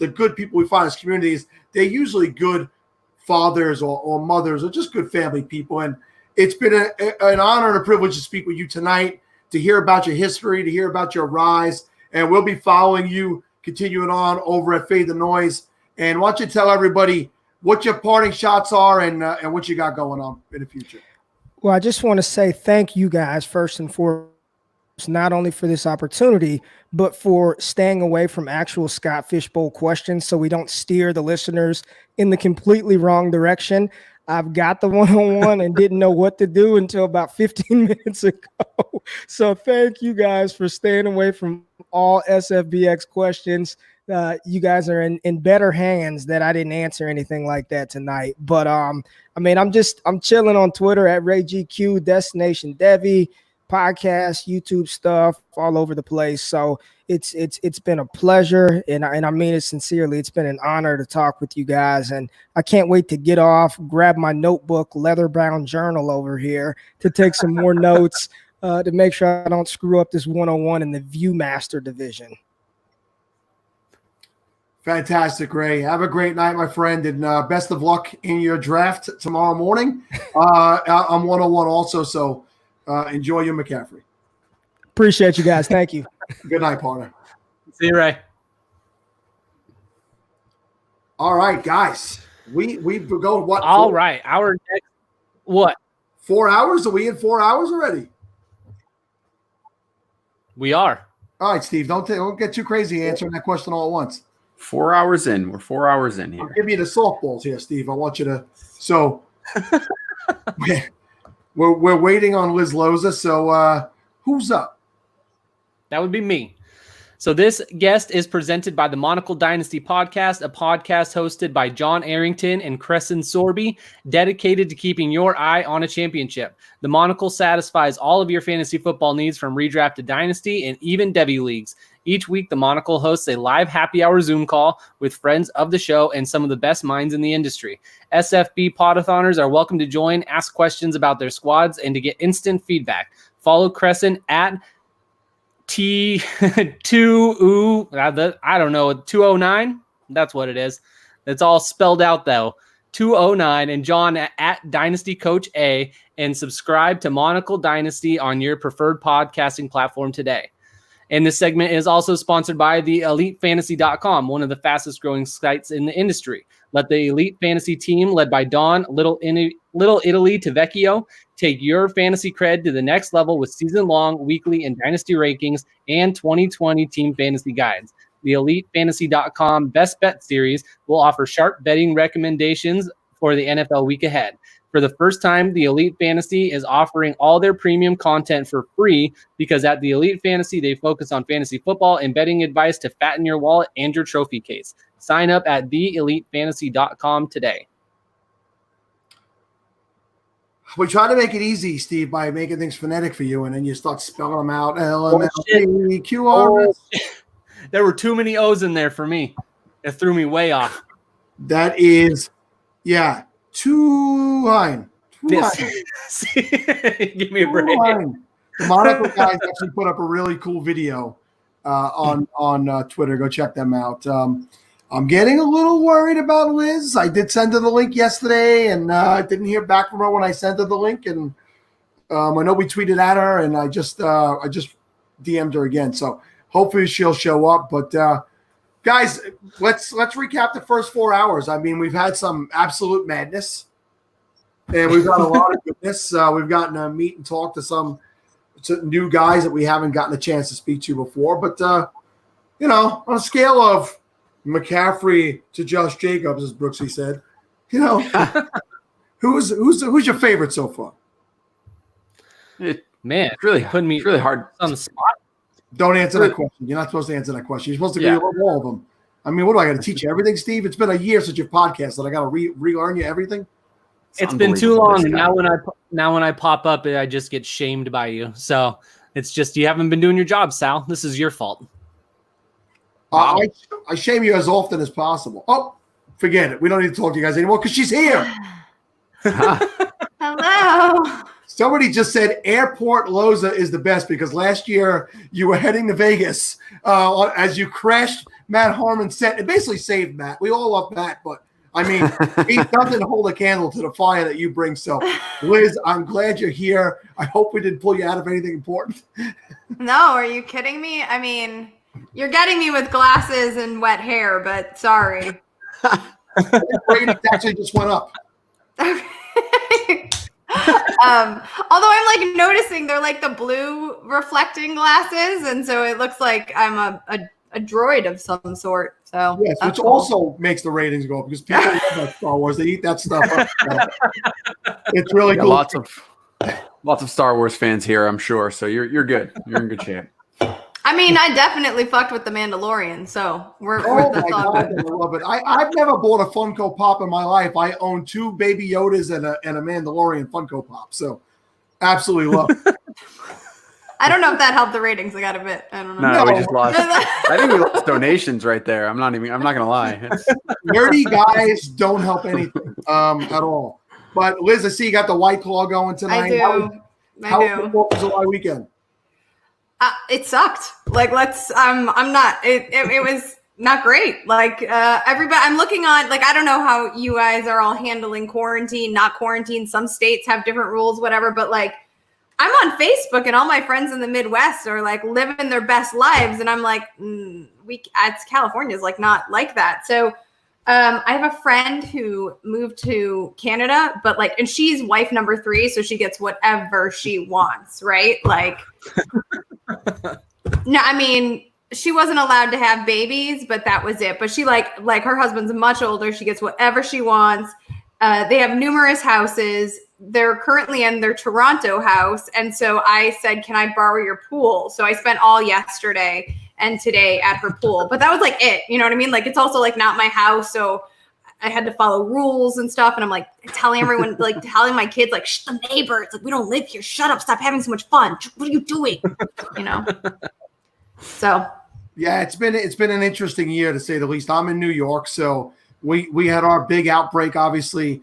good people we find in this community is they're usually good fathers or mothers or just good family people. And it's been an honor and a privilege to speak with you tonight, to hear about your history, to hear about your rise. And we'll be following you, continuing on over at Fade the Noise. And why don't you tell everybody what your parting shots are and what you got going on in the future? Well, I just want to say thank you guys first and foremost, not only for this opportunity, but for staying away from actual Scott Fishbowl questions so we don't steer the listeners in the completely wrong direction. I've got the one-on-one and didn't know what to do until about 15 minutes ago. So thank you guys for staying away from all SFBX questions. You guys are in better hands that I didn't answer anything like that tonight. But I'm chilling on Twitter at RayGQ, Destination Devi, podcast, YouTube stuff, all over the place. So it's been a pleasure, and I mean it sincerely. It's been an honor to talk with you guys, and I can't wait to get off, grab my notebook, leather-bound journal over here to take some more notes to make sure I don't screw up this 101 in the Viewmaster division. Fantastic, Ray. Have a great night, my friend, and best of luck in your draft tomorrow morning. I'm 101 also, so enjoy your McCaffrey. Appreciate you guys. Thank you. Good night, partner. See you, Ray. All right, guys. We've gone what? All right. Our next what? 4 hours? Are we in 4 hours already? We are. All right, Steve. Don't get too crazy answering that question all at once. 4 hours in. We're 4 hours in here. I'll give you the softballs here, Steve. I want you to. So we're waiting on Liz Loza. So who's up? That would be me. So this guest is presented by the Monocle Dynasty Podcast, a podcast hosted by John Arrington and Crescent Sorby, dedicated to keeping your eye on a championship. The Monocle satisfies all of your fantasy football needs from redraft to dynasty and even Debbie leagues. Each week, the Monocle hosts a live happy hour Zoom call with friends of the show and some of the best minds in the industry. SFB podathoners are welcome to join, ask questions about their squads, and to get instant feedback. Follow Crescent at T2 I don't know, 209. That's what it is. It's all spelled out though. 209 and John at Dynasty Coach A, and subscribe to Monocle Dynasty on your preferred podcasting platform today. And this segment is also sponsored by the EliteFantasy.com, one of the fastest growing sites in the industry. Let the Elite Fantasy team, led by Don Little Italy to Vecchio, take your fantasy cred to the next level with season-long, weekly, and dynasty rankings and 2020 team fantasy guides. The EliteFantasy.com Best Bet Series will offer sharp betting recommendations for the NFL week ahead. For the first time, the Elite Fantasy is offering all their premium content for free because at the Elite Fantasy, they focus on fantasy football and betting advice to fatten your wallet and your trophy case. Sign up at theelitefantasy.com today. We try to make it easy, Steve, by making things phonetic for you, and then you start spelling them out. LMLQR. There were too many O's in there for me. It threw me way off. That is, yeah, too high. Give me a break. The Monocle guys actually put up a really cool video on Twitter. Go check them out. I'm getting a little worried about Liz. I did send her the link yesterday, and I didn't hear back from her when I sent her the link. And I know we tweeted at her, and I just DM'd her again. So hopefully she'll show up. But guys, let's recap the first 4 hours. I mean, we've had some absolute madness, and we've got a lot of goodness. We've gotten to meet and talk to some new guys that we haven't gotten a chance to speak to before. But on a scale of McCaffrey to Josh Jacobs, as Brooksy said, who's your favorite so far? Man, it's really hard on the spot. Don't answer that question. You're not supposed to answer that question. You're supposed to agree with all of them. I mean, what do I got to teach you everything, Steve? It's been a year since your podcast, and I got to relearn you everything. It's been too long. And now when I pop up, I just get shamed by you. So it's just you haven't been doing your job, Sal. This is your fault. I shame you as often as possible. Oh, forget it. We don't need to talk to you guys anymore because she's here. Hello. Somebody just said Airport Loza is the best because last year you were heading to Vegas as you crashed Matt Harmon's set. It basically saved Matt. We all love Matt, but I mean, he doesn't hold a candle to the fire that you bring. So, Liz, I'm glad you're here. I hope we didn't pull you out of anything important. No, are you kidding me? I mean, you're getting me with glasses and wet hair, but sorry. Ratings actually just went up. Although I'm like noticing they're like the blue reflecting glasses, and so it looks like I'm a droid of some sort. So yes, which also makes the ratings go up because people love that Star Wars. They eat that stuff up. So it's really cool. Lots of Star Wars fans here, I'm sure. So you're good. You're in good shape. I mean, I definitely fucked with the Mandalorian, so we're that's all good. I love it. I've never bought a Funko Pop in my life. I own 2 Baby Yodas and a Mandalorian Funko Pop. So absolutely love it. I don't know if that helped the ratings. I got a bit. I don't know. No, we just lost. I think we lost donations right there. I'm not gonna lie. Nerdy guys don't help anything at all. But Liz, I see you got the White Claw going tonight. I do. How was the 4th of July weekend? It sucked. Like, I'm not. It was not great. Like everybody, I'm looking on. Like, I don't know how you guys are all handling quarantine, not quarantine. Some states have different rules, whatever. But like, I'm on Facebook, and all my friends in the Midwest are like living their best lives, and I'm like, it's California's like not like that. So, I have a friend who moved to Canada, but like, and she's wife number 3, so she gets whatever she wants, right? Like, no, I mean, she wasn't allowed to have babies, but that was it. But she like her husband's much older. She gets whatever she wants. They have numerous houses. They're currently in their Toronto house. And so I said, can I borrow your pool? So I spent all yesterday and today at her pool. But that was like it. You know what I mean? Like, it's also like not my house. So I had to follow rules and stuff. And I'm like telling everyone, like telling my kids, like, shh, the neighbors, like, we don't live here. Shut up. Stop having so much fun. What are you doing? You know? So. Yeah, it's been an interesting year to say the least. I'm in New York. So we had our big outbreak, obviously,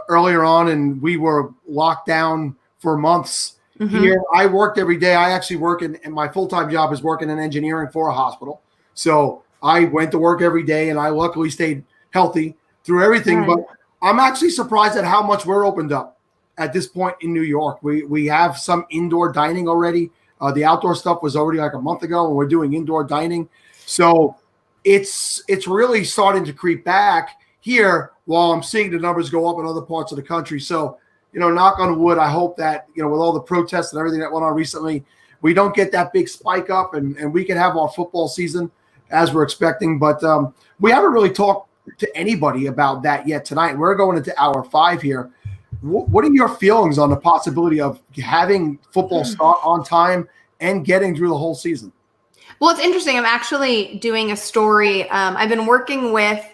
earlier on, and we were locked down for months. Mm-hmm. Here, I worked every day. I actually work and my full-time job is working in engineering for a hospital. So I went to work every day, and I luckily stayed healthy through everything. Right. But I'm actually surprised at how much we're opened up at this point in New York. We have some indoor dining already. The outdoor stuff was already like a month ago, and we're doing indoor dining. So it's really starting to creep back here while I'm seeing the numbers go up in other parts of the country. So, knock on wood, I hope that, with all the protests and everything that went on recently, we don't get that big spike up and we can have our football season as we're expecting. But we haven't really talked to anybody about that yet tonight. We're going into hour 5 here. What are your feelings on the possibility of having football start on time and getting through the whole season? Well, it's interesting. I'm actually doing a story. I've been working with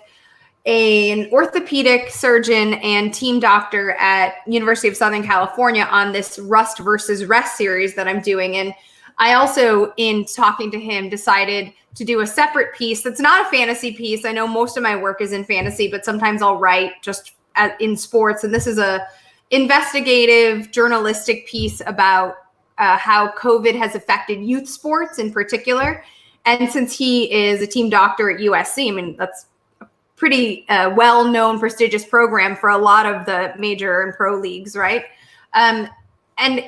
an orthopedic surgeon and team doctor at University of Southern California on this rust versus rest series that I'm doing. And I also, in talking to him, decided to do a separate piece that's not a fantasy piece. I know most of my work is in fantasy, but sometimes I'll write just in sports. And this is a investigative journalistic piece about how COVID has affected youth sports in particular. And since he is a team doctor at USC, I mean, that's pretty well-known, prestigious program for a lot of the major and pro leagues, right? And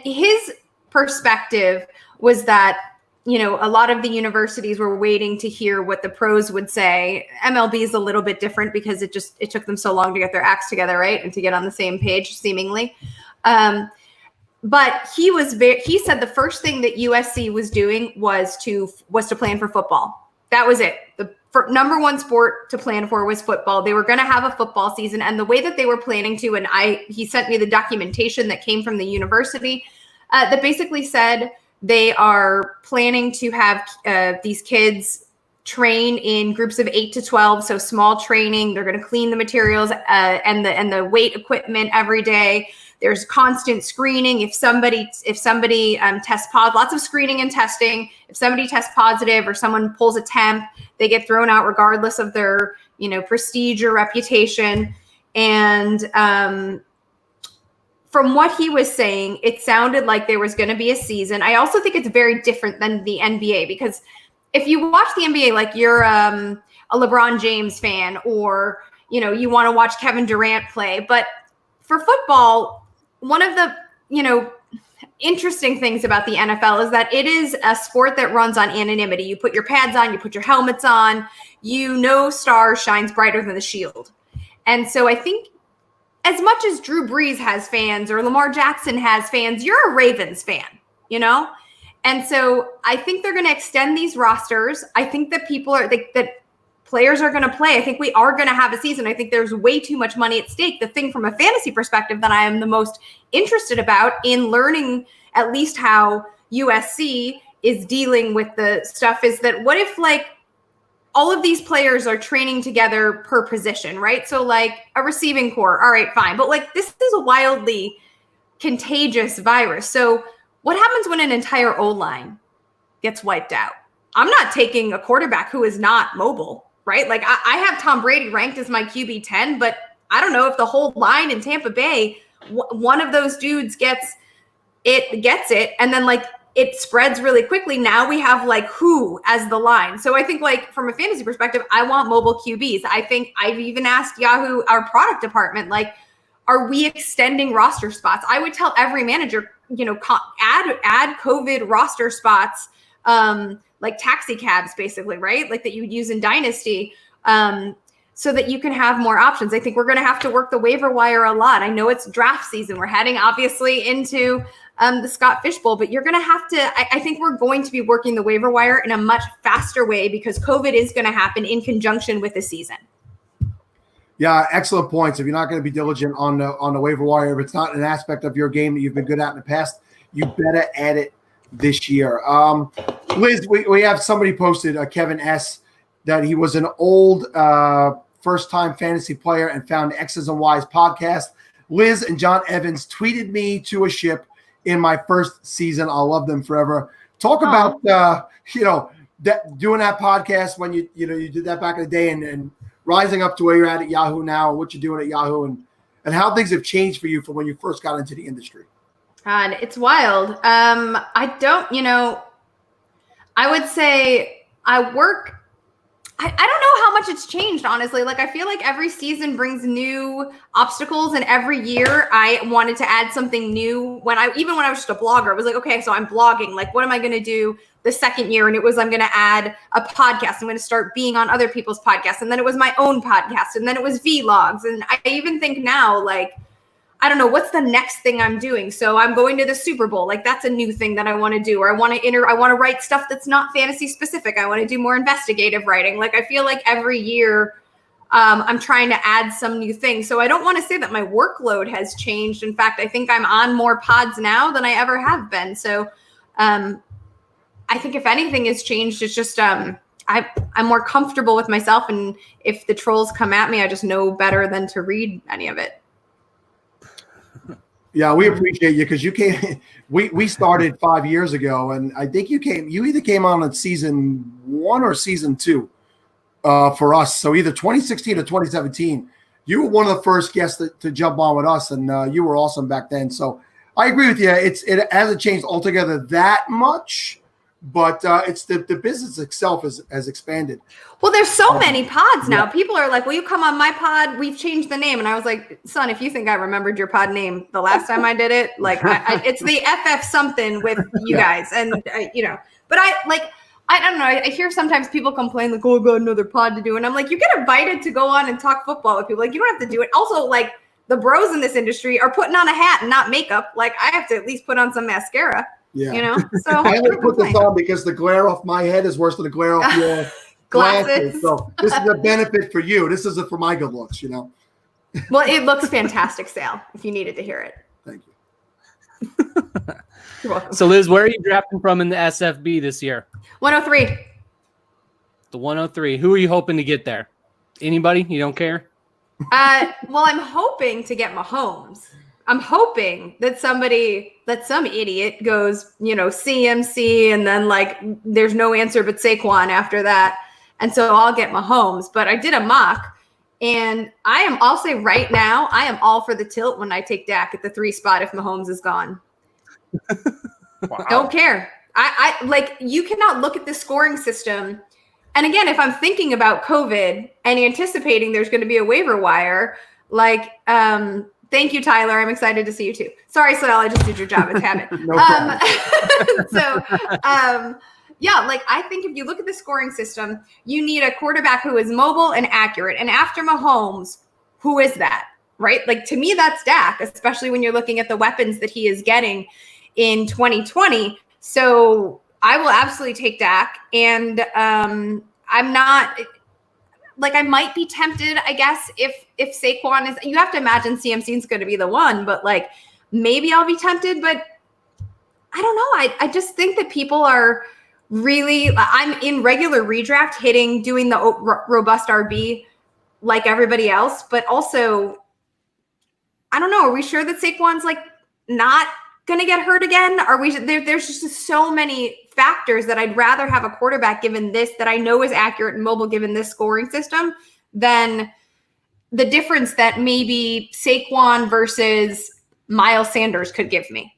his perspective was that, a lot of the universities were waiting to hear what the pros would say. MLB is a little bit different because it took them so long to get their acts together, right? And to get on the same page, seemingly. But he said the first thing that USC was doing was to plan for football. That was it. The number one sport to plan for was football. They were going to have a football season, and the way that they were planning to, and he sent me the documentation that came from the university that basically said they are planning to have these kids train in groups of 8 to 12, so small training. They're going to clean the materials and the weight equipment every day. There's constant screening. If somebody tests positive, lots of screening and testing. If somebody tests positive or someone pulls a temp, they get thrown out regardless of their prestige or reputation. And from what he was saying, it sounded like there was going to be a season. I also think it's very different than the NBA, because if you watch the NBA, like you're a LeBron James fan, or you want to watch Kevin Durant play, but for football, one of the interesting things about the NFL is that it is a sport that runs on anonymity. You put your pads on, you put your helmets on, star shines brighter than the shield. And so I think as much as Drew Brees has fans or Lamar Jackson has fans, you're a Ravens fan, And so I think they're going to extend these rosters. I think that that players are going to play. I think we are going to have a season. I think there's way too much money at stake. The thing from a fantasy perspective that I am the most interested about in learning at least how USC is dealing with the stuff is that what if all of these players are training together per position, right? So a receiving core, all right, fine. But this is a wildly contagious virus. So what happens when an entire O-line gets wiped out? I'm not taking a quarterback who is not mobile, right? I have Tom Brady ranked as my QB 10, but I don't know if the whole line in Tampa Bay, one of those dudes gets it, and then it spreads really quickly. Now we have who as the line. So I think from a fantasy perspective, I want mobile QBs. I think I've even asked Yahoo, our product department, are we extending roster spots? I would tell every manager, add COVID roster spots, like taxi cabs, basically, right? That you would use in Dynasty, so that you can have more options. I think we're going to have to work the waiver wire a lot. I know it's draft season. We're heading obviously into the Scott Fish Bowl, but you're going to have to, I think we're going to be working the waiver wire in a much faster way because COVID is going to happen in conjunction with the season. Yeah, excellent points. If you're not going to be diligent on the waiver wire, if it's not an aspect of your game that you've been good at in the past, you better add it this year. Liz, we have somebody posted, Kevin S., that he was an old first-time fantasy player and found X's and Y's podcast. Liz and John Evans tweeted me to a ship in my first season. I'll love them forever. Talk about that doing that podcast when you did that back in the day and rising up to where you're at Yahoo now, and what you're doing at Yahoo, and how things have changed for you from when you first got into the industry. God, it's wild. I don't, I would say I work. I don't know how much it's changed, honestly. I feel like every season brings new obstacles, and every year I wanted to add something new. Even when I was just a blogger, I was like, okay, so I'm blogging. What am I going to do the second year? And it was, I'm going to add a podcast. I'm going to start being on other people's podcasts. And then it was my own podcast. And then it was vlogs. And I even think now, I don't know, what's the next thing I'm doing? So I'm going to the Super Bowl. That's a new thing that I want to do. Or I want to write stuff that's not fantasy specific. I want to do more investigative writing. I feel like every year I'm trying to add some new thing. So I don't want to say that my workload has changed. In fact, I think I'm on more pods now than I ever have been. So I think if anything has changed, it's just I'm more comfortable with myself. And if the trolls come at me, I just know better than to read any of it. Yeah, we appreciate you because you came. We started 5 years ago, and I think you either came on in season 1 or season 2 for us. So either 2016 or 2017. You were one of the first guests to jump on with us, and you were awesome back then. So I agree with you. It hasn't changed altogether that much, but it's the business itself has expanded. Well, there's so many pods now. People are like, will you come on my pod? We've changed the name. And I was like, son, if you think I remembered your pod name the last time I did it, like it's the FF something with you guys. And, but I don't know. I hear sometimes people complain like, oh, I've got another pod to do. And I'm like, you get invited to go on and talk football with people. Like, you don't have to do it. Also, like, the bros in this industry are putting on a hat and not makeup. Like, I have to at least put on some mascara. Yeah. So I only put this on because the glare off my head is worse than the glare off your glasses. So this is a benefit for you. This isn't for my good looks, Well, it looks fantastic, Sal, if you needed to hear it. Thank you. You're welcome. So, Liz, where are you drafting from in the SFB this year? 103. The 103. Who are you hoping to get there? Anybody? You don't care? Well, I'm hoping to get Mahomes. I'm hoping that some idiot goes, CMC, and then like there's no answer but Saquon after that. And so I'll get Mahomes. But I did a mock, and I'll say right now, I am all for the tilt when I take Dak at the 3 spot if Mahomes is gone. Wow. Don't care. I like, you cannot look at the scoring system. And again, if I'm thinking about COVID and anticipating there's going to be a waiver wire, like, thank you, Tyler. I'm excited to see you too. Sorry, Sal, I just did your job. It's habit. No problem. Yeah, like I think if you look at the scoring system, you need a quarterback who is mobile and accurate. And after Mahomes, who is that? Right? Like, to me, that's Dak, especially when you're looking at the weapons that he is getting in 2020. So I will absolutely take Dak. And I'm not like, I might be tempted, I guess, if Saquon is, you have to imagine CMC is going to be the one, but like maybe I'll be tempted, but I don't know. I just think that people are really, I'm in regular redraft doing the robust RB like everybody else, but also, I don't know. Are we sure that Saquon's like not going to get hurt again? Are we, there's just so many factors that I'd rather have a quarterback given this, that I know is accurate and mobile given this scoring system, than the difference that maybe Saquon versus Miles Sanders could give me.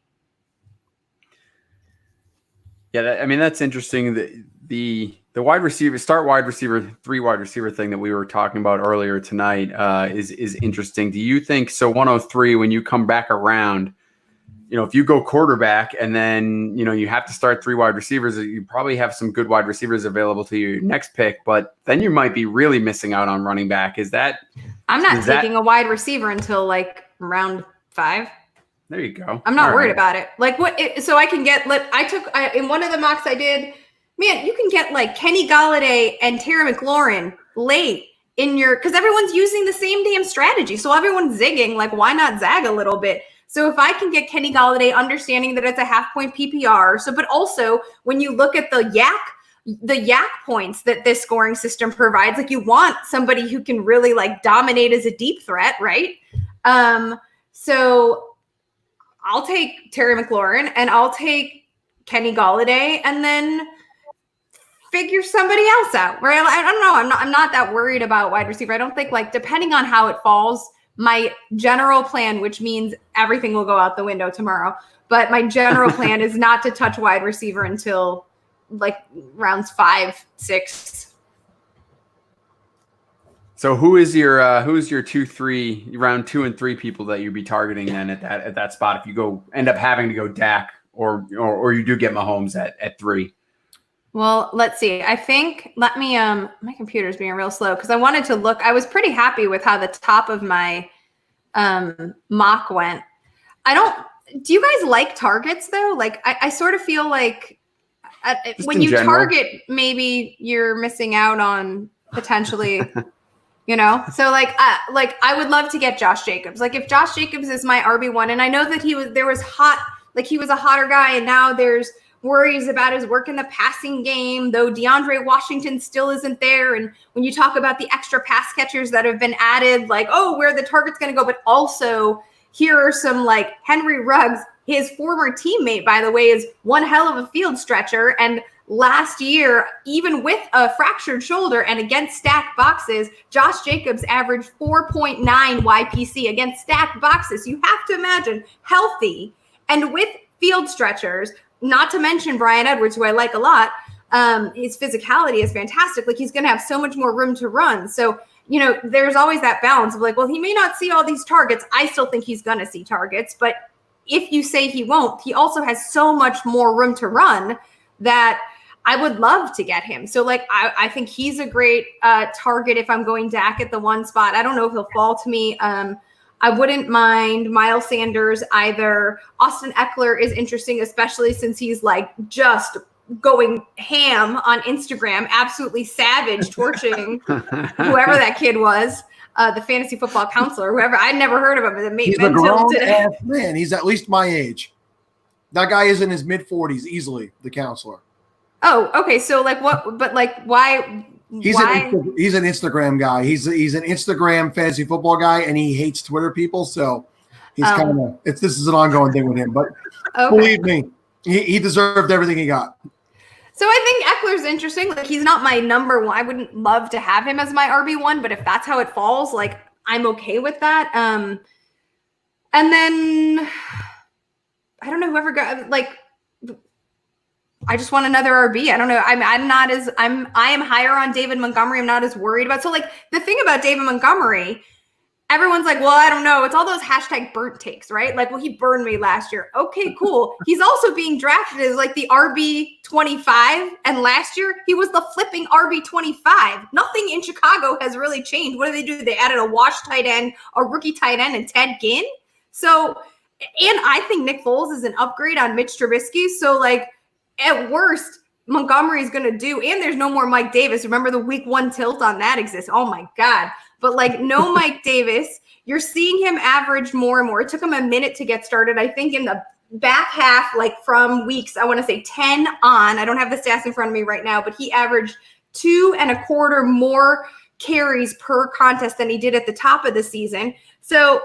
Yeah, that's interesting. The wide receiver, three wide receiver thing that we were talking about earlier tonight is interesting. Do you think so? 103, when you come back around, if you go quarterback and then you have to start 3 wide receivers, you probably have some good wide receivers available to your next pick, but then you might be really missing out on running back. I'm not taking a wide receiver until like round 5. There you go. I'm not worried about it. Like so I can get, in one of the mocks I did, man, you can get like Kenny Golladay and Terry McLaurin late in because everyone's using the same damn strategy. So everyone's zigging, like why not zag a little bit? So if I can get Kenny Golladay, understanding that it's a half-point PPR, but also when you look at the yak points that this scoring system provides, like you want somebody who can really like dominate as a deep threat, right? So I'll take Terry McLaurin and I'll take Kenny Golladay and then figure somebody else out. Right? I don't know. I'm not that worried about wide receiver. I don't think, like, depending on how it falls, my general plan, which means everything will go out the window tomorrow, but my general plan is not to touch wide receiver until like rounds 5, 6. So who is your 2, 3 round 2 and 3 people that you'd be targeting then at that spot if you end up having to go Dak or you do get Mahomes at 3? Well, let's see. I think my computer's being real slow because I wanted to look. I was pretty happy with how the top of my mock went. Do you guys like targets though? Like I sort of feel like when you target, maybe you're missing out on potentially. So like I would love to get Josh Jacobs. Like if Josh Jacobs is my RB1, and I know that he was a hotter guy, and now there's worries about his work in the passing game, though DeAndre Washington still isn't there. And when you talk about the extra pass catchers that have been added, like, oh, where the target's going to go, but also here are some like Henry Ruggs, his former teammate, by the way, is one hell of a field stretcher. And last year, even with a fractured shoulder and against stacked boxes, Josh Jacobs averaged 4.9 YPC against stacked boxes. You have to imagine healthy and with field stretchers, not to mention Brian Edwards, who I like a lot. His physicality is fantastic. Like, he's going to have so much more room to run. So, you know, there's always that balance of like, well, he may not see all these targets. I still think he's going to see targets. But if you say he won't, he also has so much more room to run that I would love to get him. So, like, I think he's a great target if I'm going Dak at the one spot. I don't know if he'll fall to me. I wouldn't mind Miles Sanders either. Austin Eckler is interesting, especially since he's like just going ham on Instagram, absolutely savage, torching whoever that kid was, the fantasy football counselor, whoever. I'd never heard of him. He's a grown-ass man. He's at least my age. That guy is in his mid-40s, easily, the counselor. Oh, okay. So, like, what? But, like, why? He's an Instagram guy. He's an Instagram fantasy football guy, and he hates Twitter people. So he's kind of this is an ongoing thing with him. But believe me, he deserved everything he got. So I think Eckler's interesting. Like, he's not my number one. I wouldn't love to have him as my RB1, but if that's how it falls, like, I'm okay with that. And then I don't know, whoever got, like, I just want another RB. I don't know. I am higher on David Montgomery. I'm not as worried about. So, like, the thing about David Montgomery, everyone's like, well, I don't know. It's all those hashtag burnt takes, right? Like, well, he burned me last year. Okay, cool. He's also being drafted as like the RB 25. And last year he was the flipping RB 25. Nothing in Chicago has really changed. What do? They added a wash tight end, a rookie tight end, and Ted Ginn. So, and I think Nick Foles is an upgrade on Mitch Trubisky. So, like, at worst, Montgomery is going to do, and there's no more Mike Davis. Remember the week 1 tilt on that exists. Oh my God. But, like, no Mike Davis. You're seeing him average more and more. It took him a minute to get started. I think in the back half, like from weeks, I want to say 10 on, I don't have the stats in front of me right now, but he averaged 2.25 more carries per contest than he did at the top of the season. So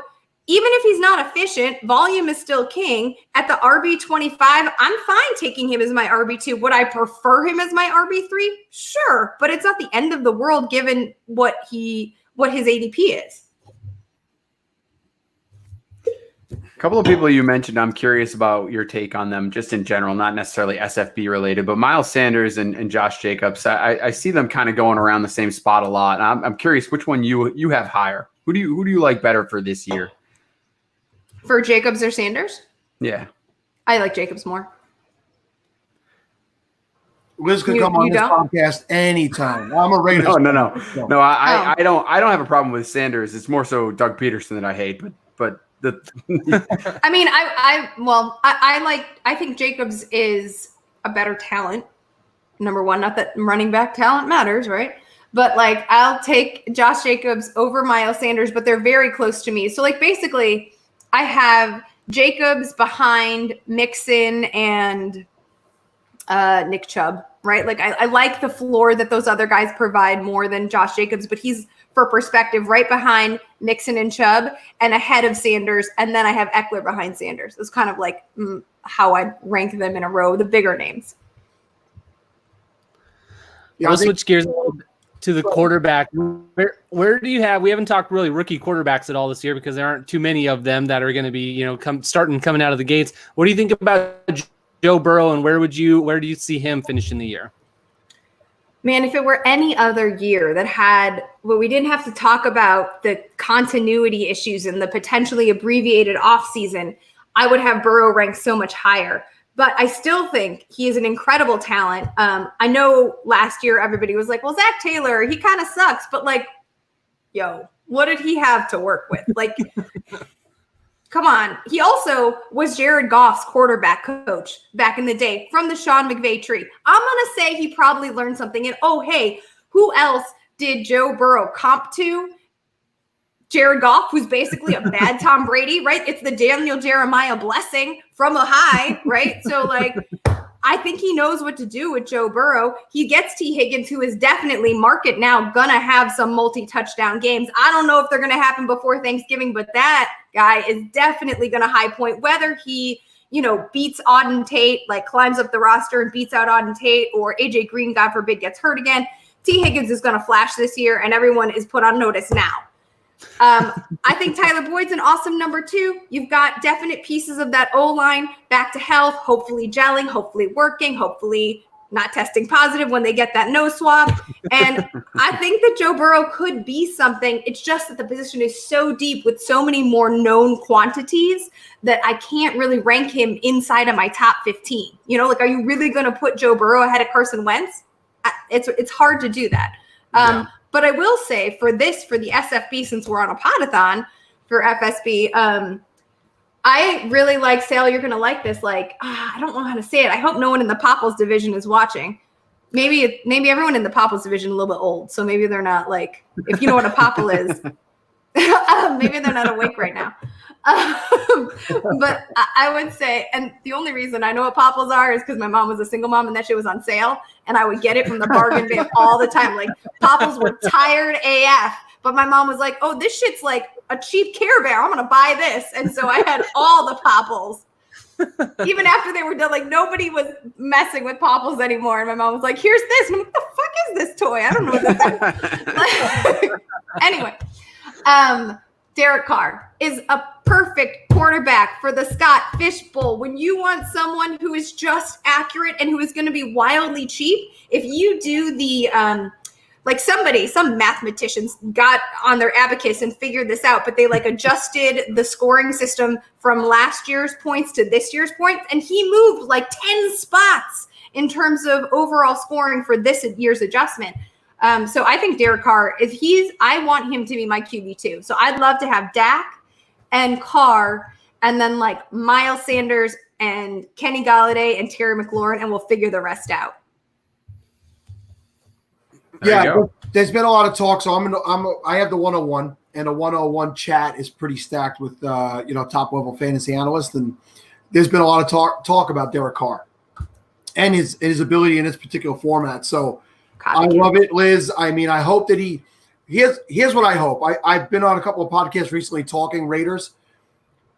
even if he's not efficient, volume is still king. At the RB 25, I'm fine taking him as my RB2. Would I prefer him as my RB3? Sure, but it's not the end of the world given what his ADP is. A couple of people you mentioned, I'm curious about your take on them just in general, not necessarily SFB related, but Miles Sanders and Josh Jacobs. I see them kind of going around the same spot a lot. I'm curious which one you have higher. Who do you like better for this year? For Jacobs or Sanders? Yeah. I like Jacobs more. Liz could come on this podcast anytime. I'm a Raiders. No. I don't have a problem with Sanders. It's more so Doug Peterson that I hate. But I mean, I think Jacobs is a better talent. Number one, not that running back talent matters, right? But, like, I'll take Josh Jacobs over Miles Sanders, but they're very close to me. So, like, basically, I have Jacobs behind Mixon and Nick Chubb, right? Like, I like the floor that those other guys provide more than Josh Jacobs, but he's, for perspective, right behind Mixon and Chubb and ahead of Sanders. And then I have Eckler behind Sanders. It's kind of like how I rank them in a row, the bigger names. Yeah, I'll switch gears a little bit to the quarterback. Where do you have? We haven't talked really rookie quarterbacks at all this year because there aren't too many of them that are going to be, coming out of the gates. What do you think about Joe Burrow, and where do you see him finishing the year? Man, if it were any other year that had, we didn't have to talk about the continuity issues and the potentially abbreviated offseason, I would have Burrow ranked so much higher. But I still think he is an incredible talent. I know last year everybody was like, well, Zach Taylor, he kind of sucks. But, like, yo, what did he have to work with? Like, come on. He also was Jared Goff's quarterback coach back in the day from the Sean McVay tree. I'm going to say he probably learned something. And, oh, hey, who else did Joe Burrow comp to? Jared Goff, who's basically a bad Tom Brady, right? It's the Daniel Jeremiah blessing from a high, right? So, like, I think he knows what to do with Joe Burrow. He gets T. Higgins, who is definitely market now, gonna have some multi-touchdown games. I don't know if they're gonna happen before Thanksgiving, but that guy is definitely gonna high point, whether he, beats Auden Tate, like climbs up the roster and beats out Auden Tate, or AJ Green, God forbid, gets hurt again. T. Higgins is gonna flash this year, and everyone is put on notice now. I think Tyler Boyd's an awesome number 2. You've got definite pieces of that O-line back to health, hopefully gelling, hopefully working, hopefully not testing positive when they get that nose swab. And I think that Joe Burrow could be something. It's just that the position is so deep with so many more known quantities that I can't really rank him inside of my top 15. You know, like, are you really going to put Joe Burrow ahead of Carson Wentz? It's hard to do that. But I will say for the SFB, since we're on a podathon for FSB, I really like Sale. You're going to like this. Like, I don't know how to say it. I hope no one in the Popples division is watching. Maybe everyone in the Popples division is a little bit old. So maybe they're not, like, if you know what a Popple is, maybe they're not awake right now. But I would say, and the only reason I know what Popples are is because my mom was a single mom and that shit was on sale. And I would get it from the bargain bin all the time. Like, Popples were tired AF. But my mom was like, oh, this shit's like a cheap Care Bear. I'm going to buy this. And so I had all the Popples. Even after they were done, like, nobody was messing with Popples anymore. And my mom was like, here's this. And I'm like, what the fuck is this toy? I don't know what this is. Anyway, Derek Carr is a perfect quarterback for the Scott Fish Bowl. When you want someone who is just accurate and who is going to be wildly cheap, if you do the some mathematicians got on their abacus and figured this out, but they like adjusted the scoring system from last year's points to this year's points, and he moved like 10 spots in terms of overall scoring for this year's adjustment. So I think Derek Carr, I want him to be my QB2. So I'd love to have Dak and Carr and then like Miles Sanders and Kenny Galladay and Terry McLaurin, and we'll figure the rest out. There's been a lot of talk, so I have the 101, and the 101 chat is pretty stacked with top level fantasy analysts, and there's been a lot of talk about Derek Carr and his ability in this particular format. So I love it, Liz. I mean, I hope that here's what I hope. I've been on a couple of podcasts recently talking Raiders.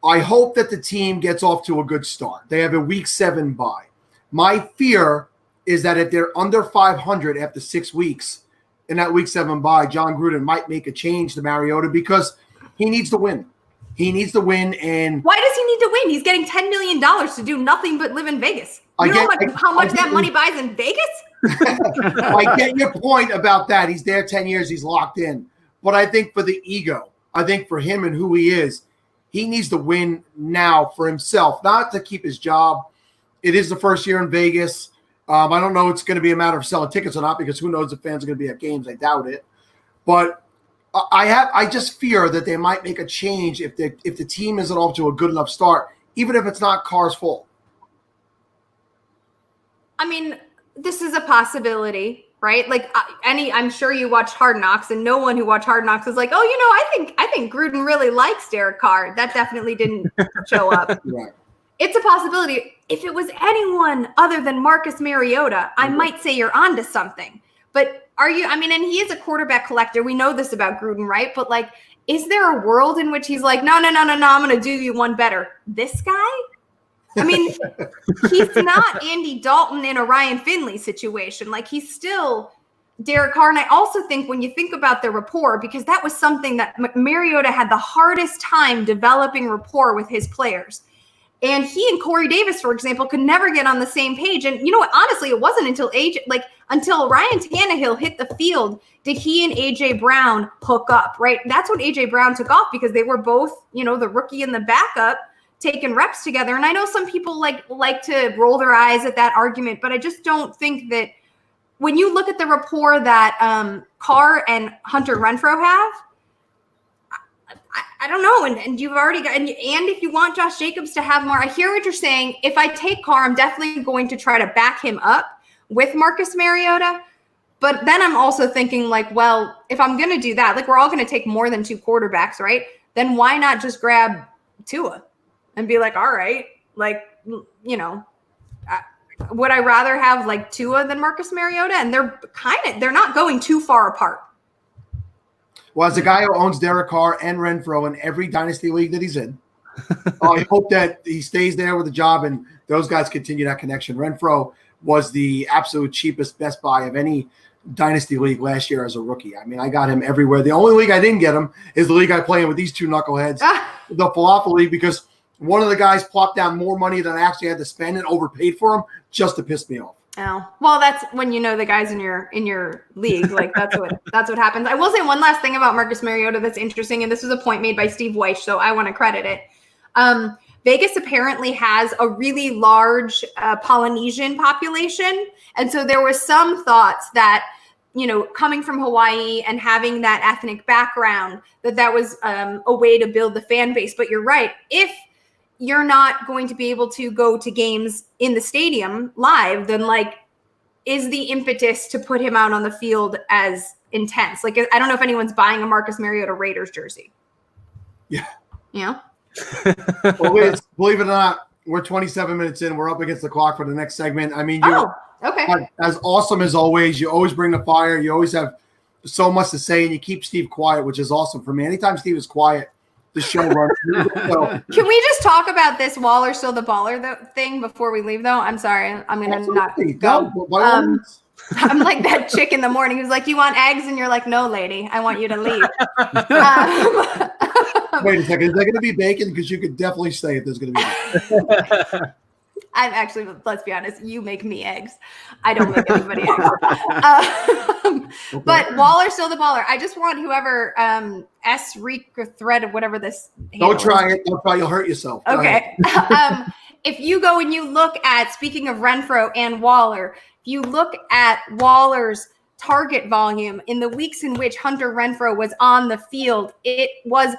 I hope that the team gets off to a good start. They have a week 7 bye. My fear is that if they're under 500 after 6 weeks in that week 7 bye, John Gruden might make a change to Mariota because he needs to win. He needs to win. And why does he need to win? He's getting $10 million to do nothing but live in Vegas. You know how much that money buys in Vegas? I get your point about that. He's there 10 years. He's locked in. But I think for the ego, I think for him and who he is, he needs to win now for himself, not to keep his job. It is the first year in Vegas. I don't know it's going to be a matter of selling tickets or not, because who knows if fans are going to be at games. I doubt it. But I just fear that they might make a change if the team isn't off to a good enough start, even if it's not Carr's fault. I mean, this is a possibility, right? Like I'm sure you watched Hard Knocks, and no one who watched Hard Knocks is like, oh, I think Gruden really likes Derek Carr. That definitely didn't show up. Right. It's a possibility. If it was anyone other than Marcus Mariota, I might say you're onto something. But and he is a quarterback collector. We know this about Gruden, right? But like, is there a world in which he's like, no, I'm going to do you one better? This guy? I mean, he's not Andy Dalton in a Ryan Finley situation. Like, he's still Derek Carr. And I also think when you think about the rapport, because that was something that Mariota had the hardest time developing rapport with his players. And he and Corey Davis, for example, could never get on the same page. And you know what? Honestly, it wasn't until Ryan Tannehill hit the field did he and AJ Brown hook up, right? That's when AJ Brown took off, because they were both, the rookie and the backup taking reps together. And I know some people like to roll their eyes at that argument, but I just don't think that when you look at the rapport that Carr and Hunter Renfrow have, I don't know. And you've already got, and if you want Josh Jacobs to have more, I hear what you're saying. If I take Carr, I'm definitely going to try to back him up with Marcus Mariota. But then I'm also thinking like, well, if I'm going to do that, like we're all going to take more than 2 quarterbacks, right? Then why not just grab Tua and be like, all right, like, would I rather have like Tua than Marcus Mariota? And they're not going too far apart. Well, as a guy who owns Derek Carr and Renfrow in every dynasty league that he's in, I hope that he stays there with a job and those guys continue that connection. Renfrow was the absolute cheapest best buy of any Dynasty League last year as a rookie. I mean, I got him everywhere. The only league I didn't get him is the league I play in with these two knuckleheads, the Falafel League, because one of the guys plopped down more money than I actually had to spend and overpaid for him just to piss me off. Oh, well, that's when you know the guys in your league. Like that's what happens. I will say one last thing about Marcus Mariota that's interesting, and this was a point made by Steve Weish, so I want to credit it. Vegas apparently has a really large Polynesian population, and so there was some thoughts that, you know, coming from Hawaii and having that ethnic background, that was a way to build the fan base. But you're right. If you're not going to be able to go to games in the stadium live, then like, is the impetus to put him out on the field as intense? Like, I don't know if anyone's buying a Marcus Mariota Raiders jersey. Yeah. You know? Well, believe it or not, we're 27 minutes in. We're up against the clock for the next segment. I mean, you're as awesome as always. You always bring the fire. You always have so much to say, and you keep Steve quiet, which is awesome for me. Anytime Steve is quiet, the show runs. So, can we just talk about this Waller still the baller thing before we leave, though? I'm sorry. I'm going to not go. I'm like that chick in the morning who's like, you want eggs? And you're like, no, lady, I want you to leave. Wait a second. Is there going to be bacon? Because you could definitely say if there's going to be bacon. I'm actually, let's be honest, you make me eggs. I don't make anybody eggs. Okay. But Waller's still the baller. I just want whoever Reek or Thread or whatever this. Don't try it. Don't try. You'll hurt yourself. Go Okay. If you go and you look at, speaking of Renfro and Waller, if you look at Waller's target volume in the weeks in which Hunter Renfro was on the field, it was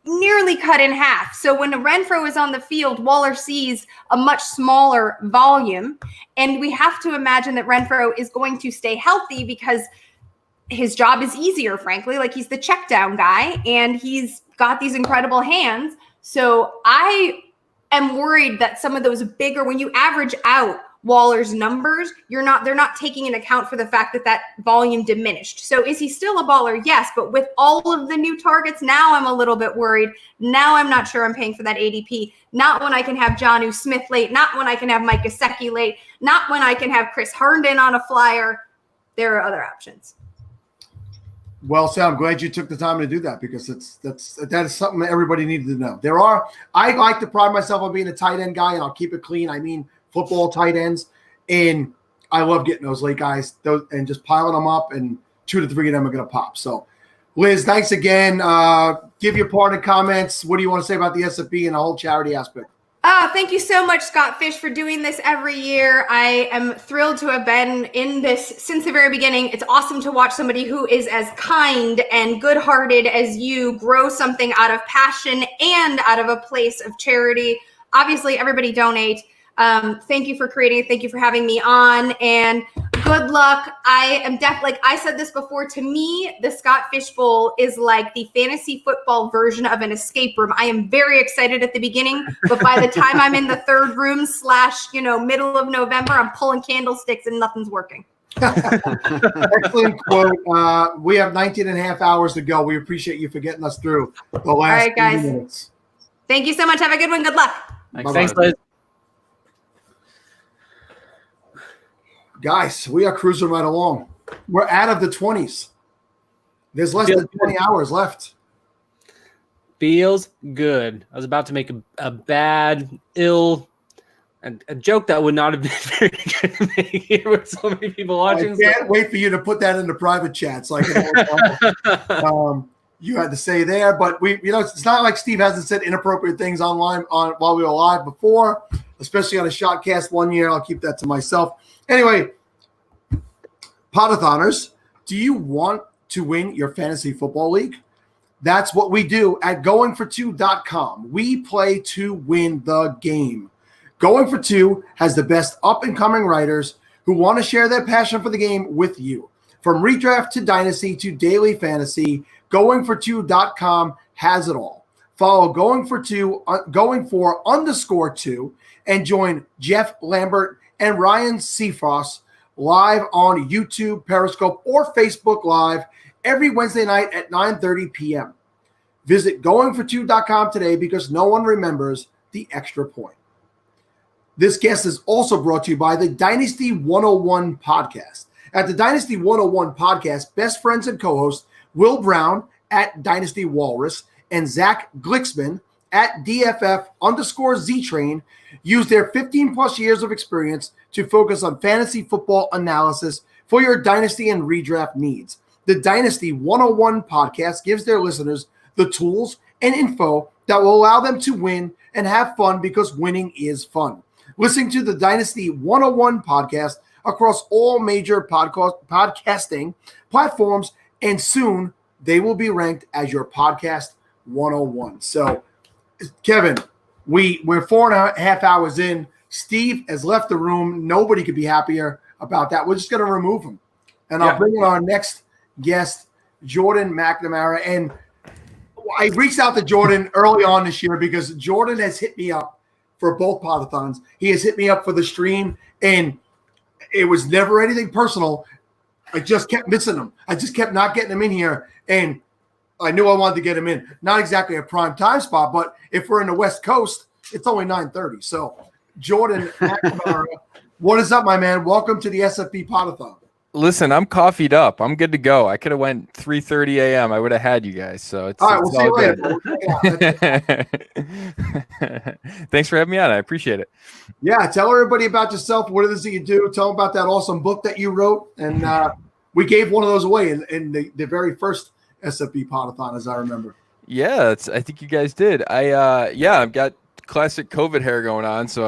nearly cut in half. So when Renfro is on the field, Waller sees a much smaller volume. And we have to imagine that Renfro is going to stay healthy because his job is easier, frankly. Like, he's the check down guy and he's got these incredible hands. So I am worried that some of those bigger, when you average out Waller's numbers, they're not taking into account for the fact that volume diminished. So is he still a baller? Yes, but with all of the new targets, now I'm a little bit worried. Now I'm not sure I'm paying for that ADP. Not when I can have Jonnu Smith late, not when I can have Mike Gesicki late, not when I can have Chris Herndon on a flyer. There are other options. Well, Sam, I'm glad you took the time to do that, because that is something that everybody needed to know. I like to pride myself on being a tight end guy, and I'll keep it clean. I mean, football tight ends, and I love getting those late guys and just piling them up, and 2 to 3 of them are going to pop. So, Liz, thanks again. Give your parting comments. What do you want to say about the SFB and the whole charity aspect? Thank you so much, Scott Fish, for doing this every year. I am thrilled to have been in this since the very beginning. It's awesome to watch somebody who is as kind and good-hearted as you grow something out of passion and out of a place of charity. Obviously, everybody donate. Thank you for creating it. Thank you for having me on, and good luck. I am like I said this before, to me, the Scott Fish Bowl is like the fantasy football version of an escape room. I am very excited at the beginning, but by the time I'm in the third room / middle of November, I'm pulling candlesticks and nothing's working. Excellent quote. We have 19 and a half hours to go. We appreciate you for getting us through the last All right, guys. 30 minutes. Thank you so much. Have a good one. Good luck. Thanks, Liz. Guys, we are cruising right along. We're out of the 20s. There's less than 20 hours left. Feels good. I was about to make a joke that would not have been very good to make here with so many people watching. I can't wait for you to put that in the private chats. Like you had to say there, but it's not like Steve hasn't said inappropriate things online while we were live before, especially on a Shotcast one year. I'll keep that to myself. Anyway, Podathoners, do you want to win your fantasy football league? That's what we do at goingfor2.com. We play to win the game. Going for Two has the best up-and-coming writers who want to share their passion for the game with you. From redraft to dynasty to daily fantasy, goingfor2.com has it all. Follow going for _2, and join Jeff Lambert and Ryan Seafrost live on YouTube, Periscope, or Facebook Live every Wednesday night at 9:30 p.m. Visit goingfor2.com today, because no one remembers the extra point. This guest is also brought to you by the Dynasty 101 podcast. At the Dynasty 101 podcast, best friends and co-hosts Will Brown at Dynasty Walrus and Zach Glicksman at DFF_Z-Train use their 15-plus years of experience to focus on fantasy football analysis for your dynasty and redraft needs. The Dynasty 101 podcast gives their listeners the tools and info that will allow them to win and have fun, because winning is fun. Listening to the Dynasty 101 podcast across all major podcasting platforms, and soon they will be ranked as your podcast 101. So, Kevin, we're 4.5 hours in. Steve has left the room. Nobody could be happier about that. We're just going to remove him. And I'll bring in our next guest, Jordan McNamara. And I reached out to Jordan early on this year because Jordan has hit me up for both podathons. He has hit me up for the stream, and it was never anything personal. I just kept missing him. I just kept not getting him in here, and I knew I wanted to get him in. Not exactly a prime time spot, but if we're in the West Coast, it's only 9:30. So, Jordan McNamara, what is up, my man? Welcome to the SFB Podathon. Listen, I'm coffeeed up. I'm good to go. I could have went 3:30 a.m. I would have had you guys. So it's all right. We'll see you later. Thanks for having me on. I appreciate it. Yeah, tell everybody about yourself. What it is that you do? Tell them about that awesome book that you wrote. And we gave one of those away in the very first SFB Podathon, as I remember. Yeah, I think you guys did. I've got classic COVID hair going on, so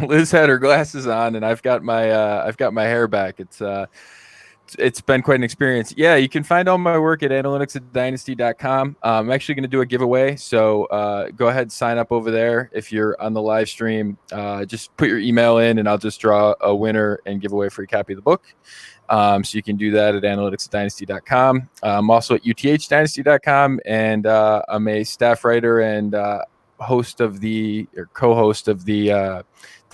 Liz had her glasses on, and I've got my hair back. It's been quite an experience. Yeah, you can find all my work at analytics@dynasty.com. I'm actually going to do a giveaway, so go ahead and sign up over there if you're on the live stream. Just put your email in, and I'll just draw a winner and give away a free copy of the book. So you can do that at analytics@dynasty.com. I'm also at uthdynasty.com, and I'm a staff writer and co-host of the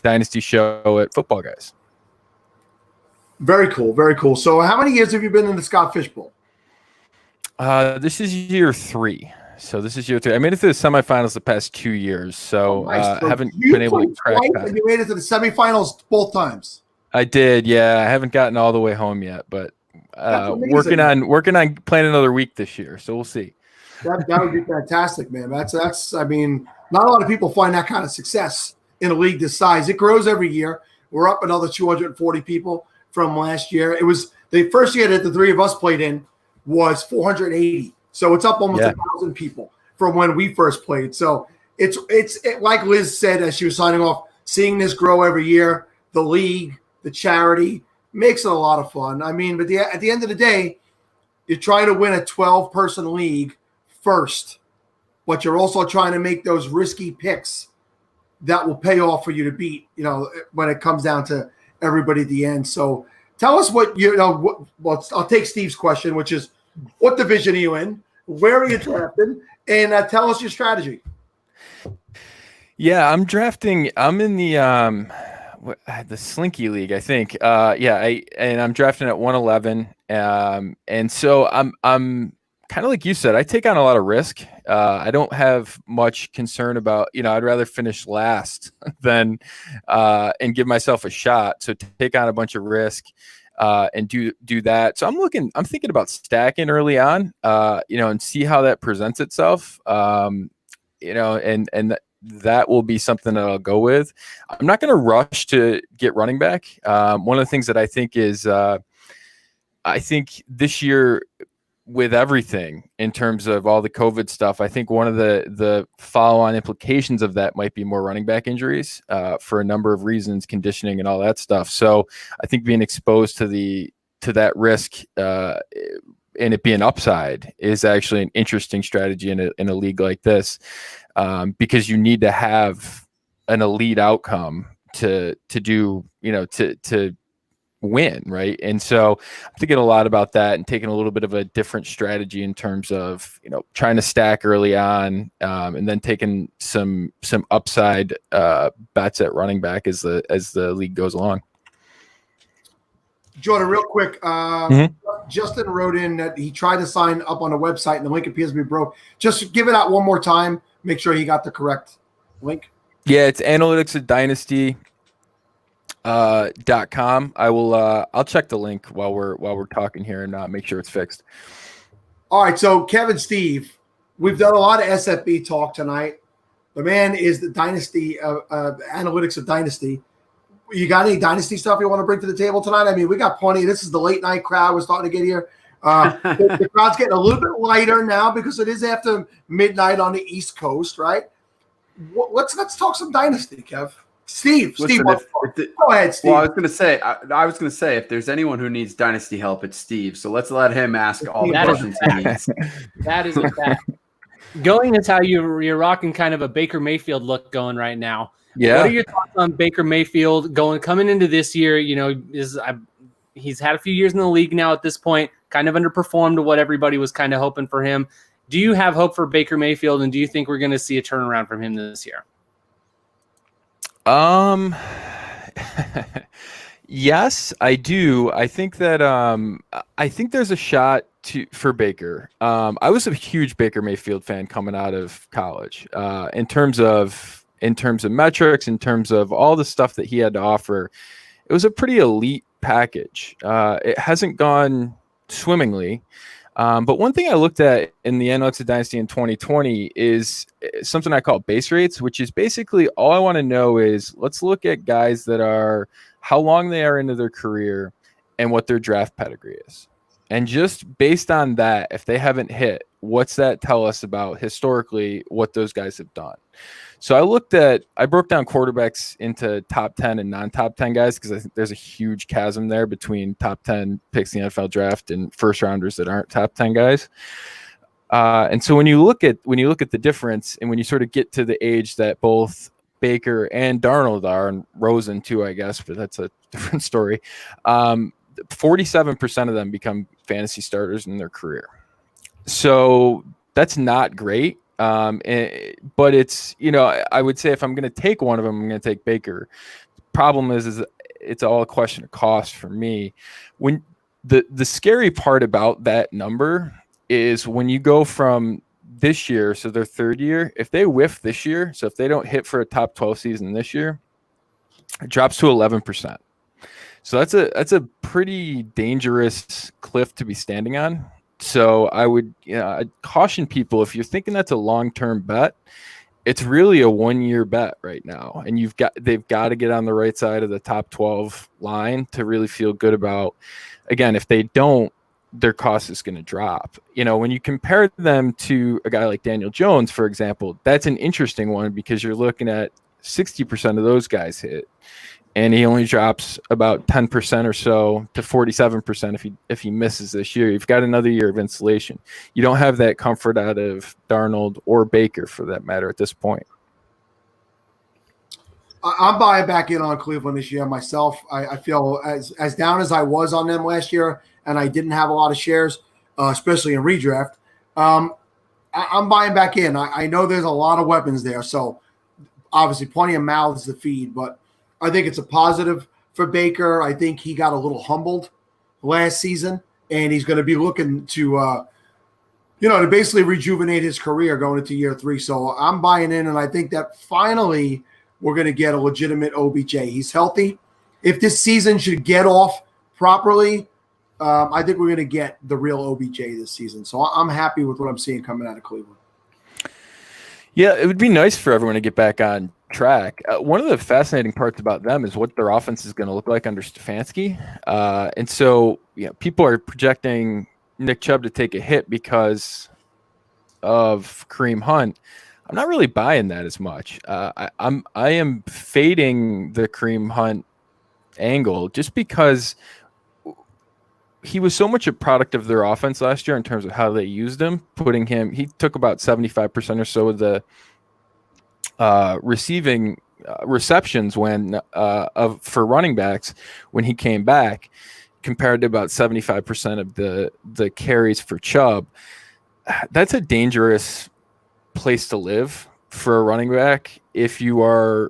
Dynasty show at Football Guys. Very cool, very cool. So how many years have you been in the Scott Fish Bowl? This is year 3. So this is year 3. I made it to the semifinals the past 2 years, so haven't been able to crack that. And you made it to the semifinals both times. I did, yeah. I haven't gotten all the way home yet, but working on playing another week this year, so we'll see. That would be fantastic, man. That's I mean, not a lot of people find that kind of success in a league this size. It grows every year. We're up another 240 people from last year. It was the first year that the three of us played in was 480. So it's up almost 1,000 people from when we first played. So it's like Liz said as she was signing off, seeing this grow every year, the league, the charity, makes it a lot of fun. I mean, but at the end of the day, you're trying to win a 12-person league first, but you're also trying to make those risky picks that will pay off for you to beat, when it comes down to everybody at the end. So tell us what I'll take Steve's question, which is, what division are you in? Where are you drafted? And tell us your strategy. Yeah, I'm in the Slinky League, I think. I'm drafting at 111. And so I'm kind of like you said, I take on a lot of risk. I don't have much concern about, I'd rather finish last than and give myself a shot. So take on a bunch of risk and do that. So I'm thinking about stacking early on, and see how that presents itself. And that will be something that I'll go with. I'm not going to rush to get running back. One of the things that I think is, I think this year with everything in terms of all the COVID stuff, I think one of the follow-on implications of that might be more running back injuries for a number of reasons, conditioning and all that stuff. So I think being exposed to that risk and it being upside is actually an interesting strategy in a league like this. Because you need to have an elite outcome to do, to win, right? And so I'm thinking a lot about that and taking a little bit of a different strategy in terms of, trying to stack early on, and then taking some upside bets at running back as the league goes along. Jordan, real quick, Justin wrote in that he tried to sign up on the website and the link appears to be broke. Just give it out one more time. Make sure he got the correct link. Yeah, it's Analytics at Dynasty. .com. I will I'll check the link while we're talking here and make sure it's fixed. All right, so Kevin, Steve, we've done a lot of SFB talk tonight. The man is the dynasty analytics of Dynasty. You got any Dynasty stuff you want to bring to the table tonight? I mean, we got plenty. This is the late night crowd. We're starting to get here. The crowd's getting a little bit lighter now because it is after midnight on the East Coast, right? Let's talk some Dynasty, Kev. Steve, Listen, go ahead, Steve. Well, I was gonna say, if there's anyone who needs Dynasty help, it's Steve. So let's let him ask all the questions he needs. That is a fact. Going is how you're rocking kind of a Baker Mayfield look going right now. Yeah. What are your thoughts on Baker Mayfield coming into this year? You know, he's had a few years in the league now at this point, kind of underperformed what everybody was kind of hoping for him. Do you have hope for Baker Mayfield, and do you think we're going to see a turnaround from him this year? Yes, I do. I think that I think there's a shot for Baker. I was a huge Baker Mayfield fan coming out of college. In terms of metrics, in terms of all the stuff that he had to offer, it was a pretty elite package. It hasn't gone swimmingly. But one thing I looked at in the analytics of Dynasty in 2020 is something I call base rates, which is basically all I want to know is let's look at guys that are how long they are into their career and what their draft pedigree is. And just based on that, if they haven't hit, what's that tell us about historically what those guys have done? So I broke down quarterbacks into top 10 and non-top 10 guys because I think there's a huge chasm there between top 10 picks in the NFL draft and first rounders that aren't top 10 guys. And so when you look at the difference and when you sort of get to the age that both Baker and Darnold are, and Rosen too, I guess, but that's a different story. 47% of them become fantasy starters in their career. So that's not great. But it's, I would say if I'm going to take one of them, I'm going to take Baker. Problem is it's all a question of cost for me. When the scary part about that number is when you go from this year, so their third year, if they whiff this year, so if they don't hit for a top 12 season this year, it drops to 11%. So that's a pretty dangerous cliff to be standing on. So I would I'd caution people, if you're thinking that's a long-term bet, it's really a 1-year bet right now. And they've got to get on the right side of the top 12 line to really feel good about, again, if they don't, their cost is going to drop. When you compare them to a guy like Daniel Jones, for example, that's an interesting one because you're looking at 60% of those guys hit. And he only drops about 10% or so to 47% if he misses this year. You've got another year of insulation. You don't have that comfort out of Darnold or Baker, for that matter, at this point. I'm buying back in on Cleveland this year myself. I feel as down as I was on them last year, and I didn't have a lot of shares, especially in redraft. I'm buying back in. I know there's a lot of weapons there, so obviously plenty of mouths to feed, but I think it's a positive for Baker. I think he got a little humbled last season, and he's going to be looking to, to basically rejuvenate his career going into year 3. So I'm buying in, and I think that finally we're going to get a legitimate OBJ. He's healthy. If this season should get off properly, I think we're going to get the real OBJ this season. So I'm happy with what I'm seeing coming out of Cleveland. Yeah, it would be nice for everyone to get back on track. One of the fascinating parts about them is what their offense is going to look like under Stefanski. And so, people are projecting Nick Chubb to take a hit because of Kareem Hunt. I'm not really buying that as much. I am fading the Kareem Hunt angle just because he was so much a product of their offense last year in terms of how they used him, he took about 75% or so of the receiving receptions for running backs when he came back, compared to about 75% of the carries for Chubb. That's a dangerous place to live for a running back if you are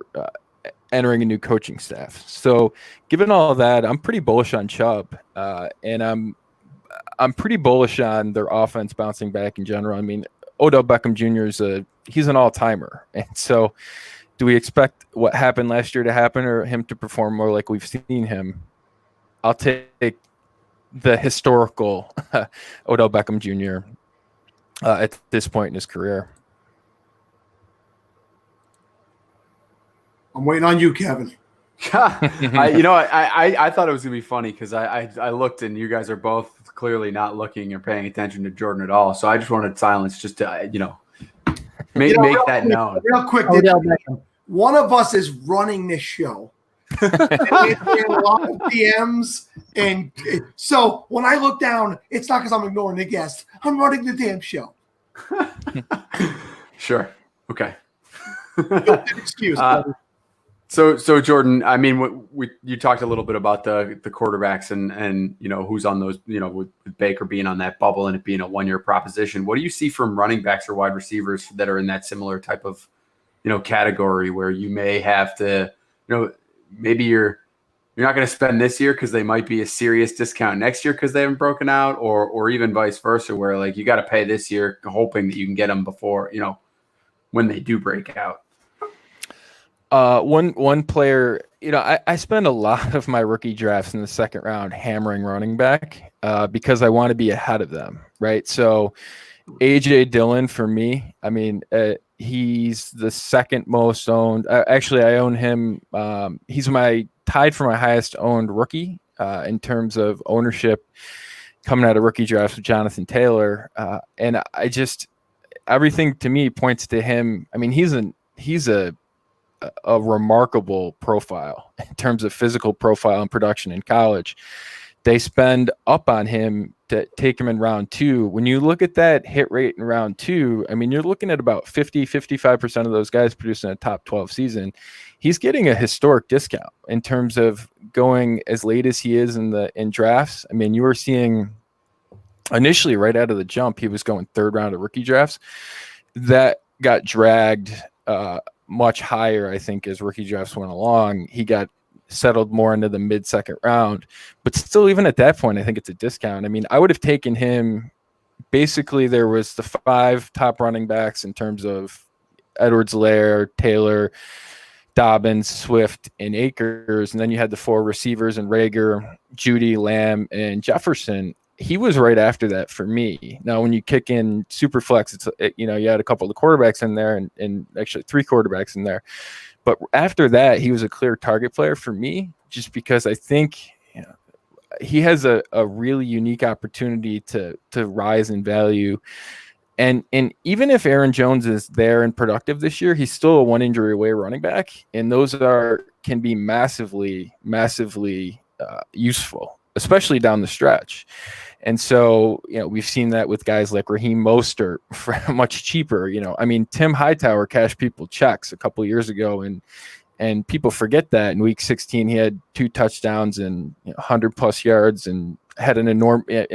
entering a new coaching staff. So given all of that, I'm pretty bullish on Chubb, and I'm pretty bullish on their offense bouncing back in general. I mean, Odell Beckham Jr. he's an all-timer, and so do we expect what happened last year to happen or him to perform more like we've seen him? I'll take the historical Odell Beckham Jr. At this point in his career. I'm waiting on you, Kevin. I thought it was gonna be funny because I looked and you guys are both clearly not looking or paying attention to Jordan at all. So I just wanted silence just to make that known. Real quick, one of us is running this show. And a lot of DMs, and so when I look down, it's not because I'm ignoring the guest. I'm running the damn show. Sure. Okay. Excuse. So Jordan, I mean, you talked a little bit about the quarterbacks and who's on those, with Baker being on that bubble and it being a 1-year proposition. What do you see from running backs or wide receivers that are in that similar type of, category where you may have to, maybe you're not going to spend this year because they might be a serious discount next year because they haven't broken out, or even vice versa, where like you got to pay this year hoping that you can get them before, when they do break out. One player, I spend a lot of my rookie drafts in the second round hammering running back because I want to be ahead of them, right? So AJ Dillon for me, I mean, he's the second most owned. Actually, I own him. He's tied for my highest owned rookie in terms of ownership coming out of rookie drafts with Jonathan Taylor. And everything to me points to him. I mean, he's a remarkable profile in terms of physical profile and production in college. They spend up on him to take him in round 2. When you look at that hit rate in round 2, I mean, you're looking at about 55% of those guys producing a top 12 season. He's getting a historic discount in terms of going as late as he is in drafts. I mean, you were seeing initially right out of the jump, he was going third round of rookie drafts. That got dragged much higher, I think, as rookie drafts went along. He got settled more into the mid-second round, but still, even at that point, I think it's a discount. I mean, I would have taken him. Basically, there was the 5 top running backs in terms of Edwards-Helaire, Taylor, Dobbins, Swift, and Akers, and then you had the 4 receivers and Rager, Judy, Lamb, and Jefferson. He was right after that for me. Now, when you kick in Superflex, you had a couple of the quarterbacks in there, and actually 3 quarterbacks in there. But after that, he was a clear target player for me, just because I think he has a really unique opportunity to rise in value. And even if Aaron Jones is there and productive this year, he's still a 1 injury away running back, and those can be massively useful, especially down the stretch. And so, we've seen that with guys like Raheem Mostert for much cheaper. I mean, Tim Hightower cashed people checks a couple of years ago, and people forget that in week 16 he had 2 touchdowns and 100+ yards and had an enormous,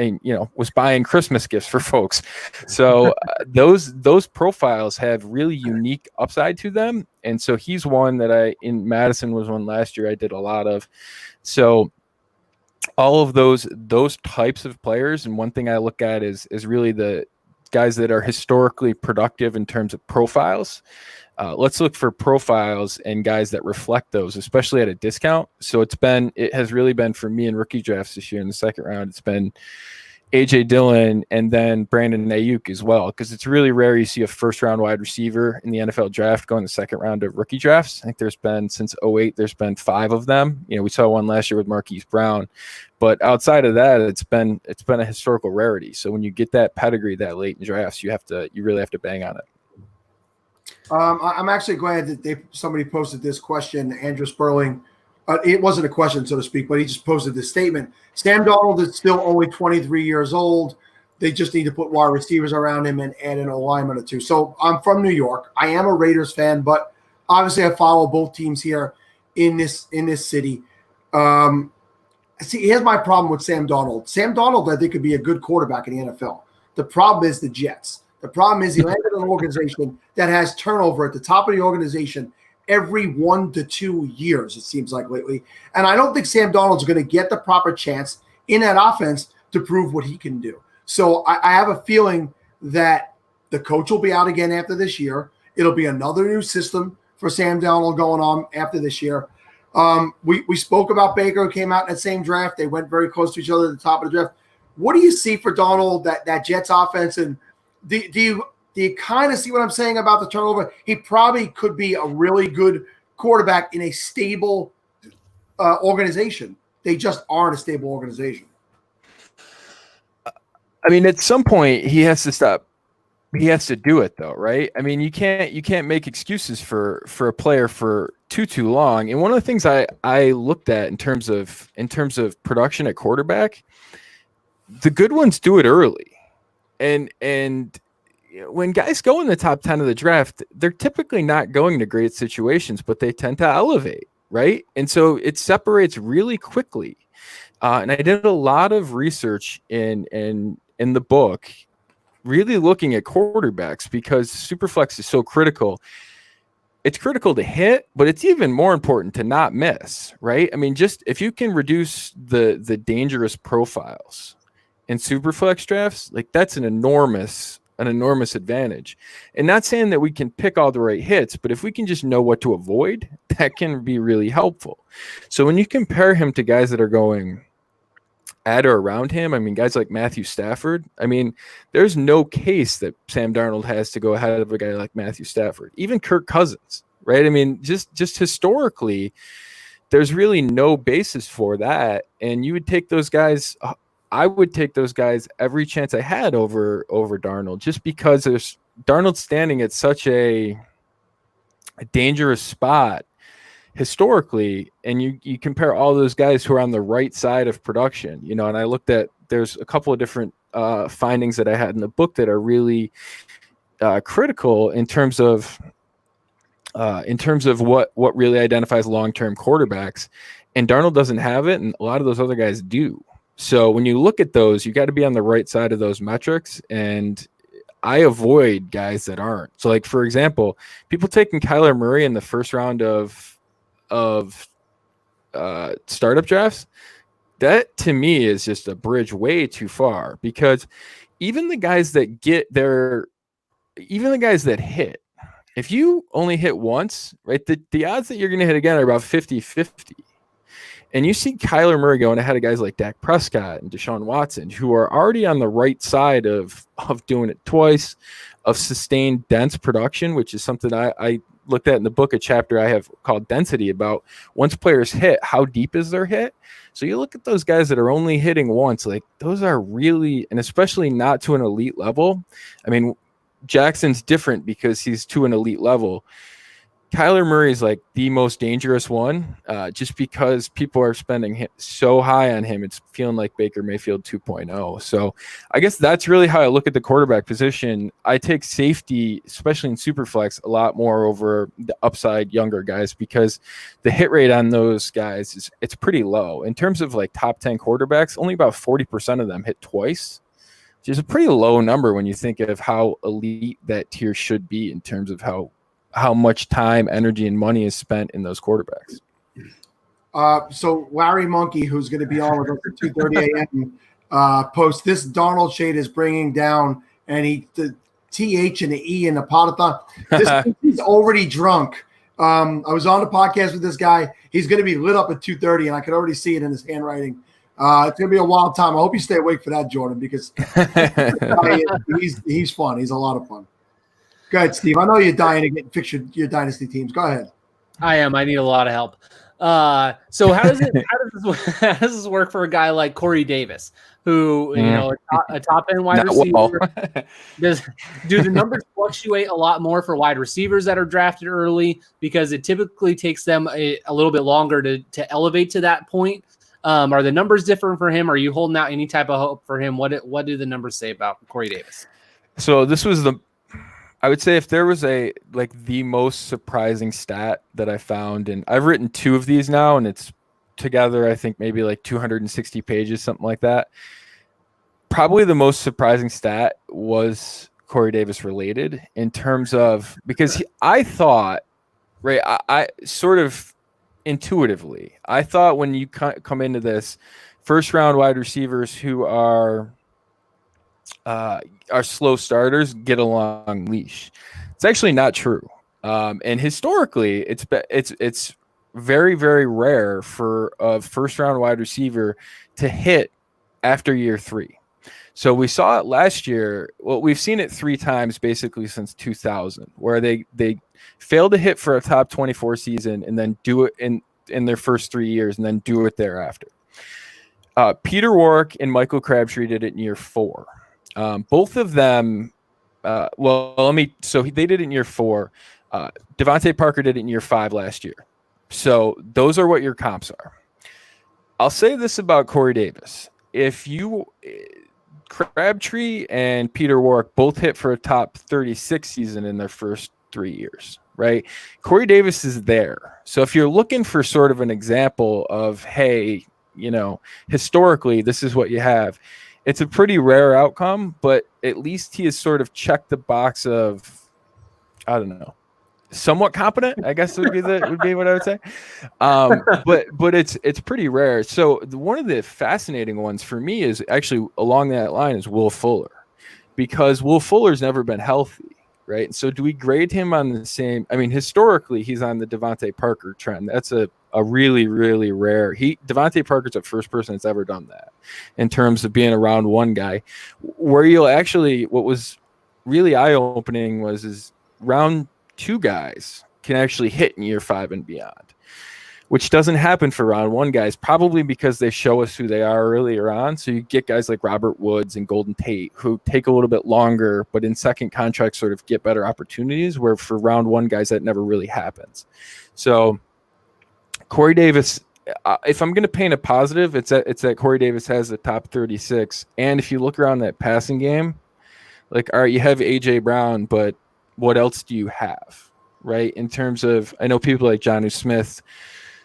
was buying Christmas gifts for folks. So those profiles have really unique upside to them. And so he's one that in Madison was one last year I did a lot of. So all of those types of players, and one thing I look at is really the guys that are historically productive in terms of profiles. Let's look for profiles and guys that reflect those, especially at a discount. So it has really been for me in rookie drafts this year in the second round. It's been AJ Dillon and then Brandon Ayuk as well, because it's really rare you see a first round wide receiver in the NFL draft go in the second round of rookie drafts. I think there's been since 2008, there's been 5 of them. We saw one last year with Marquise Brown, but outside of that, it's been a historical rarity. So when you get that pedigree that late in drafts, you really have to bang on it. I'm actually glad that somebody posted this question, Andrew Sperling. It wasn't a question, so to speak, but he just posted this statement. Sam Darnold is still only 23 years old. They just need to put wide receivers around him and add an alignment or 2. So I'm from New York. I am a Raiders fan, but obviously I follow both teams here in this city. See, here's my problem with Sam Darnold. Sam Darnold, I think, could be a good quarterback in the NFL. The problem is the Jets. The problem is he landed in an organization that has turnover at the top of the organization every 1 to 2 years, it seems like lately. And I don't think Sam Darnold's going to get the proper chance in that offense to prove what he can do. So I have a feeling that the coach will be out again after this year. It'll be another new system for Sam Darnold going on after this year. We spoke about Baker, who came out in that same draft. They went very close to each other at the top of the draft. What do you see for Darnold, that Jets offense? And do you kind of see what I'm saying about the turnover? He probably could be a really good quarterback in a stable organization. They just aren't a stable organization. I mean, at some point he has to stop. He has to do it though, right? I mean, you can't make excuses for a player for too long. And one of the things I looked at in terms of production at quarterback, the good ones do it early. And when guys go in the top 10 of the draft, they're typically not going to great situations, but they tend to elevate, right? And so it separates really quickly. And I did a lot of research in the book, really looking at quarterbacks, because Superflex is so critical. It's critical to hit, but it's even more important to not miss, right? I mean, just if you can reduce the dangerous profiles in Superflex drafts, like that's an enormous advantage. And not saying that we can pick all the right hits, but if we can just know what to avoid, that can be really helpful. So when you compare him to guys that are going at or around him, I mean, guys like Matthew Stafford, I mean, there's no case that Sam Darnold has to go ahead of a guy like Matthew Stafford, even Kirk Cousins, right? I mean, just historically, there's really no basis for that. And you would take those guys, I would take those guys every chance I had over Darnold, just because there's Darnold standing at such a dangerous spot historically, and you compare all those guys who are on the right side of production, and I looked at, there's a couple of different findings that I had in the book that are really critical in terms of what really identifies long-term quarterbacks, and Darnold doesn't have it, and a lot of those other guys do. So when you look at those, you got to be on the right side of those metrics, and I avoid guys that aren't. So, like, for example, people taking Kyler Murray in the first round of startup drafts, that to me is just a bridge way too far, because even the guys that hit, if you only hit once, right, the odds that you're going to hit again are about 50-50. And you see Kyler Murray going ahead of guys like Dak Prescott and Deshaun Watson, who are already on the right side of doing it twice, of sustained dense production, which is something I looked at in the book, a chapter I have called Density, about once players hit, how deep is their hit? So you look at those guys that are only hitting once, like those are really, and especially not to an elite level. I mean, Jackson's different because he's to an elite level. Kyler Murray is like the most dangerous one, just because people are spending so high on him. It's feeling like Baker Mayfield 2.0. So I guess that's really how I look at the quarterback position. I take safety, especially in Superflex, a lot more over the upside younger guys, because the hit rate on those guys it's pretty low. In terms of like top 10 quarterbacks, only about 40% of them hit twice, which is a pretty low number when you think of how elite that tier should be in terms of how much time, energy, and money is spent in those quarterbacks. So Larry Monkey, who's going to be on with us at 2:30 a.m., post this Darnold shade is bringing down, and the TH and the E in the potathon. He's already drunk. I was on the podcast with this guy. He's going to be lit up at 2:30, and I could already see it in his handwriting. It's going to be a wild time. I hope you stay awake for that, Jordan, because he's fun. He's a lot of fun. Go ahead, Steve. I know you're dying to fix your dynasty teams. Go ahead. I am. I need a lot of help. So how does this work for a guy like Corey Davis, who a top end wide receiver? Do the numbers fluctuate a lot more for wide receivers that are drafted early, because it typically takes them a little bit longer to elevate to that point? Are the numbers different for him? Are you holding out any type of hope for him? What do the numbers say about Corey Davis? So this was I would say if there was the most surprising stat that I found, and I've written 2 of these now, and it's together, I think maybe like 260 pages, something like that. Probably the most surprising stat was Corey Davis related, in terms of, because I thought, right, I sort of intuitively, I thought when you come into this, first round wide receivers who are slow starters get a long leash. It's actually not true. And historically, it's very, very rare for a first round wide receiver to hit after year 3. So we saw it last year. Well, we've seen it 3 times basically since 2000, where they fail to hit for a top 24 season and then do it in their first 3 years and then do it thereafter. Peter Warrick and Michael Crabtree did it in year 4. Both of them, they did it in year 4. Devontae Parker did it in year 5 last year. So those are what your comps are. I'll say this about Corey Davis. Crabtree and Peter Warrick both hit for a top 36 season in their first 3 years, right? Corey Davis is there. So if you're looking for sort of an example of, hey, historically, this is what you have, it's a pretty rare outcome, but at least he has sort of checked the box of, I don't know, somewhat competent, I guess would be what I would say. But it's pretty rare. So one of the fascinating ones for me is actually along that line is Will Fuller, because Will Fuller's never been healthy, right? So do we grade him on the same? I mean, historically, he's on the Devontae Parker trend. That's a really, really rare. Devontae Parker's the first person that's ever done that in terms of being a round 1 guy. Where what was really eye-opening is round 2 guys can actually hit in year 5 and beyond, which doesn't happen for round 1 guys, probably because they show us who they are earlier on. So you get guys like Robert Woods and Golden Tate who take a little bit longer, but in second contracts sort of get better opportunities, where for round 1 guys, that never really happens. So Corey Davis, if I'm going to paint a positive, it's that Corey Davis has the top 36. And if you look around that passing game, like, all right, you have A.J. Brown, but what else do you have, right? In terms of, I know people like Jonnu Smith,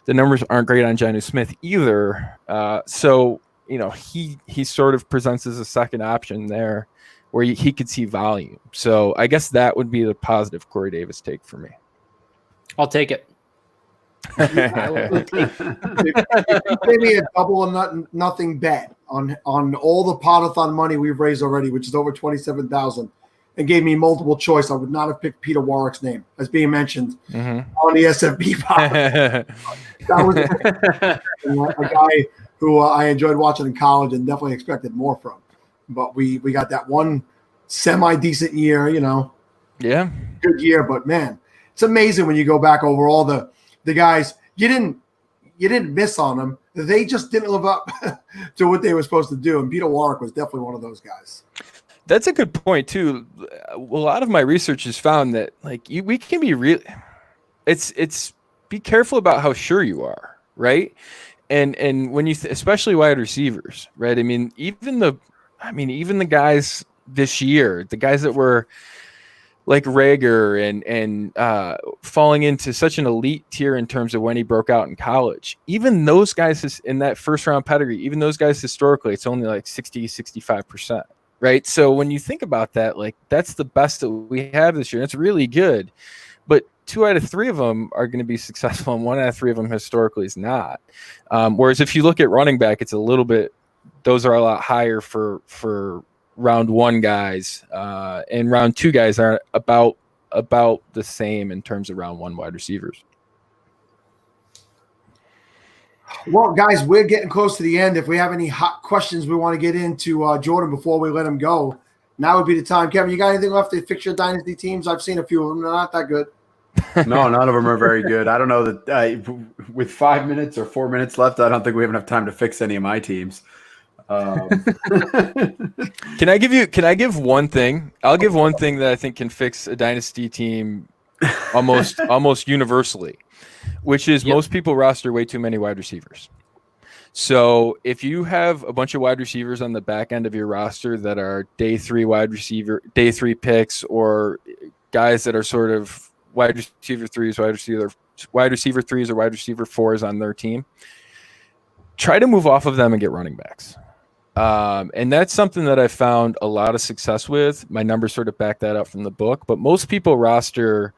the numbers aren't great on Jonnu Smith either. So, he sort of presents as a second option there where he could see volume. So I guess that would be the positive Corey Davis take for me. I'll take it. If you pay me a double or nothing bet on all the Podathon money we've raised already, which is over 27,000, and gave me multiple choice, I would not have picked Peter Warrick's name as being mentioned on the SFB pod. That was a guy who I enjoyed watching in college and definitely expected more from. But we got that one semi-decent year, Yeah. Good year. But, man, it's amazing when you go back over all the guys. You didn't miss on them. They just didn't live up to what they were supposed to do. And Peter Warrick was definitely one of those guys. That's a good point too. A lot of my research has found that we can be really, it's be careful about how sure you are, right? And when you especially wide receivers, right? I mean, even the guys this year, the guys that were like Rager and falling into such an elite tier in terms of when he broke out in college, even those guys in that first round pedigree, even those guys historically, it's only like 60-65%. Right. So when you think about that, that's the best that we have this year. It's really good. But 2 out of 3 of them are going to be successful, and 1 out of 3 of them historically is not. Whereas if you look at running back, it's a little bit, those are a lot higher for round 1 guys. And round 2 guys are about the same in terms of round 1 wide receivers. Well, guys, we're getting close to the end. If we have any hot questions we want to get into Jordan before we let him go, now would be the time. Kevin, you got anything left to fix your dynasty teams? I've seen a few of them. They're not that good. No, none of them are very good. I don't know that with 5 minutes or 4 minutes left, I don't think we have enough time to fix any of my teams. Can I give one thing? I'll give one thing that I think can fix a dynasty team almost universally, which is most people roster way too many wide receivers. So if you have a bunch of wide receivers on the back end of your roster that are day 3 picks, or guys that are sort of wide receiver 3s, wide receiver 3s or wide receiver 4s on their team, try to move off of them and get running backs. And that's something that I found a lot of success with. My numbers sort of back that up from the book, but most people roster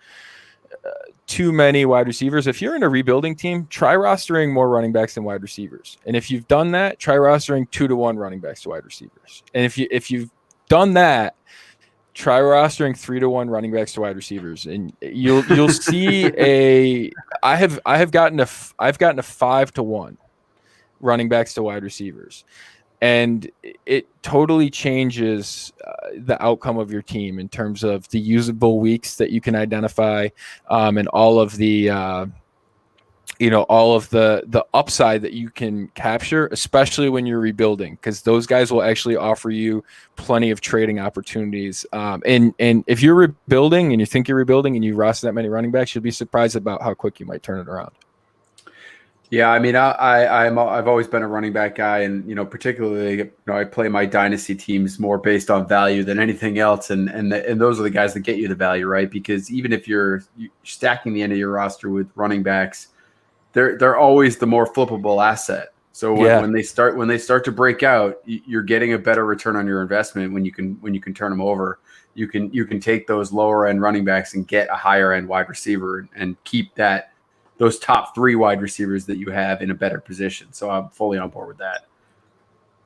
too many wide receivers. If you're in a rebuilding team, try rostering more running backs than wide receivers. And if you've done that, try rostering 2-to-1 running backs to wide receivers. And if you've done that, try rostering 3-to-1 running backs to wide receivers, and you'll see I've gotten a 5-to-1 running backs to wide receivers, and it totally changes the outcome of your team in terms of the usable weeks that you can identify, and all of the all of the upside that you can capture, especially when you're rebuilding, because those guys will actually offer you plenty of trading opportunities. And if you're rebuilding and you think you're rebuilding and you roster that many running backs, you'll be surprised about how quick you might turn it around. Yeah, I mean, I've always been a running back guy, and particularly, I play my dynasty teams more based on value than anything else, and those are the guys that get you the value, right? Because even if you're stacking the end of your roster with running backs, they're always the more flippable asset. So when they start to break out, you're getting a better return on your investment when you can turn them over. You can take those lower end running backs and get a higher end wide receiver and keep those top 3 wide receivers that you have in a better position. So I'm fully on board with that.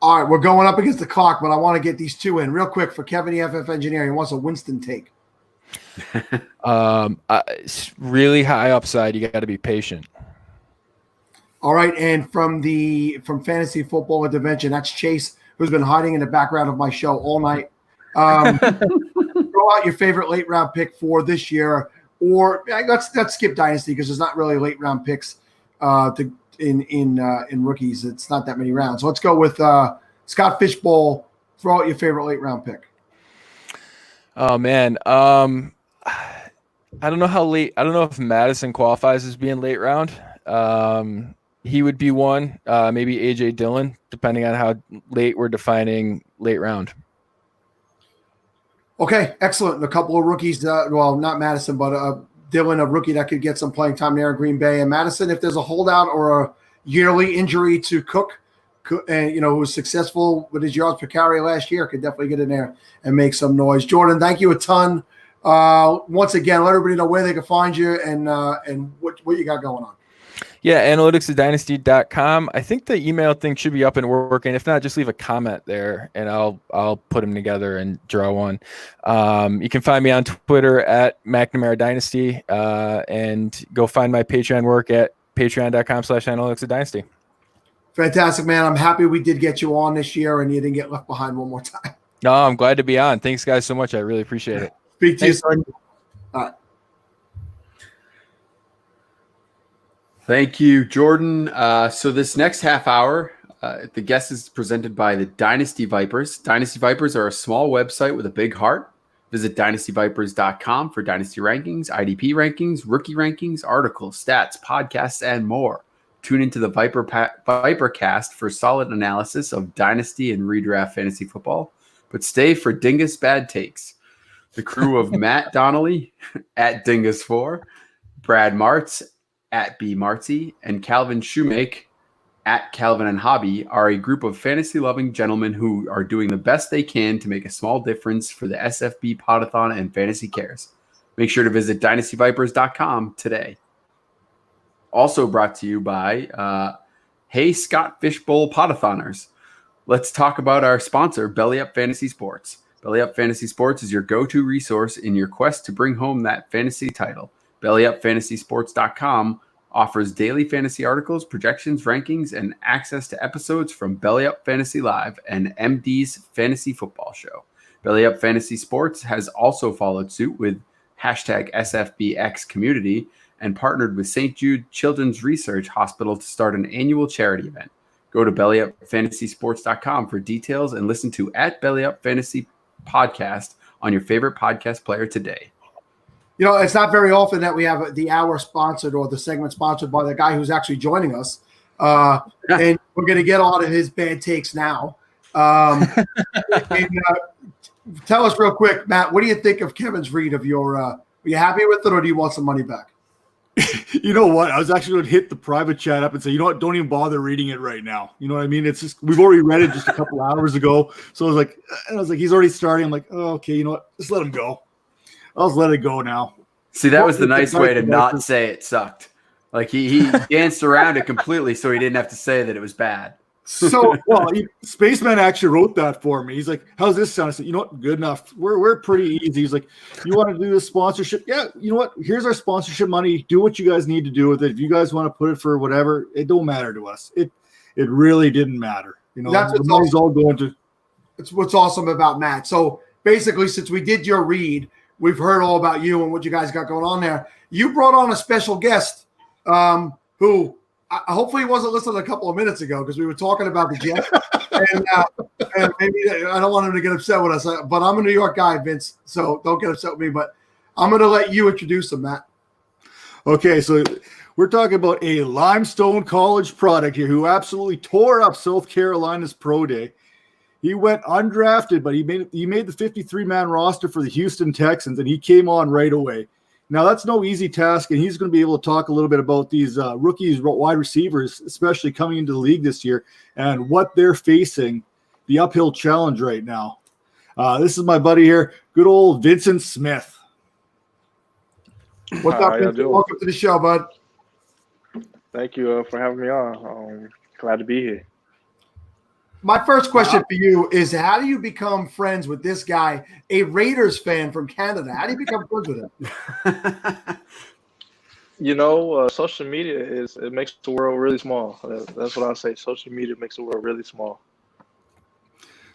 All right, we're going up against the clock, but I want to get these 2 in real quick for Kevin, the FF engineer. He wants a Winston take. It's really high upside. You got to be patient. All right, and from Fantasy Football Intervention, that's Chase, who's been hiding in the background of my show all night. Throw out your favorite late round pick for this year, or let's skip Dynasty because there's not really late round picks in rookies. It's not that many rounds. So let's go with Scott Fishbowl. Throw out your favorite late round pick. Oh man, I don't know how late. I don't know if Madison qualifies as being late round. He would be one, maybe AJ Dillon, depending on how late we're defining late round. Okay, excellent. A couple of rookies, well, not Madison, but Dillon, a rookie that could get some playing time there in Green Bay. And Madison, if there's a holdout or a yearly injury to Cook, and who was successful with his yards per carry last year, could definitely get in there and make some noise. Jordan, thank you a ton. Once again, let everybody know where they can find you and what you got going on. Yeah, analyticsofdynasty.com. I think the email thing should be up and working. If not, just leave a comment there, and I'll put them together and draw one. You can find me on Twitter at McNamara Dynasty, and go find my Patreon work at patreon.com/analyticsofdynasty. Fantastic, man. I'm happy we did get you on this year, and you didn't get left behind one more time. No, I'm glad to be on. Thanks, guys, so much. I really appreciate it. Speak to you soon. All right. Thank you, Jordan. So this next half hour, the guest is presented by the Dynasty Vipers. Dynasty Vipers are a small website with a big heart. Visit dynastyvipers.com for dynasty rankings, IDP rankings, rookie rankings, articles, stats, podcasts, and more. Tune into the Vipercast for solid analysis of dynasty and redraft fantasy football. But stay for Dingus Bad Takes. The crew of Matt Donnelly at Dingus4, Brad Martz at B Martzy, and Calvin Shoemake at Calvin and Hobby are a group of fantasy-loving gentlemen who are doing the best they can to make a small difference for the SFB Podathon and Fantasy Cares. Make sure to visit dynastyvipers.com today. Also brought to you by Hey Scott Fishbowl Podathoners. Let's talk about our sponsor, Belly Up Fantasy Sports. Belly Up Fantasy Sports is your go-to resource in your quest to bring home that fantasy title. BellyUpFantasySports.com offers daily fantasy articles, projections, rankings, and access to episodes from Belly Up Fantasy Live and MD's Fantasy Football Show. Belly Up Fantasy Sports has also followed suit with hashtag SFBX Community and partnered with St. Jude Children's Research Hospital to start an annual charity event. Go to BellyUpFantasySports.com for details and listen to at Belly Up Fantasy Podcast on your favorite podcast player today. It's not very often that we have the hour sponsored or the segment sponsored by the guy who's actually joining us. And we're going to get all of his bad takes now. Tell us real quick, Matt, what do you think of Kevin's read of your are you happy with it, or do you want some money back? You know what? I was actually going to hit the private chat up and say, you know what? Don't even bother reading it right now. You know what I mean? It's just, we've already read it just a couple hours ago. So I was like, he's already starting. I'm like, oh, okay, you know what? Just let him go. I'll just let it go now. See, that was the nice way to not say it sucked. Like he danced around it completely so he didn't have to say that it was bad. So, well, Spaceman actually wrote that for me. He's like, "How's this sound?" I said, "You know what? Good enough. We're pretty easy." He's like, "You want to do this sponsorship? Yeah. You know what? Here's our sponsorship money. Do what you guys need to do with it. If you guys want to put it for whatever, it don't matter to us. It really didn't matter. You know, That's the money's all going to." It's what's awesome about Matt. So basically, since we did your read, we've heard all about you and what you guys got going on there. You brought on a special guest who hopefully wasn't listening a couple of minutes ago because we were talking about the Jets. and maybe I don't want him to get upset with us, but I'm a New York guy, Vince, so don't get upset with me. But I'm going to let you introduce him, Matt. Okay, so we're talking about a Limestone College product here who absolutely tore up South Carolina's pro day. He went undrafted, but he made the 53-man roster for the Houston Texans, and he came on right away. Now, that's no easy task, and he's going to be able to talk a little bit about these rookies, wide receivers, especially coming into the league this year, and what they're facing, the uphill challenge right now. This is my buddy here, good old Vincent Smith. What's up, Vincent? Welcome to the show, bud. Thank you for having me on. Glad to be here. My first question for you is, how do you become friends with this guy, a Raiders fan from Canada? How do you become friends with him? You know, social media it makes the world really small. That's what I say. Social media makes the world really small.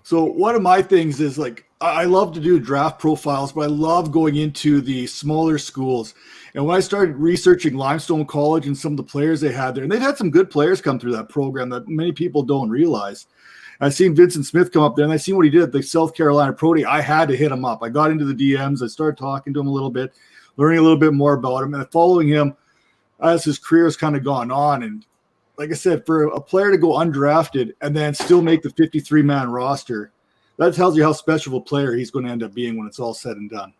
So one of my things is, like, I love to do draft profiles, but I love going into the smaller schools. And when I started researching Limestone College and some of the players they had there, and they've had some good players come through that program that many people don't realize. I seen Vincent Smith come up there, and I seen what he did at the South Carolina Pro Day. I had to hit him up. I got into the DMs. I started talking to him a little bit, learning a little bit more about him, and following him as his career has kind of gone on. And like I said, for a player to go undrafted and then still make the 53-man roster, that tells you how special of a player he's going to end up being when it's all said and done.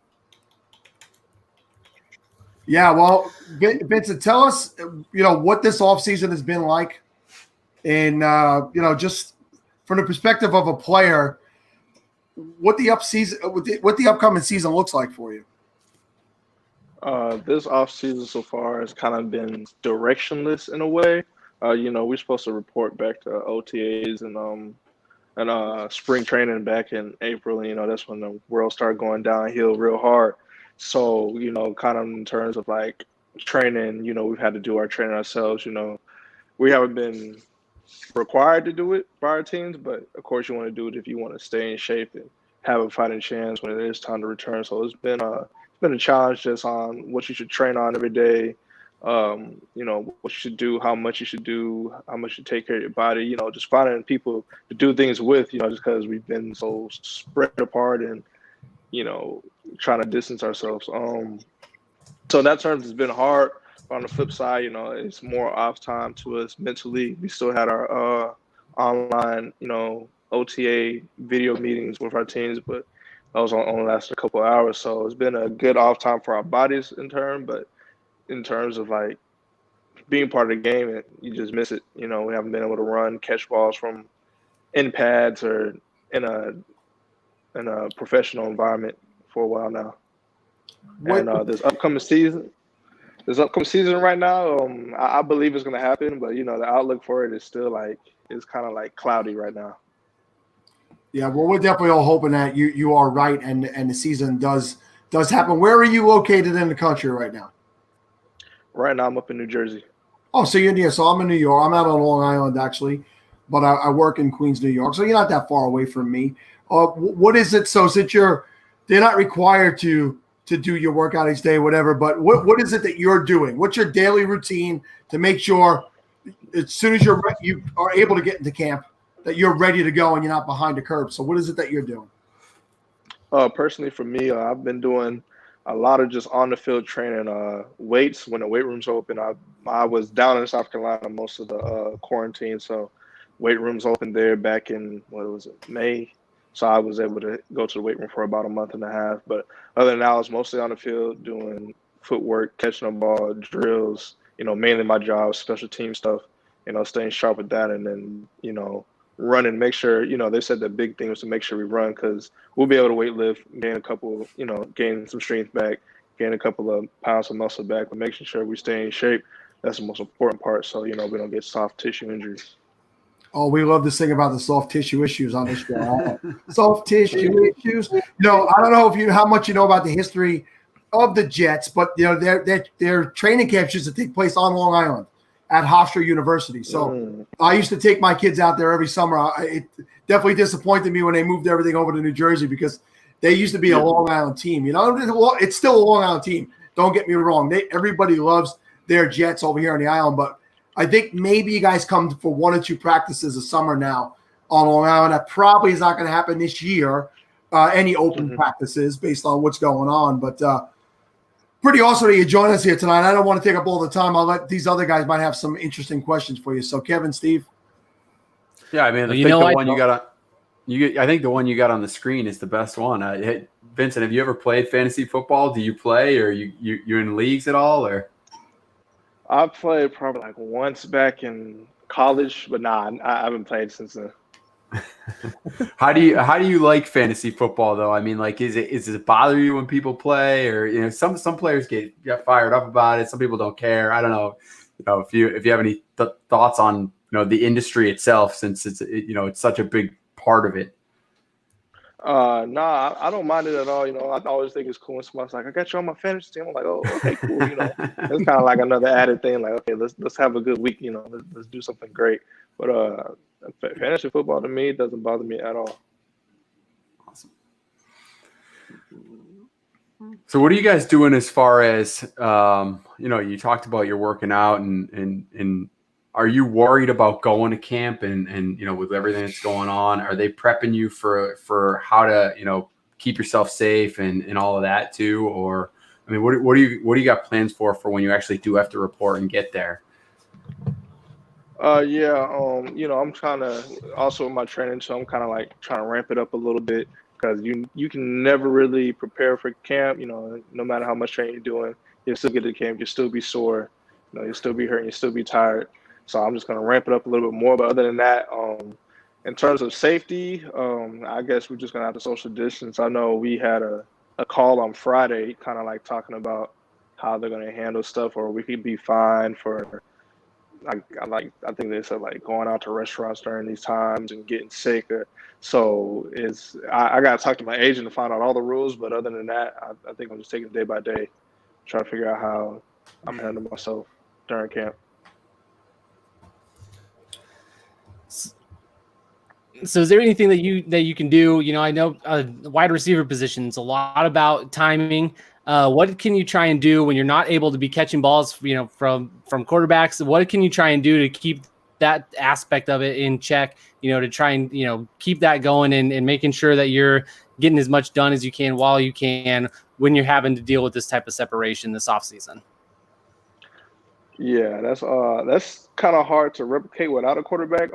Yeah, well, Vincent, tell us, what this offseason has been like. And, just from the perspective of a player, what the upcoming season looks like for you. This offseason so far has kind of been directionless in a way. We're supposed to report back to OTAs and spring training back in April. And, that's when the world started going downhill real hard. So, kind of in terms of like training, we've had to do our training ourselves. We haven't been required to do it by our teams, but of course you want to do it if you want to stay in shape and have a fighting chance when it is time to return. So it's been a challenge just on what you should train on every day, what you should do, how much you should do, how much you take care of your body, just finding people to do things with, just because we've been so spread apart and, trying to distance ourselves. So in that terms, it's been hard. On the flip side, it's more off time to us mentally. We still had our online, OTA video meetings with our teams, but those only lasted a couple of hours. So it's been a good off time for our bodies in turn, but in terms of like being part of the game, you just miss it. We haven't been able to catch balls from in pads or in a professional environment for a while now. And this upcoming season right now, I believe it's going to happen, but the outlook for it is still it's kind of like cloudy right now. Yeah, well, we're definitely all hoping that you are right and the season does happen. Where are you located in the country right now? Right now, I'm up in New Jersey. Oh, so you're near. So I'm in New York. I'm out on Long Island actually, but I work in Queens, New York. So you're not that far away from me. What is it? So since they're not required to do your workout each day, whatever, but what is it that you're doing? What's your daily routine to make sure as soon as you are able to get into camp that you're ready to go and you're not behind the curve? So what is it that you're doing? Personally, for me, I've been doing a lot of just on the field training, weights when the weight room's open. I was down in South Carolina most of the quarantine, so weight rooms open there back in May. So I was able to go to the weight room for about a month and a half. But other than that, I was mostly on the field doing footwork, catching the ball, drills, mainly my job, special team stuff, staying sharp with that. And then, run and make sure, they said the big thing was to make sure we run because we'll be able to weight lift, gain some strength back, gain a couple of pounds of muscle back, but making sure we stay in shape. That's the most important part. So, we don't get soft tissue injuries. Oh, we love to sing about the soft tissue issues on this show. Soft tissue issues. No, I don't know how much you know about the history of the Jets, but their training camps used to take place on Long Island at Hofstra University. So I used to take my kids out there every summer. It definitely disappointed me when they moved everything over to New Jersey because they used to be a Long Island team. It's still a Long Island team. Don't get me wrong. Everybody loves their Jets over here on the island, but I think maybe you guys come for 1 or 2 practices a summer now on Long Island. That probably is not going to happen this year, any open practices based on what's going on. But pretty awesome that you join us here tonight. I don't want to take up all the time. I'll let these other guys might have some interesting questions for you. So, Kevin, Steve. Yeah, I mean, I think the one you got on the screen is the best one. Hey, Vincent, have you ever played fantasy football? Do you play, or you in leagues at all, or? I played probably like once back in college, but I haven't played since then. How do you like fantasy football though? I mean, like, does it bother you when people play, or some players get fired up about it. Some people don't care. I don't know. If you have any thoughts on the industry itself, since it's such a big part of it. I don't mind it at all. I always think it's cool when somebody's like, "I got you on my fantasy team." I'm like, "Oh, okay, cool." It's kind of like another added thing. Like, okay, let's have a good week. Let's do something great. But fantasy football to me doesn't bother me at all. Awesome. So, what are you guys doing as far as you talked about you're working out and are you worried about going to camp and with everything that's going on, are they prepping you for how to, keep yourself safe and all of that too? Or, I mean, what do you got plans for when you actually do have to report and get there? I'm trying to also with my training, so I'm kind of like trying to ramp it up a little bit because you can never really prepare for camp. No matter how much training you're doing, you'll still get to camp, you'll still be sore, you'll still be hurt, you'll still be tired. So I'm just going to ramp it up a little bit more. But other than that, in terms of safety, I guess we're just going to have to social distance. I know we had a call on Friday kind of like talking about how they're going to handle stuff, or we could be fined for, I think they said like going out to restaurants during these times and getting sick. So I got to talk to my agent to find out all the rules. But other than that, I think I'm just taking it day by day, trying to figure out how I'm handling myself during camp. So is there anything that you can do? I know wide receiver positions, a lot about timing. What can you try and do when you're not able to be catching balls, from quarterbacks? What can you try and do to keep that aspect of it in check, to try and, keep that going and making sure that you're getting as much done as you can while you can when you're having to deal with this type of separation this offseason? Yeah, that's kind of hard to replicate without a quarterback.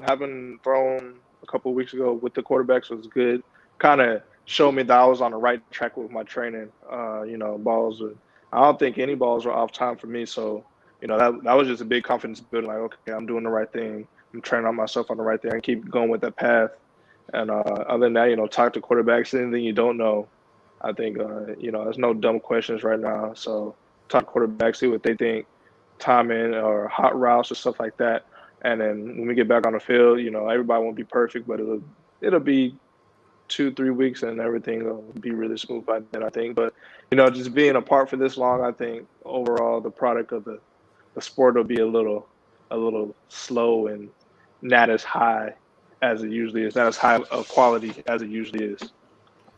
Having thrown a couple of weeks ago with the quarterbacks was good. Kind of showed me that I was on the right track with my training. Balls. I don't think any balls were off time for me. So, that was just a big confidence building. Like, okay, I'm doing the right thing. I'm training on myself on the right thing. I keep going with that path. And other than that, talk to quarterbacks. Anything you don't know, I think there's no dumb questions right now. So talk to quarterbacks, see what they think, timing or hot routes or stuff like that. And then when we get back on the field, everybody won't be perfect, but it'll be 2-3 weeks and everything will be really smooth by then, I think. But just being apart for this long, I think overall the product of the sport will be a little slow and not as high as it usually is, not as high of quality as it usually is.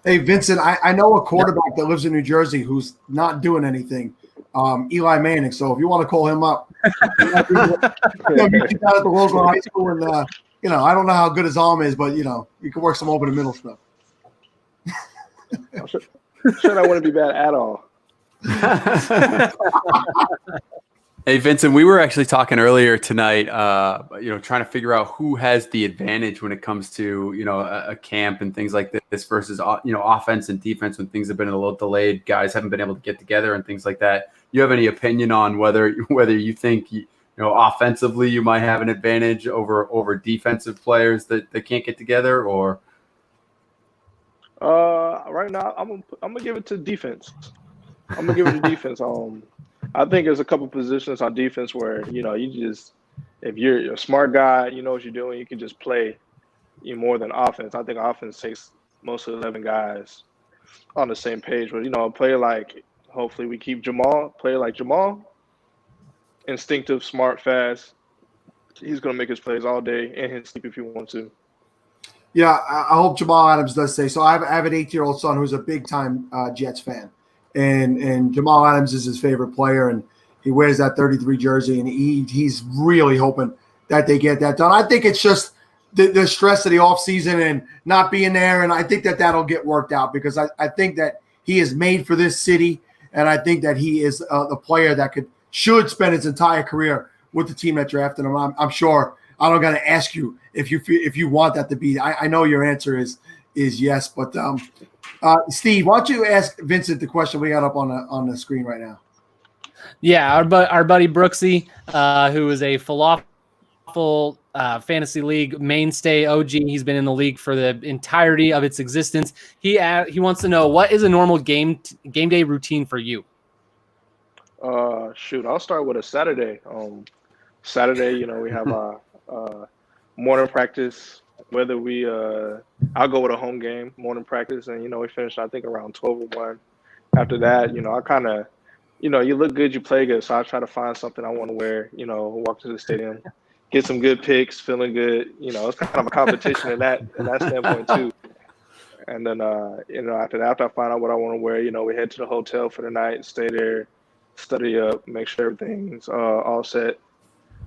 Hey, Vincent, I know a quarterback that lives in New Jersey who's not doing anything, Eli Manning. So if you want to call him up, meet you down at the local high school. And, I don't know how good his arm is, but, you can work some over the middle stuff. I'm sure that wouldn't be bad at all. Hey, Vincent, we were actually talking earlier tonight, trying to figure out who has the advantage when it comes to, a camp and things like this versus, offense and defense when things have been a little delayed. Guys haven't been able to get together and things like that. You have any opinion on whether you think, offensively you might have an advantage over defensive players that can't get together, or? Right now, I'm gonna give it to defense. I think there's a couple positions on defense where you if you're a smart guy, you know what you're doing, you can just play more than offense. I think offense takes most of the 11 guys on the same page. But, a player like, hopefully we keep player like Jamal, instinctive, smart, fast. He's going to make his plays all day and his sleep if he wants to. Yeah, I hope Jamal Adams does stay. So I have an 8-year-old son who's a big-time Jets fan. And Jamal Adams is his favorite player, and he wears that 33 jersey, and he's really hoping that they get that done. I think it's just the stress of the offseason and not being there, and I think that that'll get worked out because I think that he is made for this city, and I think that he is the player that should spend his entire career with the team that drafted him. I'm sure I don't got to ask you if you want that to be. I know your answer is yes, but Steve, why don't you ask Vincent the question we got up on the screen right now? Yeah, our buddy Brooksy, who is a falafel fantasy league mainstay OG. He's been in the league for the entirety of its existence. He wants to know, what is a normal game day routine for you? Shoot, I'll start with a Saturday. Saturday, we have morning practice. Whether I'll go with a home game, morning practice, and we finish I think around 12 or 1. After that, I kind of, you look good, you play good, so I try to find something I want to wear. Walk to the stadium, get some good picks, feeling good. It's kind of a competition in that standpoint too. And then after I find out what I want to wear, we head to the hotel for the night, stay there, study up, make sure everything's all set,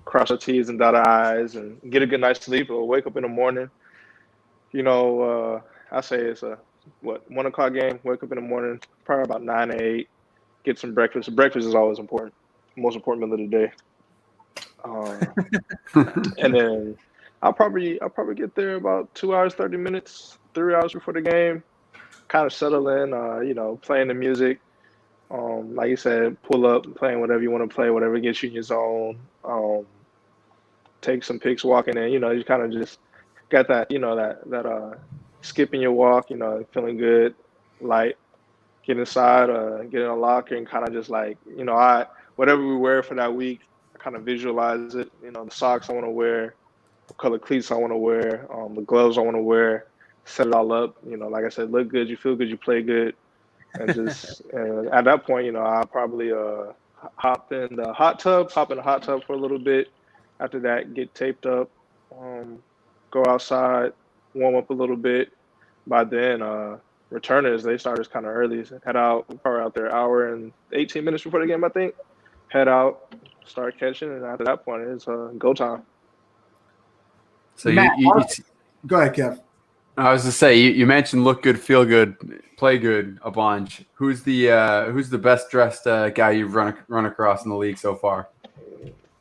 cross our T's and dot our I's, and get a good night's sleep or wake up in the morning. I say it's a 1 o'clock game, wake up in the morning, probably about 9 or 8, get some breakfast. Breakfast is always important, most important meal of the day. And then I'll probably get there about 2 hours, 30 minutes, 3 hours before the game, kind of settle in, playing the music. Like you said, pull up, playing whatever you want to play, whatever gets you in your zone. Take some pics walking in, you kind of just got that, that skipping your walk, feeling good, light, get inside, get in a locker and kind of just like, whatever we wear for that week, I kind of visualize it, the socks I want to wear, what color cleats I want to wear, the gloves I want to wear, set it all up, like I said, look good, you feel good, you play good. And just at that point, I'll probably hop in the hot tub for a little bit. After that, get taped up, go outside, warm up a little bit. By then, returners, they start kind of early. So head out, probably out there an hour and 18 minutes before the game, I think. Head out, start catching, and after that point, it's go time. So Matt, go ahead, Kev. I was to say you mentioned look good, feel good, play good a bunch. Who's the best dressed guy you've run across in the league so far?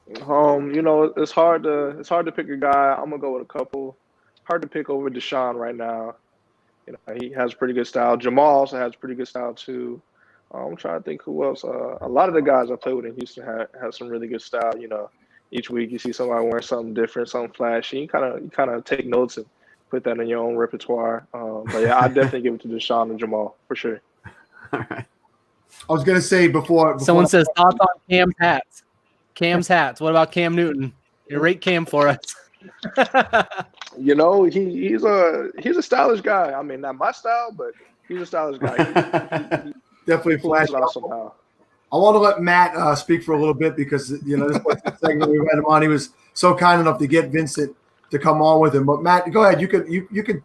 It's hard to pick a guy. I'm gonna go with a couple. Hard to pick over Deshaun right now. He has pretty good style. Jamal also has pretty good style too. I'm trying to think who else. A lot of the guys I play with in Houston have some really good style. Each week you see somebody wearing something different, something flashy. You kind of take notes and put that in your own repertoire. But yeah, I definitely give it to Deshaun and Jamal for sure. I was gonna say before Someone says thoughts on Cam's hats. Cam's hats. What about Cam Newton? You rate Cam for us. He's a stylish guy. I mean, not my style, but he's a stylish guy. He definitely flash out somehow. I want to let Matt speak for a little bit because this was the segment we had him on. He was so kind enough to get Vincent to come on with him. But Matt, go ahead. You could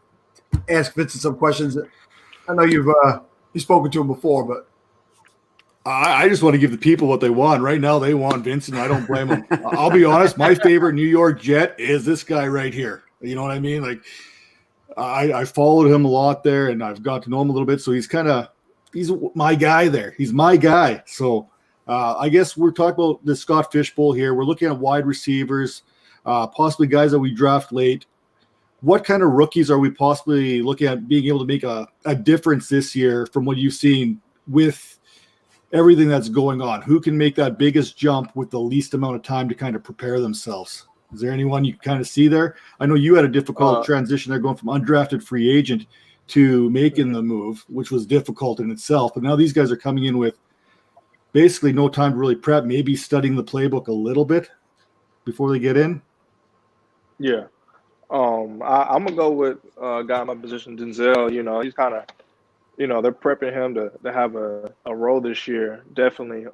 ask Vincent some questions. I know you've spoken to him before, but I just want to give the people what they want. Right now, they want Vincent. I don't blame them. I'll be honest. My favorite New York Jet is this guy right here. You know what I mean? Like, I followed him a lot there, and I've got to know him a little bit. So he's my guy there. He's my guy. So I guess we're talking about the Scott Fishbowl here. We're looking at wide receivers, possibly guys that we draft late. What kind of rookies are we possibly looking at being able to make a difference this year from what you've seen with everything that's going on? Who can make that biggest jump with the least amount of time to kind of prepare themselves? Is there anyone you kind of see there? I know you had a difficult transition there going from undrafted free agent to making the move, which was difficult in itself. But now these guys are coming in with basically no time to really prep, maybe studying the playbook a little bit. before they get in? Yeah. I'm gonna go with a guy in my position, Denzel. He's kind of, they're prepping him to have a role this year. Definitely.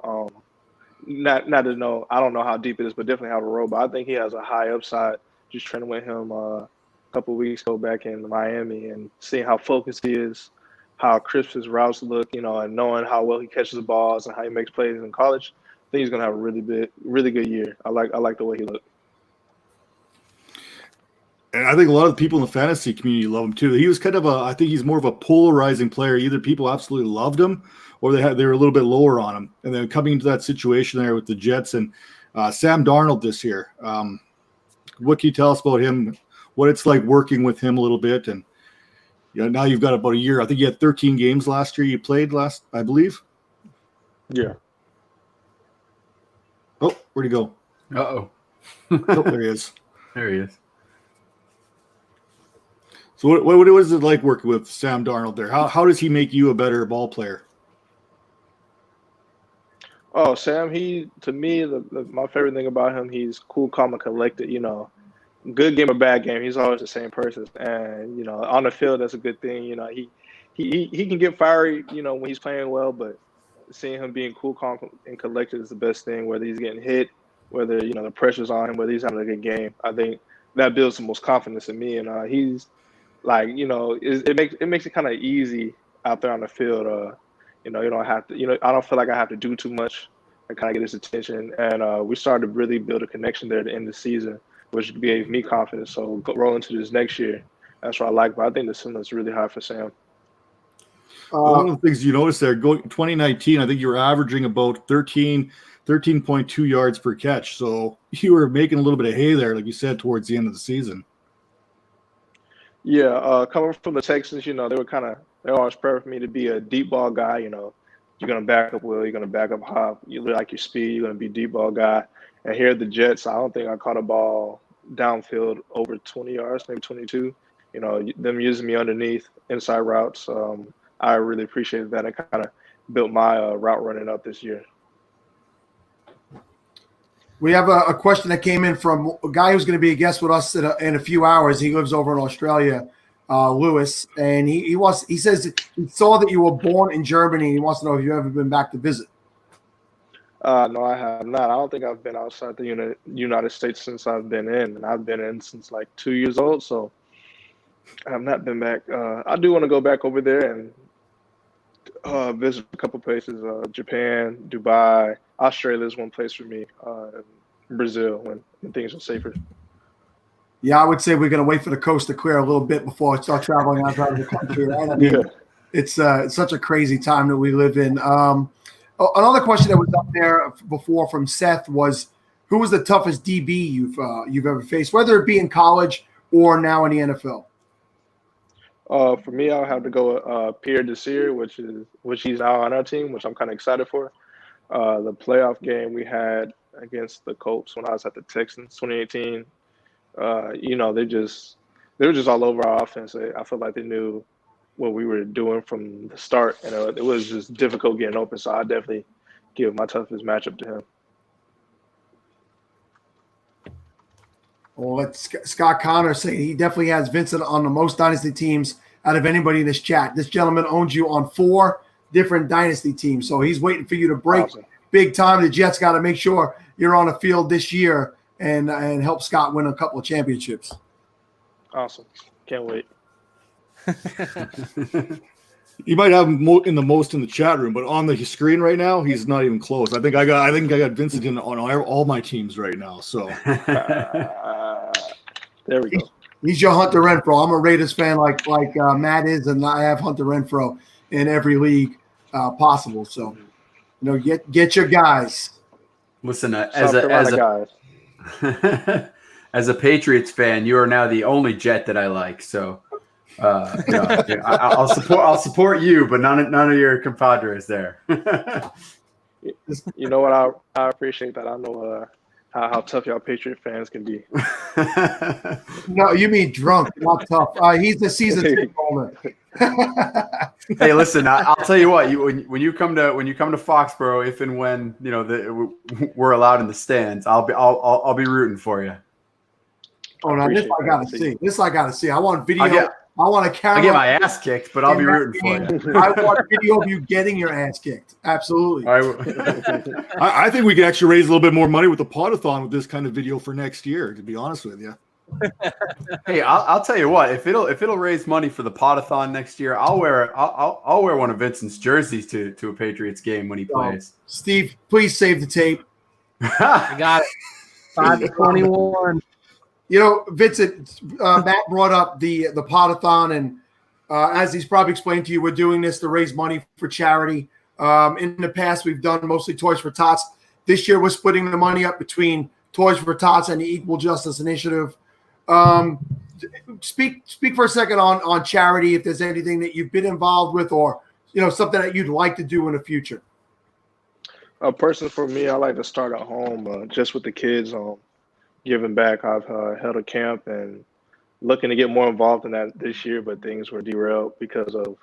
Not to know, I don't know how deep it is, but definitely have a role. But I think he has a high upside. Just training with him a couple of weeks ago back in Miami and seeing how focused he is, how crisp his routes look, and knowing how well he catches the balls and how he makes plays in college. I think he's gonna have a really good year. I like the way he looks. And I think a lot of the people in the fantasy community love him too. He was kind of I think he's more of a polarizing player. Either people absolutely loved him or they were a little bit lower on him. And then coming into that situation there with the Jets and Sam Darnold this year. What can you tell us about him, what it's like working with him a little bit? And now you've got about a year. I think you had 13 games last year you played I believe. Yeah. Oh, where'd he go? Uh-oh. Oh, there he is. There he is. So what is it like working with Sam Darnold there? How does he make you a better ball player? Oh, Sam, to me, my favorite thing about him, he's cool, calm, and collected. Good game or bad game, he's always the same person. And on the field, that's a good thing. He can get fiery, when he's playing well, but seeing him being cool, calm, and collected is the best thing. Whether he's getting hit, whether the pressure's on him, whether he's having a good game, I think that builds the most confidence in me. And he's like, it makes it kind of easy out there on the field. You don't have to, I don't feel like I have to do too much. I kind of get his attention. And we started to really build a connection there at the end of the season, which gave me confidence. So roll into this next year. That's what I like. But I think the ceiling is really high for Sam. One of the things you notice there, going 2019, I think you were averaging about 13.2 yards per catch. So you were making a little bit of hay there, like you said, towards the end of the season. Yeah, coming from the Texans, they always prefer for me to be a deep ball guy. You're going to back up Will, you're going to back up Hop. You like your speed, you're going to be a deep ball guy. And here at the Jets, I don't think I caught a ball downfield over 20 yards, maybe 22. Them using me underneath inside routes. I really appreciated that. It kind of built my route running up this year. We have a question that came in from a guy who's going to be a guest with us in a few hours. He lives over in Australia, Lewis, and he says he saw that you were born in Germany. And he wants to know if you've ever been back to visit. No, I have not. I don't think I've been outside the United States since I've been in, and I've been in since like 2 years old. So I have not been back. I do want to go back over there and visit a couple places: Japan, Dubai. Australia is one place for me. Brazil, when things are safer. Yeah, I would say we're going to wait for the coast to clear a little bit before I start traveling outside of the country. Right? I mean, it's such a crazy time that we live in. Another question that was up there before from Seth was, who was the toughest DB you've ever faced, whether it be in college or now in the NFL? For me, I'll have to go Pierre Desir, which he's now on our team, which I'm kind of excited for. The playoff game we had against the Colts when I was at the Texans 2018, they were just all over our offense. I felt like they knew what we were doing from the start, and it was just difficult getting open. So I definitely give my toughest matchup to him. Well, let's Scott Connor say he definitely has Vincent on the most dynasty teams out of anybody in this chat. This gentleman owns you on 4 different dynasty teams, so he's waiting for you to break big time. The Jets got to make sure you're on the field this year and help Scott win a couple of championships. Awesome. Can't wait. You might have him in the chat room, but on the screen right now, he's not even close. I think I got Vincent in on all my teams right now. So there we go. He's your Hunter Renfrow. I'm a Raiders fan like Matt is, and I have Hunter Renfrow in every league possible. So get your guys. Listen, as a Patriots fan, you are now the only Jet that I like. So. I'll support you, but none of your compadres there. You know what? I appreciate that. I know how tough y'all Patriot fans can be. No, you mean drunk, not tough. He's the season ticket holder. Hey, listen, I'll tell you what. When you come to Foxborough, if and when we're allowed in the stands, I'll be rooting for you. Oh no, this I gotta see. This I gotta see. I want video. I want a camera. I get my ass kicked, but I'll be rooting for you. I want video of you getting your ass kicked. Absolutely. I think we could actually raise a little bit more money with the podathon with this kind of video for next year. To be honest with you. Hey, I'll tell you what. If it'll raise money for the podathon next year, I'll wear one of Vincent's jerseys to a Patriots game when he plays. Steve, please save the tape. I got it. 5-21. You know, Vincent, Matt brought up the podathon, and as he's probably explained to you, we're doing this to raise money for charity. In the past, we've done mostly Toys for Tots. This year, we're splitting the money up between Toys for Tots and the Equal Justice Initiative. Speak for a second on charity, if there's anything that you've been involved with, or something that you'd like to do in the future. Personally, for me, I like to start at home, just with the kids. Giving back. I've held a camp and looking to get more involved in that this year, but things were derailed because of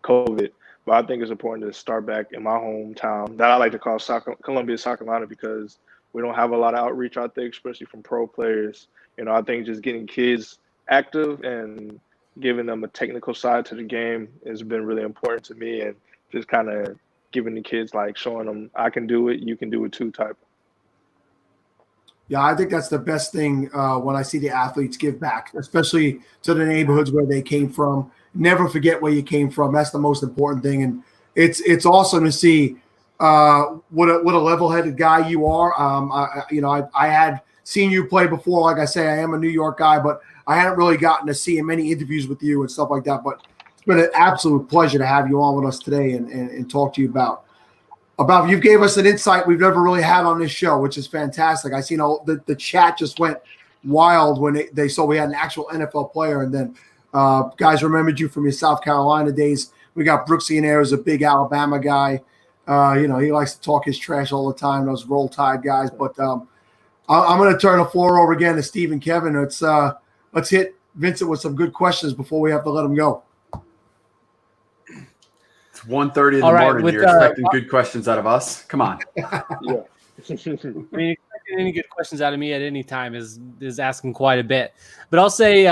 COVID. But I think it's important to start back in my hometown that I like to call Columbia, South Carolina, because we don't have a lot of outreach out there, especially from pro players. I think just getting kids active and giving them a technical side to the game has been really important to me, and just kind of giving the kids, like, showing them I can do it, you can do it too type. Yeah, I think that's the best thing when I see the athletes give back, especially to the neighborhoods where they came from. Never forget where you came from. That's the most important thing, and it's awesome to see what a level-headed guy you are. I had seen you play before. Like I say, I am a New York guy, but I hadn't really gotten to see many interviews with you and stuff like that. But it's been an absolute pleasure to have you on with us today and talk to you about you gave us an insight we've never really had on this show, which is fantastic. I seen the chat just went wild when they saw we had an actual NFL player, and then guys remembered you from your South Carolina days. We got Brooksy in there, who's a big Alabama guy. He likes to talk his trash all the time, those Roll Tide guys. But I'm going to turn the floor over again to Steve and Kevin. Let's hit Vincent with some good questions before we have to let him go. 1:30 in the morning. You're expecting good questions out of us? Come on. Yeah. I mean, expecting any good questions out of me at any time is asking quite a bit. But I'll say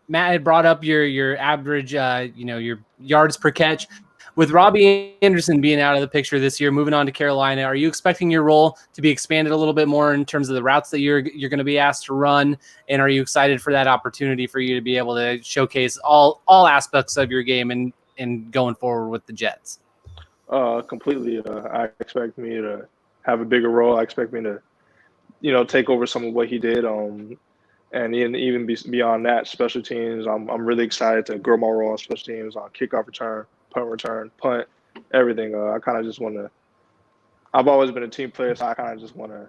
Matt had brought up your average, your yards per catch. With Robbie Anderson being out of the picture this year, moving on to Carolina, are you expecting your role to be expanded a little bit more in terms of the routes that you're going to be asked to run? And are you excited for that opportunity for you to be able to showcase all aspects of your game and going forward with the Jets? Completely. I expect me to have a bigger role. I expect me to, take over some of what he did. And even beyond that, special teams. I'm really excited to grow my role on special teams, on kickoff return, punt return, punt, everything. I kind of just want to. I've always been a team player, so I kind of just want to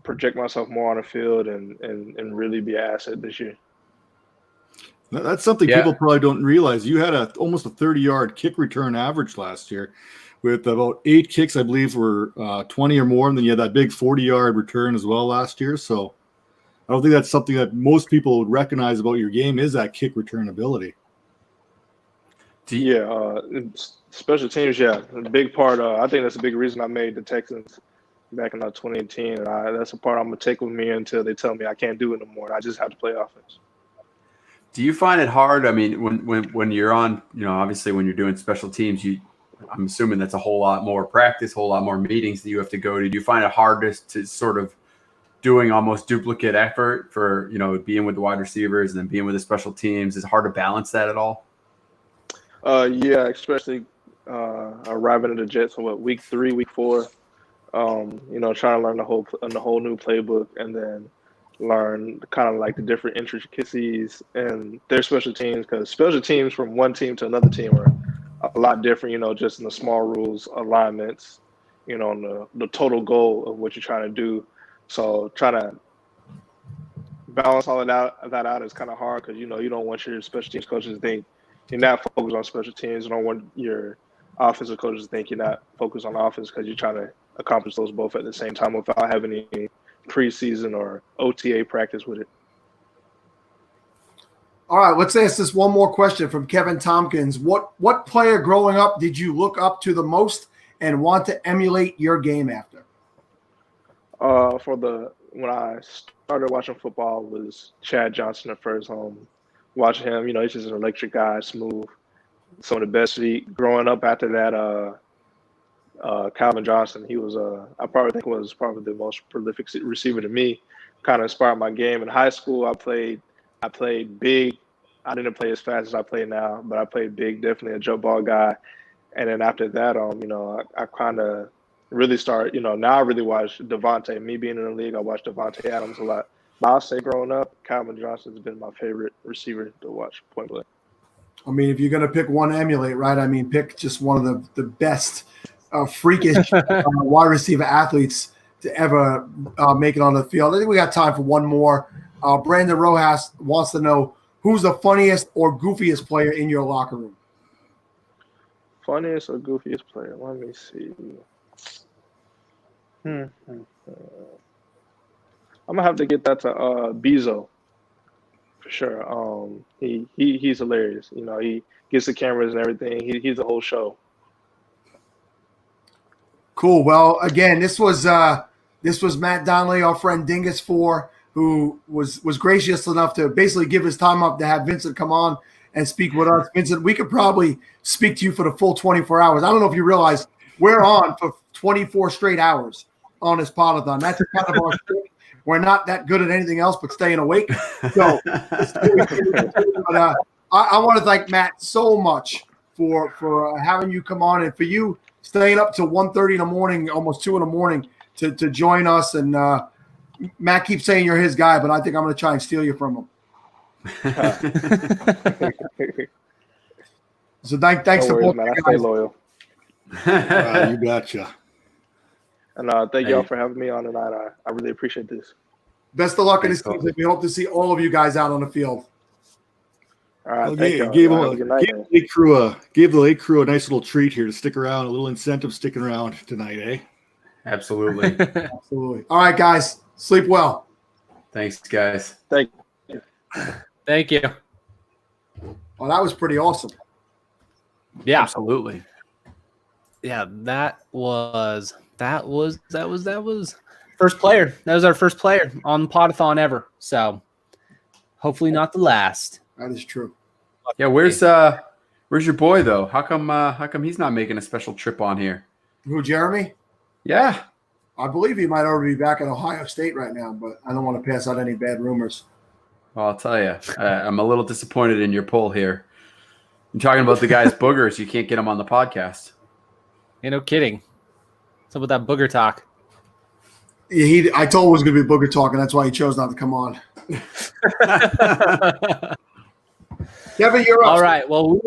project myself more on the field and really be an asset this year. That's something people probably don't realize. You had almost a 30-yard kick return average last year with about 8 kicks, I believe, were 20 or more. And then you had that big 40-yard return as well last year. So I don't think that's something that most people would recognize about your game is that kick return ability. Yeah, special teams, a big part. I think that's a big reason I made the Texans back in 2018. And that's a part I'm going to take with me until they tell me I can't do it no more. I just have to play offense. Do you find it hard? I mean, when you're on, obviously when you're doing special teams, I'm assuming that's a whole lot more practice, a whole lot more meetings that you have to go to. Do you find it hard to sort of doing almost duplicate effort for, being with the wide receivers and then being with the special teams? Is it hard to balance that at all? Yeah, especially arriving at the Jets on week 3, week 4. Trying to learn the whole new playbook, and then learn kind of like the different intricacies and their special teams, because special teams from one team to another team are a lot different, just in the small rules, alignments, and the total goal of what you're trying to do. So trying to balance all of that out is kind of hard, because, you don't want your special teams coaches to think you're not focused on special teams. You don't want your offensive coaches to think you're not focused on offense, because you're trying to accomplish those both at the same time without having any preseason or OTA practice with it. All right, let's ask this one more question from Kevin Tompkins. What player growing up did you look up to the most and want to emulate your game after? When I started watching football was Chad Johnson at first. Watching him, he's just an electric guy, smooth, some of the best feet. Growing up after that, Calvin Johnson, he was I probably think was probably the most prolific receiver to me. Kind of inspired my game. In high school, I played big. I didn't play as fast as I play now, but I played big, definitely a jump ball guy. And then after that, I kind of really started, now I really watch Devontae. Me being in the league, I watch Devontae Adams a lot. But I'll say growing up, Calvin Johnson's been my favorite receiver to watch point blank. I mean, if you're going to pick one to emulate, right? I mean, pick just one of the best freakish wide receiver athletes to ever make it on the field. I think we got time for one more. Brandon Rojas wants to know, who's the funniest or goofiest player in your locker room? Funniest or goofiest player? Let me see. I'm gonna have to get that to Bezo for sure. He's hilarious. He gets the cameras and everything. He's the whole show. Cool. Well, again, this was Matt Donnelly, our friend Dingus 4, who was gracious enough to basically give his time up to have Vincent come on and speak with us. Vincent, we could probably speak to you for the full 24 hours. I don't know if you realize we're on for 24 straight hours on this podathon. That's kind of our shtick. We're not that good at anything else but staying awake. So but, I want to thank Matt so much for having you come on and for you staying up till 1:30 in the morning, almost 2 in the morning to join us. And Matt keeps saying you're his guy, but I think I'm going to try and steal you from him. So thanks to both man. I stay loyal. You gotcha. And thank y'all for having me on tonight. I really appreciate this. Best of luck in the season. We hope to see all of you guys out on the field. All right, Well, thank y'all. gave Have a good night, man. the lake crew a nice little treat here to stick around, a little incentive sticking around tonight, eh? Absolutely. Absolutely. All right, guys. Sleep well. Thanks, guys. Thank you. Thank you. Well, that was pretty awesome. Yeah. Absolutely. Yeah, that was first player. That was our first player on the podathon ever. So hopefully not the last. That is true. Yeah, where's your boy though? How come he's not making a special trip on here? Who, Jeremy? Yeah. I believe he might already be back at Ohio State right now, but I don't want to pass out any bad rumors. Well, I'll tell you, I'm a little disappointed in your poll here. You're talking about the guy's boogers. You can't get him on the podcast. Ain't no kidding. What's up with that booger talk? Yeah, I told him it was going to be booger talk, and that's why he chose not to come on. Kevin, you're up. All right. Well,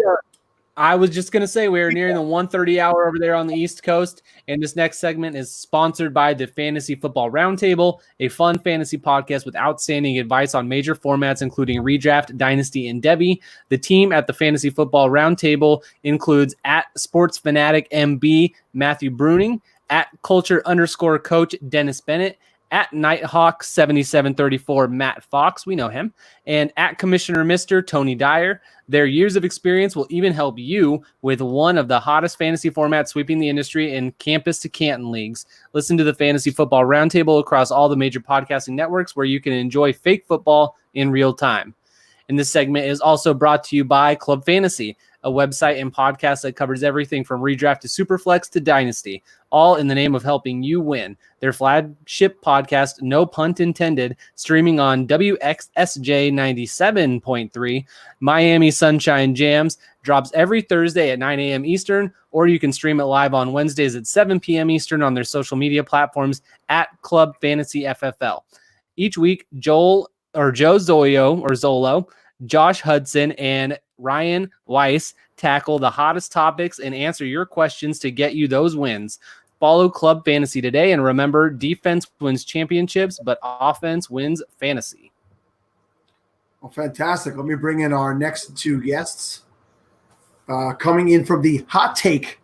I was just going to say we are nearing the 1:30 hour over there on the East Coast, and this next segment is sponsored by the Fantasy Football Roundtable, a fun fantasy podcast with outstanding advice on major formats, including Redraft, Dynasty, and Devy. The team at the Fantasy Football Roundtable includes at Sports Fanatic MB, Matthew Bruning, at Culture_Coach, Dennis Bennett, at Nighthawk 7734, Matt Fox, we know him, and at Commissioner Mr. Tony Dyer. Their years of experience will even help you with one of the hottest fantasy formats sweeping the industry in campus to Canton leagues. Listen to the Fantasy Football Roundtable across all the major podcasting networks where you can enjoy fake football in real time. And this segment is also brought to you by Club Fantasy, a website and podcast that covers everything from redraft to superflex to dynasty, all in the name of helping you win. Their flagship podcast, no pun intended, streaming on WXSJ 97.3, Miami Sunshine Jams, drops every Thursday at 9 a.m. Eastern, or you can stream it live on Wednesdays at 7 p.m. Eastern on their social media platforms at Club Fantasy FFL. Each week, Joe Zolo, Josh Hudson, and Ryan Weiss tackle the hottest topics and answer your questions to get you those wins. Follow Club Fantasy today, and remember, defense wins championships, but offense wins fantasy. Well, fantastic. Let me bring in our next two guests. Coming in from the Hot Take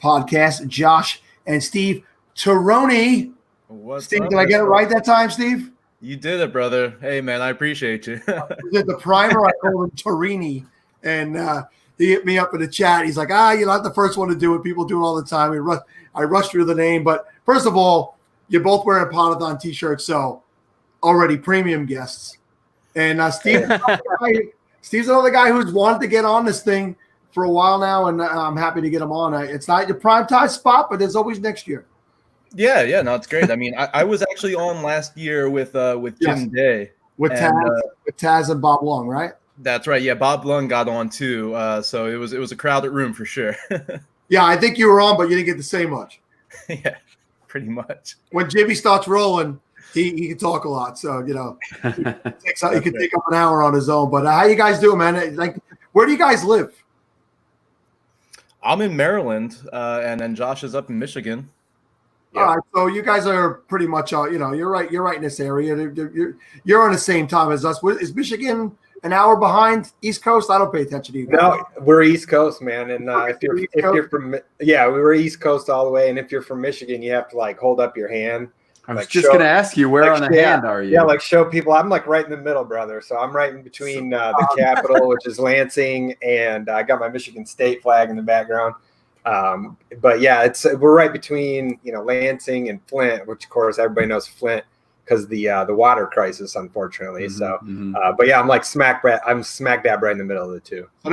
podcast, Josh and Steve Taroni. What's Steve, up, did I get it right that time, Steve? You did it, brother. Hey, man, I appreciate you. The primer, I called him Torini, and he hit me up in the chat. He's like, you're not the first one to do it. People do it all the time. I rushed through the name. But first of all, you're both wearing Podathon t-shirts, so already premium guests. And Steve's another guy who's wanted to get on this thing for a while now, and I'm happy to get him on. It's not your prime time spot, but there's always next year. Yeah, no, it's great. I mean, I was actually on last year with Jim Day. With Taz and Bob Long, right? That's right. Yeah, Bob Lung got on too. So it was a crowded room for sure. Yeah, I think you were on, but you didn't get to say much. Yeah, pretty much. When Jimmy starts rolling, he can talk a lot. So, he can take up an hour on his own. But how you guys doing, man? Like, where do you guys live? I'm in Maryland, and then Josh is up in Michigan. All right, so you guys are pretty much, you're right. You're right in this area. You're on the same time as us. Is Michigan an hour behind East Coast? I don't pay attention to you guys. No, we're East Coast, man. And if you're from, we're East Coast all the way. And if you're from Michigan, you have to like hold up your hand. I was just going to ask you, where on the hand are you? Yeah, like show people. I'm like right in the middle, brother. So I'm right in between the capital, which is Lansing, and I got my Michigan State flag in the background. But yeah, we're right between Lansing and Flint, which of course everybody knows Flint because the water crisis, unfortunately. Mm-hmm, So, but yeah, I'm smack dab right in the middle of the two. So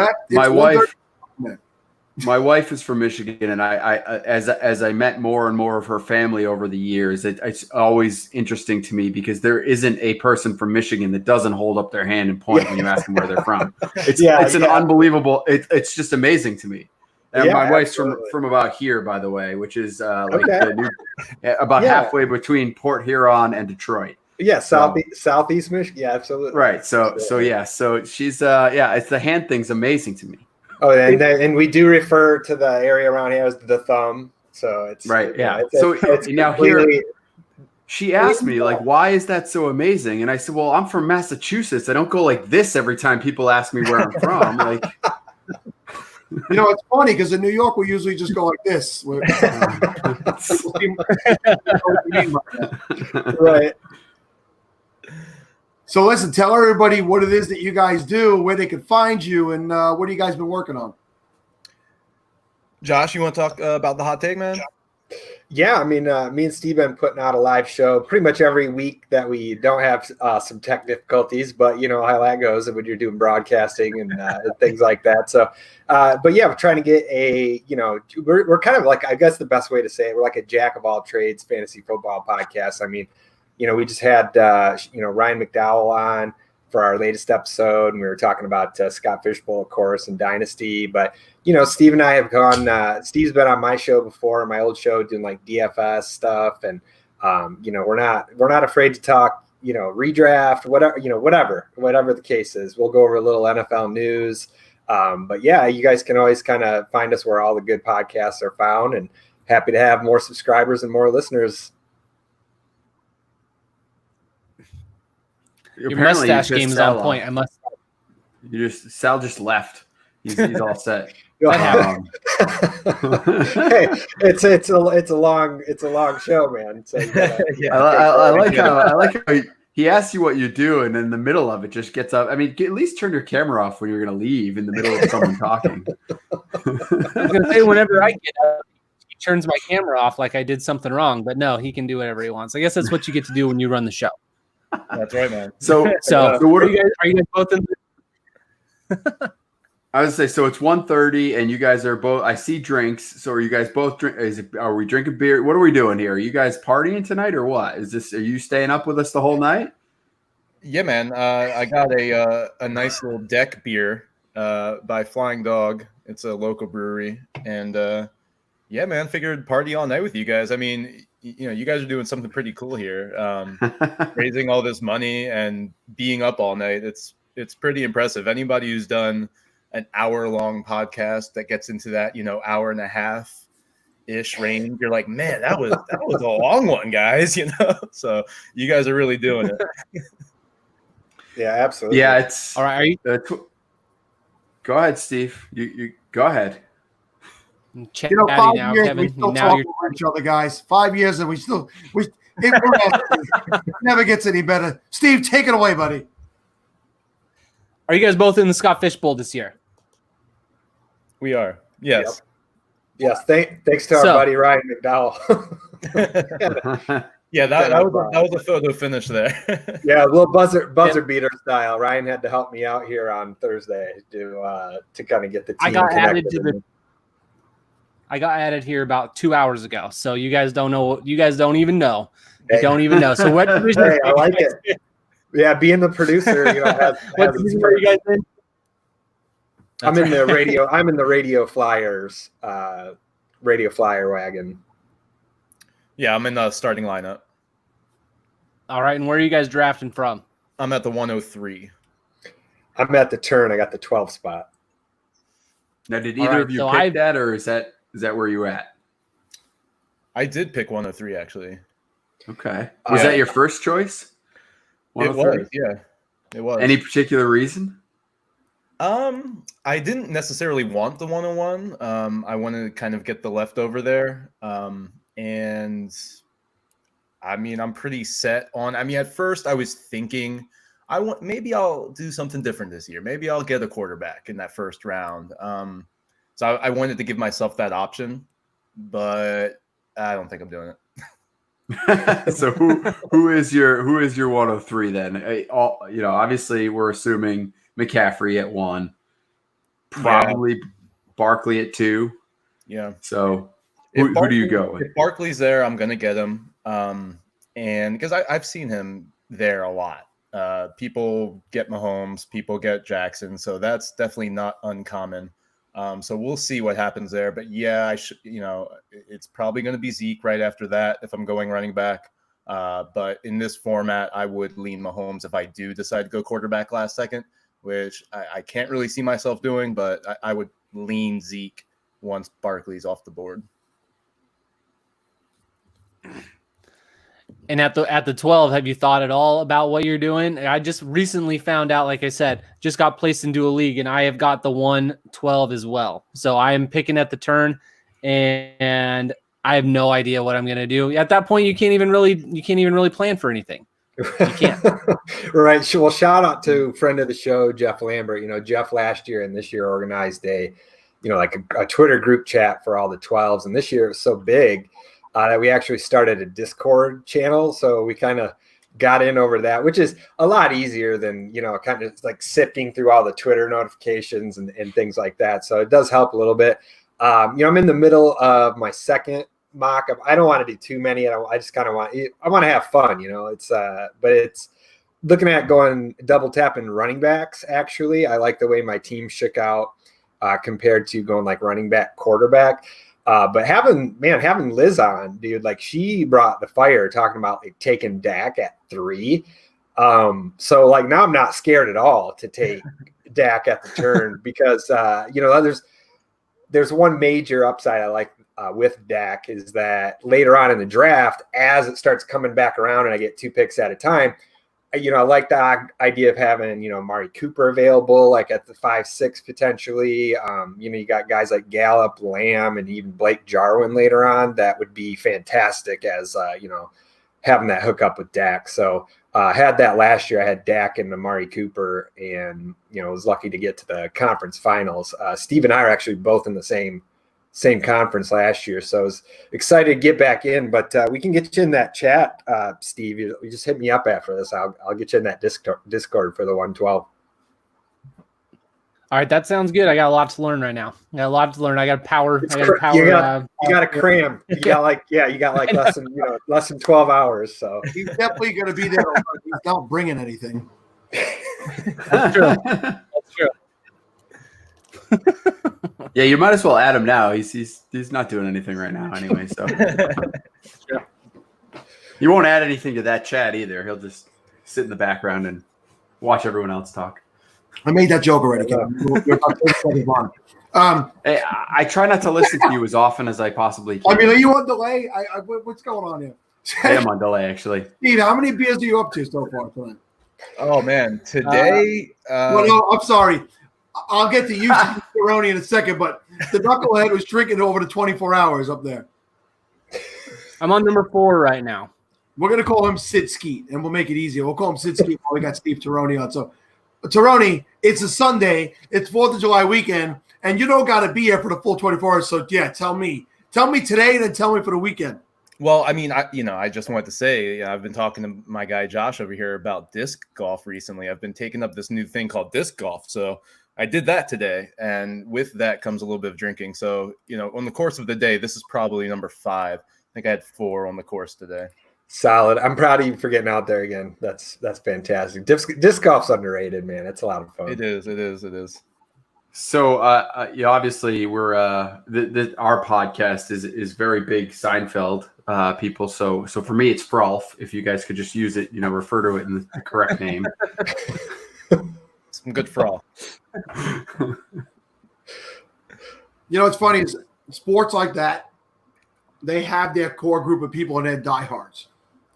my wife is from Michigan, and I as I met more and more of her family over the years, it's always interesting to me because there isn't a person from Michigan that doesn't hold up their hand and point when you ask them where they're from. It's an unbelievable. It's just amazing to me. And my wife's from about here, by the way, which is about halfway between Port Huron and Detroit. Yeah, southeast Michigan. Yeah, absolutely. Right. So she's it's the hand thing's amazing to me. Oh, and we do refer to the area around here as the thumb. So it's right. Yeah. It's now here, she asked me like, why is that so amazing? And I said, well, I'm from Massachusetts. I don't go like this every time people ask me where I'm from. Like, it's funny because in New York we usually just go like this. Right. So listen, tell everybody what it is that you guys do, where they can find you, and what have you guys been working on? Josh, you want to talk about the hot take, man? Yeah, I mean, me and Steve been putting out a live show pretty much every week that we don't have some tech difficulties, but you know how that goes when you're doing broadcasting and things like that. So, but yeah, we're trying to get we're kind of like, I guess the best way to say it, we're like a jack of all trades fantasy football podcast. I mean, we just had, Ryan McDowell on for our latest episode, and we were talking about Scott Fishbowl, of course, and Dynasty. But, Steve and I have gone, Steve's been on my show before, my old show, doing like DFS stuff. And, we're not afraid to talk, redraft, whatever the case is. We'll go over a little NFL news. But yeah, you guys can always kind of find us where all the good podcasts are found, and happy to have more subscribers and more listeners. Your mustache game is on point. I must. Sal just left. He's all set. Hey, it's a long show, man. So I like how he asks you what you do, and in the middle of it just gets up. I mean, at least turn your camera off when you're going to leave in the middle of someone talking. I was going to say whenever I get up, he turns my camera off like I did something wrong, but no, he can do whatever he wants. I guess that's what you get to do when you run the show. That's right, man. So what are you guys both in? I was gonna say, so it's 1:30, and you guys are both. I see drinks. So are you guys both drink? Are we drinking beer? What are we doing here? Are you guys partying tonight, or what? Are you staying up with us the whole night? Yeah, man. I got a nice little deck beer by Flying Dog. It's a local brewery, and yeah, man. Figured party all night with you guys. I mean, you guys are doing something pretty cool here, raising all this money and being up all night. It's pretty impressive. Anybody who's done an hour-long podcast that gets into that, hour and a half ish range, you're like, man, that was a long one, guys. So you guys are really doing it. Yeah, absolutely. Yeah, it's all right. Go ahead, Steve. You go ahead. 5 years we still talk to each other, guys. 5 years and It never gets any better. Steve, take it away, buddy. Are you guys both in the Scott Fish Bowl this year? We are. Yes. Yes. Thanks to our buddy Ryan McDowell. Yeah, that was a photo finish there. Yeah, a little buzzer beater style. Ryan had to help me out here on Thursday to kind of get the team connected. I got added here about 2 hours ago, so you guys don't know. You guys don't even know. You don't even know. So what division? Hey, I like it. Yeah, being the producer, what division are you guys in? I'm in the radio. I'm in the Radio Flyers, Radio Flyer wagon. Yeah, I'm in the starting lineup. All right, and where are you guys drafting from? I'm at the 103. I'm at the turn. I got the 12 spot. Now, did either of you pick that, or is that where you at? I did pick 103 actually. Okay, was that your first choice? It was, yeah, it was. Any particular reason? I didn't necessarily want the 101. I wanted to kind of get the leftover there. And I mean, I'm pretty set on. I mean, at first I was thinking, maybe I'll do something different this year. Maybe I'll get a quarterback in that first round. So I wanted to give myself that option, but I don't think I'm doing it. So who is your 103 then? Obviously we're assuming McCaffrey at 1, probably Barkley at 2. Yeah. So who do you go with? If Barkley's there, I'm gonna get him. And because I've seen him there a lot. People get Mahomes, people get Jackson, so that's definitely not uncommon. So we'll see what happens there. But yeah, it's probably going to be Zeke right after that if I'm going running back. But in this format, I would lean Mahomes if I do decide to go quarterback last second, which I can't really see myself doing, but I would lean Zeke once Barkley's off the board. And at the 12, have you thought at all about what you're doing? I just recently found out, like I said, just got placed into a league, and I have got the 112 as well. So I am picking at the turn, and I have no idea what I'm going to do. At that point, you can't even really plan for anything. You can't. Right. Well, shout out to friend of the show, Jeff Lambert. Jeff last year and this year organized a Twitter group chat for all the 12s, and this year it was so big that we actually started a Discord channel. So we kind of got in over that, which is a lot easier than, kind of like sifting through all the Twitter notifications and things like that. So it does help a little bit. I'm in the middle of my second mock up. I don't want to do too many. I just kind of want to have fun, but it's looking at going double tapping running backs. Actually, I like the way my team shook out compared to going like running back, quarterback. But having Liz on, dude, like she brought the fire talking about like taking Dak at 3. So like now I'm not scared at all to take Dak at the turn because there's one major upside I like with Dak is that later on in the draft, as it starts coming back around and I get 2 picks at a time, I like the idea of having, Amari Cooper available, like at the 5-6 potentially. You got guys like Gallup, Lamb, and even Blake Jarwin later on. That would be fantastic as, having that hookup with Dak. So had that last year. I had Dak and Amari Cooper and, was lucky to get to the conference finals. Steve and I are actually both in the same conference last year. So I was excited to get back in, but we can get you in that chat, Steve. You just hit me up after this. I'll get you in that Discord for the 112. All right. That sounds good. I got a lot to learn right now. I got a lot to learn. I got power. You got to cram. You got like less than 12 hours. So he's definitely going to be there. He's not bringing anything. That's true. That's true. Yeah, you might as well add him now. He's not doing anything right now anyway, so Sure. He won't add anything to that chat either. He'll just sit in the background and watch everyone else talk. I made that joke already. Hey, I try not to listen to you as often as I possibly can. I mean, are you on delay? What's going on here? I am on delay, actually. Steve, how many beers are you up to so far tonight? Oh man, today. Well, no, I'm sorry. I'll get to you, Cerrone, in a second, but the knucklehead was drinking over the 24 hours up there. I'm on number 4 right now. We're going to call him Sid Skeet, and we'll make it easier. We'll call him Sid Skeet while we got Steve Tironi on. So, Tironi, it's a Sunday. It's 4th of July weekend, and you don't got to be here for the full 24 hours. So, yeah, tell me today, and then tell me for the weekend. Well, I mean, I just wanted to say, I've been talking to my guy Josh over here about disc golf recently. I've been taking up this new thing called disc golf. So I did that today, and with that comes a little bit of drinking. So, on the course of the day, this is probably number 5. I think I had 4 on the course today. Solid. I'm proud of you for getting out there again. That's fantastic. Disc golf's underrated, man. It's a lot of fun. It is. So, obviously, we're our podcast is very big Seinfeld people. So for me, it's Frolf. If you guys could just use it, refer to it in the correct name. Some good Frolf. What's funny is sports like that, they have their core group of people and they're diehards.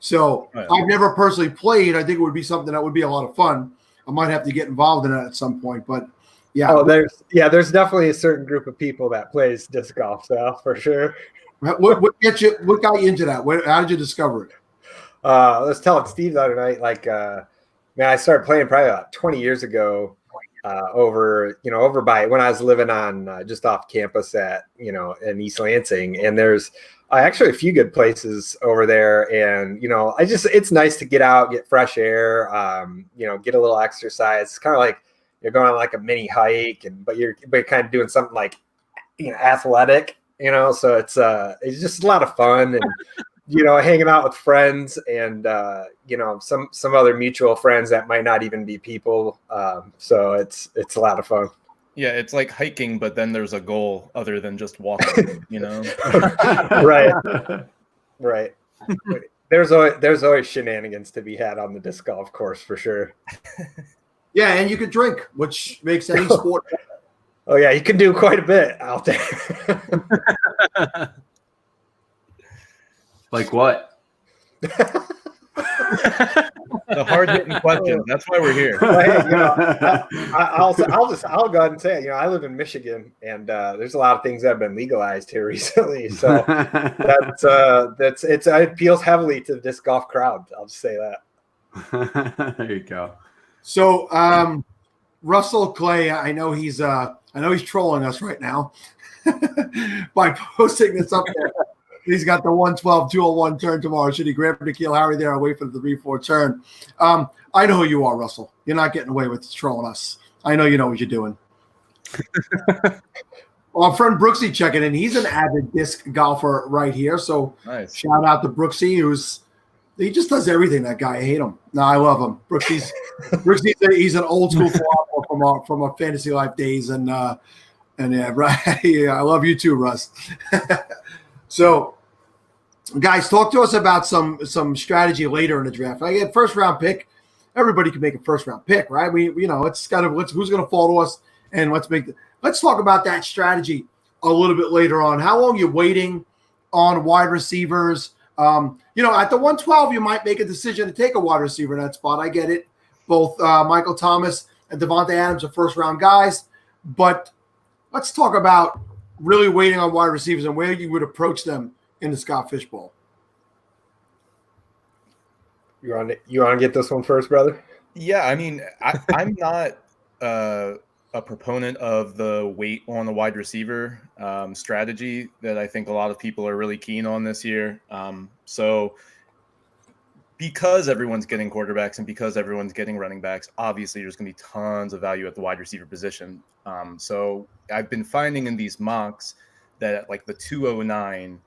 So I've never personally played. I think it would be something that would be a lot of fun. I might have to get involved in it at some point, but yeah. Oh, there's definitely a certain group of people that plays disc golf, so for sure. What got you into that? How did you discover it? I was telling Steve the other night, I started playing probably about 20 years ago, over by when I was living on just off campus at in East Lansing, and there's actually a few good places over there, and it's nice to get out, get fresh air, get a little exercise. It's kind of like you're going on like a mini hike, but you're kind of doing something like athletic, so it's just a lot of fun, and hanging out with friends and some other mutual friends that might not even be people, so it's a lot of fun. Yeah, it's like hiking, but then there's a goal other than just walking, Right. There's always shenanigans to be had on the disc golf course for sure. Yeah, and you could drink, which makes any sport. Oh yeah, you can do quite a bit out there. Like what? The hard-hitting question. That's why we're here. Well, hey, I'll go ahead and say it. I live in Michigan, and there's a lot of things that have been legalized here recently. So it appeals heavily to the disc golf crowd. I'll just say that. There you go. So, Russell Clay, I know he's trolling us right now by posting this up there. He's got the 112, 201 turn tomorrow. Should he grab Nikhil Harry there and wait for the 3-4 turn? I know who you are, Russell. You're not getting away with trolling us. I know you know what you're doing. Well, our friend Brooksy checking in. He's an avid disc golfer right here. So nice. Shout out to Brooksy, he just does everything, that guy. I hate him. No, I love him. Brooksy's he's an old school philosopher from our Fantasy Life days. And yeah, right. Yeah, I love you too, Russ. So, guys, talk to us about some strategy later in the draft. I get first round pick. Everybody can make a first round pick, right? It's kind of who's going to fall to us, and let's talk about that strategy a little bit later on. How long you're waiting on wide receivers? At the 112, you might make a decision to take a wide receiver in that spot. I get it. Both Michael Thomas and Devontae Adams are first round guys, but let's talk about really waiting on wide receivers and where you would approach them in the Scott Fish Bowl. You want to get this one first, brother? Yeah, I mean, I'm not a proponent of the wait on the wide receiver strategy that I think a lot of people are really keen on this year. So because everyone's getting quarterbacks and because everyone's getting running backs, obviously there's going to be tons of value at the wide receiver position. So I've been finding in these mocks that at like the 209,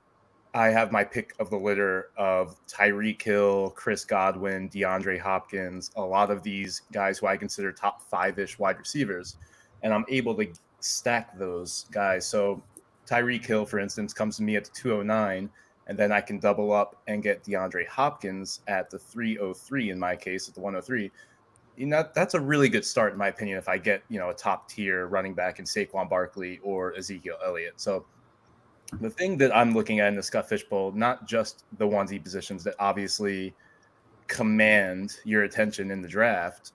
I have my pick of the litter of Tyreek Hill, Chris Godwin, DeAndre Hopkins, a lot of these guys who I consider top 5-ish wide receivers. And I'm able to stack those guys. So Tyreek Hill, for instance, comes to me at the 209, and then I can double up and get DeAndre Hopkins at the 303 in my case, at the 103. That's a really good start, in my opinion, if I get, a top tier running back in Saquon Barkley or Ezekiel Elliott. So the thing that I'm looking at in the Scott Fish Bowl, not just the onesie positions that obviously command your attention in the draft,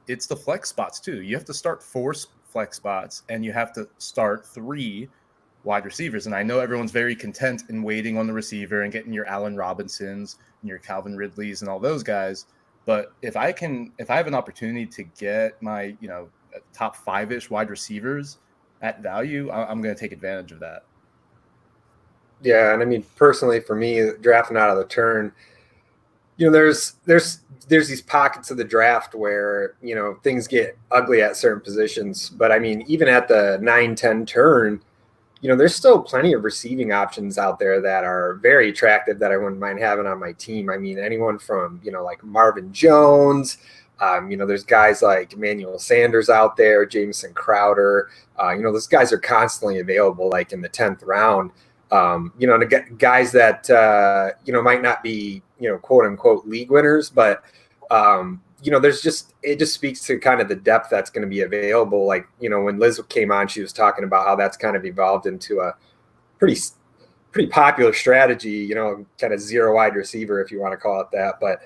it's the flex spots too. You have to start 4 flex spots, and you have to start 3 wide receivers. And I know everyone's very content in waiting on the receiver and getting your Allen Robinsons and your Calvin Ridleys and all those guys. But if I have an opportunity to get my, top 5-ish wide receivers at value, I'm going to take advantage of that. Yeah, and I mean, personally, for me, drafting out of the turn, there's these pockets of the draft where things get ugly at certain positions. But I mean, even at the 9-10 turn, there's still plenty of receiving options out there that are very attractive that I wouldn't mind having on my team. I mean, anyone from like Marvin Jones. There's guys like Emmanuel Sanders out there, Jamison Crowder. Those guys are constantly available, like in the 10th round. The guys that might not be quote unquote league winners, but it just speaks to kind of the depth that's going to be available. Like when Liz came on, she was talking about how that's kind of evolved into a pretty popular strategy. Kind of zero wide receiver, if you want to call it that. But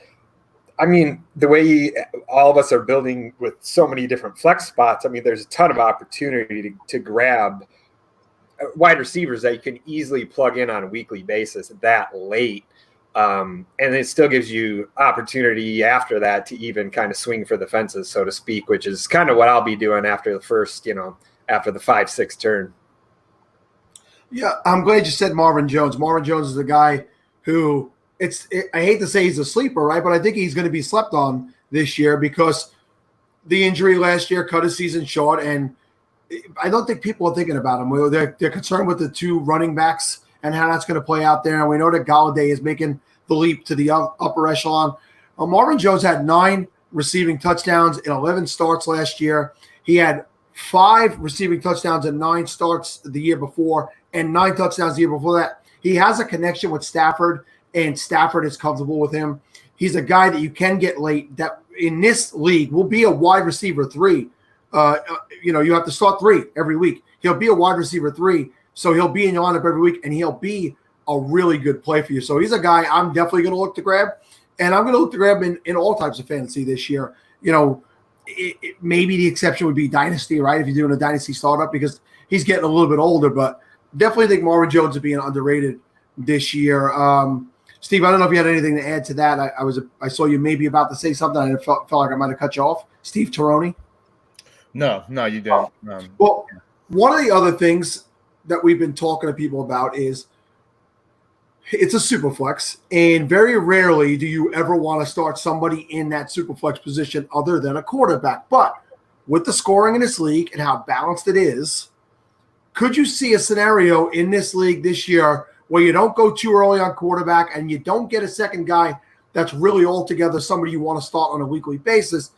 I mean, the way all of us are building with so many different flex spots, I mean, there's a ton of opportunity to grab wide receivers that you can easily plug in on a weekly basis that late. And it still gives you opportunity after that to even kind of swing for the fences, so to speak, which is kind of what I'll be doing after the first, after the 5-6 turn. Yeah, I'm glad you said Marvin Jones. Marvin Jones is a guy who I hate to say he's a sleeper, right? But I think he's going to be slept on this year because the injury last year cut his season short, and I don't think people are thinking about him. They're concerned with the two running backs and how that's going to play out there. And we know that Galladay is making the leap to the upper echelon. Marvin Jones had 9 receiving touchdowns in 11 starts last year. He had 5 receiving touchdowns in 9 starts the year before and 9 touchdowns the year before that. He has a connection with Stafford, and Stafford is comfortable with him. He's a guy that you can get late that in this league will be a wide receiver 3. You have to start 3 every week. He'll be a wide receiver 3, so he'll be in your lineup every week, and he'll be a really good play for you. So he's a guy I'm definitely going to look to grab, and I'm going to look to grab in all types of fantasy this year. Maybe the exception would be Dynasty, right? If you're doing a Dynasty startup, because he's getting a little bit older, but definitely think Marvin Jones is being underrated this year. Steve, I don't know if you had anything to add to that. I saw you maybe about to say something, and it felt like I might have cut you off. Steve Taroni? No, you didn't. Well, one of the other things that we've been talking to people about is it's a super flex, and very rarely do you ever want to start somebody in that super flex position other than a quarterback. But with the scoring in this league and how balanced it is, could you see a scenario in this league this year where you don't go too early on quarterback and you don't get a second guy that's really altogether somebody you want to start on a weekly basis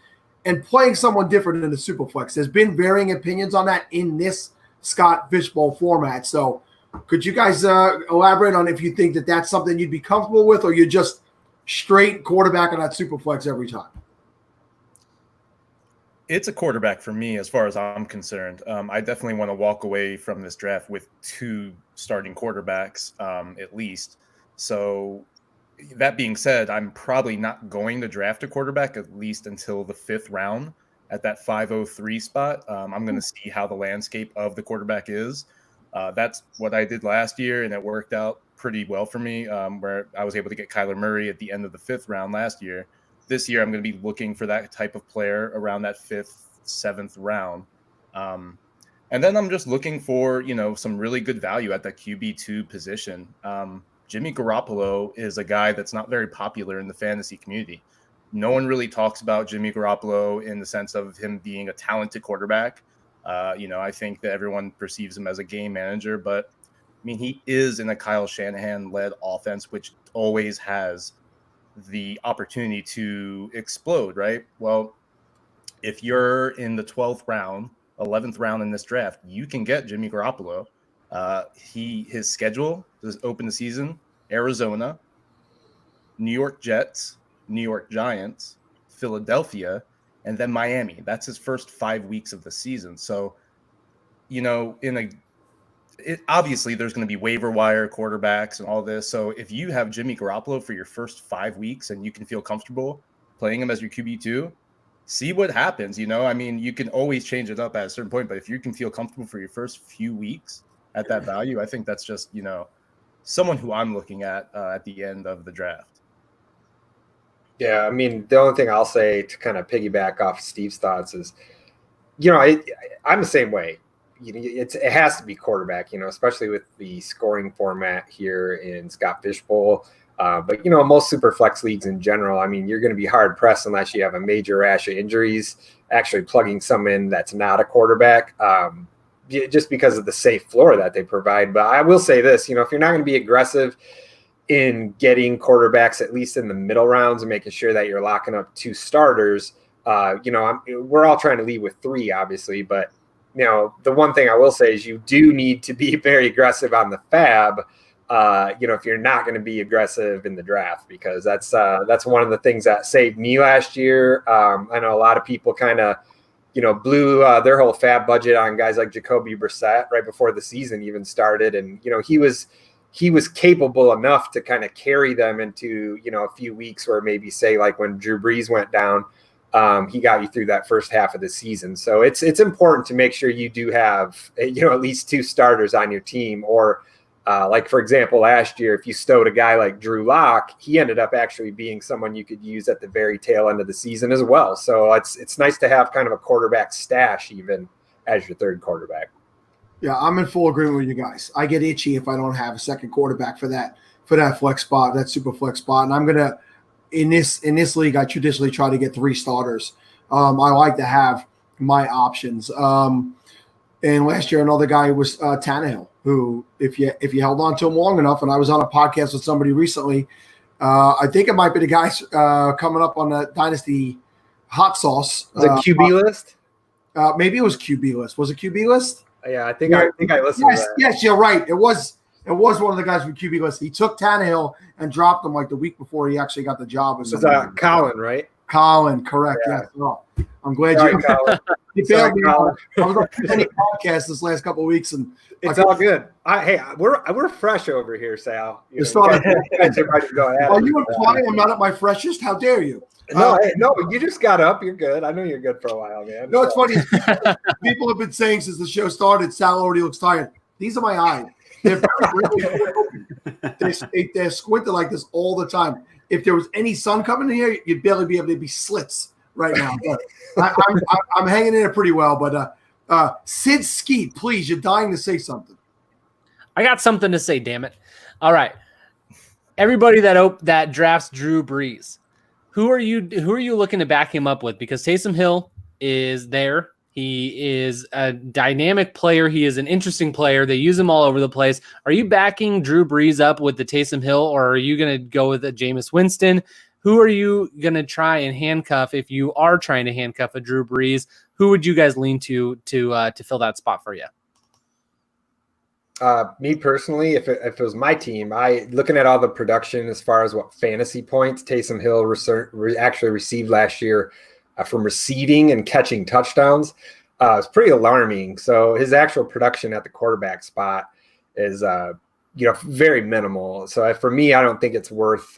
and playing someone different in the super flex? There's been varying opinions on that in this Scott Fishbowl format. So could you guys elaborate on if you think that that's something you'd be comfortable with, or you're just straight quarterback on that super flex every time? It's a quarterback for me as far as I'm concerned. I definitely want to walk away from this draft with 2 starting quarterbacks at least. So that being said, I'm probably not going to draft a quarterback at least until the 5th round at that 503 spot. I'm going to see how the landscape of the quarterback is. That's what I did last year, and it worked out pretty well for me, where I was able to get Kyler Murray at the end of the 5th round last year. This year, I'm going to be looking for that type of player around that 5th, 7th round. And then I'm just looking for, some really good value at the QB2 position. Jimmy Garoppolo is a guy that's not very popular in the fantasy community. No one really talks about Jimmy Garoppolo in the sense of him being a talented quarterback. I think that everyone perceives him as a game manager, but I mean, he is in a Kyle Shanahan-led offense, which always has the opportunity to explode, right? Well, if you're in the 12th round, 11th round in this draft, you can get Jimmy Garoppolo. His schedule is open the season: Arizona, New York Jets, New York Giants, Philadelphia, and then Miami. That's his first 5 weeks of the season. So, obviously there's going to be waiver wire quarterbacks and all this. So if you have Jimmy Garoppolo for your first 5 weeks and you can feel comfortable playing him as your QB2, see what happens. I mean, you can always change it up at a certain point, but if you can feel comfortable for your first few weeks at that value, I think that's just, someone who I'm looking at the end of the draft. Yeah, I mean, the only thing I'll say to kind of piggyback off Steve's thoughts is, I'm the same way. It has to be quarterback, especially with the scoring format here in Scott Fishbowl. But most super flex leagues in general, I mean, you're going to be hard pressed unless you have a major rash of injuries, actually plugging some in that's not a quarterback, just because of the safe floor that they provide. But I will say this, if you're not going to be aggressive in getting quarterbacks, at least in the middle rounds, and making sure that you're locking up 2 starters, we're all trying to lead with 3, obviously, but the one thing I will say is you do need to be very aggressive on the fab, if you're not going to be aggressive in the draft, because that's one of the things that saved me last year. I know a lot of people kind of, blew their whole fab budget on guys like Jacoby Brissett right before the season even started. And, he was capable enough to kind of carry them into, a few weeks where maybe say like when Drew Brees went down, he got you through that first half of the season. So it's important to make sure you do have, at least 2 starters on your team. Or like, for example, last year, if you stowed a guy like Drew Lock, he ended up actually being someone you could use at the very tail end of the season as well. So it's nice to have kind of a quarterback stash even as your 3rd quarterback. Yeah, I'm in full agreement with you guys. I get itchy if I don't have a second quarterback for that flex spot, that super flex spot. And I'm gonna in this league, I traditionally try to get 3 starters. I like to have my options. And last year, another guy was Tannehill, who if you held on to him long enough, and I was on a podcast with somebody recently, I think it might be the guys coming up on the Dynasty Hot Sauce. The QB list? Maybe it was QB list. Was it QB list? Yeah, I think I listened to that. Yes, you're right. It was one of the guys from QB list. He took Tannehill and dropped him like the week before he actually got the job. It was Colin, right? Colin, correct. Yeah. Oh, I'm glad Sorry, you. Colin. He failed me. I was on many podcasts this last couple of weeks, and it's all good. We're fresh over here, Sal. Are you implying I'm not at my freshest? How dare you? No, you just got up. You're good. I know you're good for a while, man. No, it's funny. People have been saying since the show started, Sal already looks tired. These are my eyes. They're they're squinted like this all the time. If there was any sun coming in here, you'd barely be able to be slits right now. But I'm hanging in there pretty well. But Sid Skeet, please, you're dying to say something. I got something to say, damn it. All right. Everybody that drafts Drew Brees, who are you looking to back him up with? Because Taysom Hill is there. He is a dynamic player. He is an interesting player. They use him all over the place. Are you backing Drew Brees up with the Taysom Hill, or are you going to go with a Jameis Winston? Who are you going to try and handcuff if you are trying to handcuff a Drew Brees? Who would you guys lean to fill that spot for you? Me personally, if it was my team, looking at all the production as far as what fantasy points Taysom Hill actually received last year from receiving and catching touchdowns, it's pretty alarming. So his actual production at the quarterback spot is very minimal. So for me, I don't think it's worth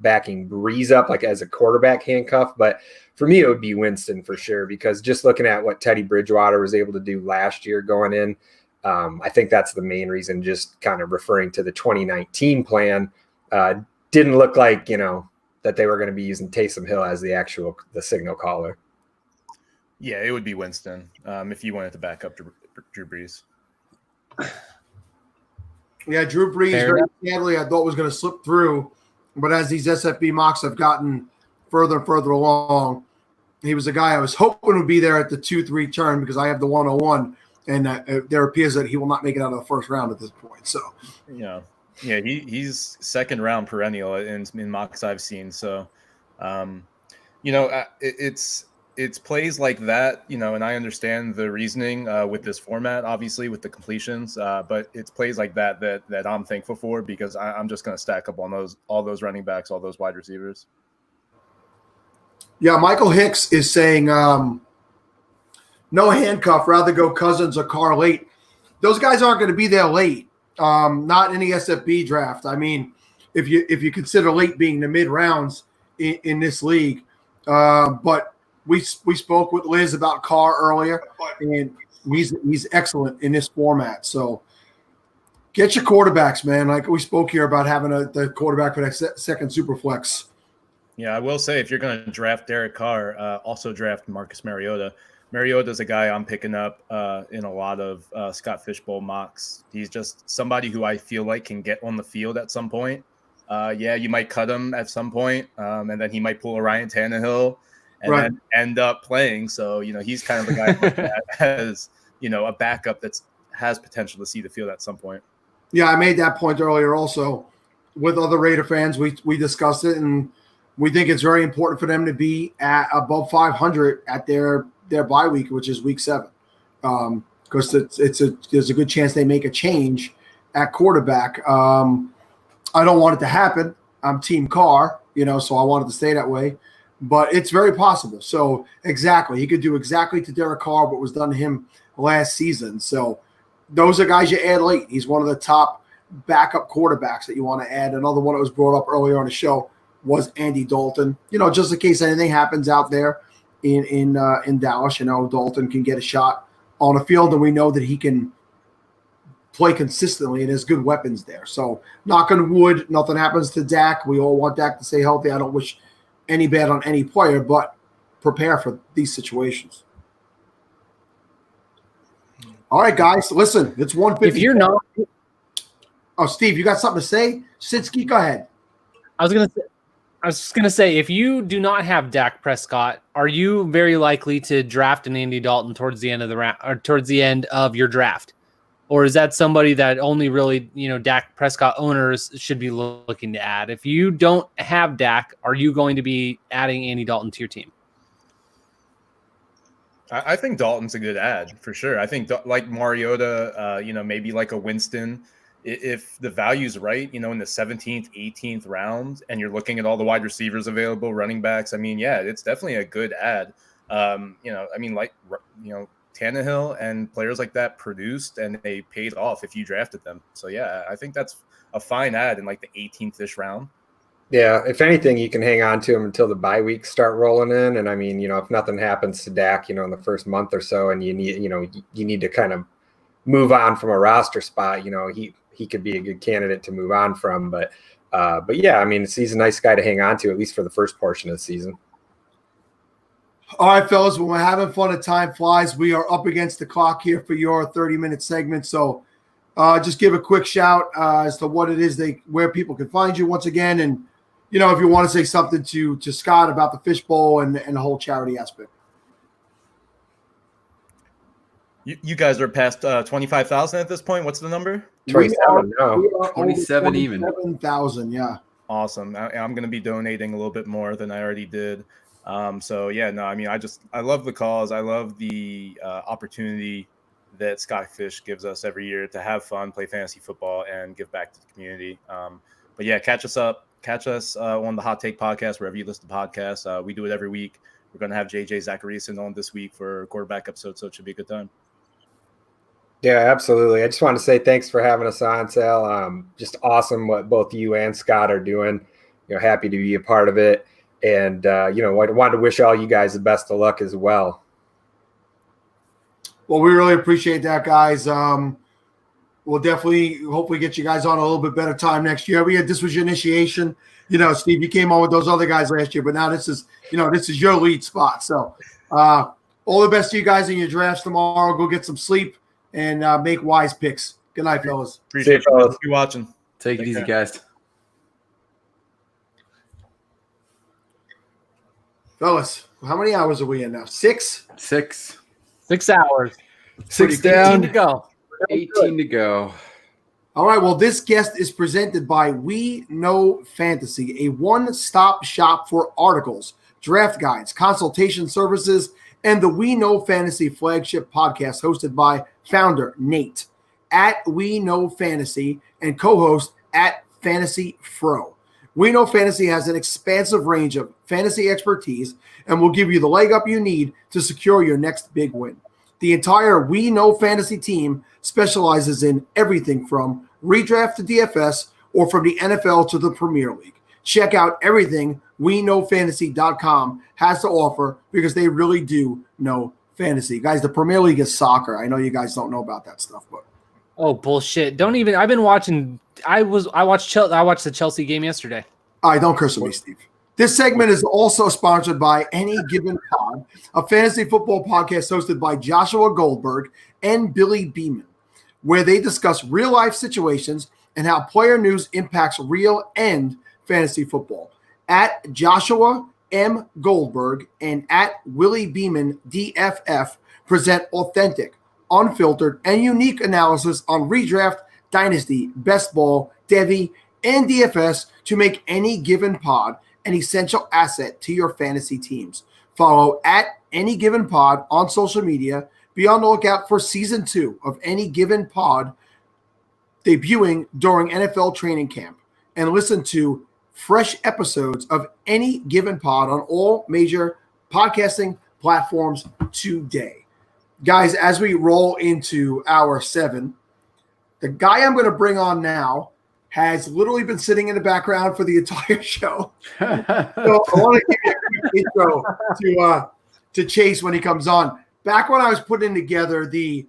backing Brees up like as a quarterback handcuff. But for me, it would be Winston for sure, because just looking at what Teddy Bridgewater was able to do last year going in, I think that's the main reason. Just kind of referring to the 2019 plan, didn't look like that they were going to be using Taysom Hill as the signal caller. Yeah, it would be Winston if you wanted to back up Drew Brees. Yeah, Drew Brees very sadly I thought was going to slip through, but as these SFB mocks have gotten further and further along, he was a guy I was hoping would be there at the 2-3 turn, because I have the 101, and there appears that he will not make it out of the first round at this point. So yeah, he's second round perennial in mocks I've seen. So, it's plays like that, and I understand the reasoning with this format, obviously with the completions, but it's plays like that I'm thankful for, because I'm just going to stack up on all those running backs, all those wide receivers. Yeah, Michael Hicks is saying no handcuff, rather go Cousins or Carr late. Those guys aren't going to be there late. Not in the SFB draft. I mean, if you consider late being the mid rounds in this league, but we spoke with Liz about Carr earlier, and he's excellent in this format. So Get your quarterbacks, man. Like we spoke here about having the quarterback for that second super flex. Yeah, I will say if you're going to draft Derek Carr, also draft Marcus Mariota. Mariota's a guy I'm picking up in a lot of Scott Fishbowl mocks. He's just somebody who I feel like can get on the field at some point. Yeah, you might cut him at some point, and then he might pull a Ryan Tannehill and then end up playing. So, he's kind of the guy that has, a backup that's has potential to see the field at some point. Yeah, I made that point earlier also with other Raider fans. We discussed it, and we think it's very important for them to be at above 500 at their bye week, which is week 7, because there's a good chance they make a change at quarterback. I don't want it to happen. I'm Team Carr, so I want it to stay that way, but it's very possible. So exactly, he could do exactly to Derek Carr what was done to him last season. So those are guys you add late. He's one of the top backup quarterbacks that you want to add. Another one that was brought up earlier on the show was Andy Dalton. Just in case anything happens out there in Dallas, Dalton can get a shot on the field, and we know that he can play consistently and there's good weapons there. So knock on wood, nothing happens to Dak. We all want Dak to stay healthy. I don't wish any bad on any player, but prepare for these situations. All right, guys, listen, it's 1:50. If you're not – Oh, Steve, you got something to say? Sinsky, go ahead. I was just gonna say, if you do not have Dak Prescott, are you very likely to draft an Andy Dalton towards the end of the round or towards the end of your draft, or is that somebody that only really Dak Prescott owners should be looking to add? If you don't have Dak, are you going to be adding Andy Dalton to your team? I think Dalton's a good ad for sure. I think like Mariota, maybe like a Winston. If the value's right, in the 17th, 18th round, and you're looking at all the wide receivers available, running backs, it's definitely a good ad. Tannehill and players like that produced and they paid off if you drafted them. So, yeah, I think that's a fine ad in like the 18th-ish round. Yeah, if anything, you can hang on to him until the bye weeks start rolling in. And if nothing happens to Dak, in the first month or so, and you need to kind of move on from a roster spot, he could be a good candidate to move on from. But yeah, he's a nice guy to hang on to, at least for the first portion of the season. All right, fellas, when we're having fun and time flies, we are up against the clock here for your 30-minute segment. So just give a quick shout as to what it is where people can find you once again. And, if you want to say something to Scott about the fishbowl and the whole charity aspect. You guys are past 25,000 at this point. What's the number? 27 now. 27 even. 27,000, yeah. Awesome. I'm going to be donating a little bit more than I already did. So yeah, no, I love the cause. I love the opportunity that Scott Fish gives us every year to have fun, play fantasy football, and give back to the community. But yeah, catch us on the Hot Take podcast, wherever you listen to podcasts. We do it every week. We're going to have JJ Zachariason on this week for a quarterback episode, so it should be a good time. Yeah, absolutely. I just want to say thanks for having us on, Sal. Just awesome what both you and Scott are doing. Happy to be a part of it. And, I wanted to wish all you guys the best of luck as well. Well, we really appreciate that, guys. We'll definitely hopefully get you guys on a little bit better time next year. This was your initiation. Steve, you came on with those other guys last year, but now this is your lead spot. So all the best to you guys in your drafts tomorrow. Go get some sleep and make wise picks. Good night, fellas. Appreciate you guys. Be watching. Take it easy, guys. Fellas, how many hours are we in now? 6? 6. 6 hours. 6 down. 18 to go. 18 to go. All right. Well, this guest is presented by We Know Fantasy, a one-stop shop for articles, draft guides, consultation services, and the We Know Fantasy flagship podcast hosted by founder Nate at We Know Fantasy and co-host at Fantasy Fro. We Know Fantasy has an expansive range of fantasy expertise and will give you the leg up you need to secure your next big win. The entire We Know Fantasy team specializes in everything from redraft to DFS or from the NFL to the Premier League. Check out everything WeKnowFantasy.com has to offer because they really do know fantasy. Guys, the Premier League is soccer. I know you guys don't know about that stuff, but Oh bullshit! Don't even. I've been watching. I watched the Chelsea game yesterday. All right, don't curse at me, Steve. This segment is also sponsored by Any Given Pod, a fantasy football podcast hosted by Joshua Goldberg and Billy Beeman, where they discuss real-life situations and how player news impacts real and fantasy football. At Joshua M. Goldberg and at Willie Beeman DFF present authentic, unfiltered, and unique analysis on redraft, dynasty, best ball, Devy, and DFS to make Any Given Pod an essential asset to your fantasy teams. Follow at Any Given Pod on social media. Be on the lookout for season 2 of Any Given Pod debuting during NFL training camp. And listen to fresh episodes of Any Given Pod on all major podcasting platforms today. Guys, as we roll into hour 7, the guy I'm going to bring on now has literally been sitting in the background for the entire show. So I want to give you a quick intro to Chase when he comes on. Back when I was putting together the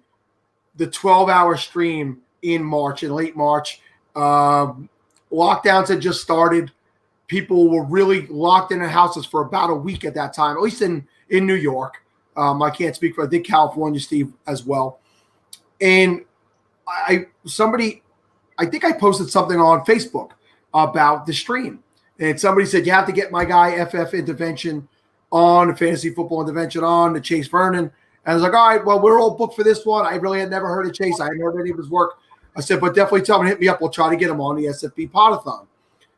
12-hour stream in late March, lockdowns had just started. People were really locked in their houses for about a week at that time, at least in New York. I can't speak for, I think, California, Steve, as well. And I think I posted something on Facebook about the stream. And somebody said, you have to get my guy FF Intervention on, Fantasy Football Intervention on, to Chase Vernon. And I was like, all right, well, we're all booked for this one. I really had never heard of Chase. I hadn't heard any of his work. I said, but definitely tell him to hit me up. We'll try to get him on the SFB Podathon.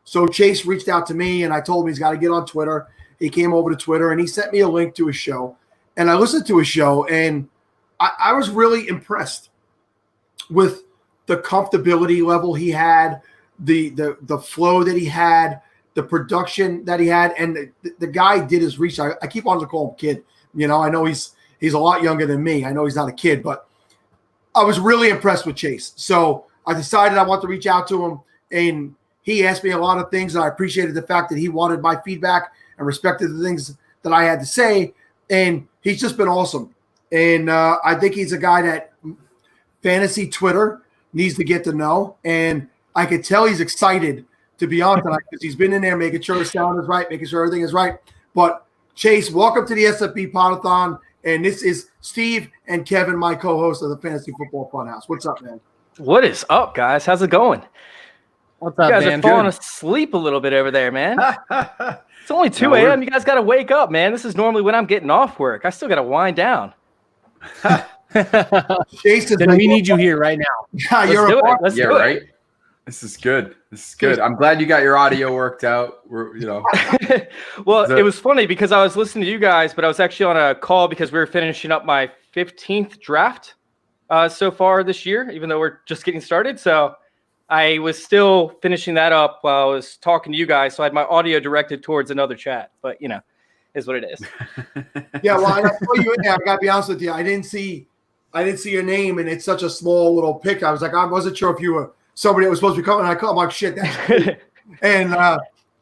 So Chase reached out to me, and I told him he's got to get on Twitter. He came over to Twitter, and he sent me a link to his show. And I listened to his show, and I was really impressed with the comfortability level he had, the flow that he had, the production that he had, and the guy did his research. I keep on to call him kid. You know, I know he's a lot younger than me. I know he's not a kid, but I was really impressed with Chase. So I decided I want to reach out to him, and he asked me a lot of things, and I appreciated the fact that he wanted my feedback and respected the things that I had to say, and he's just been awesome. And I think he's a guy that fantasy Twitter needs to get to know, and I could tell he's excited to be on tonight because he's been in there making sure the sound is right, making sure everything is right. But Chase, welcome to the SFB Podathon, and this is Steve and Kevin, my co-host of the Fantasy Football Funhouse. What's up, man? What is up, guys? How's it going? What's up, you guys man? are falling asleep a little bit over there, man. It's only 2 a.m. You guys got to wake up, man. This is normally when I'm getting off work. I still got to wind down. Jason, then we need you here right now. Yeah, Let's do it. Right. This is good. This is good. I'm glad you got your audio worked out. Well, it was funny because I was listening to you guys, but I was actually on a call because we were finishing up my 15th draft so far this year, even though we're just getting started. So I was still finishing that up while I was talking to you guys. So I had my audio directed towards another chat, but is what it is. Yeah, well, I saw you in there. I got to be honest with you. I didn't see your name, and it's such a small little pic. I was like, I wasn't sure if you were somebody that was supposed to be coming. I called him like, shit, that's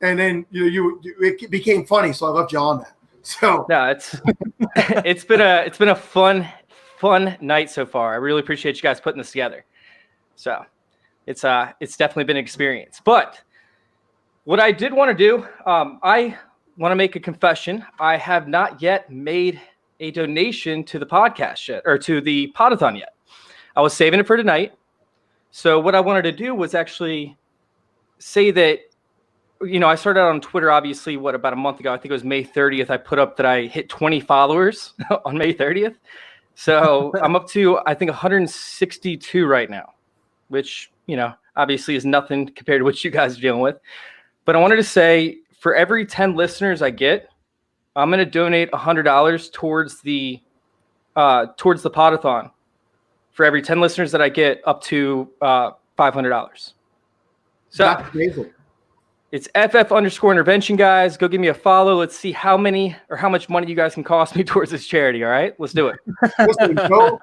and then it became funny, so I left you on that. So no, it's been a fun night so far. I really appreciate you guys putting this together. So it's definitely been an experience. But what I did want to do, I want to make a confession. I have not yet made a donation to the podcast yet, or to the Podathon yet. I was saving it for tonight. So what I wanted to do was actually say that, I started out on Twitter, obviously, about a month ago? I think it was May 30th. I put up that I hit 20 followers on May 30th. So I'm up to, I think, 162 right now, which, obviously is nothing compared to what you guys are dealing with. But I wanted to say, for every 10 listeners I get, I'm going to donate $100 towards the Podathon. For every 10 listeners that I get, up to $500. So that's amazing. It's FF_intervention, guys. Go give me a follow. Let's see how much money you guys can cost me towards this charity. All right, let's do it. Listen,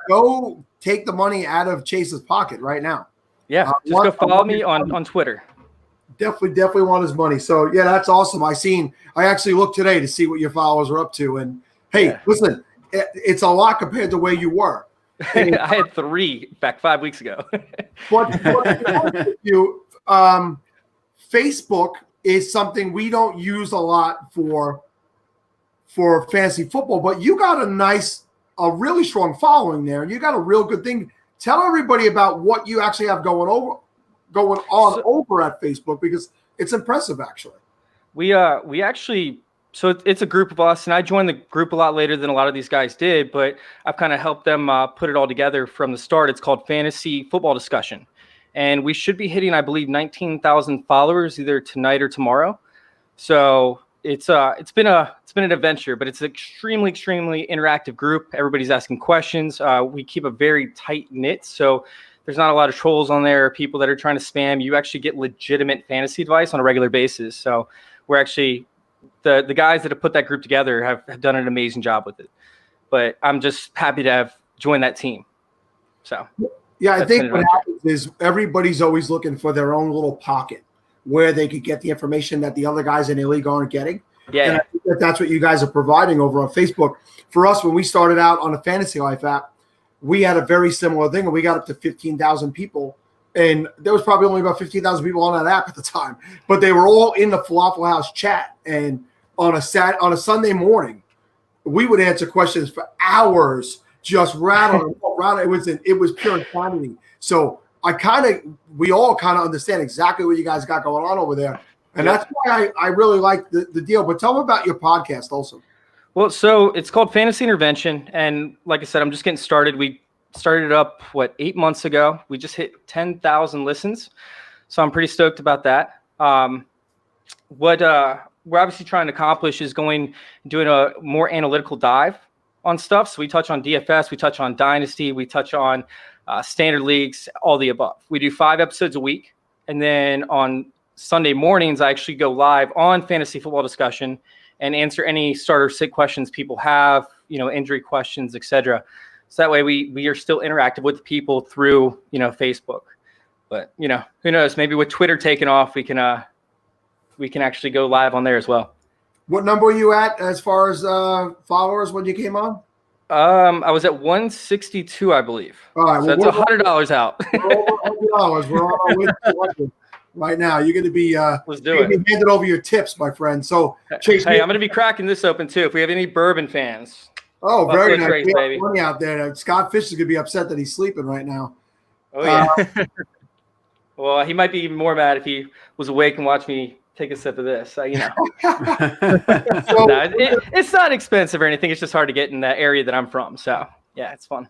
go take the money out of Chase's pocket right now. Yeah, just go follow me on Twitter. Definitely want his money. So yeah, that's awesome. I actually looked today to see what your followers are up to, and hey, listen, it's a lot compared to where you were. I had 3 back 5 weeks ago. But you, Facebook is something we don't use a lot for fantasy football, but you got a really strong following there, and you got a real good thing. Tell everybody about what you actually have going on over at Facebook, because it's impressive, actually. We actually, so it's a group of us, and I joined the group a lot later than a lot of these guys did, but I've kind of helped them put it all together from the start. It's called Fantasy Football Discussion, and we should be hitting, I believe, 19,000 followers either tonight or tomorrow. So it's been an adventure, but it's an extremely interactive group. Everybody's asking questions. We keep a very tight knit, so there's not a lot of trolls on there, people that are trying to spam. You actually get legitimate fantasy advice on a regular basis. So we're actually the guys that have put that group together have done an amazing job with it. But I'm just happy to have joined that team. So yeah, I think what happens is everybody's always looking for their own little pocket where they could get the information that the other guys in the league aren't getting. Yeah. And I think that's what you guys are providing over on Facebook. For us, when we started out on the Fantasy Life app, we had a very similar thing, and we got up to 15,000 people. And there was probably only about 15,000 people on that app at the time, but they were all in the Falafel House chat. And on a Sunday morning, we would answer questions for hours, just rattling. It was pure insanity. So we all kind of understand exactly what you guys got going on over there. And that's why I really like the deal. But tell them about your podcast also. Well, so it's called Fantasy Intervention. And like I said, I'm just getting started. We started it up, 8 months ago. We just hit 10,000 listens. So I'm pretty stoked about that. What we're obviously trying to accomplish is doing a more analytical dive on stuff. So we touch on DFS, we touch on Dynasty, we touch on standard leagues, all the above. We do 5 episodes a week. And then on Sunday mornings, I actually go live on Fantasy Football Discussion and answer any starter sit questions people have, injury questions, etc. So that way we are still interactive with people through, Facebook. But, who knows, maybe with Twitter taking off, we can actually go live on there as well. What number are you at as far as followers when you came on? I was at 162, I believe. All right, so that's $100 out. We're over $100. We're on our way to right now. You're going to be handed over your tips, my friend. So, Chase, I'm going to be cracking this open too. If we have any bourbon fans. Oh, Buffalo very nice. Trace, We baby. have money out there. Scott Fish is going to be upset that he's sleeping right now. Oh yeah. Well, he might be even more mad if he was awake and watched me take a sip of this. It's not expensive or anything. It's just hard to get in the area that I'm from. So yeah, it's fun.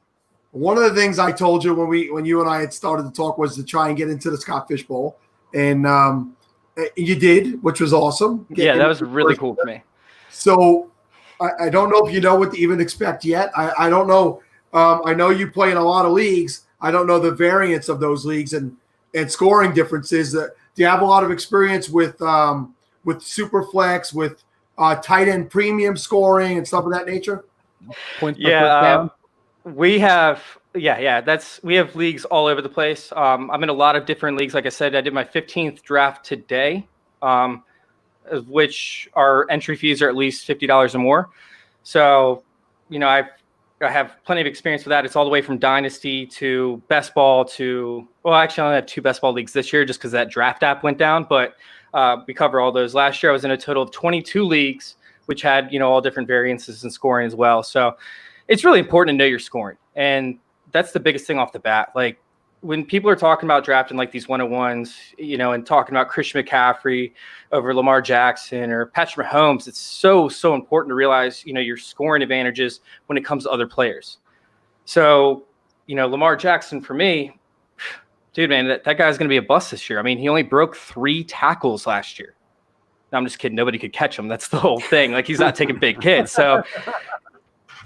One of the things I told you when you and I had started to talk was to try and get into the Scott Fish Bowl, and you did, which was awesome. Yeah, that was really cool for me. So I don't know if you know what to even expect yet. I don't know. I know you play in a lot of leagues. I don't know the variance of those leagues and scoring differences. Do you have a lot of experience with Superflex, with tight end premium scoring and stuff of that nature? Points per first down? We have we have leagues all over the place. I'm in a lot of different leagues. Like I said, I did my 15th draft today, which our entry fees are at least $50 or more. So, I have plenty of experience with that. It's all the way from Dynasty to Best Ball to, well, actually I only have 2 Best Ball leagues this year just because that draft app went down, but we cover all those. Last year I was in a total of 22 leagues, which had, all different variances in scoring as well. So it's really important to know your scoring. And that's the biggest thing off the bat. Like when people are talking about drafting like these 101s, and talking about Christian McCaffrey over Lamar Jackson or Patrick Mahomes, it's so important to realize, your scoring advantages when it comes to other players. So, Lamar Jackson for me, dude, man, that guy's going to be a bust this year. I mean, he only broke 3 tackles last year. No, I'm just kidding. Nobody could catch him. That's the whole thing. Like he's not taking big hits. So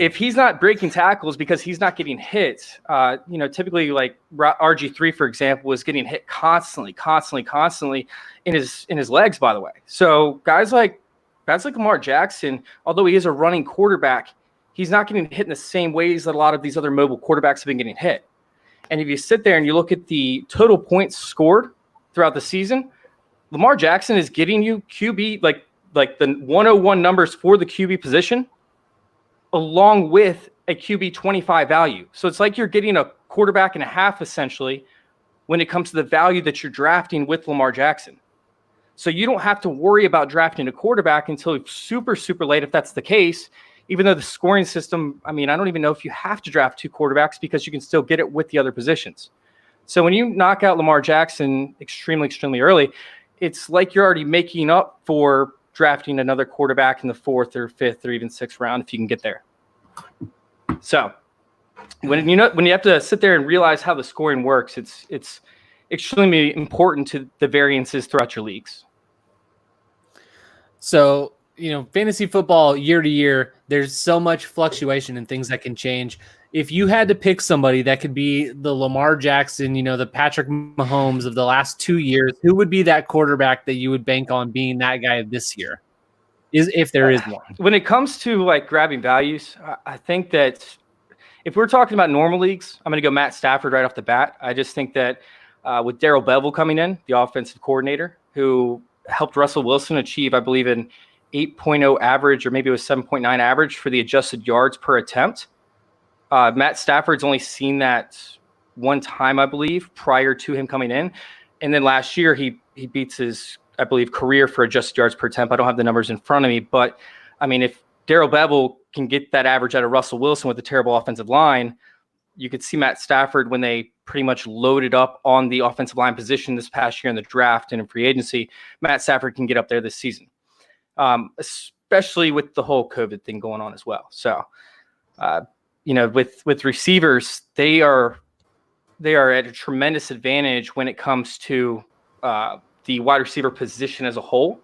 if he's not breaking tackles because he's not getting hit, typically like RG3, for example, was getting hit constantly in his legs, by the way. So guys like Lamar Jackson, although he is a running quarterback, he's not getting hit in the same ways that a lot of these other mobile quarterbacks have been getting hit. And if you sit there and you look at the total points scored throughout the season, Lamar Jackson is getting you QB, like the 101 numbers for the QB position, along with a QB 25 value. So it's like you're getting a quarterback and a half essentially when it comes to the value that you're drafting with Lamar Jackson. So you don't have to worry about drafting a quarterback until super, super late if that's the case, even though the scoring system, I mean, I don't even know if you have to draft 2 quarterbacks because you can still get it with the other positions. So when you knock out Lamar Jackson extremely, extremely early, it's like you're already making up for drafting another quarterback in the 4th or 5th or even 6th round if you can get there. So when you have to sit there and realize how the scoring works, it's extremely important to the variances throughout your leagues. So, fantasy football year to year, there's so much fluctuation and things that can change. If you had to pick somebody that could be the Lamar Jackson, the Patrick Mahomes of the last 2 years, who would be that quarterback that you would bank on being that guy this year? If there is one. When it comes to like grabbing values, I think that if we're talking about normal leagues, I'm going to go Matt Stafford right off the bat. I just think that with Darrell Bevell coming in, the offensive coordinator, who helped Russell Wilson achieve, I believe, an 8.0 average, or maybe it was 7.9 average for the adjusted yards per attempt. Matt Stafford's only seen that one time, I believe, prior to him coming in. And then last year, he beats his, I believe, career for adjusted yards per attempt. I don't have the numbers in front of me, but I mean, if Darrell Bevell can get that average out of Russell Wilson with a terrible offensive line, you could see Matt Stafford when they pretty much loaded up on the offensive line position this past year in the draft and in free agency. Matt Stafford can get up there this season, especially with the whole COVID thing going on as well. So, with receivers, they are at a tremendous advantage when it comes to the wide receiver position as a whole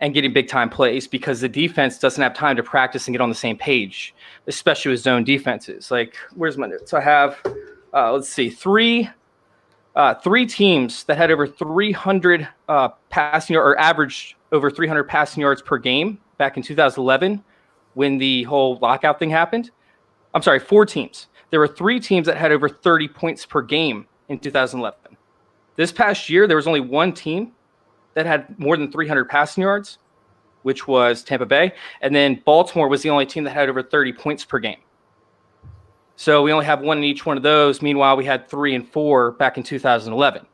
and getting big time plays, because the defense doesn't have time to practice and get on the same page, especially with zone defenses. Like, where's my notes? I have, let's see, three teams that had over 300 passing or averaged over 300 passing yards per game back in 2011 when the whole lockout thing happened. I'm sorry, 4 teams. There were 3 teams that had over 30 points per game in 2011. This past year, there was only 1 team that had more than 300 passing yards, which was Tampa Bay. And then Baltimore was the only team that had over 30 points per game. So we only have 1 in each one of those. Meanwhile, we had 3 and 4 back in 2011.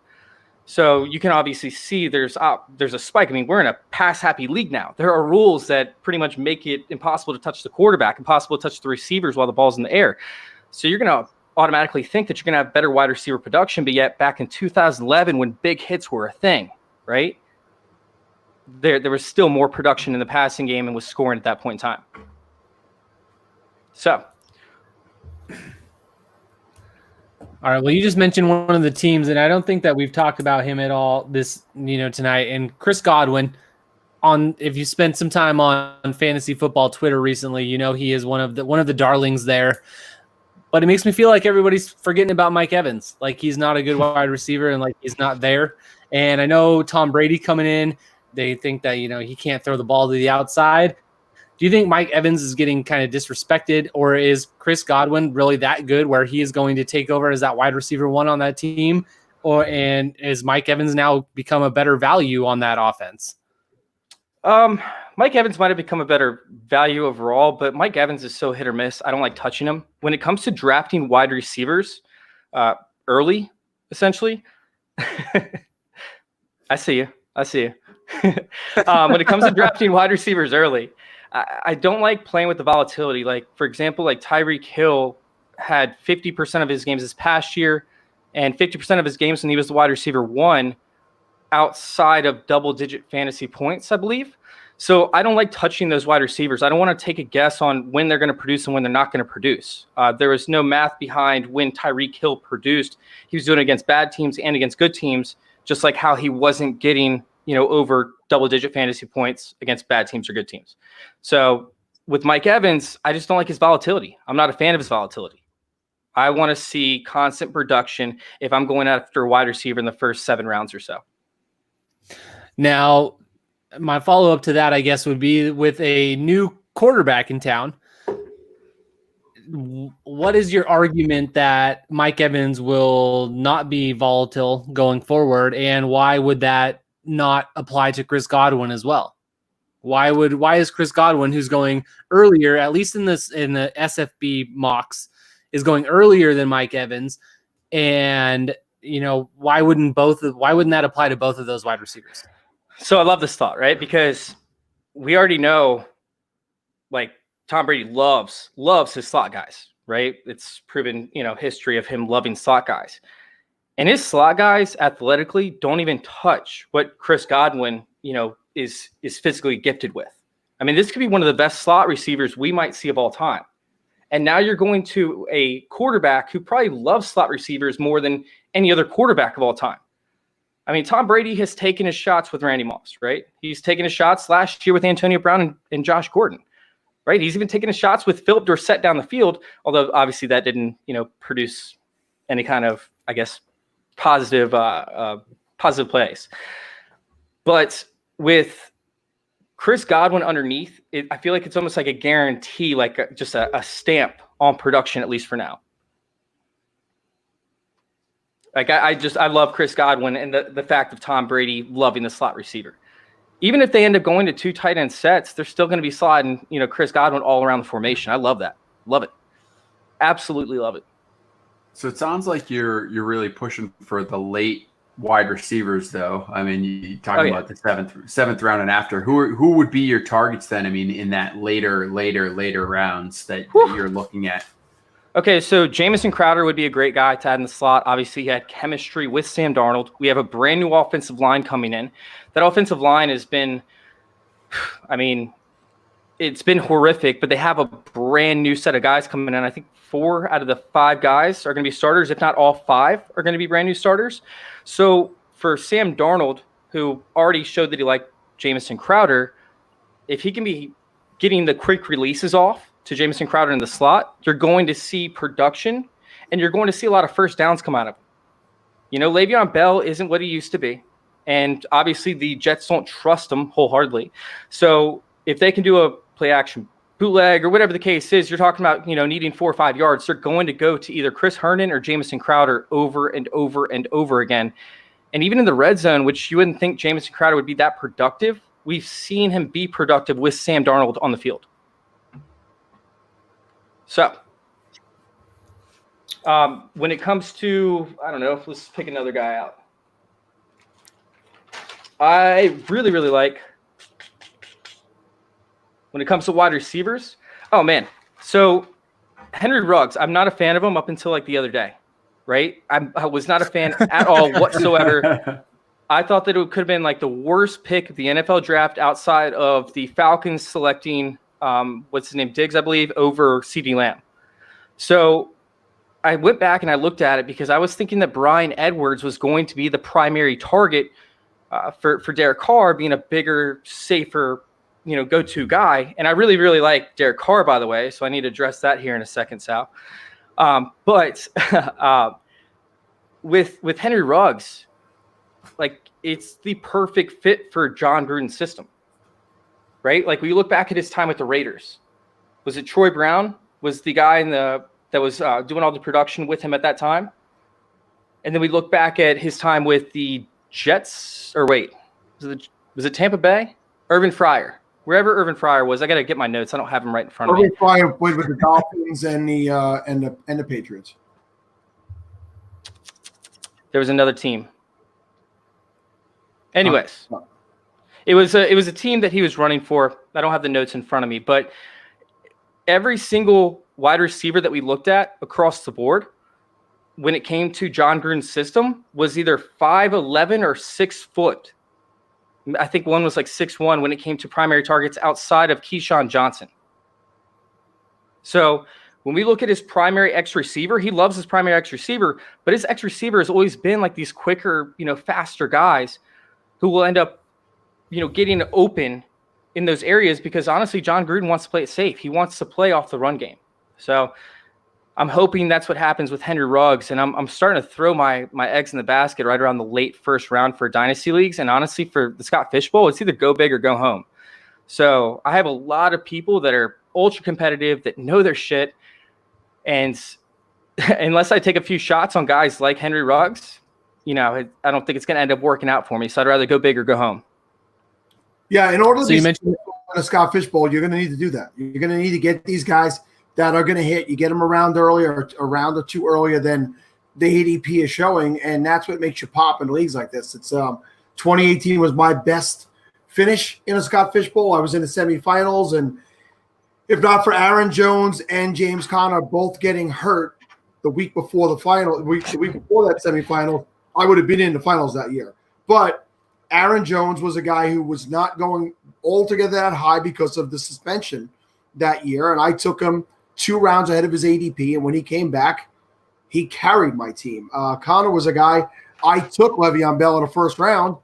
So you can obviously see there's a spike. I mean, we're in a pass-happy league now. There are rules that pretty much make it impossible to touch the quarterback, impossible to touch the receivers while the ball's in the air. So you're going to automatically think that you're going to have better wide receiver production, but yet back in 2011 when big hits were a thing, right? There was still more production in the passing game and was scoring at that point in time. So. All right. Well, you just mentioned one of the teams, and I don't think that we've talked about him at all this, tonight. And Chris Godwin, if you spent some time on fantasy football Twitter recently, he is one of the darlings there. But it makes me feel like everybody's forgetting about Mike Evans. Like he's not a good wide receiver, and like he's not there. And I know Tom Brady coming in, they think that he can't throw the ball to the outside. Do you think Mike Evans is getting kind of disrespected, or is Chris Godwin really that good where he is going to take over as that wide receiver 1 on that team? And is Mike Evans now become a better value on that offense? Mike Evans might have become a better value overall, but Mike Evans is so hit or miss. I don't like touching him. When it comes to drafting wide receivers early, essentially, I see you. When it comes to drafting wide receivers early, I don't like playing with the volatility. Like, for example, like Tyreek Hill had 50% of his games this past year and 50% of his games when he was the wide receiver 1 outside of double-digit fantasy points, I believe. So I don't like touching those wide receivers. I don't want to take a guess on when they're going to produce and when they're not going to produce. There was no math behind when Tyreek Hill produced. He was doing it against bad teams and against good teams, just like how he wasn't getting over double-digit fantasy points against bad teams or good teams. So with Mike Evans, I just don't like his volatility. I'm not a fan of his volatility. I want to see constant production if I'm going after a wide receiver in the first 7 rounds or so. Now, my follow-up to that, I guess, would be with a new quarterback in town. What is your argument that Mike Evans will not be volatile going forward, and why would that not apply to Chris Godwin as well? Why is Chris Godwin, who's going earlier, at least in the SFB mocks, is going earlier than Mike Evans? And why wouldn't that apply to both of those wide receivers? So I love this thought, right? Because we already know, like, Tom Brady loves his slot guys, right? It's proven, history of him loving slot guys. And his slot guys athletically don't even touch what Chris Godwin, is physically gifted with. I mean, this could be one of the best slot receivers we might see of all time. And now you're going to a quarterback who probably loves slot receivers more than any other quarterback of all time. I mean, Tom Brady has taken his shots with Randy Moss, right? He's taken his shots last year with Antonio Brown and Josh Gordon, right? He's even taken his shots with Philip Dorsett down the field, although obviously that didn't, produce any kind of, I guess, positive plays. But with Chris Godwin underneath, I feel like it's almost like a guarantee, like just a stamp on production, at least for now. Like I love Chris Godwin and the fact of Tom Brady loving the slot receiver. Even if they end up going to 2 tight end sets, they're still going to be sliding, Chris Godwin all around the formation. I love that. Love it. Absolutely love it. So it sounds like you're really pushing for the late wide receivers, though. I mean, you talking about the seventh round and after. Who would be your targets then? I mean, in that later rounds that you're looking at. Okay, so Jamison Crowder would be a great guy to add in the slot. Obviously, he had chemistry with Sam Darnold. We have a brand new offensive line coming in. That offensive line has been, I mean, it's been horrific, but they have a brand new set of guys coming in. I think 4 out of the 5 guys are going to be starters. If not all 5 are going to be brand new starters. So for Sam Darnold, who already showed that he liked Jamison Crowder, if he can be getting the quick releases off to Jamison Crowder in the slot, you're going to see production, and you're going to see a lot of first downs come out of him. Le'Veon Bell isn't what he used to be, and obviously the Jets don't trust him wholeheartedly. So if they can do a play action bootleg or whatever the case is, you're talking about, needing 4 or 5 yards. They're going to go to either Chris Herndon or Jamison Crowder over and over and over again. And even in the red zone, which you wouldn't think Jamison Crowder would be that productive, we've seen him be productive with Sam Darnold on the field. So when it comes to, I don't know, let's pick another guy out. I really, really like, when it comes to wide receivers, oh, man. So Henry Ruggs, I'm not a fan of him up until like the other day, right? I was not a fan at all whatsoever. I thought that it could have been like the worst pick of the NFL draft outside of the Falcons selecting, what's his name, Diggs, I believe, over CeeDee Lamb. So I went back and I looked at it because I was thinking that Bryan Edwards was going to be the primary target for Derek Carr, being a bigger, safer, go-to guy. And I really, really like Derek Carr, by the way, so I need to address that here in a second, Sal. But with Henry Ruggs, like, it's the perfect fit for John Gruden's system, right? Like, when you look back at his time with the Raiders, was it Troy Brown was the guy that was doing all the production with him at that time? And then we look back at his time with the Jets, or wait, was it Tampa Bay? Irvin Fryer. Wherever Irvin Fryer was, I got to get my notes. I don't have them right in front of me. Irvin Fryer played with the Dolphins and the Patriots. There was another team. Anyways, it was a team that he was running for. I don't have the notes in front of me, but every single wide receiver that we looked at across the board, when it came to John Gruden's system, was either 5'11" or 6 foot. I think one was like 6'1" when it came to primary targets outside of Keyshawn Johnson. So when we look at his primary X receiver, he loves his primary X receiver, but his X receiver has always been like these quicker, faster guys who will end up, getting open in those areas because honestly, John Gruden wants to play it safe. He wants to play off the run game. So I'm hoping that's what happens with Henry Ruggs, and I'm starting to throw my eggs in the basket right around the late first round for dynasty leagues. And honestly, for the Scott Fish Bowl, it's either go big or go home. So I have a lot of people that are ultra competitive, that know their shit, and unless I take a few shots on guys like Henry Ruggs, I don't think it's going to end up working out for me. So I'd rather go big or go home. Yeah, in order to So be you mentioned in a Scott Fishbowl, you're going to need to do that. You're going to need to get these guys that are going to hit. You get them around earlier, a round or two earlier than the ADP is showing, and that's what makes you pop in leagues like this. It's 2018 was my best finish in a Scott Fishbowl. I was in the semifinals, and if not for Aaron Jones and James Conner both getting hurt the week before the week before that semifinal, I would have been in the finals that year. But Aaron Jones was a guy who was not going altogether that high because of the suspension that year, and I took him 2 rounds ahead of his ADP, and when he came back, he carried my team. Conner was a guy I took Le'Veon Bell in the first round,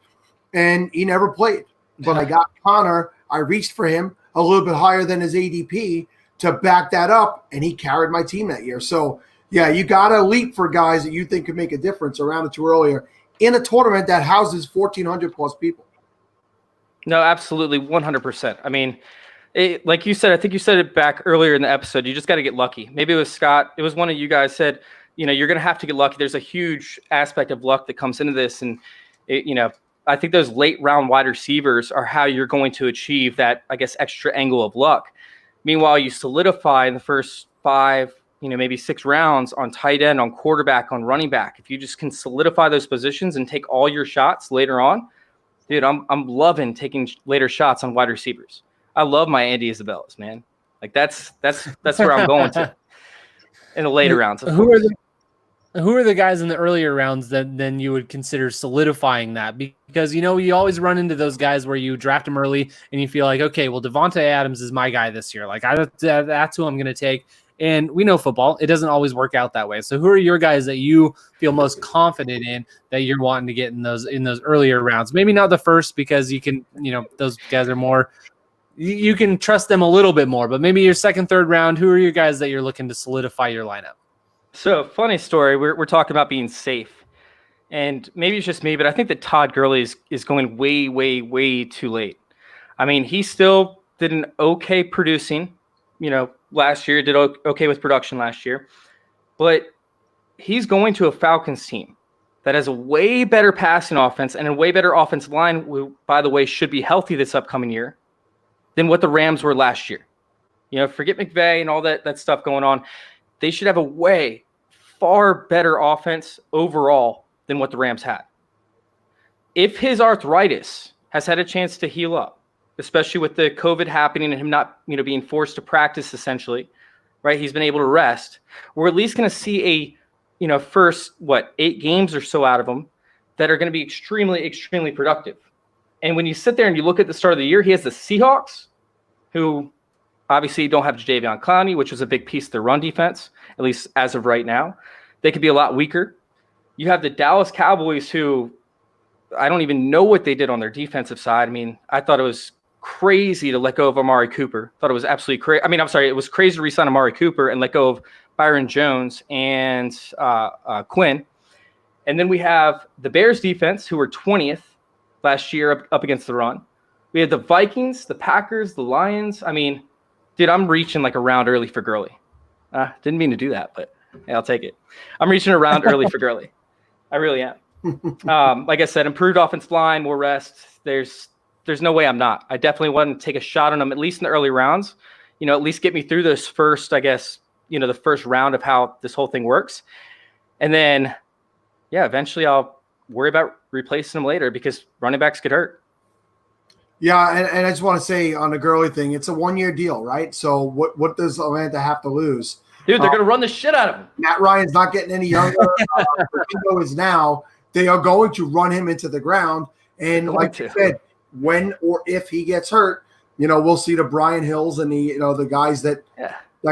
and he never played. But I got Conner. I reached for him a little bit higher than his ADP to back that up, and he carried my team that year. So, yeah, you got to leap for guys that you think could make a difference around or two earlier in a tournament that houses 1,400-plus people. No, absolutely, 100%. I mean, like you said, I think you said it back earlier in the episode, you just got to get lucky. Maybe it was Scott. It was one of you guys said, you're going to have to get lucky. There's a huge aspect of luck that comes into this. And, I think those late round wide receivers are how you're going to achieve that, I guess, extra angle of luck. Meanwhile, you solidify in the first 5, maybe 6 rounds on tight end, on quarterback, on running back. If you just can solidify those positions and take all your shots later on, dude, I'm loving taking later shots on wide receivers. I love my Andy Isabellas, man. Like that's where I'm going to in the later rounds. Who are the guys in the earlier rounds that then you would consider solidifying that? Because, you always run into those guys where you draft them early and you feel like, okay, well, Devontae Adams is my guy this year. Like that's who I'm going to take. And we know football, it doesn't always work out that way. So who are your guys that you feel most confident in that you're wanting to get in those earlier rounds? Maybe not the first, because you can, those guys are more, you can trust them a little bit more, but maybe your second, third round, who are your guys that you're looking to solidify your lineup? So, funny story. We're talking about being safe, and maybe it's just me, but I think that Todd Gurley is going way, way, way too late. I mean, he still did an okay producing, last year, did okay with production last year, but he's going to a Falcons team that has a way better passing offense and a way better offensive line, who, by the way, should be healthy this upcoming year, than what the Rams were last year. Forget McVay and all that stuff going on. They should have a way far better offense overall than what the Rams had. If his arthritis has had a chance to heal up, especially with the COVID happening and him not, being forced to practice essentially, right? He's been able to rest. We're at least going to see a, first, 8 games or so out of him that are going to be extremely, extremely productive. And when you sit there and you look at the start of the year, he has the Seahawks, who obviously don't have Jadeveon Clowney, which was a big piece of their run defense, at least as of right now. They could be a lot weaker. You have the Dallas Cowboys, who I don't even know what they did on their defensive side. I mean, I thought it was crazy to let go of Amari Cooper. Thought it was absolutely crazy. I mean, I'm sorry, it was crazy to re-sign Amari Cooper and let go of Byron Jones and Quinn. And then we have the Bears defense, who were 20th last year up against the run. We had the Vikings, the Packers, the Lions. I mean, dude, I'm reaching like a round early for Gurley. Didn't mean to do that, but hey, I'll take it. I'm reaching a round early for Gurley. I really am. Like I said, improved offensive line, more rest. There's no way I'm not. I definitely want to take a shot on him, at least in the early rounds. At least get me through this first, I guess, the first round of how this whole thing works. And then, yeah, eventually I'll worry about replacing him later, because running backs get hurt. Yeah, and I just want to say on the Gurley thing, it's a 1-year deal, right? So what does Atlanta have to lose? Dude, they're going to run the shit out of him. Matt Ryan's not getting any younger. Ringo is now. They are going to run him into the ground. And like you said, when or if he gets hurt, we'll see the Brian Hills and the guys that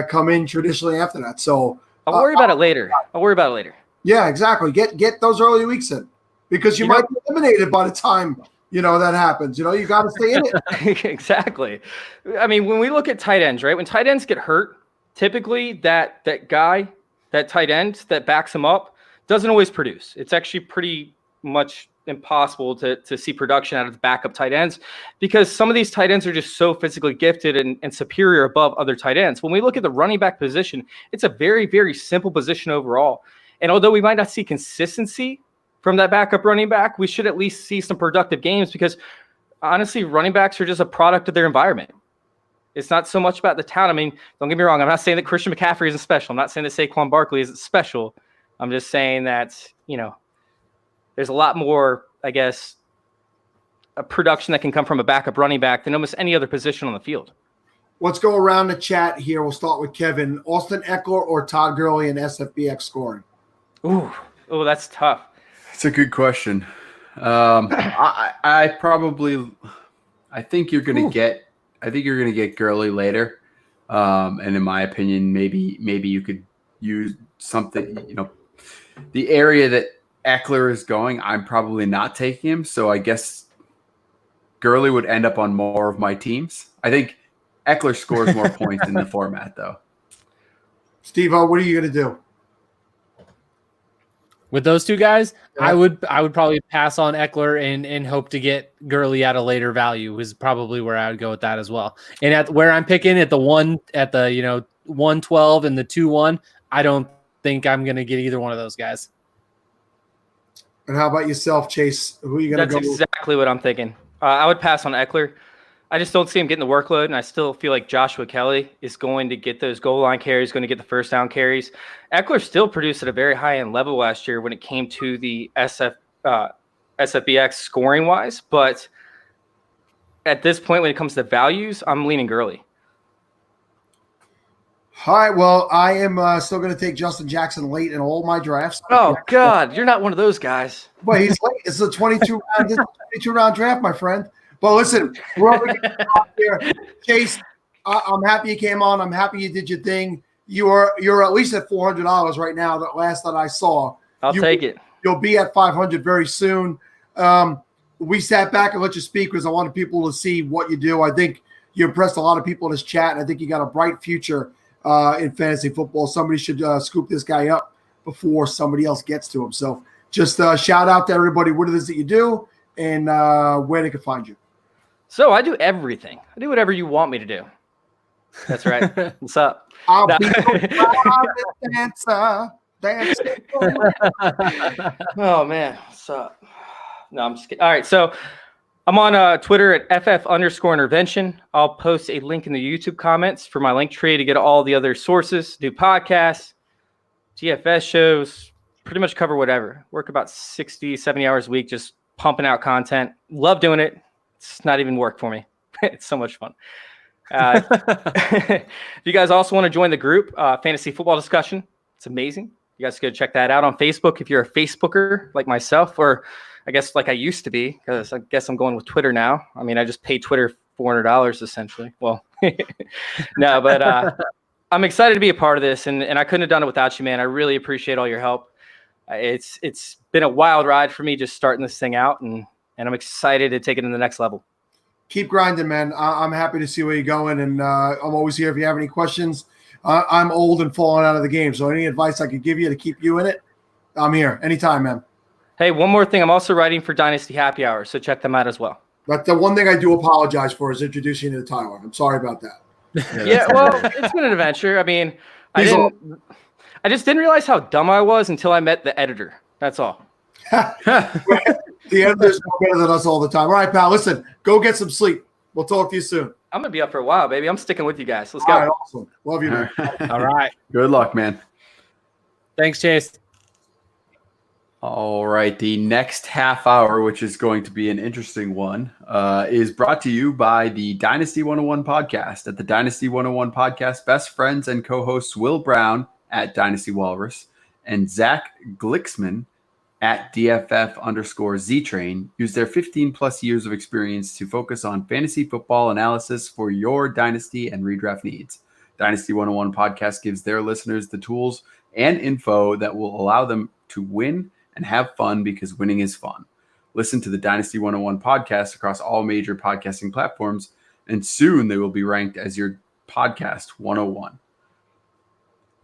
come in traditionally after that. So I'll worry about it later. Yeah, exactly. Get those early weeks in, because you might be eliminated by the time that happens. You got to stay in it. Exactly. I mean, when we look at tight ends, right? When tight ends get hurt, typically that guy, that tight end that backs him up, doesn't always produce. It's actually pretty much impossible to see production out of the backup tight ends, because some of these tight ends are just so physically gifted and superior above other tight ends. When we look at the running back position, it's a very, very simple position overall. And although we might not see consistency from that backup running back, we should at least see some productive games, because honestly, running backs are just a product of their environment. It's not so much about the talent. I mean, don't get me wrong. I'm not saying that Christian McCaffrey isn't special. I'm not saying that Saquon Barkley isn't special. I'm just saying that, there's a lot more, I guess, a production that can come from a backup running back than almost any other position on the field. Let's go around the chat here. We'll start with Kevin. Austin Eckler or Todd Gurley in SFBX scoring? Oh, that's tough. It's a good question. I think you're going to get Gurley later. And in my opinion, maybe you could use something, the area that Eckler is going, I'm probably not taking him. So I guess Gurley would end up on more of my teams. I think Eckler scores more points in the format, though. Steve-O, what are you going to do? With those two guys, I would probably pass on Eckler and hope to get Gurley at a later value is probably where I would go with that as well. And at where I'm picking at the 112 and the 2-1, I don't think I'm going to get either one of those guys. And how about yourself, Chase? Who are you going to go That's exactly what I'm thinking. I would pass on Eckler. I just don't see him getting the workload, and I still feel like Joshua Kelly is going to get those goal line carries, going to get the first down carries. Eckler still produced at a very high-end level last year when it came to the SFBX scoring-wise, but at this point when it comes to values, I'm leaning Gurley. All right, well, I am still going to take Justin Jackson late in all my drafts. Oh, God, you're not one of those guys. Well, he's late. It's a 22-round draft, my friend. But listen, we're up here. Chase, I'm happy you came on. I'm happy you did your thing. You're at least at $400 right now. That last that I saw. I'll take it. You'll be at 500 very soon. We sat back and let you speak because I wanted people to see what you do. I think you impressed a lot of people in this chat. And I think you got a bright future in fantasy football. Somebody should scoop this guy up before somebody else gets to him. So just shout out to everybody what it is that you do and where they can find you. So I do everything. I do whatever you want me to do. That's right. What's up? I'll be your dancer. Oh, man. What's up? No, I'm just kidding. All right. So I'm on Twitter at FF_intervention. I'll post a link in the YouTube comments for my link tree to get all the other sources, do podcasts, GFS shows, pretty much cover whatever. Work about 60, 70 hours a week, just pumping out content. Love doing it. It's not even work for me. It's so much fun. If you guys also want to join the group, Fantasy Football Discussion, it's amazing. You guys could check that out on Facebook if you're a Facebooker like myself, or I guess like I used to be, because I guess I'm going with Twitter now. I mean, I just pay Twitter $400 essentially. Well, no, but I'm excited to be a part of this, and I couldn't have done it without you, man. I really appreciate all your help. It's been a wild ride for me just starting this thing out, and I'm excited to take it to the next level. Keep grinding, man. I'm happy to see where you're going, and I'm always here if you have any questions. I'm old and falling out of the game, so any advice I could give you to keep you in it, I'm here anytime, man. Hey, one more thing. I'm also writing for Dynasty Happy Hour, so check them out as well. But the one thing I do apologize for is introducing you to Tyler. I'm sorry about that. Yeah, well, it's been an adventure. I mean, I just didn't realize how dumb I was until I met the editor. That's all. The editors know better than us all the time. All right, pal. Listen, go get some sleep. We'll talk to you soon. I'm going to be up for a while, baby. I'm sticking with you guys. Let's go. All right, awesome. Love you, man. All right. Good luck, man. Thanks, Chase. All right. The next half hour, which is going to be an interesting one, is brought to you by the Dynasty 101 podcast. At the Dynasty 101 podcast, best friends and co-hosts Will Brown at Dynasty Walrus and Zach Glicksman at DFF_Z-Train use their 15-plus years of experience to focus on fantasy football analysis for your dynasty and redraft needs. Dynasty 101 podcast gives their listeners the tools and info that will allow them to win and have fun, because winning is fun. Listen to the Dynasty 101 podcast across all major podcasting platforms, and soon they will be ranked as your podcast 101.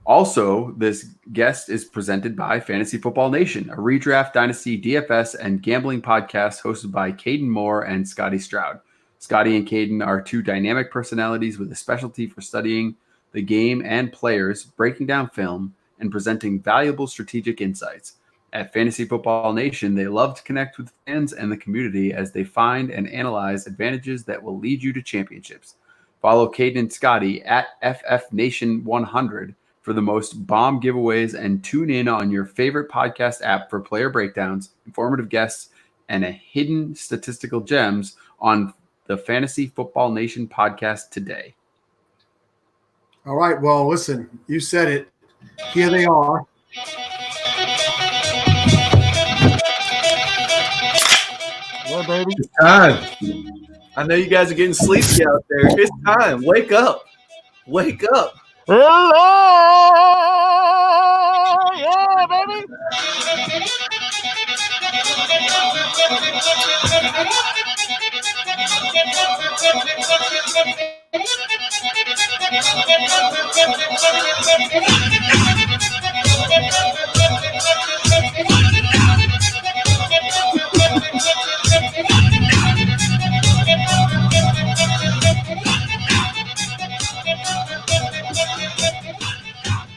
Also, this guest is presented by Fantasy Football Nation, a redraft, dynasty, DFS, and gambling podcast hosted by Caden Moore and Scotty Stroud. Scotty and Caden are two dynamic personalities with a specialty for studying the game and players, breaking down film, and presenting valuable strategic insights. At Fantasy Football Nation, they love to connect with fans and the community as they find and analyze advantages that will lead you to championships. Follow Caden and Scotty at FFNation100 for the most bomb giveaways, and tune in on your favorite podcast app for player breakdowns, informative guests, and a hidden statistical gems on the Fantasy Football Nation podcast today. All right. Well, listen, you said it. Here they are. Well, baby. It's time. I know you guys are getting sleepy out there. It's time. Wake up. Wake up. Yeah, baby.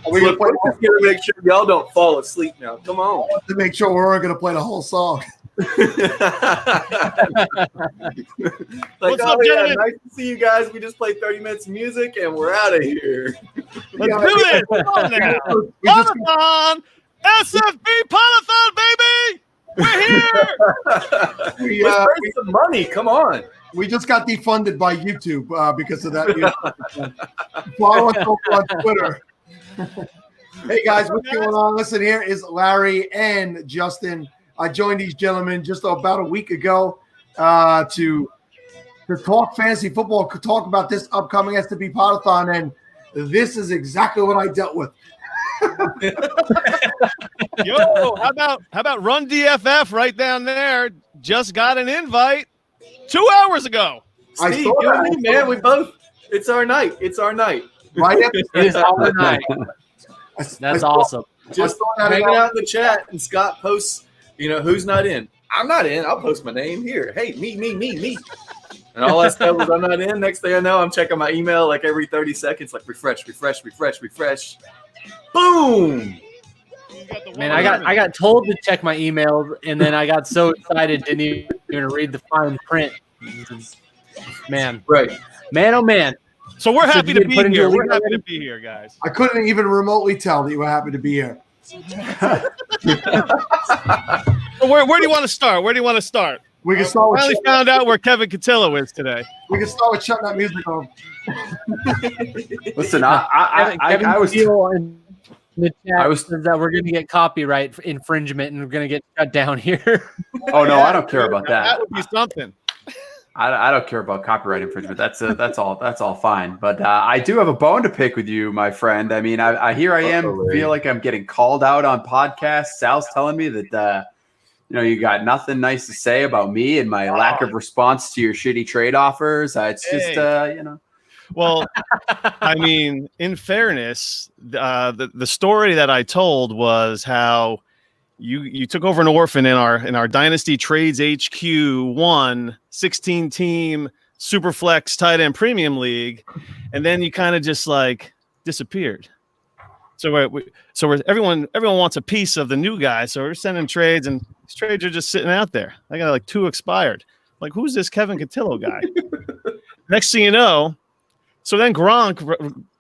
We're Look, we're just gonna make sure y'all don't fall asleep now. Come on. To make sure we're going to play the whole song. Like, What's up, gentlemen? nice to see you guys. We just played 30 minutes of music and we're out of here. Let's do this. Come on now. Polython! SFB Polython, baby! We're here! Let's raise some money. Come on. We just got defunded by YouTube because of that. Follow us over on Twitter. Hey guys, what's going on? Listen, here is Larry and Justin. I joined these gentlemen just about a week ago to talk fantasy football, talk about this upcoming SFB Podathon, and this is exactly what I dealt with. Yo, how about Run DFF right down there? Just got an invite 2 hours ago. Steve, you and me, man, we both. It's our night. It's our night. Right? It is our night. That's awesome. Just hanging out in the chat, and Scott posts, who's not in. I'm not in. I'll post my name here. Hey, me. And all I said was I'm not in. Next thing I know, I'm checking my email like every 30 seconds, like refresh. Boom. Man, I got told to check my emails, and then I got so excited didn't even read the fine print. Man, right, man, oh man. So we're happy to be put into here. a We're league happy already? to be here, guys. I couldn't even remotely tell that you were happy to be here. Well, where do you want to start? Where do you want to start? We can start with finally found out where Kevin Cotillo is today. We can start with shutting that music off. Listen, I was in the chat says that we're going to get copyright infringement and we're going to get shut down here. Oh no, I don't care about that. That would be something. I don't care about copyright infringement. That's all fine. But I do have a bone to pick with you, my friend. I mean, I feel like I'm getting called out on podcasts. Sal's telling me that you got nothing nice to say about me and my lack of response to your shitty trade offers. It's just Well, I mean, in fairness, the story that I told was how you took over an orphan in our Dynasty Trades HQ 16 team Superflex tight end premium league, and then you kind of just like disappeared. So everyone wants a piece of the new guy. So we're sending trades, and these trades are just sitting out there. I got like 2 expired. Like, who's this Kevin Cotillo guy? Next thing you know, so then Gronk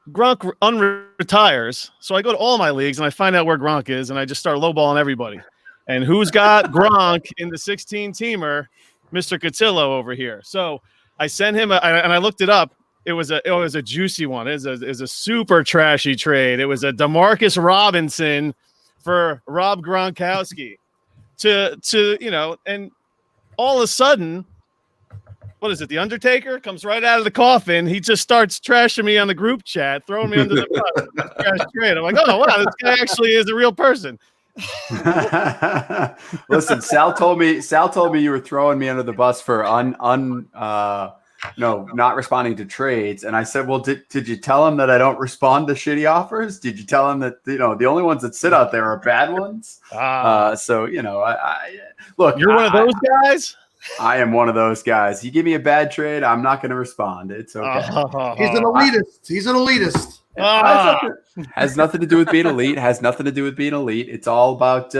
unretires. So I go to all my leagues and I find out where Gronk is, and I just start lowballing everybody. And who's got Gronk in the 16-teamer? Mr. Cotillo over here. So I sent him, and I looked it up. It was a juicy one. It was a super trashy trade. It was a DeMarcus Robinson for Rob Gronkowski. And all of a sudden, what is it? The Undertaker comes right out of the coffin. He just starts trashing me on the group chat, throwing me under the bus. Trash trade. I'm like, oh wow, this guy actually is a real person. Listen, Sal told me you were throwing me under the bus for not responding to trades, and I said, well, did you tell him that I don't respond to shitty offers? Did you tell him that the only ones that sit out there are bad ones? So look, you're one of those guys. I am one of those guys. You give me a bad trade, I'm not going to respond. It's okay. He's an elitist. He's an elitist. Has nothing to do with being elite. Has nothing to do with being elite. It's all about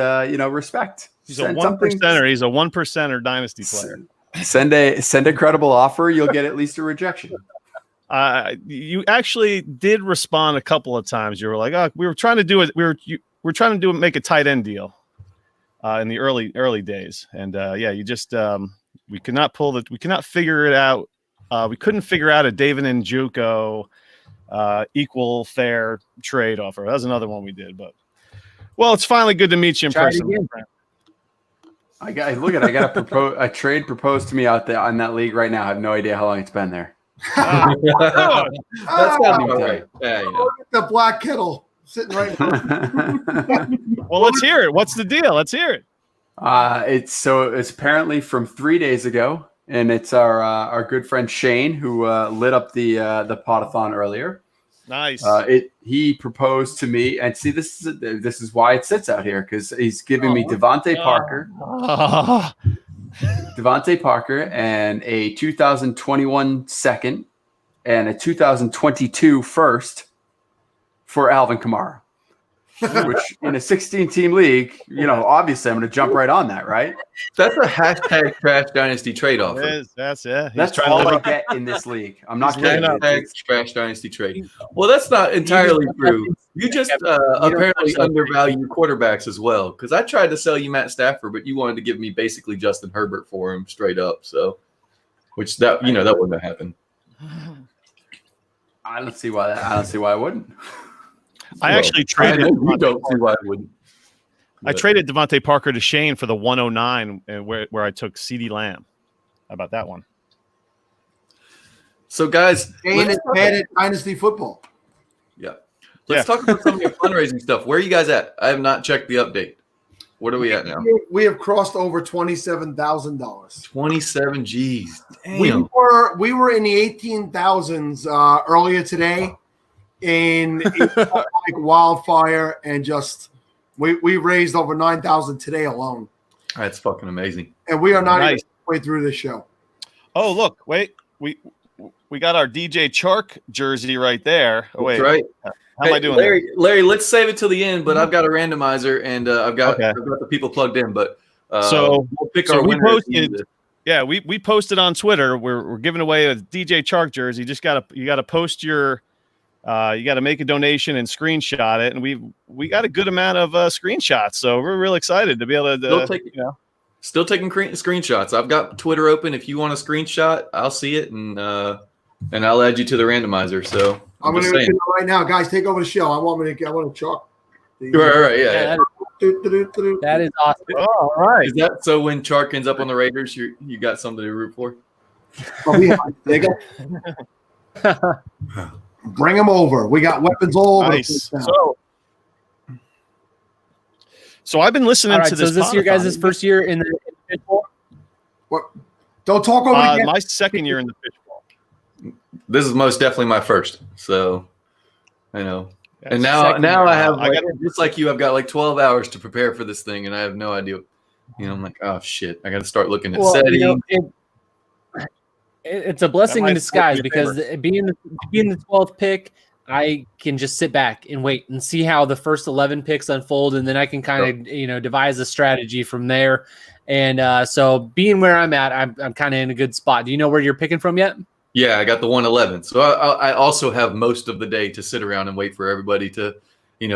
respect. He's a 1%er. He's a 1%er dynasty player. Send a credible offer. You'll get at least a rejection. You actually did respond a couple of times. You were like, "Oh, we were trying to do it. We're trying to do it, make a tight end deal in the early days." And yeah, you just we could not figure it out. We couldn't figure out a David Njoku equal fair trade offer. That was another one we did, but well, it's finally good to meet you in Try it person. again. I got a trade proposed to me out there on that league right now. I have no idea how long it's been there. That's gotta be right. Look at the black kettle sitting right now. Well, let's hear it. What's the deal? Let's hear it. It's apparently from 3 days ago, and it's our good friend Shane who lit up the podathon earlier. Nice. He proposed to me, and see, this is why it sits out here, because he's giving me Devontae Parker, Devontae Parker, and a 2021 second and a 2022 first for Alvin Kamara. Which in a 16-team league, obviously I'm going to jump right on that, right? That's a hashtag Trash Dynasty trade offer. That's all I get in this league. I'm not kidding. Hashtag Trash Dynasty trade. Well, that's not entirely true. You just apparently undervalue your quarterbacks as well. Because I tried to sell you Matt Stafford, but you wanted to give me basically Justin Herbert for him straight up. So, that wouldn't have happened. I don't see why I wouldn't. I actually traded. You don't see why I wouldn't. I traded Devontae Parker to Shane for the 109, where I took CeeDee Lamb. How about that one? So, guys, Shane is bad at Dynasty football. Yeah. Let's talk about some of your fundraising stuff. Where are you guys at? I have not checked the update. What are we at now? We have crossed over $27,000. 27 G's. Damn. We were in the 18,000s earlier today. And it's like wildfire, and just we raised over 9,000 today alone. That's fucking amazing. And we are not even halfway through the show. Oh, look, wait, we got our DJ Chark jersey right there. Oh, wait, that's right. How am I doing, Larry? Let's save it till the end. But I've got a randomizer, and I've got the people plugged in. But so we'll pick our winner. Yeah, we posted on Twitter. We're giving away a DJ Chark jersey. You gotta post your. You got to make a donation and screenshot it, and we got a good amount of screenshots, so we're real excited to be able to. Still taking screenshots. I've got Twitter open. If you want a screenshot, I'll see it, and I'll add you to the randomizer. So I'm going to do it right now, guys. Take over the show. I want to chalk. Right, yeah. That is awesome. Oh, all right. Is that so? When Chark ends up on the Raiders, you got something to root for? There you go. Bring them over. We got weapons all over. Nice. So I've been listening to this. So is this your guys' first year in the fishbowl? What? Don't talk over my second year in the fishbowl. This is most definitely my first. So I know. And now I have just like you, I've got like 12 hours to prepare for this thing, and I have no idea. I'm like, oh shit, I got to start looking at settings. It's a blessing in disguise, because being the 12th pick, I can just sit back and wait and see how the first 11 picks unfold, and then I can kind of devise a strategy from there. And so being where I'm at, I'm kind of in a good spot. Do you know where you're picking from yet? Yeah, I got the 111. So I also have most of the day to sit around and wait for everybody to,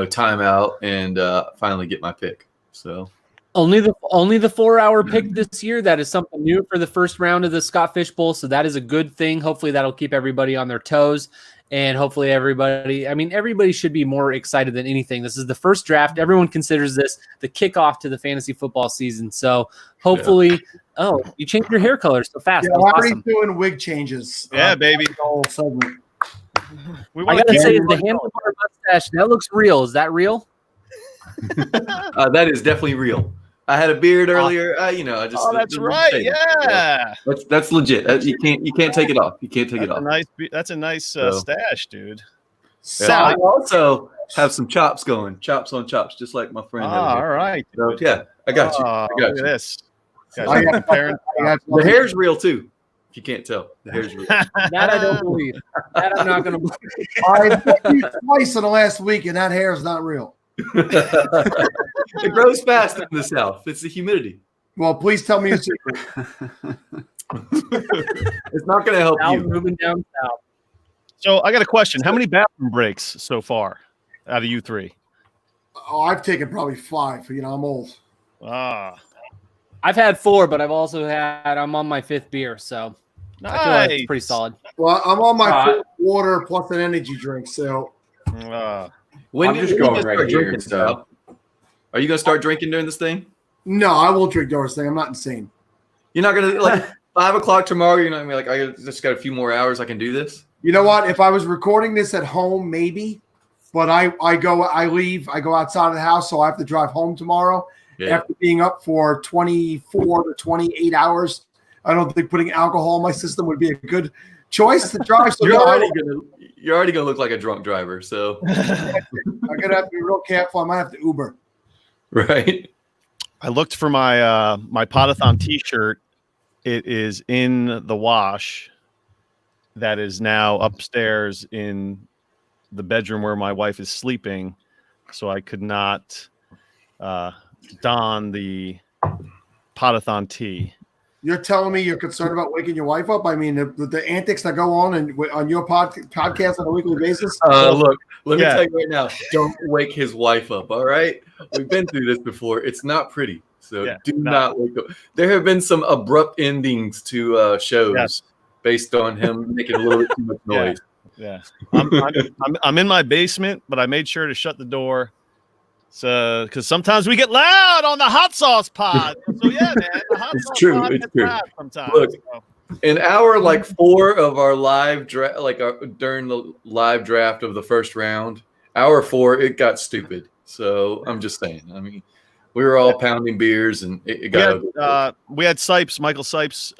time out and finally get my pick. So. Only the 4-hour pick this year. That is something new for the first round of the Scott Fish Bowl. So that is a good thing. Hopefully that'll keep everybody on their toes, and hopefully everybody should be more excited than anything. This is the first draft. Everyone considers this the kickoff to the fantasy football season. So hopefully, you changed your hair color so fast. Yeah, I'm already doing wig changes. Yeah, baby. Whole segment. I gotta say, the handlebar mustache, that looks real. Is that real? That is definitely real. I had a beard earlier. I just. Oh, that's right. Yeah. That's legit. You can't take it off. You can't take it off. That's a nice stash, dude. So I also have some chops going. Chops on chops, just like my friend. All right. So yeah, I got you. Look at this. The hair's real too. If you can't tell, the hair's real. That I don't believe. That I'm not going to believe. I've met you twice in the last week, and that hair is not real. It grows fast in the South. It's the humidity. Well, please tell me a secret. It's not going to help you. Moving down south. So I got a question. How many bathroom breaks so far out of you three? Oh, I've taken probably 5. You know, I'm old. I've had 4, but I'm on my 5th beer, so I feel like it's pretty solid. Well, I'm on my 4th water plus an energy drink, so. When I'm you just when you going start right here, drinking, so. Sal? Are you gonna start drinking during this thing? No, I won't drink during this thing. I'm not insane. You're not gonna like 5 o'clock tomorrow. You're not gonna be like, I just got a few more hours. I can do this. You know what? If I was recording this at home, maybe. But I leave, I go outside of the house, so I have to drive home tomorrow. Yeah. After being up for 24 to 28 hours, I don't think putting alcohol in my system would be a good choice to drive. So You're already gonna look like a drunk driver. So I'm gonna have to be real careful. I might have to Uber. Right. I looked for my my Potathon T-shirt. It is in the wash. That is now upstairs in the bedroom where my wife is sleeping, so I could not don the Potathon tee. You're telling me you're concerned about waking your wife up? I mean, the antics that go on on your podcast on a weekly basis. Look, let me Yeah. tell you right now. Don't wake his wife up. All right, we've been through this before. It's not pretty. So do not wake up. There have been some abrupt endings to shows based on him making a little bit too much noise. Yeah. I'm in my basement, but I made sure to shut the door. So, because sometimes we get loud on the hot sauce pod. So yeah, man, the hot sauce true, pod it's gets true. loud sometimes. Look, so. in hour like 4 of our live draft, during the live draft of the first round, hour 4, it got stupid. So I'm just saying. I mean, we were all pounding beers, and it got. We had Sipes, Michael Sipes,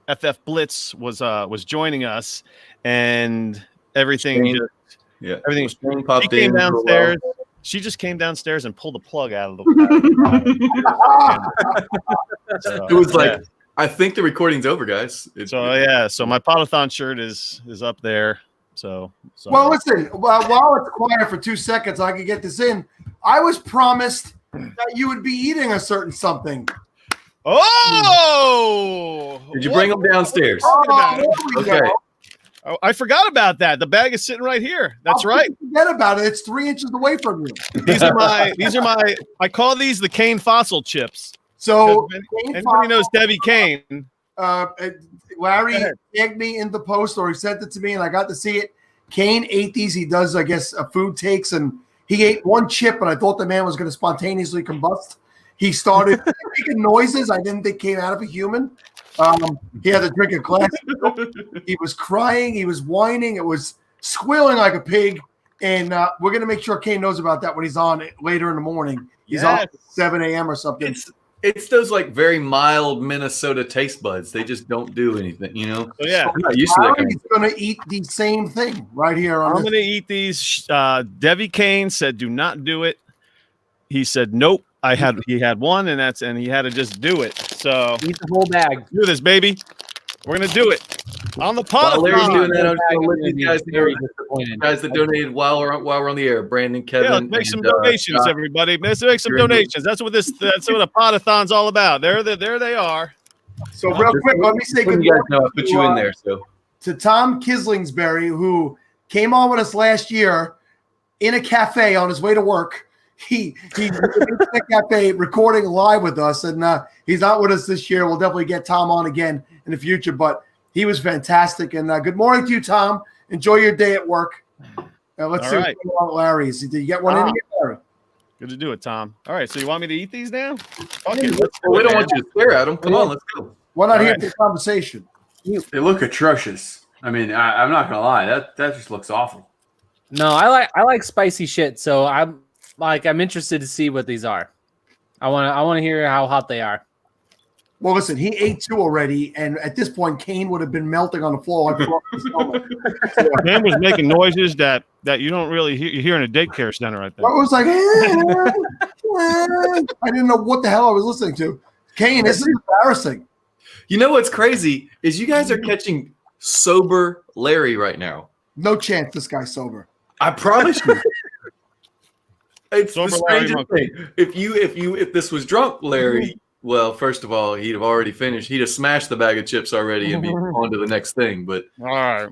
FF Blitz was joining us, and everything. Shane- Just, yeah, everything. Shane popped She came in for a while. downstairs. She just came downstairs and pulled the plug out of the. It was like, I think the recording's over, guys. So my Potathon shirt is up there. So Well, listen, while it's quiet for 2 seconds, I can get this in. I was promised that you would be eating a certain something. Oh! Did you bring them downstairs? Oh, there we Okay. go. Oh, I forgot about that. The bag is sitting right here. That's right. Forget about it. It's 3 inches away from you. These are my. I call these the Kane fossil chips. So anybody knows Debbie Kane? Larry tagged me in the post, or he sent it to me, and I got to see it. Kane ate these. He does, I guess, food takes, and he ate one chip, and I thought the man was going to spontaneously combust. He started making noises I didn't think came out of a human. He had to drink a glass. He was crying. He was whining. It was squealing like a pig. And we're going to make sure Kane knows about that when he's on later in the morning. He's on at 7 a.m. or something. It's those like very mild Minnesota taste buds. They just don't do anything, you know? So, yeah. I'm not used to that. Larry's going to eat the same thing right here. I'm going to eat these. Debbie Kane said, "Do not do it." He said, "Nope." He had one, and he had to just do it. So eat the whole bag. Do this, baby. We're gonna do it on the pot. While Larry's doing that, I'm just gonna let these guys that donated while we're on the air. Brandon, Kevin, Yeah, let's make some donations, everybody. Let's make some donations. That's what what a Potathon's all about. There they are. So real quick, let me say good you guys morning know I put you in there. So to Tom Kislingsbury, who came on with us last year in a cafe on his way to work. He was in the cafe recording live with us, and he's not with us this year. We'll definitely get Tom on again in the future, but he was fantastic. And good morning to you, Tom. Enjoy your day at work. Let's see what's going on with Larry's. Did you get one in here, Larry? Good to do it, Tom. All right, so you want me to eat these now? we don't want you to stare at them. Come on, let's go. Why not hear the conversation? They look atrocious. I mean, I'm not gonna lie. That just looks awful. No, I like spicy shit, so I'm interested to see what these are. I want to hear how hot they are. Well, listen, he ate 2 already, and at this point, Kane would have been melting on the floor. Man was making noises that you don't really hear. You hear in a daycare center, I think. I was like, I didn't know what the hell I was listening to. Kane, this is embarrassing. You know what's crazy is you guys are catching sober Larry right now. No chance this guy's sober. I promise you. It's Sober the Larry strangest Monkey. thing. If this was drunk Larry, well, first of all, he'd have already finished. He'd have smashed the bag of chips already and be on to the next thing. But all right.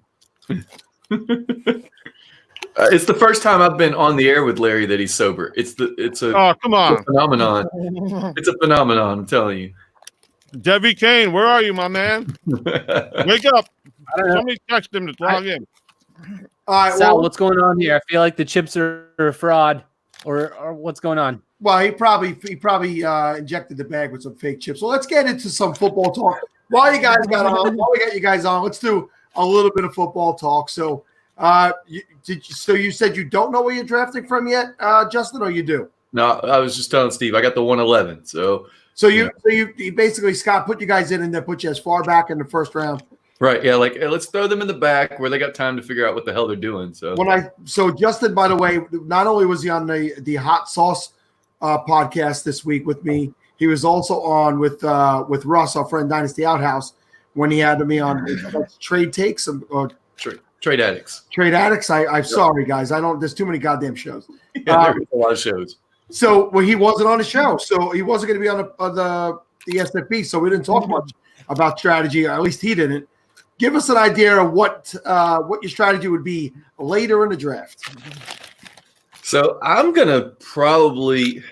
It's the first time I've been on the air with Larry that he's sober. It's a Oh, come on. it's a phenomenon. It's a phenomenon. I'm telling you. Debbie Kane, where are you, my man? Wake up. Somebody text him to log in. All right, Sal, well, what's going on here? I feel like the chips are a fraud, or what's going on? well, he probably injected the bag with some fake chips. So let's get into some football talk. While we got you guys on, let's do a little bit of football talk. So, you said you don't know where you're drafting from yet, Justin, or you do? No, I was just telling Steve I got the 111. So you basically, Scott, put you guys in and then put you as far back in the first round. right, yeah, like let's throw them in the back where they got time to figure out what the hell they're doing. So Justin, by the way, not only was he on the hot sauce podcast this week with me, he was also on with Russ, our friend Dynasty Outhouse, when he had me on trade takes or trade addicts. Trade addicts. I'm sorry, guys. There's too many goddamn shows. Yeah, there's a lot of shows. So he wasn't on the show, so he wasn't going to be on the SFB. So we didn't talk much about strategy, or at least he didn't. Give us an idea of what your strategy would be later in the draft. So I'm probably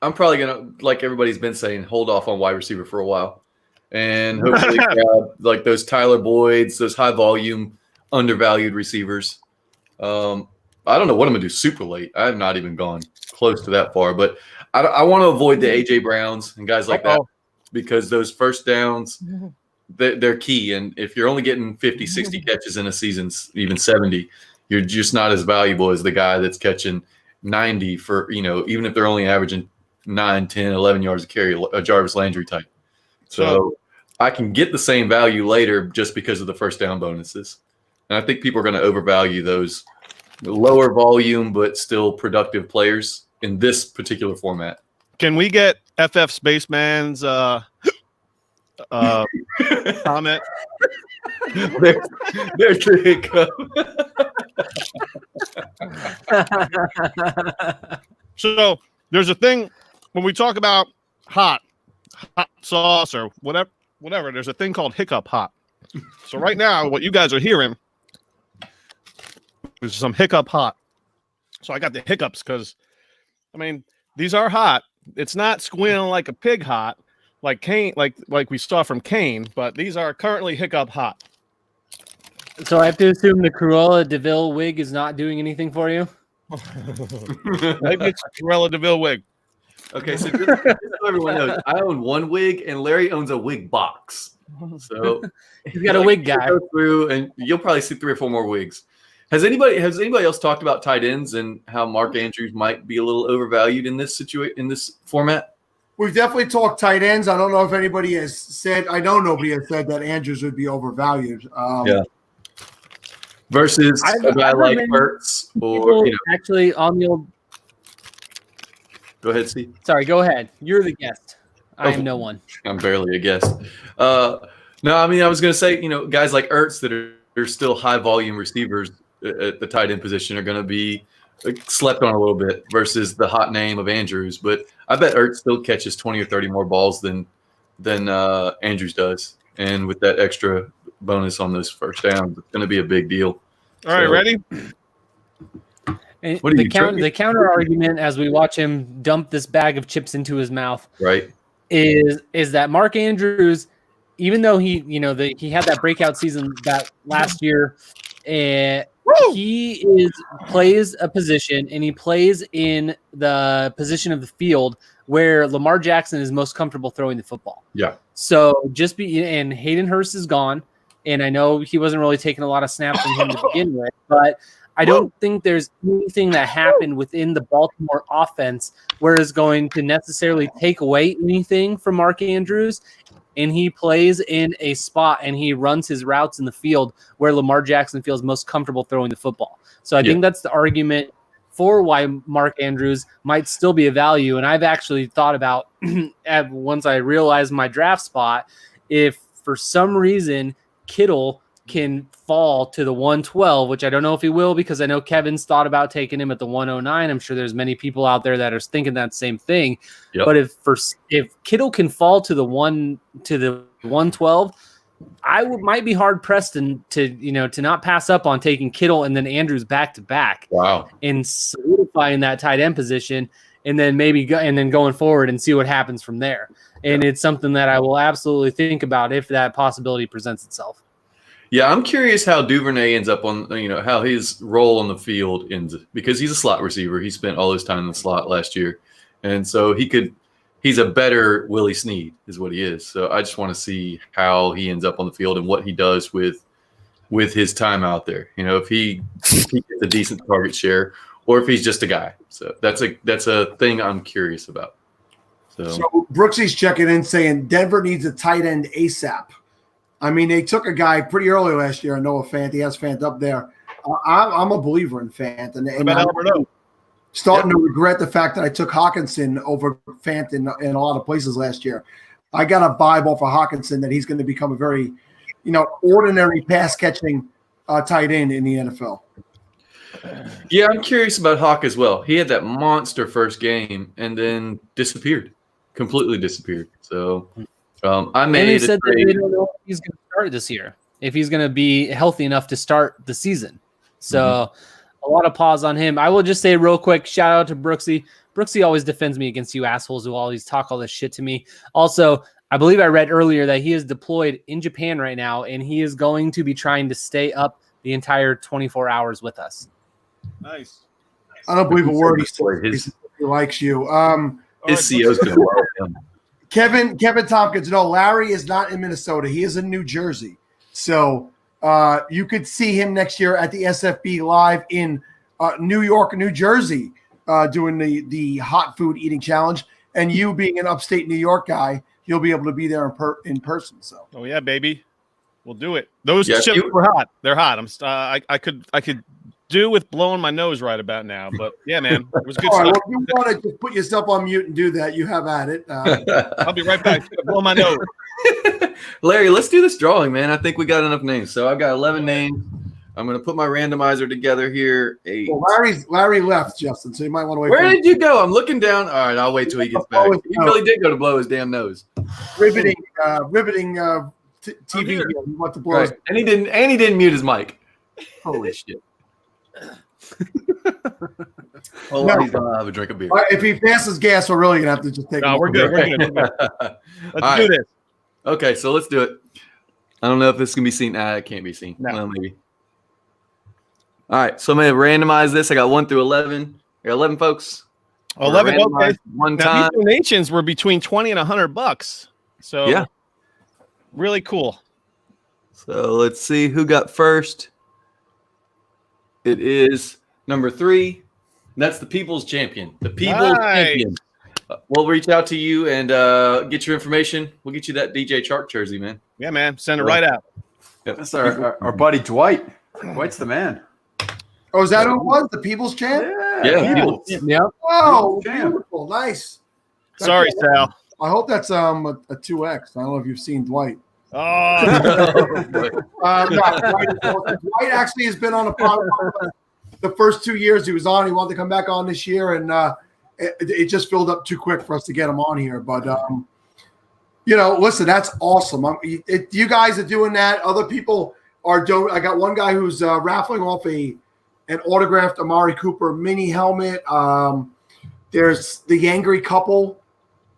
gonna, like everybody's been saying, hold off on wide receiver for a while, and hopefully grab like those Tyler Boyds, those high volume, undervalued receivers. I don't know what I'm gonna do super late. I have not even gone close to that far, but I want to avoid the AJ Browns and guys like that, because those first downs, they're key. And if you're only getting 50, 60 catches in a season, even 70, you're just not as valuable as the guy that's catching 90 for, even if they're only averaging 9, 10, 11 yards a carry, a Jarvis Landry type. So I can get the same value later just because of the first down bonuses. And I think people are going to overvalue those lower volume but still productive players in this particular format. Can we get FF Spaceman's comment? There's the hiccup. So there's a thing when we talk about hot sauce or whatever, there's a thing called hiccup hot. So right now, what you guys are hearing is some hiccup hot. So I got the hiccups because, these are hot. It's not squealing like a pig hot, like Kane, like we saw from Kane, but these are currently hiccup hot. So I have to assume the Cruella DeVille wig is not doing anything for you? Maybe it's a Cruella DeVille wig. Okay, so just so everyone knows, I own one wig and Larry owns a wig box. So he's got a wig guy. Go through and you'll probably see 3 or 4 more wigs. Has anybody else talked about tight ends and how Mark Andrews might be a little overvalued in this format? We've definitely talked tight ends. I don't know if anybody has said. I know nobody has said that Andrews would be overvalued. Yeah. Versus a guy like Hurts or actually on the old. Go ahead, Steve. Sorry, go ahead. You're the guest. I am no one. I'm barely a guest. No, I was going to say, guys like Ertz that are still high volume receivers at the tight end position are going to be slept on a little bit versus the hot name of Andrews. But I bet Ertz still catches 20 or 30 more balls than Andrews does. And with that extra bonus on those first downs, it's going to be a big deal. All right, ready? And the counter argument as we watch him dump this bag of chips into his mouth, right, is that Mark Andrews, even though he had that breakout season that last year, he plays a position and he plays in the position of the field where Lamar Jackson is most comfortable throwing the football. Yeah. So and Hayden Hurst is gone, and I know he wasn't really taking a lot of snaps from him to begin with, but I don't think there's anything that happened within the Baltimore offense where it's going to necessarily take away anything from Mark Andrews. And he plays in a spot and he runs his routes in the field where Lamar Jackson feels most comfortable throwing the football. So I think that's the argument for why Mark Andrews might still be a value. And I've actually thought about, once I realized my draft spot, if for some reason Kittle can fall to the 112, which I don't know if he will, because I know Kevin's thought about taking him at the 109. I'm sure there's many people out there that are thinking that same thing. Yep. But if Kittle can fall to the 112, might be hard pressed to not pass up on taking Kittle and then Andrews back to back. Wow. And solidifying that tight end position, and then going forward and see what happens from there. And it's something that I will absolutely think about if that possibility presents itself. Yeah, I'm curious how Duvernay ends up on, how his role on the field ends, because he's a slot receiver. He spent all his time in the slot last year. And so he's a better Willie Snead is what he is. So I just want to see how he ends up on the field and what he does with his time out there. If he gets a decent target share or if he's just a guy. So that's a thing I'm curious about. So Brooksy's checking in saying Denver needs a tight end ASAP. I mean, they took a guy pretty early last year, Noah Fant. He has Fant up there. I'm a believer in Fant. And I'm starting to regret the fact that I took Hawkinson over Fant in a lot of places last year. I got a vibe off of Hawkinson that he's going to become a very, ordinary pass-catching tight end in the NFL. Yeah, I'm curious about Hawk as well. He had that monster first game and then completely disappeared. So I made. And they said that they don't know if he's going to start this year, if he's going to be healthy enough to start the season. So a lot of pause on him. I will just say real quick, shout out to Brooksy. Brooksy always defends me against you assholes who always talk all this shit to me. Also, I believe I read earlier that he is deployed in Japan right now, and he is going to be trying to stay up the entire 24 hours with us. Nice. I don't believe a word he likes you. His CO's going to love him. Kevin Tompkins, no, Larry is not in Minnesota. He is in New Jersey. So you could see him next year at the SFB Live in New York, New Jersey, doing the hot food eating challenge. And you being an upstate New York guy, you'll be able to be there in person. So, oh yeah, baby, we'll do it. Those chips were hot. They're hot. I could do with blowing my nose right about now, but yeah, man, it was good All stuff. right, well, if you want to just put yourself on mute and do that, you have at it. I'll be right back. Blow my nose. Larry, let's do this drawing, man. I think we got enough names. So I've got 11 names. I'm going to put my randomizer together here. 8. Well, Larry left, Justin, so you might want to wait. Where did you go? I'm looking down. All right, I'll wait till he gets back. He really did go to blow his damn nose. Riveting TV. You want to blow right. And he didn't mute his mic. Holy shit. Hold on, he's gonna have a drink of beer. If he passes gas, we're really gonna have to just take. No, we're good. We're good. Let's do this. Okay, so let's do it. I don't know if this can be seen. It can't be seen. No. Well, maybe. All right, so I'm gonna randomize this. I got 1 through 11. I got 11 folks. 11. Okay. One now, time. these donations were between $20 and $100. So yeah, really cool. So let's see who got first. It is number 3. That's the People's Champion. The People's Champion. We'll reach out to you and get your information. We'll get you that DJ Chark jersey, man. Yeah, man. Send it right out. Yep. That's our buddy Dwight. Dwight's the man. Oh, is that who it was? The People's Champ? Yeah. Yep. Oh, beautiful. Nice. Sorry, Sal. I hope that's a 2X. I don't know if you've seen Dwight. Oh. Dwight actually has been on a product the first 2 years he was on. He wanted to come back on this year, and it just filled up too quick for us to get him on here. But listen, that's awesome. You guys are doing that. Other people are doing. I got one guy who's raffling off an autographed Amari Cooper mini helmet. There's the Angry Couple.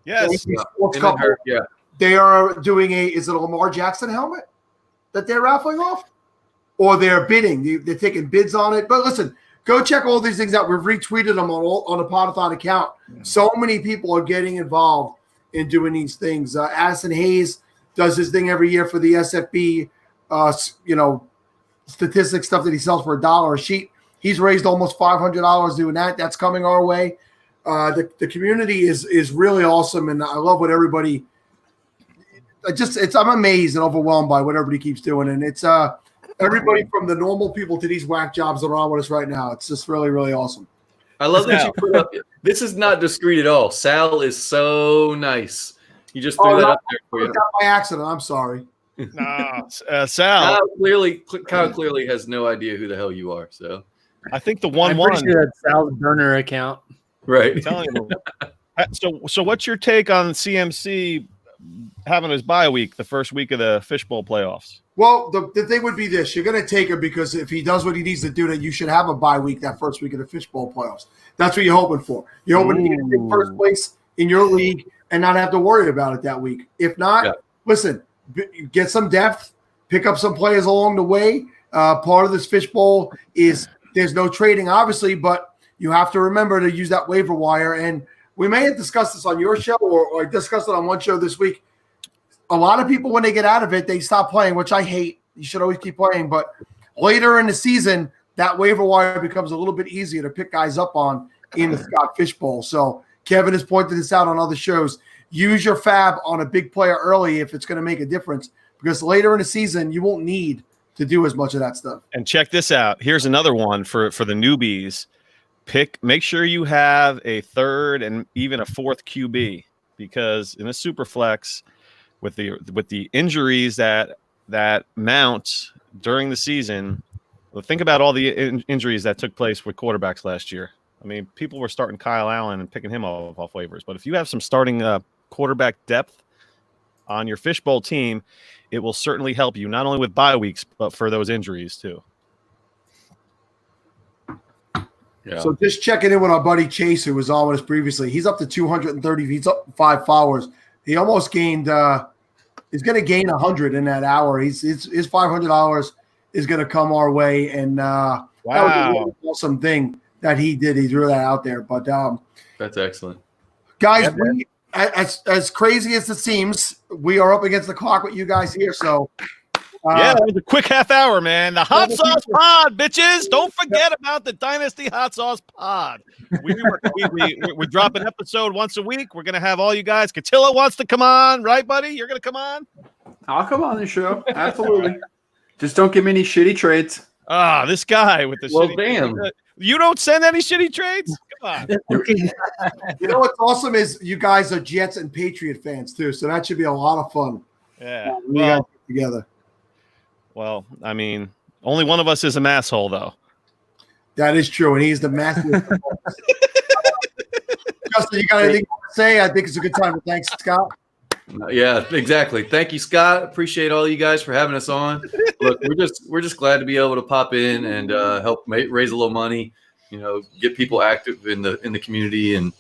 Yes. Sports couple. Yeah. They are doing is it a Lamar Jackson helmet that they're raffling off? Or they're bidding. They're taking bids on it. But listen, go check all these things out. We've retweeted them on the Podathon account. So many people are getting involved in doing these things. Addison Hayes does his thing every year for the SFB, statistics stuff that he sells for $1 a sheet. He's raised almost $500 doing that. That's coming our way. The community is really awesome, and I love what everybody. I'm amazed and overwhelmed by what everybody keeps doing, and it's everybody from the normal people to these whack jobs that are on with us right now. It's just really, really awesome. I love that you put up. This is not discreet at all. Sal is so nice. You just threw that up there for you. By accident. I'm sorry. No, Sal. Kyle clearly has no idea who the hell you are. So I think the I'm pretty sure that's Sal's burner account. Right. I'm telling you. So what's your take on CMC having his bye week, the first week of the fishbowl playoffs? Well, the thing would be this. You're going to take him because if he does what he needs to do, that you should have a bye week that first week of the fishbowl playoffs. That's what you're hoping for. You're hoping to get first place in your league and not have to worry about it that week. If not, listen, get some depth, pick up some players along the way. Part of this fishbowl is there's no trading, obviously, but you have to remember to use that waiver wire. And we may have discussed this on your show or discussed it on one show this week. A lot of people, when they get out of it, they stop playing, which I hate. You should always keep playing. But later in the season, that waiver wire becomes a little bit easier to pick guys up on in the Scott Fishbowl. So Kevin has pointed this out on other shows. Use your fab on a big player early if it's going to make a difference, because later in the season, you won't need to do as much of that stuff. And check this out. Here's another one for the newbies. Make sure you have a third and even a fourth QB, because in a super flex, with the injuries that mount during the season, well, think about all the injuries that took place with quarterbacks last year. I mean, people were starting Kyle Allen and picking him off waivers. But if you have some starting quarterback depth on your fishbowl team, it will certainly help you, not only with bye weeks, but for those injuries too. Yeah. So just checking in with our buddy Chase, who was on with us previously. He's up to 230. He's up 5 followers. He almost gained he's going to gain 100 in that hour. His $500 is going to come our way. And that was a really awesome thing that he did. He threw that out there. But that's excellent. Guys, as crazy as it seems, we are up against the clock with you guys here. So that was a quick half hour, man. The Hot Sauce Pod, bitches. Don't forget about the Dynasty Hot Sauce Pod. We drop an episode once a week. We're going to have all you guys. Catilla wants to come on, right, buddy? You're going to come on? I'll come on the show. Absolutely. Just don't give me any shitty trades. This guy with the shitty damn. trades. You don't send any shitty trades? Come on. You know what's awesome is you guys are Jets and Patriot fans too, so that should be a lot of fun. Yeah. We guys get together. Well, I mean, only one of us is an asshole, though. That is true, and he's the master. Justin, you got anything to say? I think it's a good time. Thanks, Scott. Yeah, exactly. Thank you, Scott. Appreciate all you guys for having us on. Look, we're just glad to be able to pop in and help raise a little money. You know, get people active in the community, and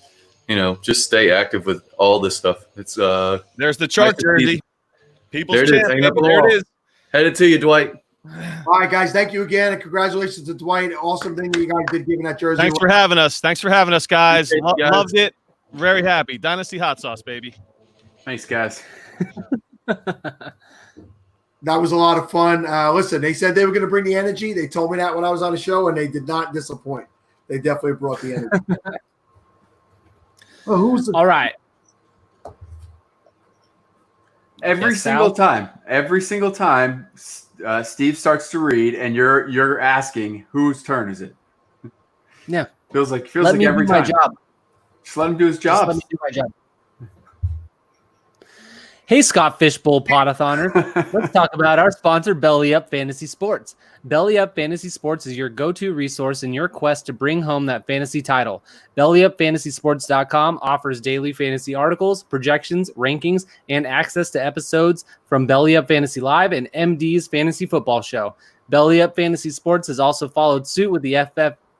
just stay active with all this stuff. It's there's the chart jersey. People's there it is. Hanging up on the wall. There it is. Headed to you, Dwight. All right, guys. Thank you again, and congratulations to Dwight. Awesome thing that you guys did giving that jersey. Thanks for having us. Thanks for having us, guys. Loved it. Very happy. Dynasty Hot Sauce, baby. Thanks, guys. That was a lot of fun. Listen, they said they were going to bring the energy. They told me that when I was on the show, and they did not disappoint. They definitely brought the energy. All right. Every single time, Steve starts to read, and you're asking whose turn is it? Yeah, feels like let me every do time. my job. Just let him do his job. Let me do my job. Hey, Scott Fishbowl Podathoners. Let's talk about our sponsor, Belly Up Fantasy Sports. Belly Up Fantasy Sports is your go-to resource in your quest to bring home that fantasy title. BellyUpFantasySports.com offers daily fantasy articles, projections, rankings, and access to episodes from Belly Up Fantasy Live and MD's Fantasy Football Show. Belly Up Fantasy Sports has also followed suit with the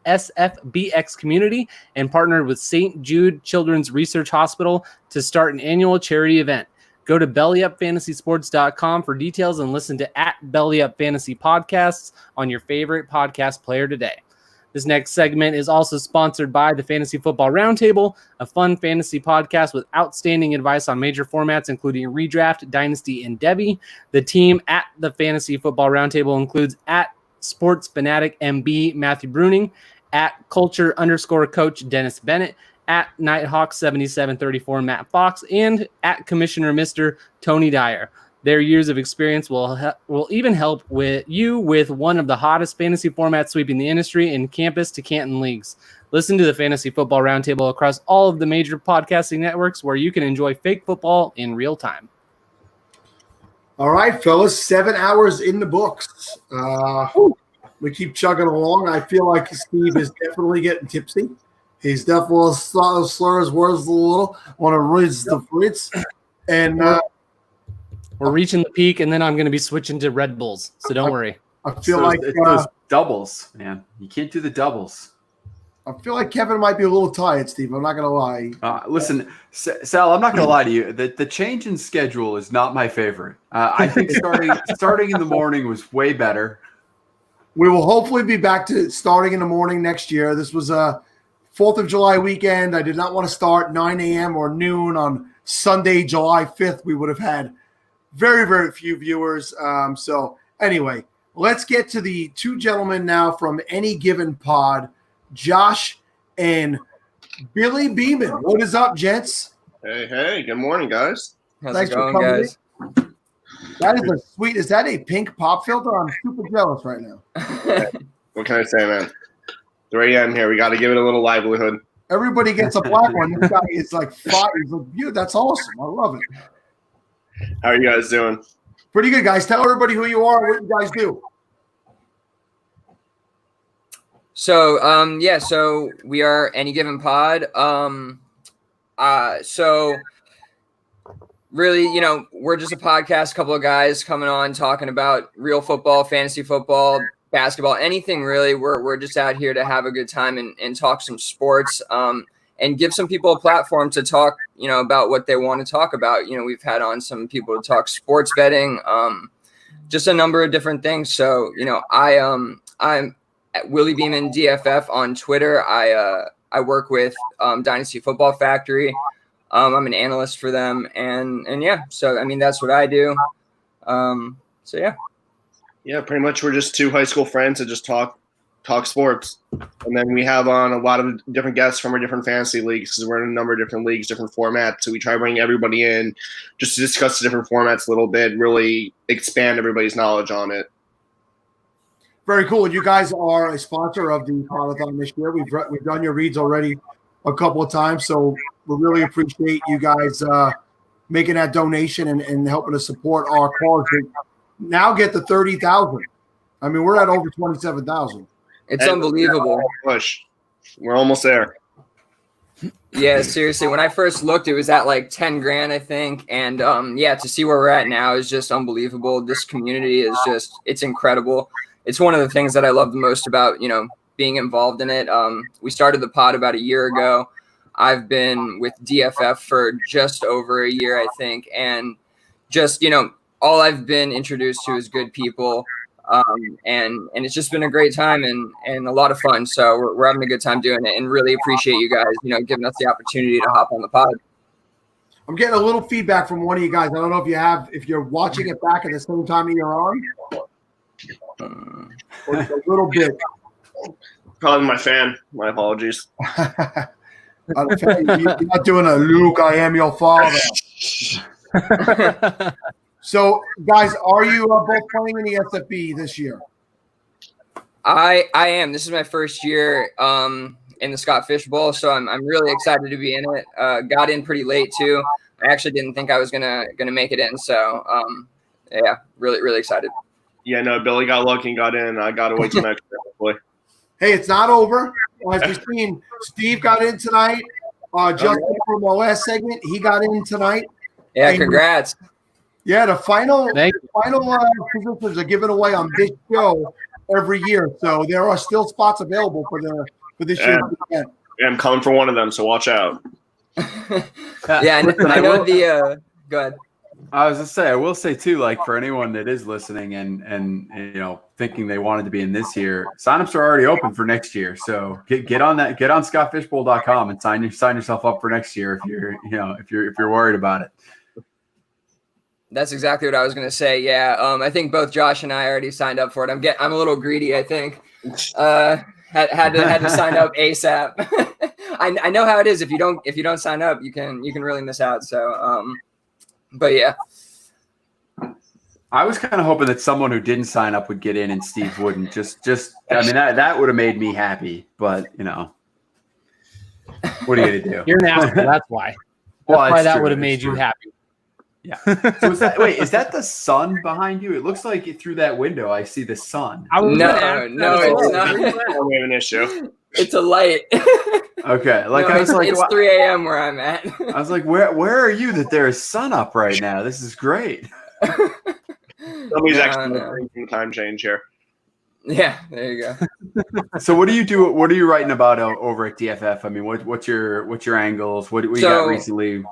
SFBX community and partnered with St. Jude Children's Research Hospital to start an annual charity event. Go to bellyupfantasysports.com for details and listen to @BellyUpFantasy Podcasts on your favorite podcast player today. This next segment is also sponsored by the Fantasy Football Roundtable, a fun fantasy podcast with outstanding advice on major formats, including Redraft, Dynasty, and Devy. The team at the Fantasy Football Roundtable includes @SportsFanaticMB Matthew Bruning, @Culture_Coach Dennis Bennett, @Nighthawk7734 Matt Fox, and @Commissioner Mr. Tony Dyer. Their years of experience will even help with one of the hottest fantasy formats sweeping the industry in campus to Canton leagues. Listen to the Fantasy Football Roundtable across all of the major podcasting networks where you can enjoy fake football in real time. All right, fellas, 7 hours in the books. We keep chugging along. I feel like Steve is definitely getting tipsy. He's definitely slur his words a little. Want to raise the Fritz. And We're reaching the peak, and then I'm going to be switching to Red Bulls. So don't worry. I feel like it's those doubles, man. You can't do the doubles. I feel like Kevin might be a little tired, Steve. I'm not gonna lie. Listen, Sal, I'm not gonna lie to you. The change in schedule is not my favorite. I think starting in the morning was way better. We will hopefully be back to starting in the morning next year. This was a 4th of July weekend. I did not want to start 9 a.m. or noon on Sunday, July 5th. We would have had very, very few viewers. So anyway, let's get to the two gentlemen now from Any Given Pod, Josh and Billy Beeman. What is up, gents? Hey, good morning, guys. Thanks for coming, guys. That is a sweet. Is that a pink pop filter? I'm super jealous right now. What can I say, man? 3 a.m. here. We got to give it a little livelihood. Everybody gets a black one. This guy is like 5. He's like, "Dude, that's awesome. I love it." How are you guys doing? Pretty good, guys. Tell everybody who you are and what you guys do. So, so we are Any Given Pod. So really, we're just a podcast, couple of guys coming on talking about real football, fantasy football, basketball, anything really. We're just out here to have a good time and talk some sports, and give some people a platform to talk, about what they want to talk about. We've had on some people to talk sports betting, just a number of different things. So, I'm at Willie Beeman DFF on Twitter. I work with Dynasty Football Factory. I'm an analyst for them, and yeah. So that's what I do. Yeah, pretty much we're just two high school friends that just talk sports, and then we have on a lot of different guests from our different fantasy leagues because we're in a number of different leagues, different formats. So we try to bring everybody in just to discuss the different formats a little bit, really expand everybody's knowledge on it. Very cool. You guys are a sponsor of the Podathon this year. We've done your reads already a couple of times, so we really appreciate you guys making that donation and helping us support our cause. We now get to 30,000. We're at over 27,000. It's unbelievable. Push. We're almost there. Yeah, seriously. When I first looked, it was at like 10 grand, I think. And to see where we're at now is just unbelievable. This community is it's incredible. It's one of the things that I love the most about, being involved in it. We started the pod about a year ago. I've been with DFF for just over a year, I think. And just, all I've been introduced to is good people. And it's just been a great time and a lot of fun. So we're having a good time doing it and really appreciate you guys, giving us the opportunity to hop on the pod. I'm getting a little feedback from one of you guys. I don't know if you're watching it back at the same time that you're on. A little bit. Probably my fan. My apologies. You're not doing a Luke, I am your father. So, guys, are you both playing in the SFB this year? I am. This is my first year in the Scott Fish Bowl, so I'm really excited to be in it. Got in pretty late too. I actually didn't think I was gonna make it in, so really really excited. Yeah, no, Billy got lucky and got in. I got to wait till next year, hopefully. Hey, it's not over. As we've seen, Steve got in tonight. Justin from the last segment, he got in tonight. Yeah, congrats. Yeah, the final positions are given away on this show every year, so there are still spots available for this year's event. Yeah, I'm coming for one of them, so watch out. Yeah, I know the. Go ahead. I was just say, I will say too, like for anyone that is listening and thinking they wanted to be in this year, signups are already open for next year. So get on scottfishbowl.com and sign yourself up for next year if you're worried about it. That's exactly what I was going to say. Yeah, I think both Josh and I already signed up for it. I'm a little greedy, I think. Had to sign up ASAP. I know how it is. If you don't sign up, you can really miss out. So. But yeah, I was kind of hoping that someone who didn't sign up would get in and Steve wouldn't. That would have made me happy. But what are you gonna do? You're an asshole. That's why. That's why that would have made you happy. Yeah. So is that the sun behind you? It looks like through that window I see the sun. No, it's not. We have an issue. It's a light. Okay, it's 3 a.m. where I'm at. I was like, where are you that there is sun up right now? This is great. Nobody's actually making time change here. Yeah, there you go. So what do you do? What are you writing about over at DFF? I mean, what's your angles? What you got recently?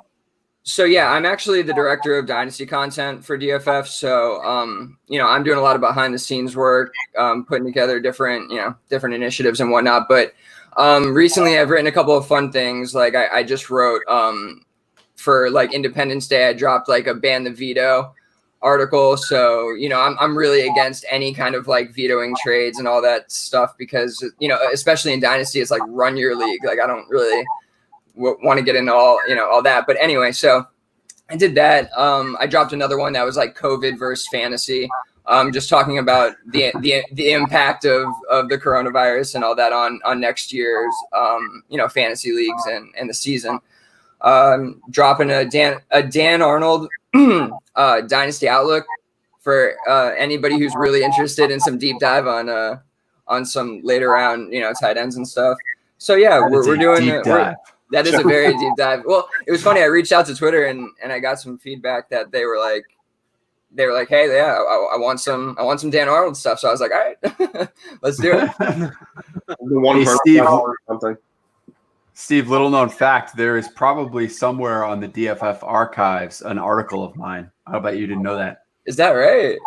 So yeah, I'm actually the director of Dynasty content for DFF. So I'm doing a lot of behind the scenes work, putting together different initiatives and whatnot. But recently I've written a couple of fun things. Like I just wrote for like Independence Day, I dropped like a ban the veto article. So, I'm really against any kind of like vetoing trades and all that stuff because, especially in Dynasty, it's like run your league. Like I don't really want to get into all that. But anyway, so I did that. I dropped another one that was like COVID versus fantasy. Just talking about the impact of the coronavirus and all that on next year's, fantasy leagues and the season. Dropping a Dan Arnold Dynasty Outlook for anybody who's really interested in some deep dive on some later round, tight ends and stuff. So yeah, we're doing that is a very deep dive. Well, it was funny. I reached out to Twitter and I got some feedback that they were like, hey, yeah, I want some Dan Arnold stuff. So I was like, all right, let's do it. Steve, little known fact, there is probably somewhere on the DFF archives an article of mine. How about you didn't know that? Is that right?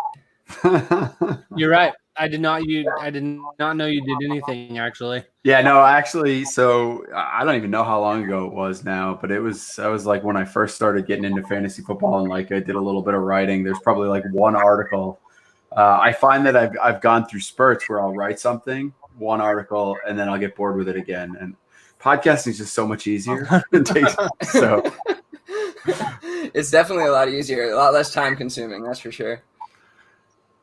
You're right. I did not know you did anything actually. Yeah, no, actually, so I don't even know how long ago it was now, but I was like when I first started getting into fantasy football and like I did a little bit of writing. There's probably like one article. I find that I've gone through spurts where I'll write something, one article, and then I'll get bored with it again. And podcasting is just so much easier. So it's definitely a lot easier, a lot less time consuming. That's for sure.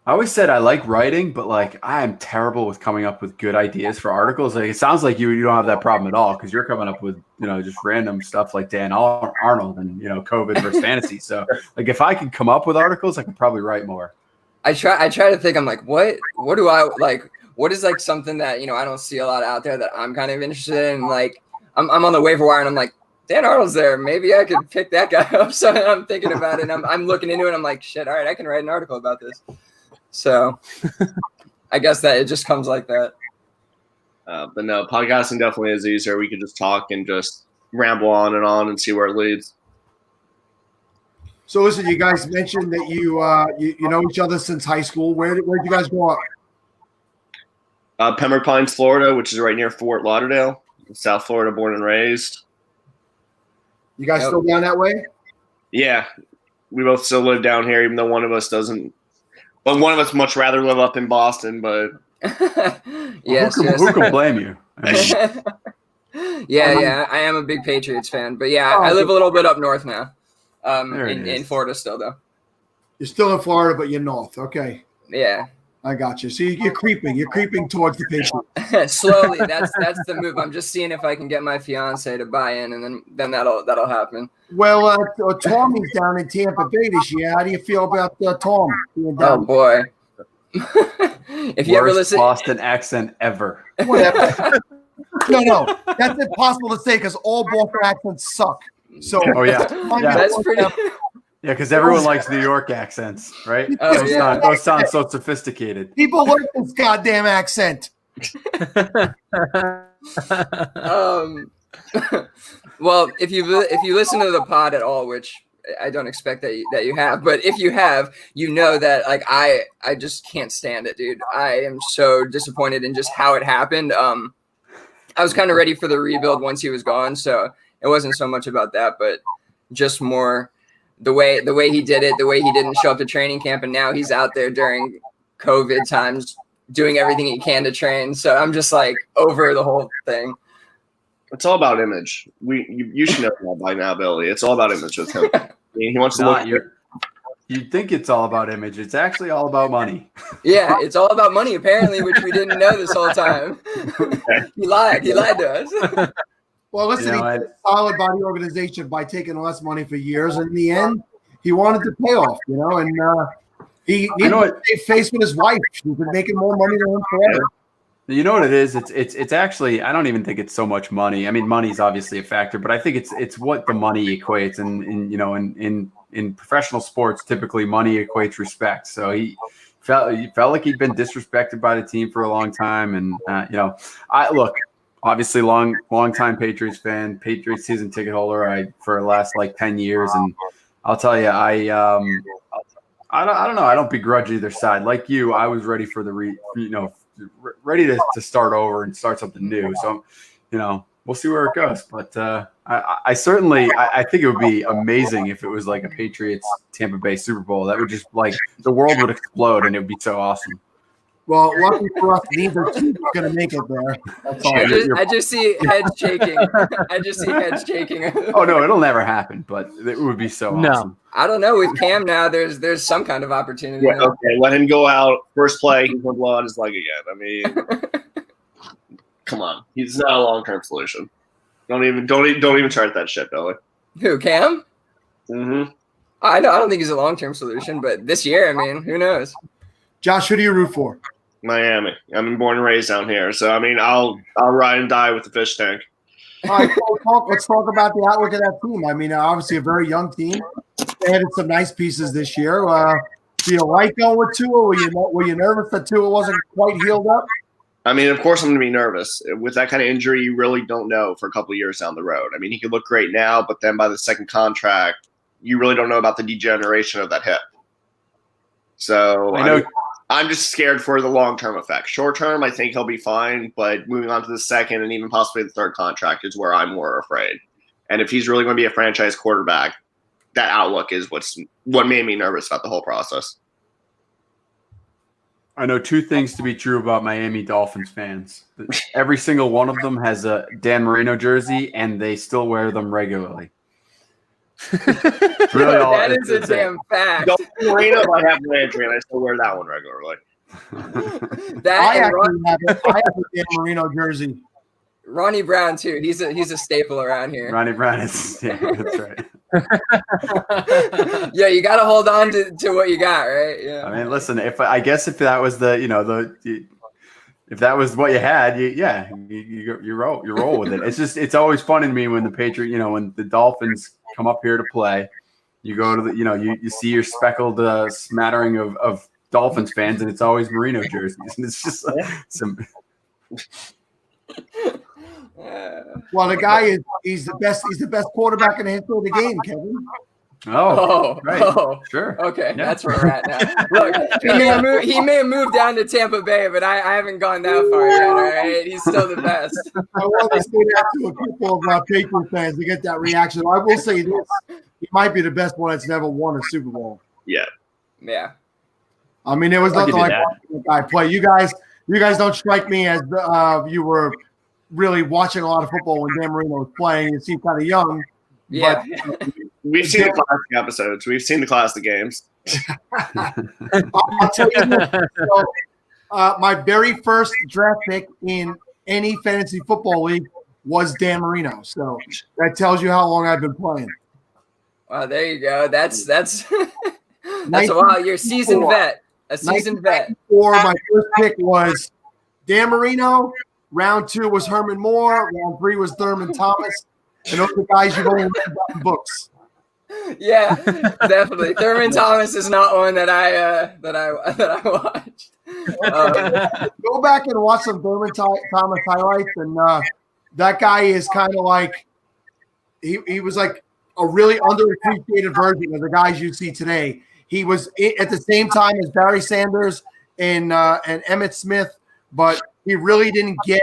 I always said I like writing, but like I am terrible with coming up with good ideas for articles. Like it sounds like you don't have that problem at all because you're coming up with just random stuff like Dan Arnold and COVID versus fantasy. So like if I could come up with articles, I could probably write more. I try to think. I'm like, what do I like? What is like something that I don't see a lot out there that I'm kind of interested in? Like I'm on the waiver wire and I'm like, Dan Arnold's there. Maybe I could pick that guy up. So I'm thinking about it. And I'm looking into it. And I'm like, shit. All right, I can write an article about this. So I guess that it just comes like that. But no, podcasting definitely is easier. We could just talk and just ramble on and see where it leads. So listen, you guys mentioned that you know each other since high school. Where'd you guys grow up? Pembroke Pines, Florida, which is right near Fort Lauderdale, South Florida, born and raised. You guys still down that way? Yeah, we both still live down here, even though one of us doesn't. But one of us much rather live up in Boston, but yes, who can blame you? I mean, yeah, I am a big Patriots fan, but yeah, I live a little bit up north now, in Florida still though. You're still in Florida, but you're north. Okay. Yeah. I got you. So you're creeping towards the Patriots. Slowly. That's the move. I'm just seeing if I can get my fiance to buy in, and then that'll happen. Well, Tommy's down in Tampa Bay this year. How do you feel about Tom being down? Oh boy! If you ever listen, Boston accent ever. Whatever. No, that's impossible to say because all Boston accents suck. So, that's pretty. Yeah, because everyone likes New York accents, right? Those sound so sophisticated. People like this goddamn accent. Well, if you listen to the pod at all, which I don't expect that you have, but if you have, you know that like I just can't stand it, dude. I am so disappointed in just how it happened. I was kind of ready for the rebuild once he was gone, so it wasn't so much about that, but just more the way he did it, the way he didn't show up to training camp, and now he's out there during COVID times doing everything he can to train. So I'm just like over the whole thing. It's all about image. You should know that by now, Billy. It's all about image with him. I mean, he wants to look. You'd think it's all about image. It's actually all about money. Yeah, it's all about money apparently, which we didn't know this whole time. He lied to us. Well, listen, he did a solid body organization by taking less money for years, and in the end, he wanted the payoff, and he faced with his wife. She's been making more money than him forever. You know what it is? It's actually, I don't even think it's so much money. I mean, money's obviously a factor, but I think it's what the money equates, and in professional sports, typically money equates respect. So he felt like he'd been disrespected by the team for a long time, and I look, obviously long time Patriots fan, Patriots season ticket holder for the last like 10 years, and I'll tell you, I don't know. I don't begrudge either side. Like you, I was ready for ready to start over and start something new. So, we'll see where it goes. But I certainly think it would be amazing if it was like a Patriots Tampa Bay Super Bowl. That would just like the world would explode, and it would be so awesome. Well, lucky for us, neither team is going to make it there. That's all. I just see heads shaking. I just see heads shaking. Oh no, it'll never happen, but it would be so awesome. I don't know. With Cam now, there's some kind of opportunity. Yeah, now. okay, let him go out. First play, he's going to blow out his leg again. I mean, come on. He's not a long-term solution. Don't even try that shit, Billy. Who, Cam? Mm-hmm. I don't think he's a long-term solution, but this year, I mean, who knows? Josh, who do you root for? Miami. I'm born and raised down here, so I mean, I'll ride and die with the fish tank. All right, let's talk about the outlook of that team. I mean, obviously a very young team. They added some nice pieces this year. Do you like going with Tua? Were you nervous that Tua wasn't quite healed up? I mean, of course I'm going to be nervous. With that kind of injury, you really don't know for a couple of years down the road. I mean, he could look great now, but then by the second contract, you really don't know about the degeneration of that hip. So I'm just scared for the long-term effect. Short-term, I think he'll be fine, but moving on to the second and even possibly the third contract is where I'm more afraid. And if he's really going to be a franchise quarterback, that outlook is what made me nervous about the whole process. I know two things to be true about Miami Dolphins fans. Every single one of them has a Dan Marino jersey, and they still wear them regularly. Really that is a damn fact. Marino, I have Landry, and I still wear that one regularly. I have a Dan Marino jersey. Ronnie Brown too. He's a staple around here. Ronnie Brown is that's right. Yeah, you got to hold on to what you got, right? Yeah. I mean, listen. If that was if that was what you had, you roll with it. It's always funny to me when the Patriot, when the Dolphins come up here to play, you go to the, you see your speckled smattering of Dolphins fans, and it's always Marino jerseys, and it's just some. Well, the guy he's the best quarterback in the history of the game, Kevin. Right. Sure. Okay, that's where we're at now. Look, he may have moved down to Tampa Bay, but I haven't gone that far yet. All right, he's still the best. I want to say that to a couple of Patriot fans to get that reaction. I will say this: he might be the best one that's never won a Super Bowl. Yeah. I mean, there was nothing like watching the guy play. You guys don't strike me as you were really watching a lot of football when Dan Marino was playing. You seem kind of young. Yeah. But, we've seen the classic episodes. We've seen the classic games. I'll tell you this. So, my very first draft pick in any fantasy football league was Dan Marino. So that tells you how long I've been playing. Wow, there you go. That's wow. You're a seasoned vet. A seasoned vet. My first pick was Dan Marino. Round 2 was Herman Moore. Round 3 was Thurman Thomas. And those are the guys you've only read about in books. Yeah, definitely. Thurman Thomas is not one that I watched. Go back and watch some Thurman Thomas highlights, and that guy is kind of like he was like a really underappreciated version of the guys you see today. He was at the same time as Barry Sanders and Emmitt Smith, but he really didn't get.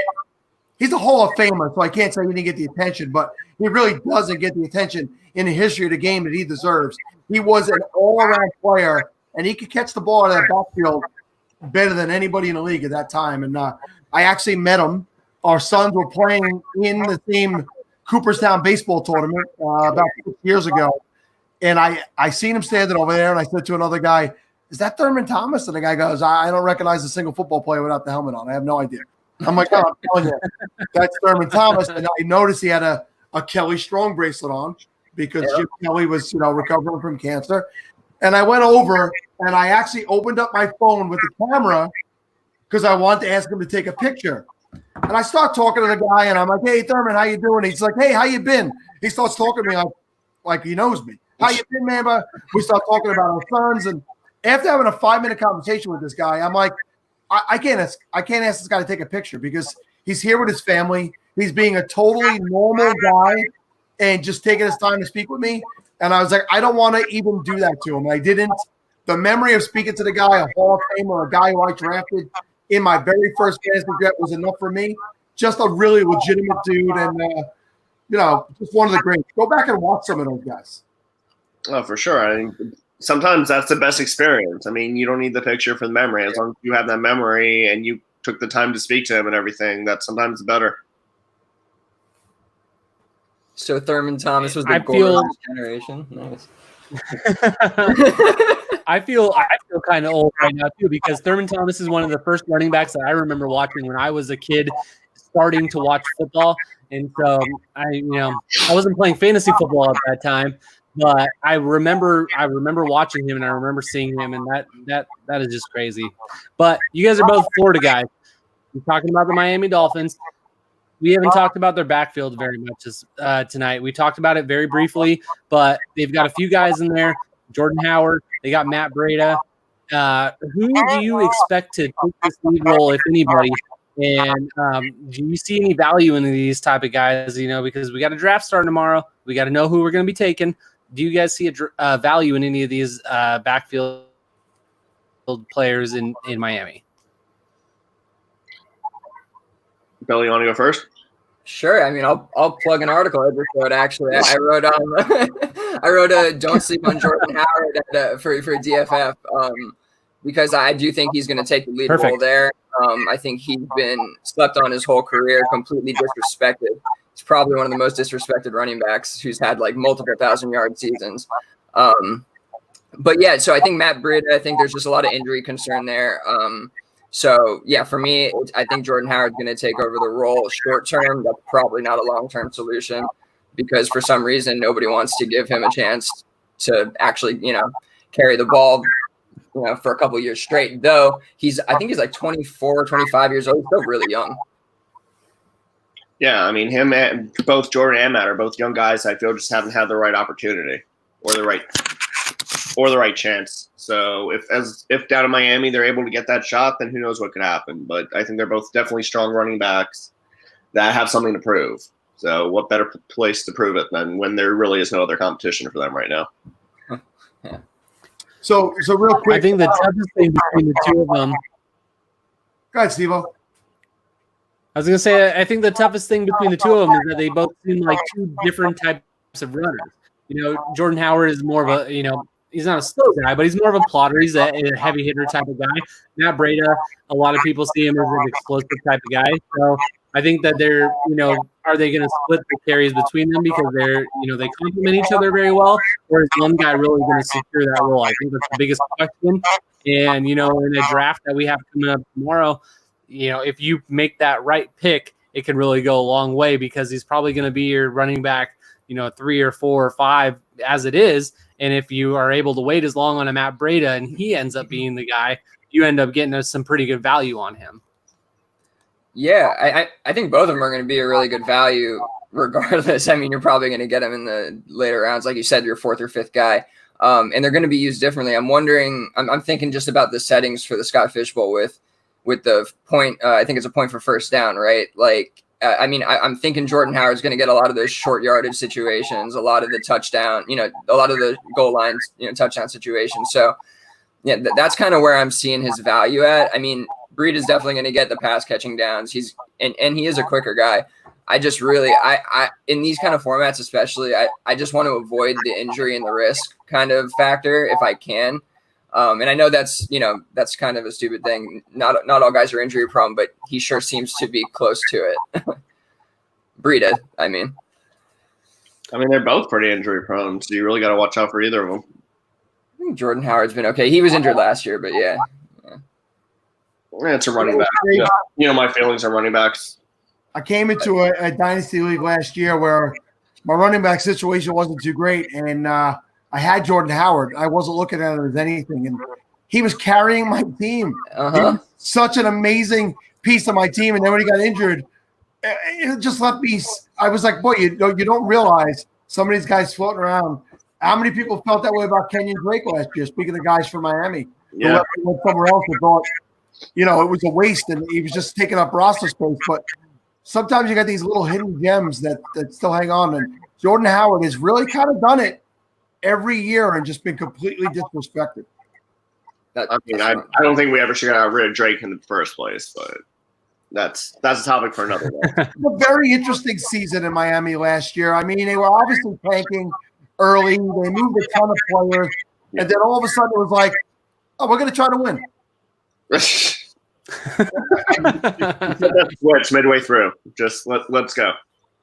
He's a Hall of Famer, so I can't say he didn't get the attention, but he really doesn't get the attention in the history of the game that he deserves. He was an all-around player, and he could catch the ball out of that backfield better than anybody in the league at that time. And I actually met him. Our sons were playing in the same Cooperstown baseball tournament about 6 years ago, and I seen him standing over there, and I said to another guy, "Is that Thurman Thomas?" And the guy goes, "I don't recognize a single football player without the helmet on. I have no idea." I'm like, "No, I'm telling you, that's Thurman Thomas." And I noticed he had a Kelly Strong bracelet on because Jim Kelly was, recovering from cancer. And I went over and I actually opened up my phone with the camera because I wanted to ask him to take a picture. And I start talking to the guy, and I'm like, "Hey, Thurman, how you doing?" He's like, "Hey, how you been?" He starts talking to me like he knows me. "How you been, man?" But we start talking about our sons, and after having a 5-minute conversation with this guy, I'm like, I can't ask this guy to take a picture because he's here with his family. He's being a totally normal guy and just taking his time to speak with me. And I was like, I don't want to even do that to him. I didn't. The memory of speaking to the guy, a Hall of Famer, a guy who I drafted in my very first fantasy draft was enough for me. Just a really legitimate dude, and just one of the greats. Go back and watch some of those guys. Oh, for sure. I mean, sometimes that's the best experience. I mean, you don't need the picture for the memory. As long as you have that memory and you took the time to speak to him and everything, that's sometimes better. So Thurman Thomas was the goal of this generation. Nice. I feel kind of old right now too, because Thurman Thomas is one of the first running backs that I remember watching when I was a kid, starting to watch football. And so I wasn't playing fantasy football at that time, but I remember watching him and I remember seeing him, and that is just crazy. But you guys are both Florida guys. We're talking about the Miami Dolphins. We haven't talked about their backfield very much tonight. We talked about it very briefly, but they've got a few guys in there. Jordan Howard, they got Matt Breida. Who do you expect to take this lead role, if anybody? And do you see any value in these type of guys? Because we got a draft starting tomorrow. We got to know who we're going to be taking. Do you guys see a value in any of these backfield players in Miami? Billy, you want to go first? Sure. I mean, I'll plug an article I just wrote. Actually, I wrote a "Don't Sleep on Jordan Howard" for DFF because I do think he's going to take the lead role there. I think he's been slept on his whole career, completely disrespected. He's probably one of the most disrespected running backs who's had like multiple 1,000-yard seasons. But yeah, so I think Matt Breida, I think there's just a lot of injury concern there. So yeah, for me, I think Jordan Howard's going to take over the role short term. That's probably not a long-term solution because for some reason nobody wants to give him a chance to actually, carry the ball, for a couple of years straight. Though I think he's like 24, 25 years old, still really young. Yeah, I mean, him and both Jordan and Matt are both young guys. I feel just haven't had the right opportunity or the right chance. So if down in Miami they're able to get that shot, then who knows what could happen. But I think they're both definitely strong running backs that have something to prove. So what better place to prove it than when there really is no other competition for them right now? Yeah. So real quick, I think the toughest thing between the two of them. Go ahead, Steve-O. I was going to say, I think the toughest thing between the two of them is that they both seem like two different types of runners. Jordan Howard is more of a, he's not a slow guy, but he's more of a plotter. He's a heavy hitter type of guy. Matt Breida, a lot of people see him as an explosive type of guy. So I think that they're, are they going to split the carries between them because they're, they complement each other very well, or is one guy really going to secure that role? I think that's the biggest question. And, in a draft that we have coming up tomorrow, if you make that right pick, it can really go a long way because he's probably going to be your running back, 3 or 4 or 5 as it is. And if you are able to wait as long on a Matt Breida and he ends up being the guy, you end up getting some pretty good value on him. Yeah, I think both of them are going to be a really good value regardless. I mean, you're probably going to get them in the later rounds. Like you said, your 4th or 5th guy. And they're going to be used differently. I'm thinking just about the settings for the Scott Fish Bowl with the point. I think it's a point for first down, right? Like, I'm thinking Jordan Howard's going to get a lot of those short yardage situations, a lot of the touchdown, a lot of the goal lines, touchdown situations. So yeah, that's kind of where I'm seeing his value at. I mean, Breida is definitely going to get the pass catching downs. And he is a quicker guy. I just really, I in these kind of formats, especially, I just want to avoid the injury and the risk kind of factor if I can. And I know that's kind of a stupid thing. Not all guys are injury prone, but he sure seems to be close to it. Breida, I mean, they're both pretty injury prone, so you really got to watch out for either of them. I think Jordan Howard's been okay. He was injured last year, but yeah. It's a running back. Yeah. My feelings on running backs. I came into a dynasty league last year where my running back situation wasn't too great, and I had Jordan Howard. I wasn't looking at it as anything, and he was carrying my team. He was such an amazing piece of my team. And then when he got injured, it just left me. I was like, boy, you don't realize some of these guys floating around. How many people felt that way about Kenyon Drake last year? Speaking of the guys from Miami, who went somewhere else and thought, it was a waste and he was just taking up roster space. But sometimes you got these little hidden gems that still hang on. And Jordan Howard has really kind of done it every year and just been completely disrespected. I don't think we ever should have got rid of Drake in the first place, but that's a topic for another day. A very interesting season in Miami last year. I mean, they were obviously tanking early. They moved a ton of players, and then all of a sudden it was like, "Oh, we're going to try to win." Switch midway through. Just let's go.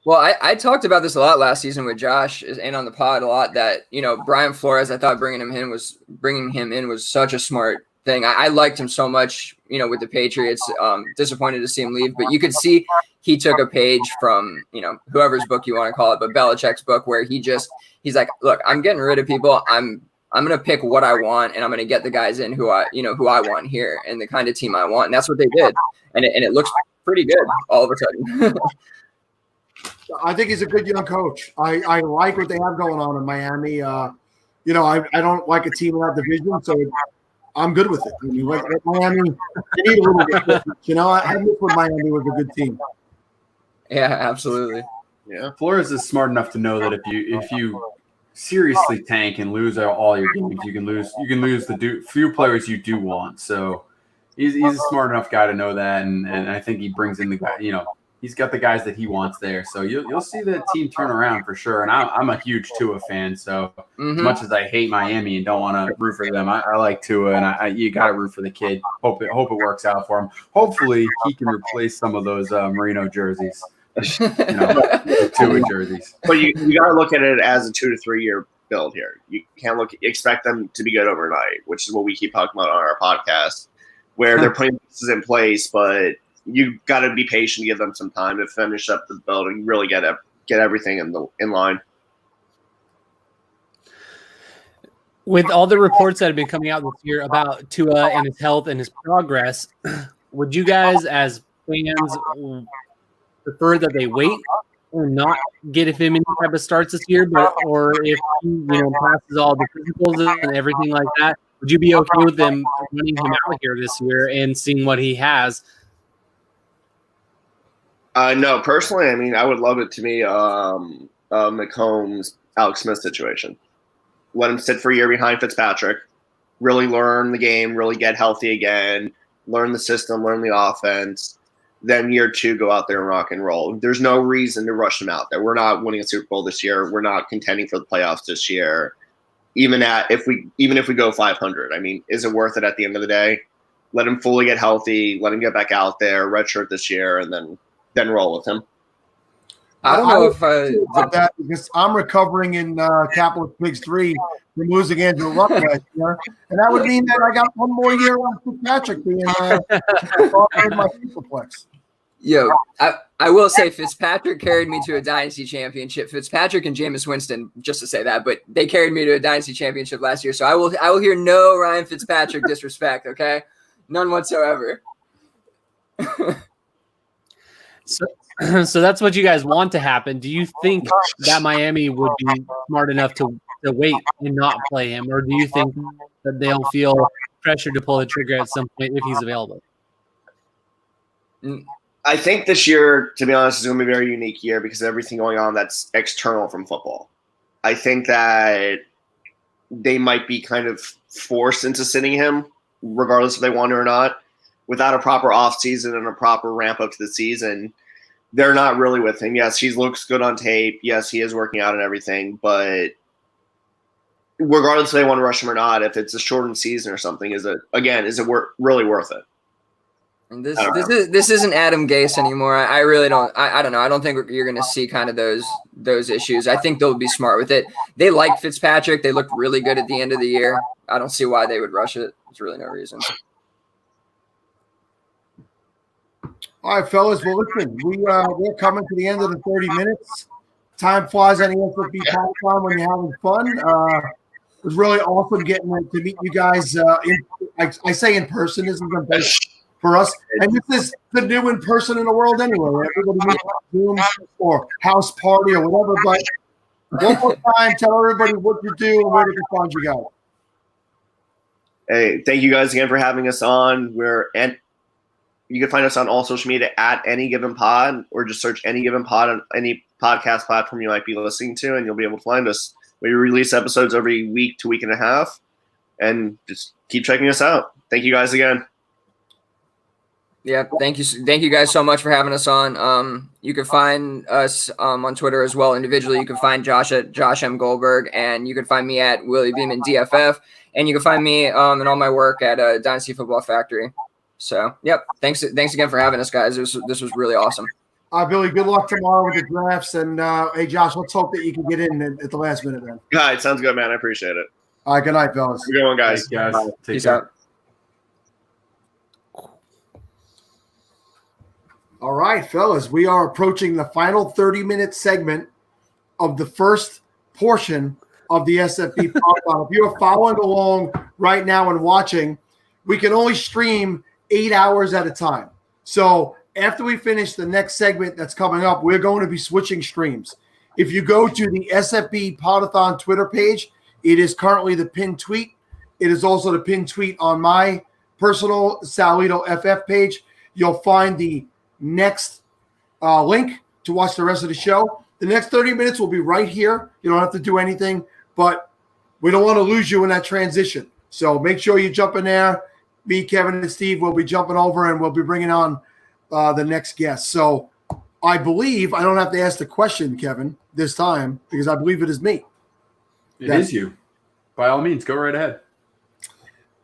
Well, I talked about this a lot last season with Josh and on the pod a lot that, Brian Flores, I thought bringing him in was such a smart thing. I liked him so much, with the Patriots. Disappointed to see him leave, but you could see he took a page from, whoever's book you want to call it, but Belichick's book, where he's like, look, I'm getting rid of people. I'm going to pick what I want, and I'm going to get the guys in who I want here and the kind of team I want. And that's what they did. And it looks pretty good all of a sudden. I think he's a good young coach. I like what they have going on in Miami. I don't like a team in that division, so I'm good with it. I mean, Miami, they need a little bit. I miss when Miami was a good team. Yeah, absolutely. Yeah, Flores is smart enough to know that if you seriously tank and lose all your games, you can lose the few players you do want. So he's a smart enough guy to know that, and I think he brings in the guy. He's got the guys that he wants there. So you'll see the team turn around for sure. And I'm a huge Tua fan. So as much as I hate Miami and don't want to root for them, I like Tua, and you got to root for the kid. Hope it works out for him. Hopefully he can replace some of those Merino jerseys, Tua jerseys. But you got to look at it as a 2 to 3 year build here. You can't expect them to be good overnight, which is what we keep talking about on our podcast, where they're putting pieces in place, but you got to be patient, give them some time to finish up the build and really get everything in line. With all the reports that have been coming out this year about Tua and his health and his progress, would you guys as fans prefer that they wait or not get him any type of starts this year, or if he passes all the physicals and everything like that, would you be okay with them running him out here this year and seeing what he has? No, personally, I mean, I would love it to be McCombs, Alex Smith situation. Let him sit for a year behind Fitzpatrick, really learn the game, really get healthy again, learn the system, learn the offense. Then year 2, go out there and rock and roll. There's no reason to rush him out there. We're not winning a Super Bowl this year. We're not contending for the playoffs this year. Even if we go 500, I mean, is it worth it at the end of the day? Let him fully get healthy. Let him get back out there, redshirt this year, and then roll with him. I don't know if that because I'm recovering in Capital Pigs 3 from losing Andrew Luck last year, and that would mean that I got one more year on Fitzpatrick being my superplex. Yo, I will say Fitzpatrick carried me to a dynasty championship. Fitzpatrick and Jameis Winston, just to say that, but they carried me to a dynasty championship last year. So I will hear no Ryan Fitzpatrick disrespect. Okay, none whatsoever. So that's what you guys want to happen. Do you think that Miami would be smart enough to wait and not play him, or do you think that they'll feel pressure to pull the trigger at some point if he's available? I think this year, to be honest, is going to be a very unique year because of everything going on that's external from football. I think that they might be kind of forced into sitting him, regardless if they want to or not. Without a proper offseason and a proper ramp up to the season, they're not really with him. Yes, he looks good on tape. Yes, he is working out and everything. But regardless if they want to rush him or not, if it's a shortened season or something, is it really worth it? And this isn't Adam Gase anymore. I really don't. I don't know. I don't think you're going to see kind of those issues. I think they'll be smart with it. They like Fitzpatrick. They looked really good at the end of the year. I don't see why they would rush it. There's really no reason. All right, fellas. Well, listen, we're coming to the end of the 30 minutes. Time flies on the SFB podcast when you're having fun. It was really awesome getting to meet you guys I say in person isn't the best for us. And this is the new in person in the world anyway. Everybody meets on Zoom or house party or whatever. But one more time, tell everybody what you do and where they can find you guys. Hey, thank you guys again for having us on. You can find us on all social media at Any Given Pod, or just search Any Given Pod on any podcast platform you might be listening to, and you'll be able to find us. We release episodes every week to week and a half, and just keep checking us out. Thank you guys again. Yeah, thank you guys so much for having us on. You can find us on Twitter as well individually. You can find Josh at Josh M. Goldberg, and you can find me at Willie Beeman DFF, and you can find me and all my work at Dynasty Football Factory. So, yep, thanks again for having us, guys. This was really awesome. Billy, good luck tomorrow with the drafts, and hey, Josh, let's hope that you can get in at the last minute, man. All right, sounds good, man. I appreciate it. All right, good night, fellas. Good one, guys. Thanks, guys. Peace out. All right, fellas, we are approaching the final 30-minute segment of the first portion of the SFB podcast. If you are following along right now and watching, we can only stream 8 hours at a time. So after we finish the next segment that's coming up, we're going to be switching streams. If you go to the SFB Podathon Twitter page, it is currently the pinned tweet. It is also the pinned tweet on my personal Salito FF page. You'll find the next link to watch the rest of the show. The next 30 minutes will be right here. You don't have to do anything, but we don't want to lose you in that transition. So make sure you jump in there. Me, Kevin, and Steve will be jumping over, and we'll be bringing on the next guest. So I believe I don't have to ask the question, Kevin, this time, because I believe it is me. It is you. By all means, go right ahead.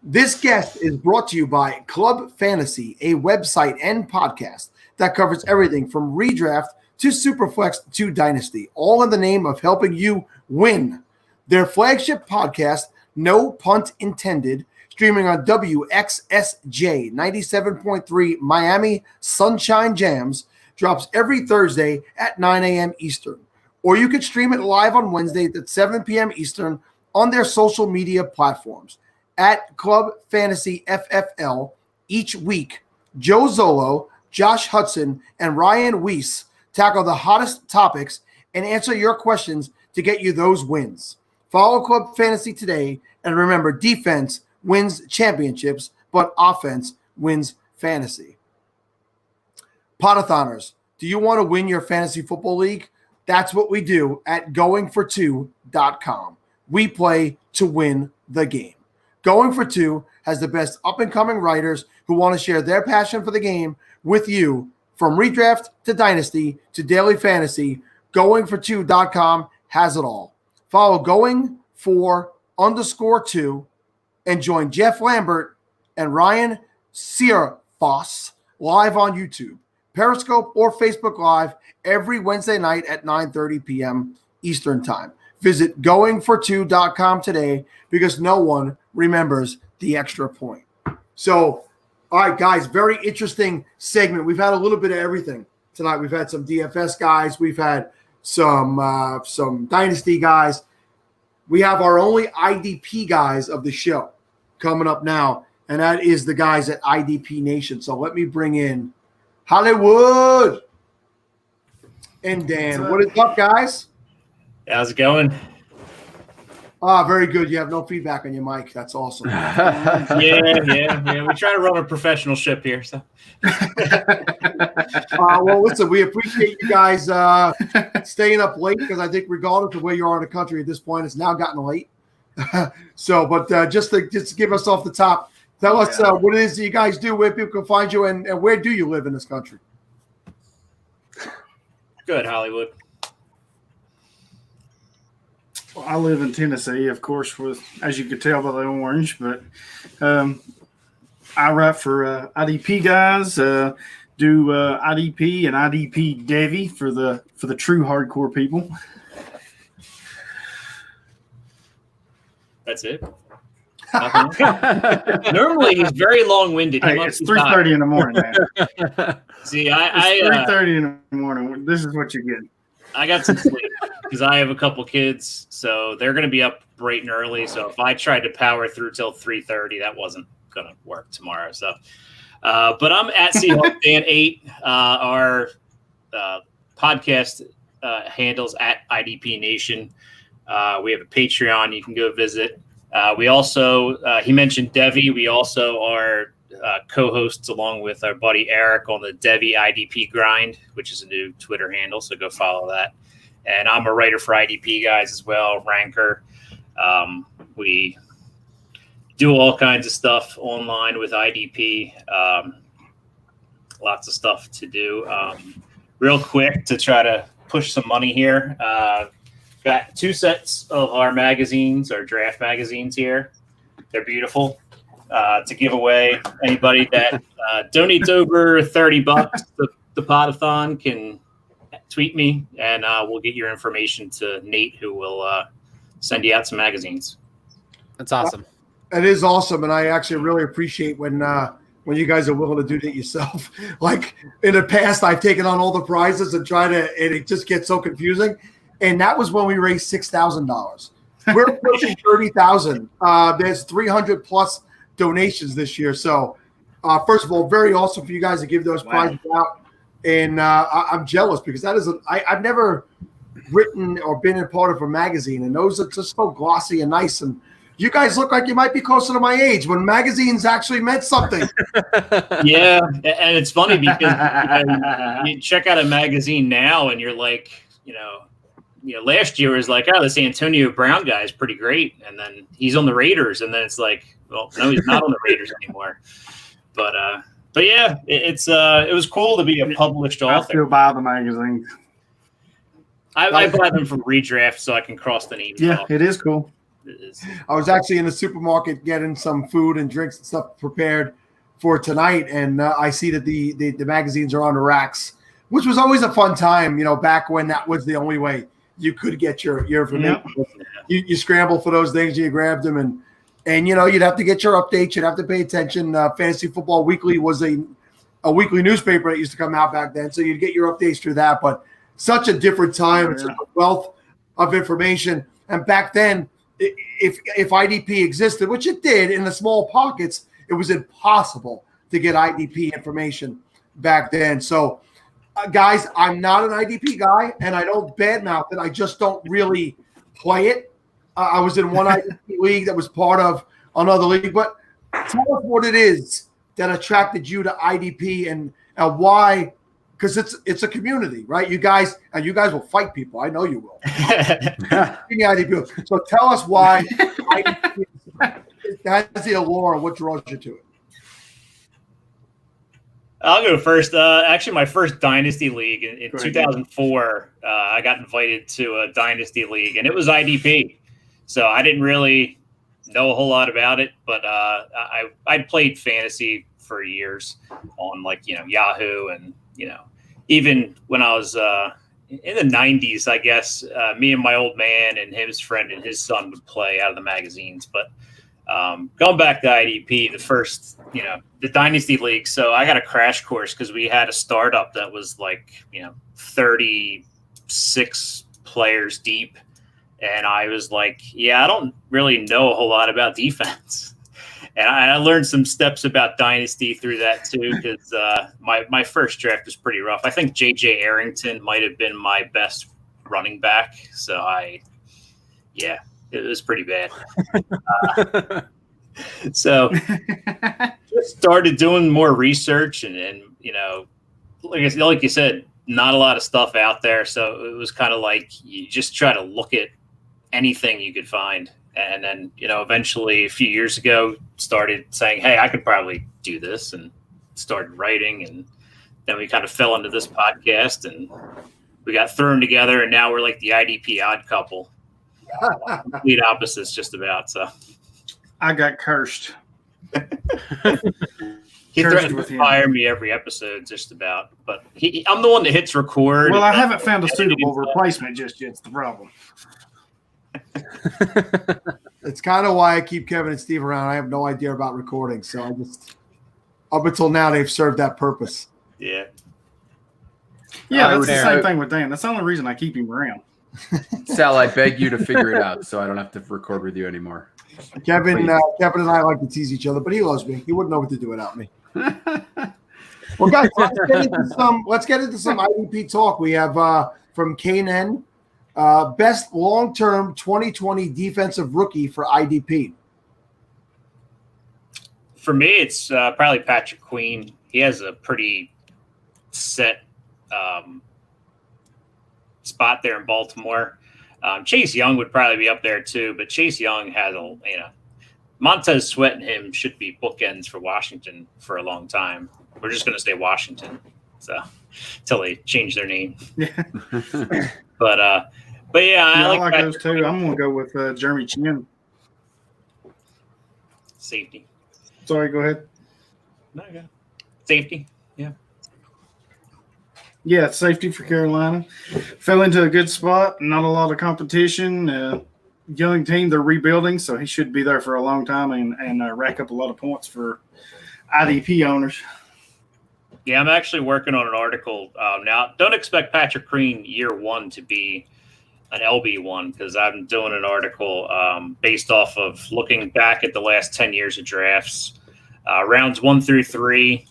This guest is brought to you by Club Fantasy, a website and podcast that covers everything from redraft to Superflex to Dynasty, all in the name of helping you win. Their flagship podcast, No Punt Intended, streaming on WXSJ 97.3 Miami Sunshine Jams, drops every Thursday at 9 a.m. Eastern. Or you can stream it live on Wednesdays at 7 p.m. Eastern on their social media platforms. At Club Fantasy FFL each week, Joe Zolo, Josh Hudson, and Ryan Weiss tackle the hottest topics and answer your questions to get you those wins. Follow Club Fantasy today, and remember, defense wins championships, but offense wins fantasy. Podathoners, do you want to win your fantasy football league? That's what we do at goingfor2.com. We play to win the game. Going for Two has the best up-and-coming writers who want to share their passion for the game with you. From redraft to dynasty to daily fantasy, goingfor2.com has it all. Follow going4_2 and join Jeff Lambert and Ryan Searfoss live on YouTube, Periscope, or Facebook Live every Wednesday night at 9:30 p.m. Eastern Time. Visit goingfor2.com today because no one remembers the extra point. So, all right, guys, very interesting segment. We've had a little bit of everything tonight. We've had some DFS guys. We've had some Dynasty guys. We have our only IDP guys of the show coming up now, and that is the guys at IDP Nation. So let me bring in Hollywood and Dan. What is up, guys? How's it going? Very good. You have no feedback on your mic. That's awesome. Yeah. We try to run a professional ship here. So, well, listen, we appreciate you guys staying up late because I think regardless of where you are in the country at this point, it's now gotten late. But just to give us off the top, tell us what it is that you guys do, where people can find you, and where do you live in this country? Good, Hollywood. Well, I live in Tennessee, of course, with, as you could tell by the orange, but I write for IDP guys, do IDP and IDP Davy for the true hardcore people. That's it. Normally he's very long-winded. Hey, it's 3:30 in the morning, man. See, it's 3:30 in the morning. This is what you get. I got some sleep because I have a couple kids, so they're going to be up bright and early. So if I tried to power through till 3:30, that wasn't going to work tomorrow. So, but I'm at Seahawks Dan 8. Our podcast handles at IDP Nation. We have a Patreon you can go visit. We also, he mentioned Devi. We also are co-hosts along with our buddy Eric on the Devi IDP Grind, which is a new Twitter handle. So go follow that. And I'm a writer for IDP Guys as well, Ranker. We do all kinds of stuff online with IDP. Lots of stuff to do. Real quick to try to push some money here. Got 2 sets of our magazines, our draft magazines here. They're beautiful to give away. Anybody that donates over $30, the Podathon can tweet me, and we'll get your information to Nate, who will send you out some magazines. That's awesome. It is awesome, and I actually really appreciate when you guys are willing to do that yourself. Like in the past, I've taken on all the prizes and and it just gets so confusing. And that was when we raised $6,000. We're approaching 30,000. There's 300 plus donations this year. So, first of all, very awesome for you guys to give those prizes out. And I'm jealous because I've never written or been a part of a magazine, and those are just so glossy and nice. And you guys look like you might be closer to my age when magazines actually meant something. Yeah, and it's funny because you check out a magazine now, and you're like, last year was like, oh, this Antonio Brown guy is pretty great, and then he's on the Raiders, and then it's like, well, no, he's not on the Raiders anymore. But yeah, it was cool to be a published author. I still buy the magazine. I buy them from Redraft so I can cross the names off. It is cool. I was actually in the supermarket getting some food and drinks and stuff prepared for tonight, and I see that the magazines are on the racks, which was always a fun time, back when that was the only way you could get your information. Yeah. You scramble for those things, you grabbed them, and you'd have to get your updates, you'd have to pay attention. Fantasy Football Weekly was a weekly newspaper that used to come out back then, so you'd get your updates through that. But such a different time, and such a wealth of information. And back then, if IDP existed, which it did in the small pockets, it was impossible to get IDP information back then. So, guys, I'm not an IDP guy, and I don't badmouth it. I just don't really play it. I was in one IDP league that was part of another league. But tell us what it is that attracted you to IDP and why. Because it's a community, right? You guys will fight people. I know you will. So tell us why IDP has the allure and what draws you to it. I'll go first. Actually, my first Dynasty League in 2004, I got invited to a Dynasty League, and it was IDP. So I didn't really know a whole lot about it, but I'd played fantasy for years on Yahoo and even when I was in the 90s, I guess, me and my old man and his friend and his son would play out of the magazines. But going back to IDP, the first, the Dynasty League. So I got a crash course because we had a startup that was 36 players deep. And I was like, I don't really know a whole lot about defense. And I learned some steps about Dynasty through that too, because my first draft was pretty rough. I think J.J. Arrington might have been my best running back. So it was pretty bad. So just started doing more research and like you said, not a lot of stuff out there. So it was kind of like you just try to look at anything you could find. And then, eventually a few years ago, started saying, hey, I could probably do this, and started writing. And then we kind of fell into this podcast, and we got thrown together, and now we're like the IDP odd couple. Complete opposites just about. So I got cursed. He threatens to fire me every episode just about. But I'm the one that hits record. Well, I haven't found a suitable replacement just yet. It's the problem. It's kind of why I keep Kevin and Steve around. I have no idea about recording, so I just up until now they've served that purpose. Yeah, that's the same thing with Dan. That's the only reason I keep him around. Sal, I beg you to figure it out so I don't have to record with you anymore. Kevin and I like to tease each other, but he loves me. He wouldn't know what to do without me. Well, guys, let's get into some IDP talk. We have from K&N, best long-term 2020 defensive rookie for IDP. For me, it's probably Patrick Queen. He has a pretty set spot there in Baltimore. Chase Young would probably be up there too, but Chase Young has Montez Sweat and him should be bookends for Washington for a long time. We're just going to say Washington, so until they change their name. But yeah, I like those too. I'm going to go with Jeremy Chin. Safety. Sorry, go ahead. No, go. Safety. Yeah. Yeah, safety for Carolina. Fell into a good spot. Not a lot of competition. Young team, they're rebuilding, so he should be there for a long time and rack up a lot of points for IDP owners. Yeah, I'm actually working on an article now. Don't expect Patrick Queen year one to be an LB1 because I'm doing an article based off of looking back at the last 10 years of drafts, rounds 1 through 3,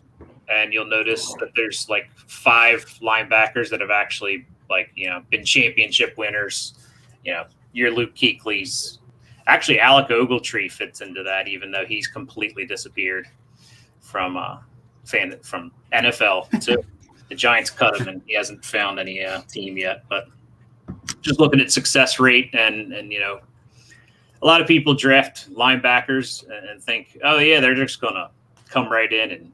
and you'll notice that there's like 5 linebackers that have actually been championship winners. Your Luke Kuechly's. Actually, Alec Ogletree fits into that, even though he's completely disappeared from NFL too. The Giants cut him, and he hasn't found any team yet. But just looking at success rate, and a lot of people draft linebackers and think, oh yeah, they're just gonna come right in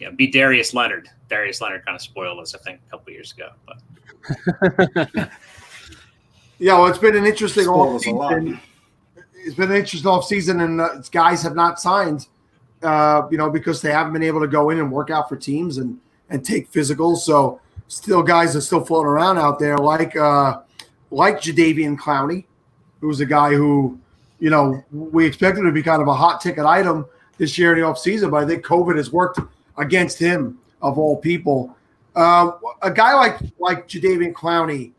and be Darius Leonard. Darius Leonard kind of spoiled us, I think, a couple years ago. But Yeah, well, it's been an interesting offseason. It's been an interesting offseason, and guys have not signed, because they haven't been able to go in and work out for teams and take physicals. So still guys are still floating around out there like Jadeveon Clowney, who's a guy who, we expected to be kind of a hot ticket item this year in the offseason, but I think COVID has worked against him of all people. A guy like Jadeveon Clowney,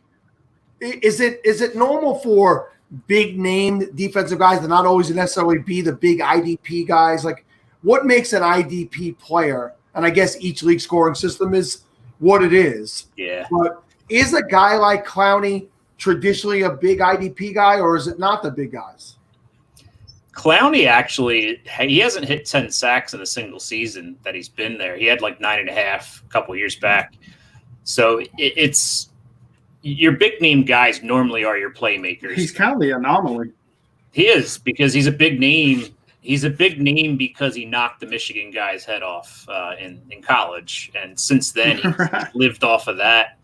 is it normal for big name defensive guys to not always necessarily be the big IDP guys? Like, what makes an IDP player? And I guess each league scoring system is what it is. Yeah. But is a guy like Clowney traditionally a big IDP guy, or is it not the big guys? Clowney actually, he hasn't hit 10 sacks in a single season that he's been there. He had like 9.5 a couple years back. So it's your big name guys normally are your playmakers. He's kind of the anomaly. He is, because he's a big name. He's a big name because he knocked the Michigan guy's head off in college. And since then, he's lived off of that.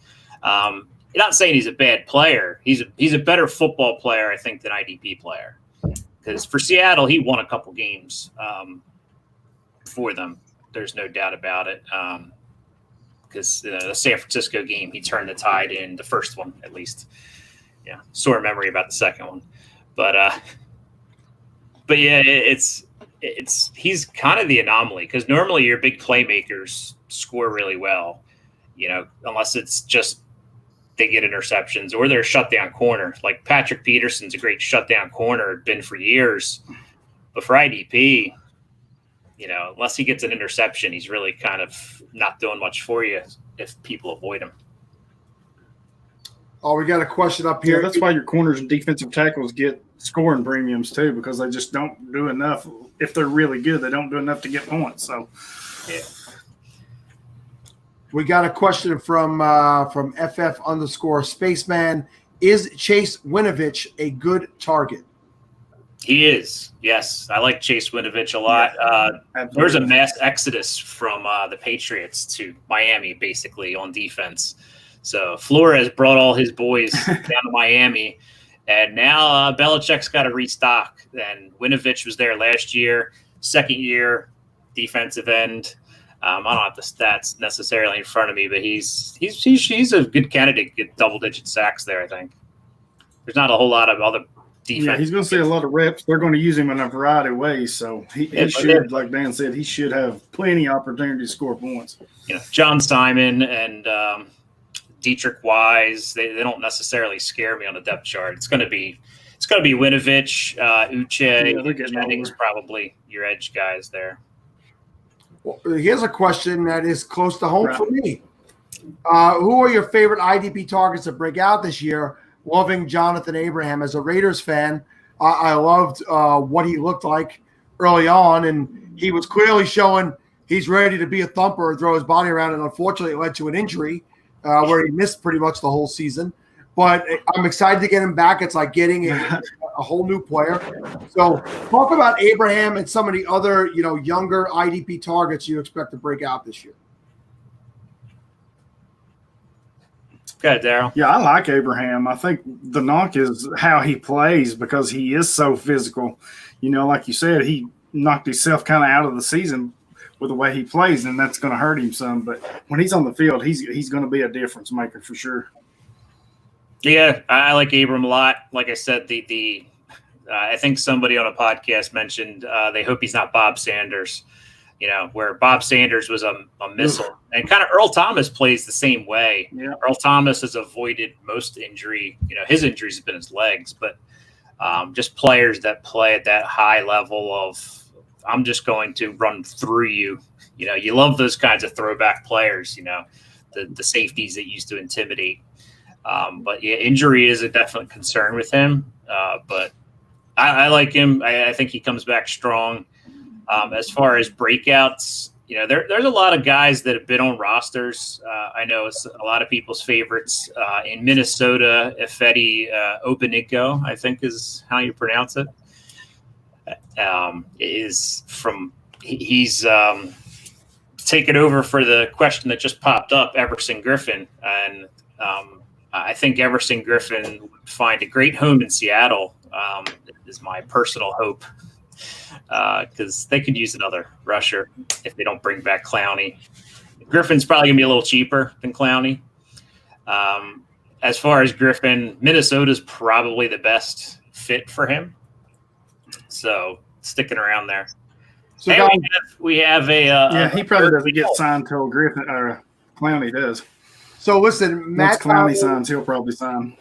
You're not saying he's a bad player. He's a better football player, I think, than IDP player. Because for Seattle, he won a couple games for them. There's no doubt about it. Because the San Francisco game, he turned the tide in the first one, at least. Yeah, sore memory about the second one. But yeah, it's he's kind of the anomaly, because normally your big playmakers score really well, unless it's just they get interceptions or they're a shutdown corner. Like Patrick Peterson's a great shutdown corner, been for years. But for IDP, unless he gets an interception, he's really kind of not doing much for you if people avoid him. Oh, we got a question up here. Yeah, that's why your corners and defensive tackles get scoring premiums too, because they just don't do enough. If they're really good, they don't do enough to get points. So, yeah. We got a question from FF_Spaceman. Is Chase Winovich a good target? He is. Yes. I like Chase Winovich a lot. There's a mass exodus from the Patriots to Miami, basically, on defense. So Flores brought all his boys down to Miami, and now Belichick's got to restock. And Winovich was there last year, second year, defensive end. I don't have the stats necessarily in front of me, but he's a good candidate, get double-digit sacks there, I think. There's not a whole lot of other defense. Yeah, he's going to see a lot of reps. They're going to use him in a variety of ways. So he should, like Dan said, he should have plenty of opportunity to score points. John Simon and Dietrich Wise. They don't necessarily scare me on the depth chart. It's going to be Winovich, Uche, Jennings, probably your edge guys there. Well, here's a question that is close to home for me. Who are your favorite IDP targets to break out this year? Loving Jonathan Abraham as a Raiders fan. I loved what he looked like early on, and he was clearly showing he's ready to be a thumper and throw his body around, and unfortunately it led to an injury where he missed pretty much the whole season. But I'm excited to get him back. It's like getting a whole new player. So talk about Abraham and some of the other, younger IDP targets you expect to break out this year. Okay, Daryl. Yeah, I like Abraham. I think the knock is how he plays because he is so physical. Like you said, he knocked himself kind of out of the season with the way he plays, and that's going to hurt him some. But when he's on the field, he's going to be a difference maker for sure. Yeah, I like Abram a lot. Like I said, I think somebody on a podcast mentioned they hope he's not Bob Sanders, where Bob Sanders was a missile. And kind of Earl Thomas plays the same way. Yeah. Earl Thomas has avoided most injury. His injuries have been his legs, but just players that play at that high level of I'm just going to run through you. You love those kinds of throwback players, the safeties that used to intimidate. But yeah, injury is a definite concern with him. But I like him. I think he comes back strong. As far as breakouts, there's a lot of guys that have been on rosters. I know it's a lot of people's favorites in Minnesota. Ifedi Obaniko, I think is how you pronounce it. He's taken over for the question that just popped up, Everson Griffin, and I think Everson Griffin would find a great home in Seattle. Is my personal hope. Because they could use another rusher if they don't bring back Clowney. Griffin's probably going to be a little cheaper than Clowney. As far as Griffin, Minnesota's probably the best fit for him. So sticking around there. So and we have a he probably doesn't get signed till Griffin or Clowney does. So listen, Once Clowney signs, he'll probably sign.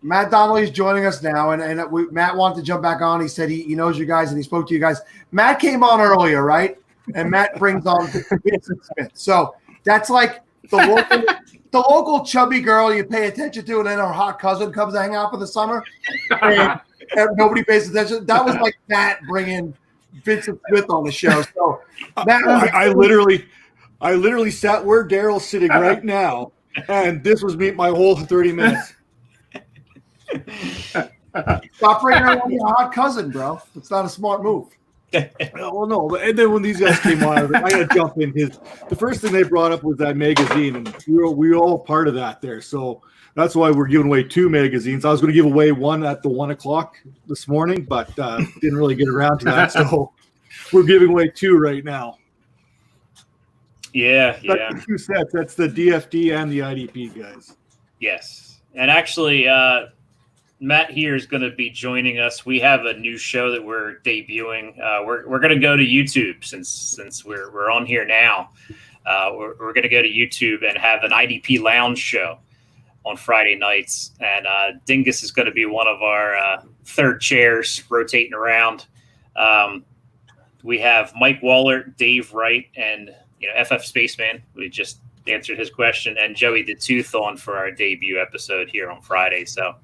Matt Donnelly's joining us now, and Matt wanted to jump back on. He said he knows you guys and he spoke to you guys. Matt came on earlier, right? And Matt brings on Vincent Smith. So that's like the local chubby girl you pay attention to, and then her hot cousin comes to hang out for the summer, and nobody pays attention. That was like Matt bringing Vincent Smith on the show. So Matt, I literally sat where Daryl's sitting right now, and this was my whole 30 minutes. Stop bringing her on your hot cousin, bro. It's not a smart move. Well, no. And then when these guys came on, I was like, I got to jump in. The first thing they brought up was that magazine, and we were all part of that there. So that's why we're giving away 2 magazines. I was going to give away one at the 1 o'clock this morning, but didn't really get around to that. So we're giving away 2 right now. Yeah. That's the 2 sets. That's the DFD and the IDP guys. Yes. And actually, Matt here is going to be joining us. We have a new show that we're debuting. We're going to go to YouTube since we're on here now. We're going to go to YouTube and have an IDP lounge show on Friday nights. And Dingus is going to be one of our third chairs rotating around. We have Mike Waller, Dave Wright, and FF Spaceman. We just answered his question, and Joey the Tooth on for our debut episode here on Friday. So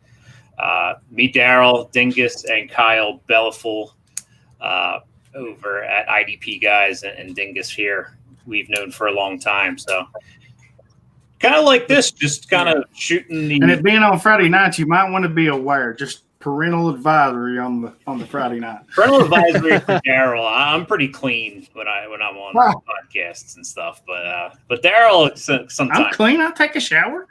meet Daryl, Dingus, and Kyle Bellaful over at IDP Guys, and Dingus here we've known for a long time. So kind of like this, just kind of shooting the. And it being on Friday nights, you might want to be aware. Just parental advisory on the Friday night. Parental advisory for Daryl. I'm pretty clean when I'm on podcasts and stuff, but Daryl sometimes. I'm clean. I take a shower.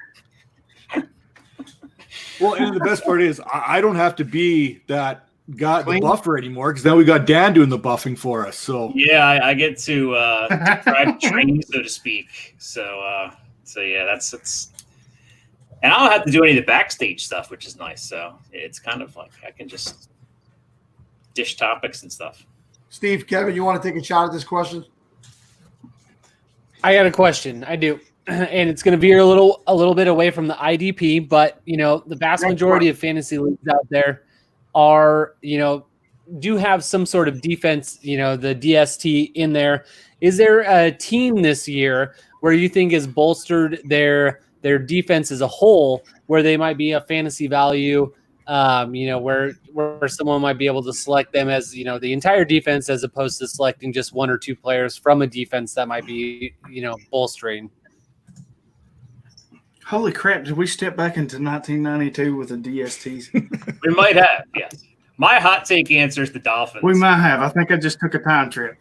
Well, and the best part is I don't have to be that guy, the buffer anymore, because now we got Dan doing the buffing for us. So yeah, I get to drive train, so to speak. So yeah, that's. And I don't have to do any of the backstage stuff, which is nice. So it's kind of like I can just dish topics and stuff. Steve, Kevin, you want to take a shot at this question? I got a question. I do. and it's going to be a little bit away from the IDP, but the vast majority of fantasy leagues out there are do have some sort of defense, the DST in there. Is there a team this year where you think has bolstered their defense as a whole, where they might be a fantasy value, where someone might be able to select them as, the entire defense as opposed to selecting just one or two players from a defense that might be, bolstering? Holy crap, did we step back into 1992 with the DSTs? We might have, yes. My hot take answer is the Dolphins. We might have. I think I just took a time trip.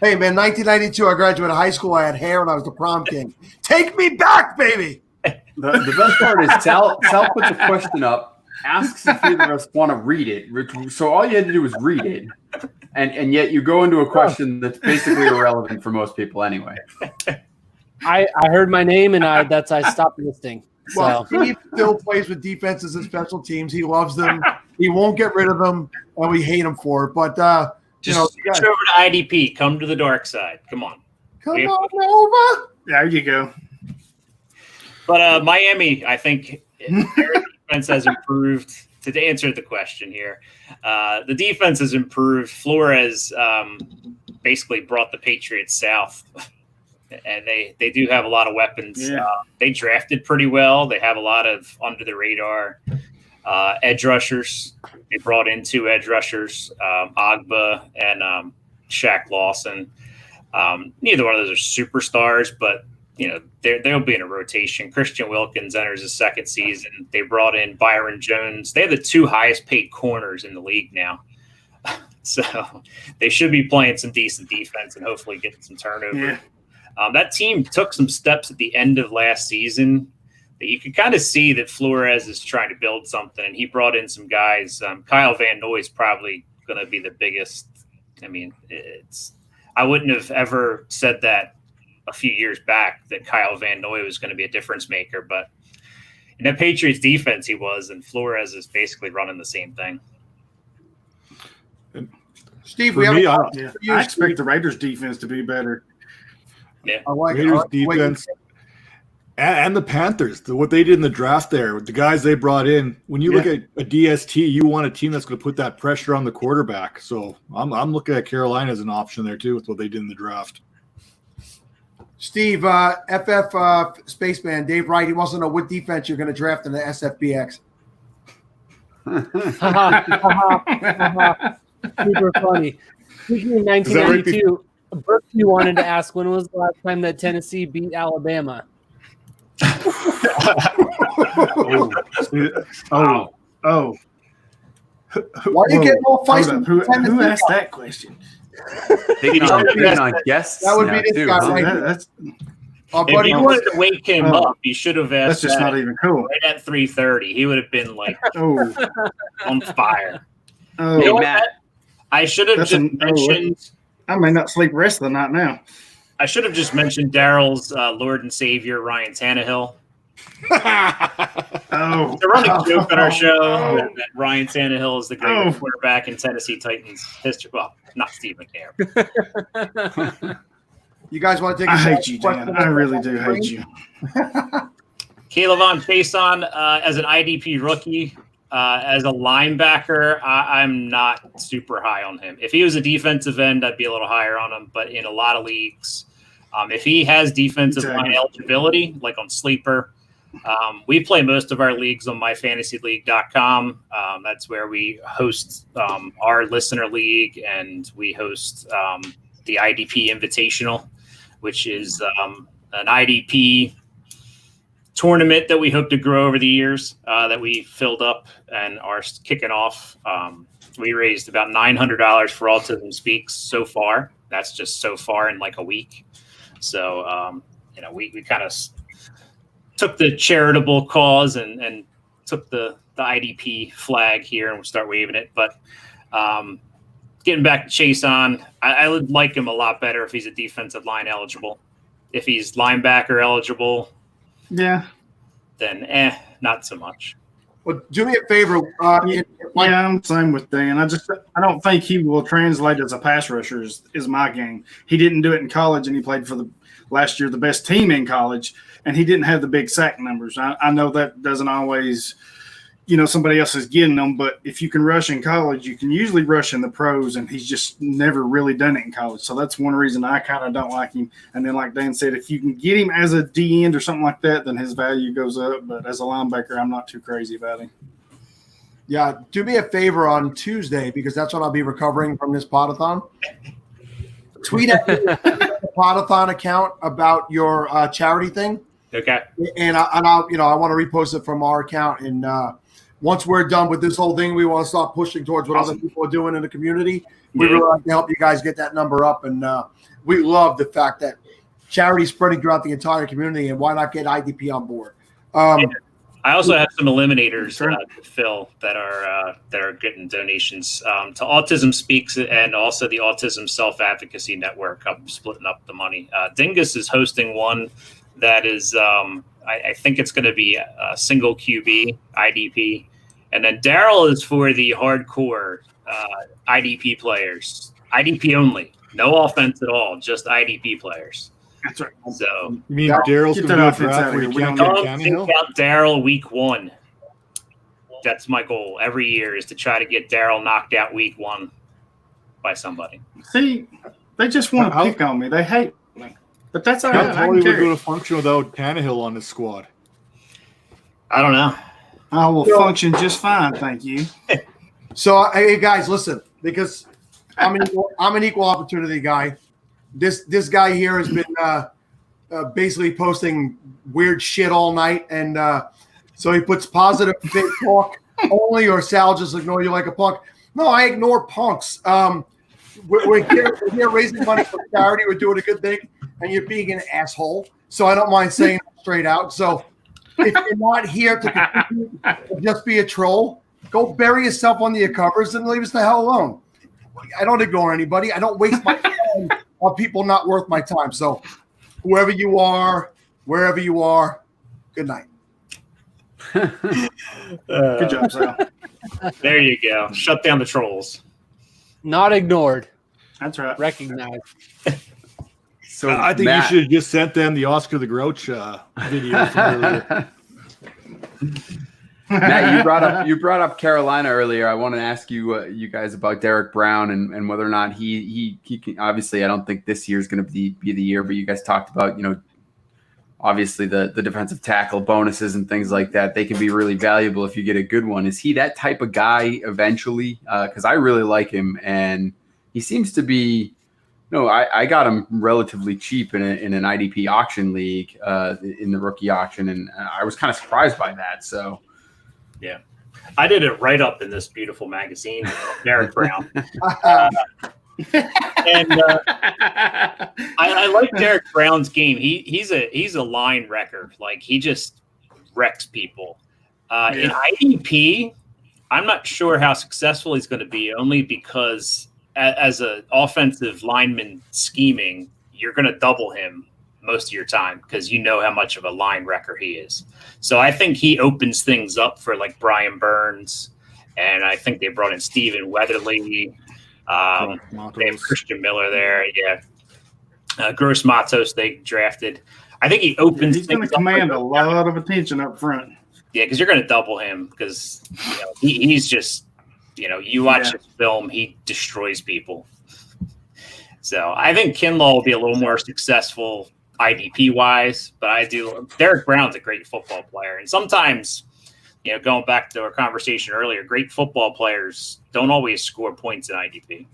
Hey, man, 1992, I graduated high school. I had hair and I was the prom king. Take me back, baby. The best part is Sal puts a question up, asks if either of us want to read it. So all you had to do was read it. And yet you go into a question that's basically irrelevant for most people anyway. I heard my name and I stopped listening. Well, So Steve still plays with defenses and special teams. He loves them. He won't get rid of them, and we hate him for it. But Just switch over to IDP. Come to the dark side. Come on. Come on over. There you go. But Miami, I think their defense has improved. To answer the question here, the defense has improved. Flores basically brought the Patriots south. And they do have a lot of weapons. Yeah. They drafted pretty well. They have a lot of under the radar edge rushers. They brought in 2 edge rushers, Agba and Shaq Lawson. Neither one of those are superstars, but they'll be in a rotation. Christian Wilkins enters his second season. They brought in Byron Jones. They have the 2 highest paid corners in the league now. So they should be playing some decent defense and hopefully getting some turnover. Yeah. That team took some steps at the end of last season that you could kind of see that Flores is trying to build something, and he brought in some guys. Kyle Van Noy is probably going to be the biggest. I mean, I wouldn't have ever said that a few years back that Kyle Van Noy was going to be a difference maker, but in that Patriots defense he was, and Flores is basically running the same thing. Steve, I expect the Raiders defense to be better. Yeah, I like Raiders it. defense and the Panthers, what they did in the draft there, the guys they brought in. When you look at a DST, you want a team that's going to put that pressure on the quarterback. So I'm looking at Carolina as an option there too with what they did in the draft. Steve, FF Spaceman, Dave Wright, he wants to know what defense you're going to draft in the SFBX. super funny. Speaking of 1992, Berkey wanted to ask, when was the last time that Tennessee beat Alabama? Oh. Why are you getting all feisty? Who asked that question? Taking on guests. That would now, be this too, guy huh? right here. That's If you wanted to wake him up, you should have asked. That's just not even cool. Right at 3:30, he would have been like Oh. on fire. Oh. You know what, Matt. Matt? I should have That's just mentioned. I may not sleep rest of the night now. I should have just mentioned Daryl's Lord and Savior Ryan Tannehill. Oh, They're running a joke on our show that Ryan Tannehill is the greatest quarterback in Tennessee Titans history. Well, not Steve McNair. You guys want to take a I hate you, Dan. I really do hate you. Kaylavon Chason as an IDP rookie, as a linebacker, I'm not super high on him. If he was a defensive end, I'd be a little higher on him. But in a lot of leagues, if he has defensive line eligibility, like on Sleeper, we play most of our leagues on myfantasyleague.com. That's where we host our listener league, and we host the IDP Invitational, which is an IDP tournament that we hope to grow over the years, that we filled up and are kicking off. We raised about $900 for Autism Speaks so far. That's just so far in like a week. So, we kind of took the charitable cause and took the IDP flag here, and we'll start waving it. But getting back to Chase on, I would like him a lot better if he's a defensive line eligible. If he's linebacker eligible, yeah, then not so much. Well, do me a favor. Yeah, I'm same with Dan. I don't think he will translate as a pass rusher is my game. He didn't do it in college, and he played for last year the best team in college, and he didn't have the big sack numbers. I know that doesn't always, somebody else is getting them, but if you can rush in college, you can usually rush in the pros, and he's just never really done it in college. So that's one reason I kind of don't like him. And then, like Dan said, if you can get him as a D end or something like that, then his value goes up. But as a linebacker, I'm not too crazy about him. Yeah, do me a favor on Tuesday, because that's when I'll be recovering from this podathon. Tweet at the podathon account about your charity thing. Okay. And I'll I want to repost it from our account. And once we're done with this whole thing, we want to start pushing towards what other people are doing in the community. We really like to help you guys get that number up. And we love the fact that charity is spreading throughout the entire community. And why not get IDP on board? I also have some eliminators to fill that are getting donations to Autism Speaks and also the Autism Self Advocacy Network. I'm splitting up the money. Dingus is hosting one that is, I think it's going to be a single QB IDP, and then Daryl is for the hardcore IDP players, IDP only, no offense at all, just IDP players. That's right. So you mean Daryl's going to do a draft where you can't get Tannehill? Take out Daryl week 1. That's my goal every year, is to try to get Daryl knocked out week 1 by somebody. See, they just want to pick on me. They hate me. But that's all right. How Tony would go to function without Tannehill on the squad? I don't know. I will function just fine, thank you. So, hey guys, listen, because I'm an equal opportunity guy. This guy here has been basically posting weird shit all night, and so he puts positive fit talk only, or Sal just ignore you like a punk. No, I ignore punks. We're here raising money for charity. We're doing a good thing, and you're being an asshole. So I don't mind saying it straight out. So if you're not here to just be a troll, go bury yourself under your covers and leave us the hell alone. I don't ignore anybody. I don't waste my time on people not worth my time. So whoever you are, wherever you are, good night. Good job, Sal. There you go. Shut down the trolls. Not ignored. That's right. Recognized. So I think you should have just sent them the Oscar the Grouch video from earlier. Matt, you brought up Carolina earlier. I want to ask you you guys about Derek Brown and whether or not he can, obviously I don't think this year is going to be the year, but you guys talked about, obviously the defensive tackle bonuses and things like that. They can be really valuable if you get a good one. Is he that type of guy eventually? Because I really like him, and he seems to be. No, I got him relatively cheap in an IDP auction league in the rookie auction, and I was kind of surprised by that. So, yeah, I did a write up in this beautiful magazine, Derek Brown, and I like Derek Brown's game. He's a line wrecker. Like, he just wrecks people. In IDP, I'm not sure how successful he's going to be, only because as an offensive lineman scheming, you're going to double him most of your time because you know how much of a line wrecker he is. So I think he opens things up for like Brian Burns, and I think they brought in Stephen Weatherly. They have Christian Miller there. Yeah. Gross Matos they drafted. I think he opens he's going to command a lot of attention up front. Yeah, because you're going to double him because he's just, you watch his film, he destroys people. So I think Kinlaw will be a little more successful IDP wise, but Derek Brown's a great football player. And sometimes, going back to our conversation earlier, great football players don't always score points in IDP.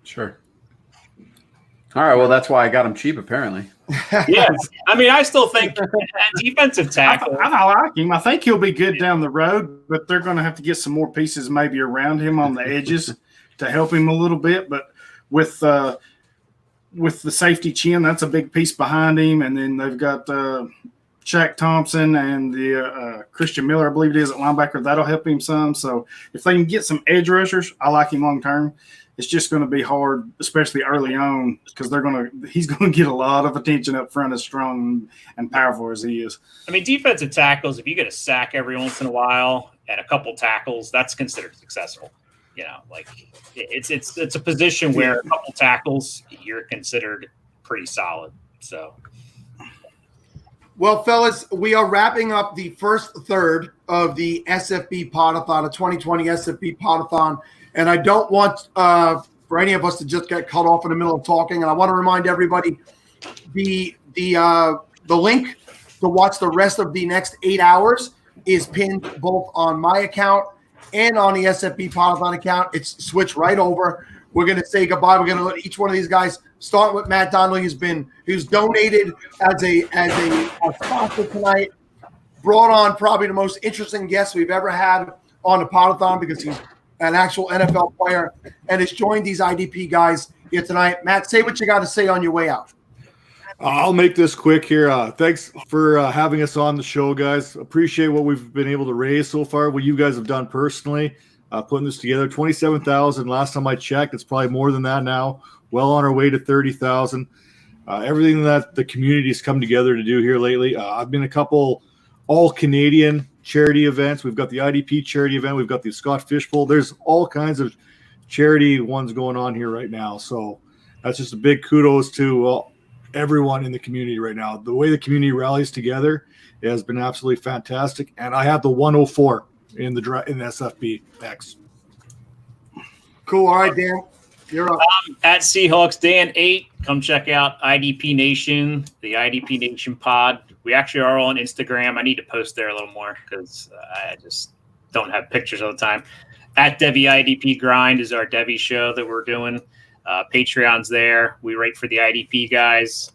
Sure. All right. Well, that's why I got him cheap, apparently. Yes. I mean, I still think defensive tackle. I like him. I think he'll be good down the road, but they're going to have to get some more pieces maybe around him on the edges to help him a little bit. But with the safety chin, that's a big piece behind him. And then they've got Shaq Thompson and the Christian Miller, I believe it is, at linebacker. That'll help him some. So if they can get some edge rushers, I like him long term. It's just going to be hard, especially early on, because he's going to get a lot of attention up front, as strong and powerful as he is. I mean, defensive tackles, if you get a sack every once in a while, and a couple tackles, that's considered successful. You know, like it's a position where a couple tackles, you're considered pretty solid. So. Well, fellas, we are wrapping up the first third of the SFB Podathon, a 2020 SFB Podathon, and I don't want for any of us to just get cut off in the middle of talking. And I want to remind everybody the link to watch the rest of the next 8 hours is pinned both on my account and on the SFB Podathon account. It's switched right over. We're going to say goodbye. We're going to let each one of these guys start with Matt Donnelly, who's donated as a sponsor tonight. Brought on probably the most interesting guest we've ever had on the Podathon because he's an actual NFL player and has joined these IDP guys here tonight. Matt, say what you got to say on your way out. I'll make this quick here. Thanks for having us on the show, guys. Appreciate what we've been able to raise so far, what you guys have done personally. Putting this together, 27,000. Last time I checked, it's probably more than that now. Well on our way to 30,000. Everything that the community's come together to do here lately. I've been a couple all-Canadian charity events. We've got the IDP charity event. We've got the Scott Fishbowl. There's all kinds of charity ones going on here right now. So that's just a big kudos to everyone in the community right now. The way the community rallies together has been absolutely fantastic. And I have the 104 in the SFB X. Cool. All right, Dan, you're up. At Seahawks Dan 8. Come check out IDP Nation, the IDP Nation pod. We actually are on Instagram. I need to post there a little more because I just don't have pictures all the time. At Devi IDP Grind is our Devi show that we're doing. Patreon's there. We write for the IDP guys.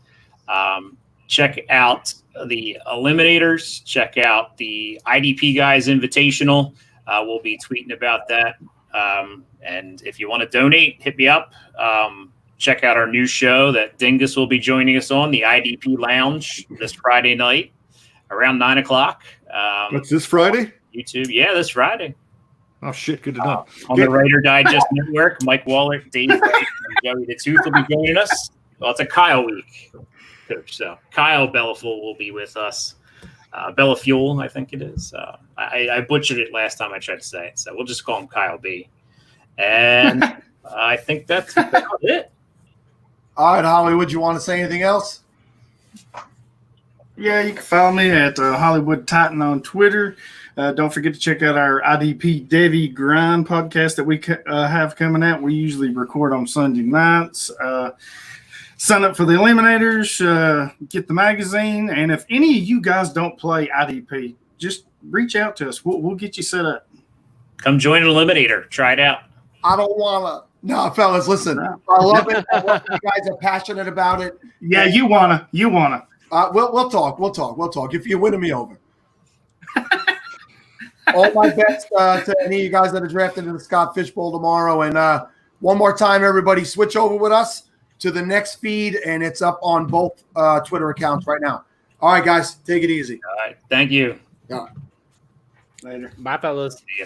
Check out the Eliminators. Check out the IDP Guys Invitational. We'll be tweeting about that. And if you want to donate, hit me up. Check out our new show that Dingus will be joining us on, the IDP Lounge, this Friday night around 9 o'clock. What's this Friday? YouTube. Yeah, this Friday. Oh, shit. Good to know. On the Writer Digest Network, Mike Waller, Dave White, and Joey the Tooth will be joining us. Well, it's a Kyle week, Coach. So Kyle Bellafuel will be with us. Bellafuel, I think it is. I butchered it last time I tried to say it, so we'll just call him Kyle B. And I think that's about it. All right, Hollywood, you want to say anything else? Yeah, you can follow me at Hollywood Titan on Twitter. Don't forget to check out our IDP Devi Grind podcast that we have coming out. We usually record on Sunday nights. Sign up for the Eliminators, get the magazine, and if any of you guys don't play IDP, just reach out to us. We'll get you set up. Come join an Eliminator. Try it out. I don't want to. No, fellas, listen. I love it. I love you guys are passionate about it. Yeah, you wanna. We'll talk. If you're winning me over. All my best to any of you guys that are drafted in the Scott Fishbowl tomorrow. And one more time, everybody, switch over with us to the next feed, and it's up on both Twitter accounts right now. All right, guys, take it easy. All right, thank you. Yeah. Later. Bye, fellas. See ya.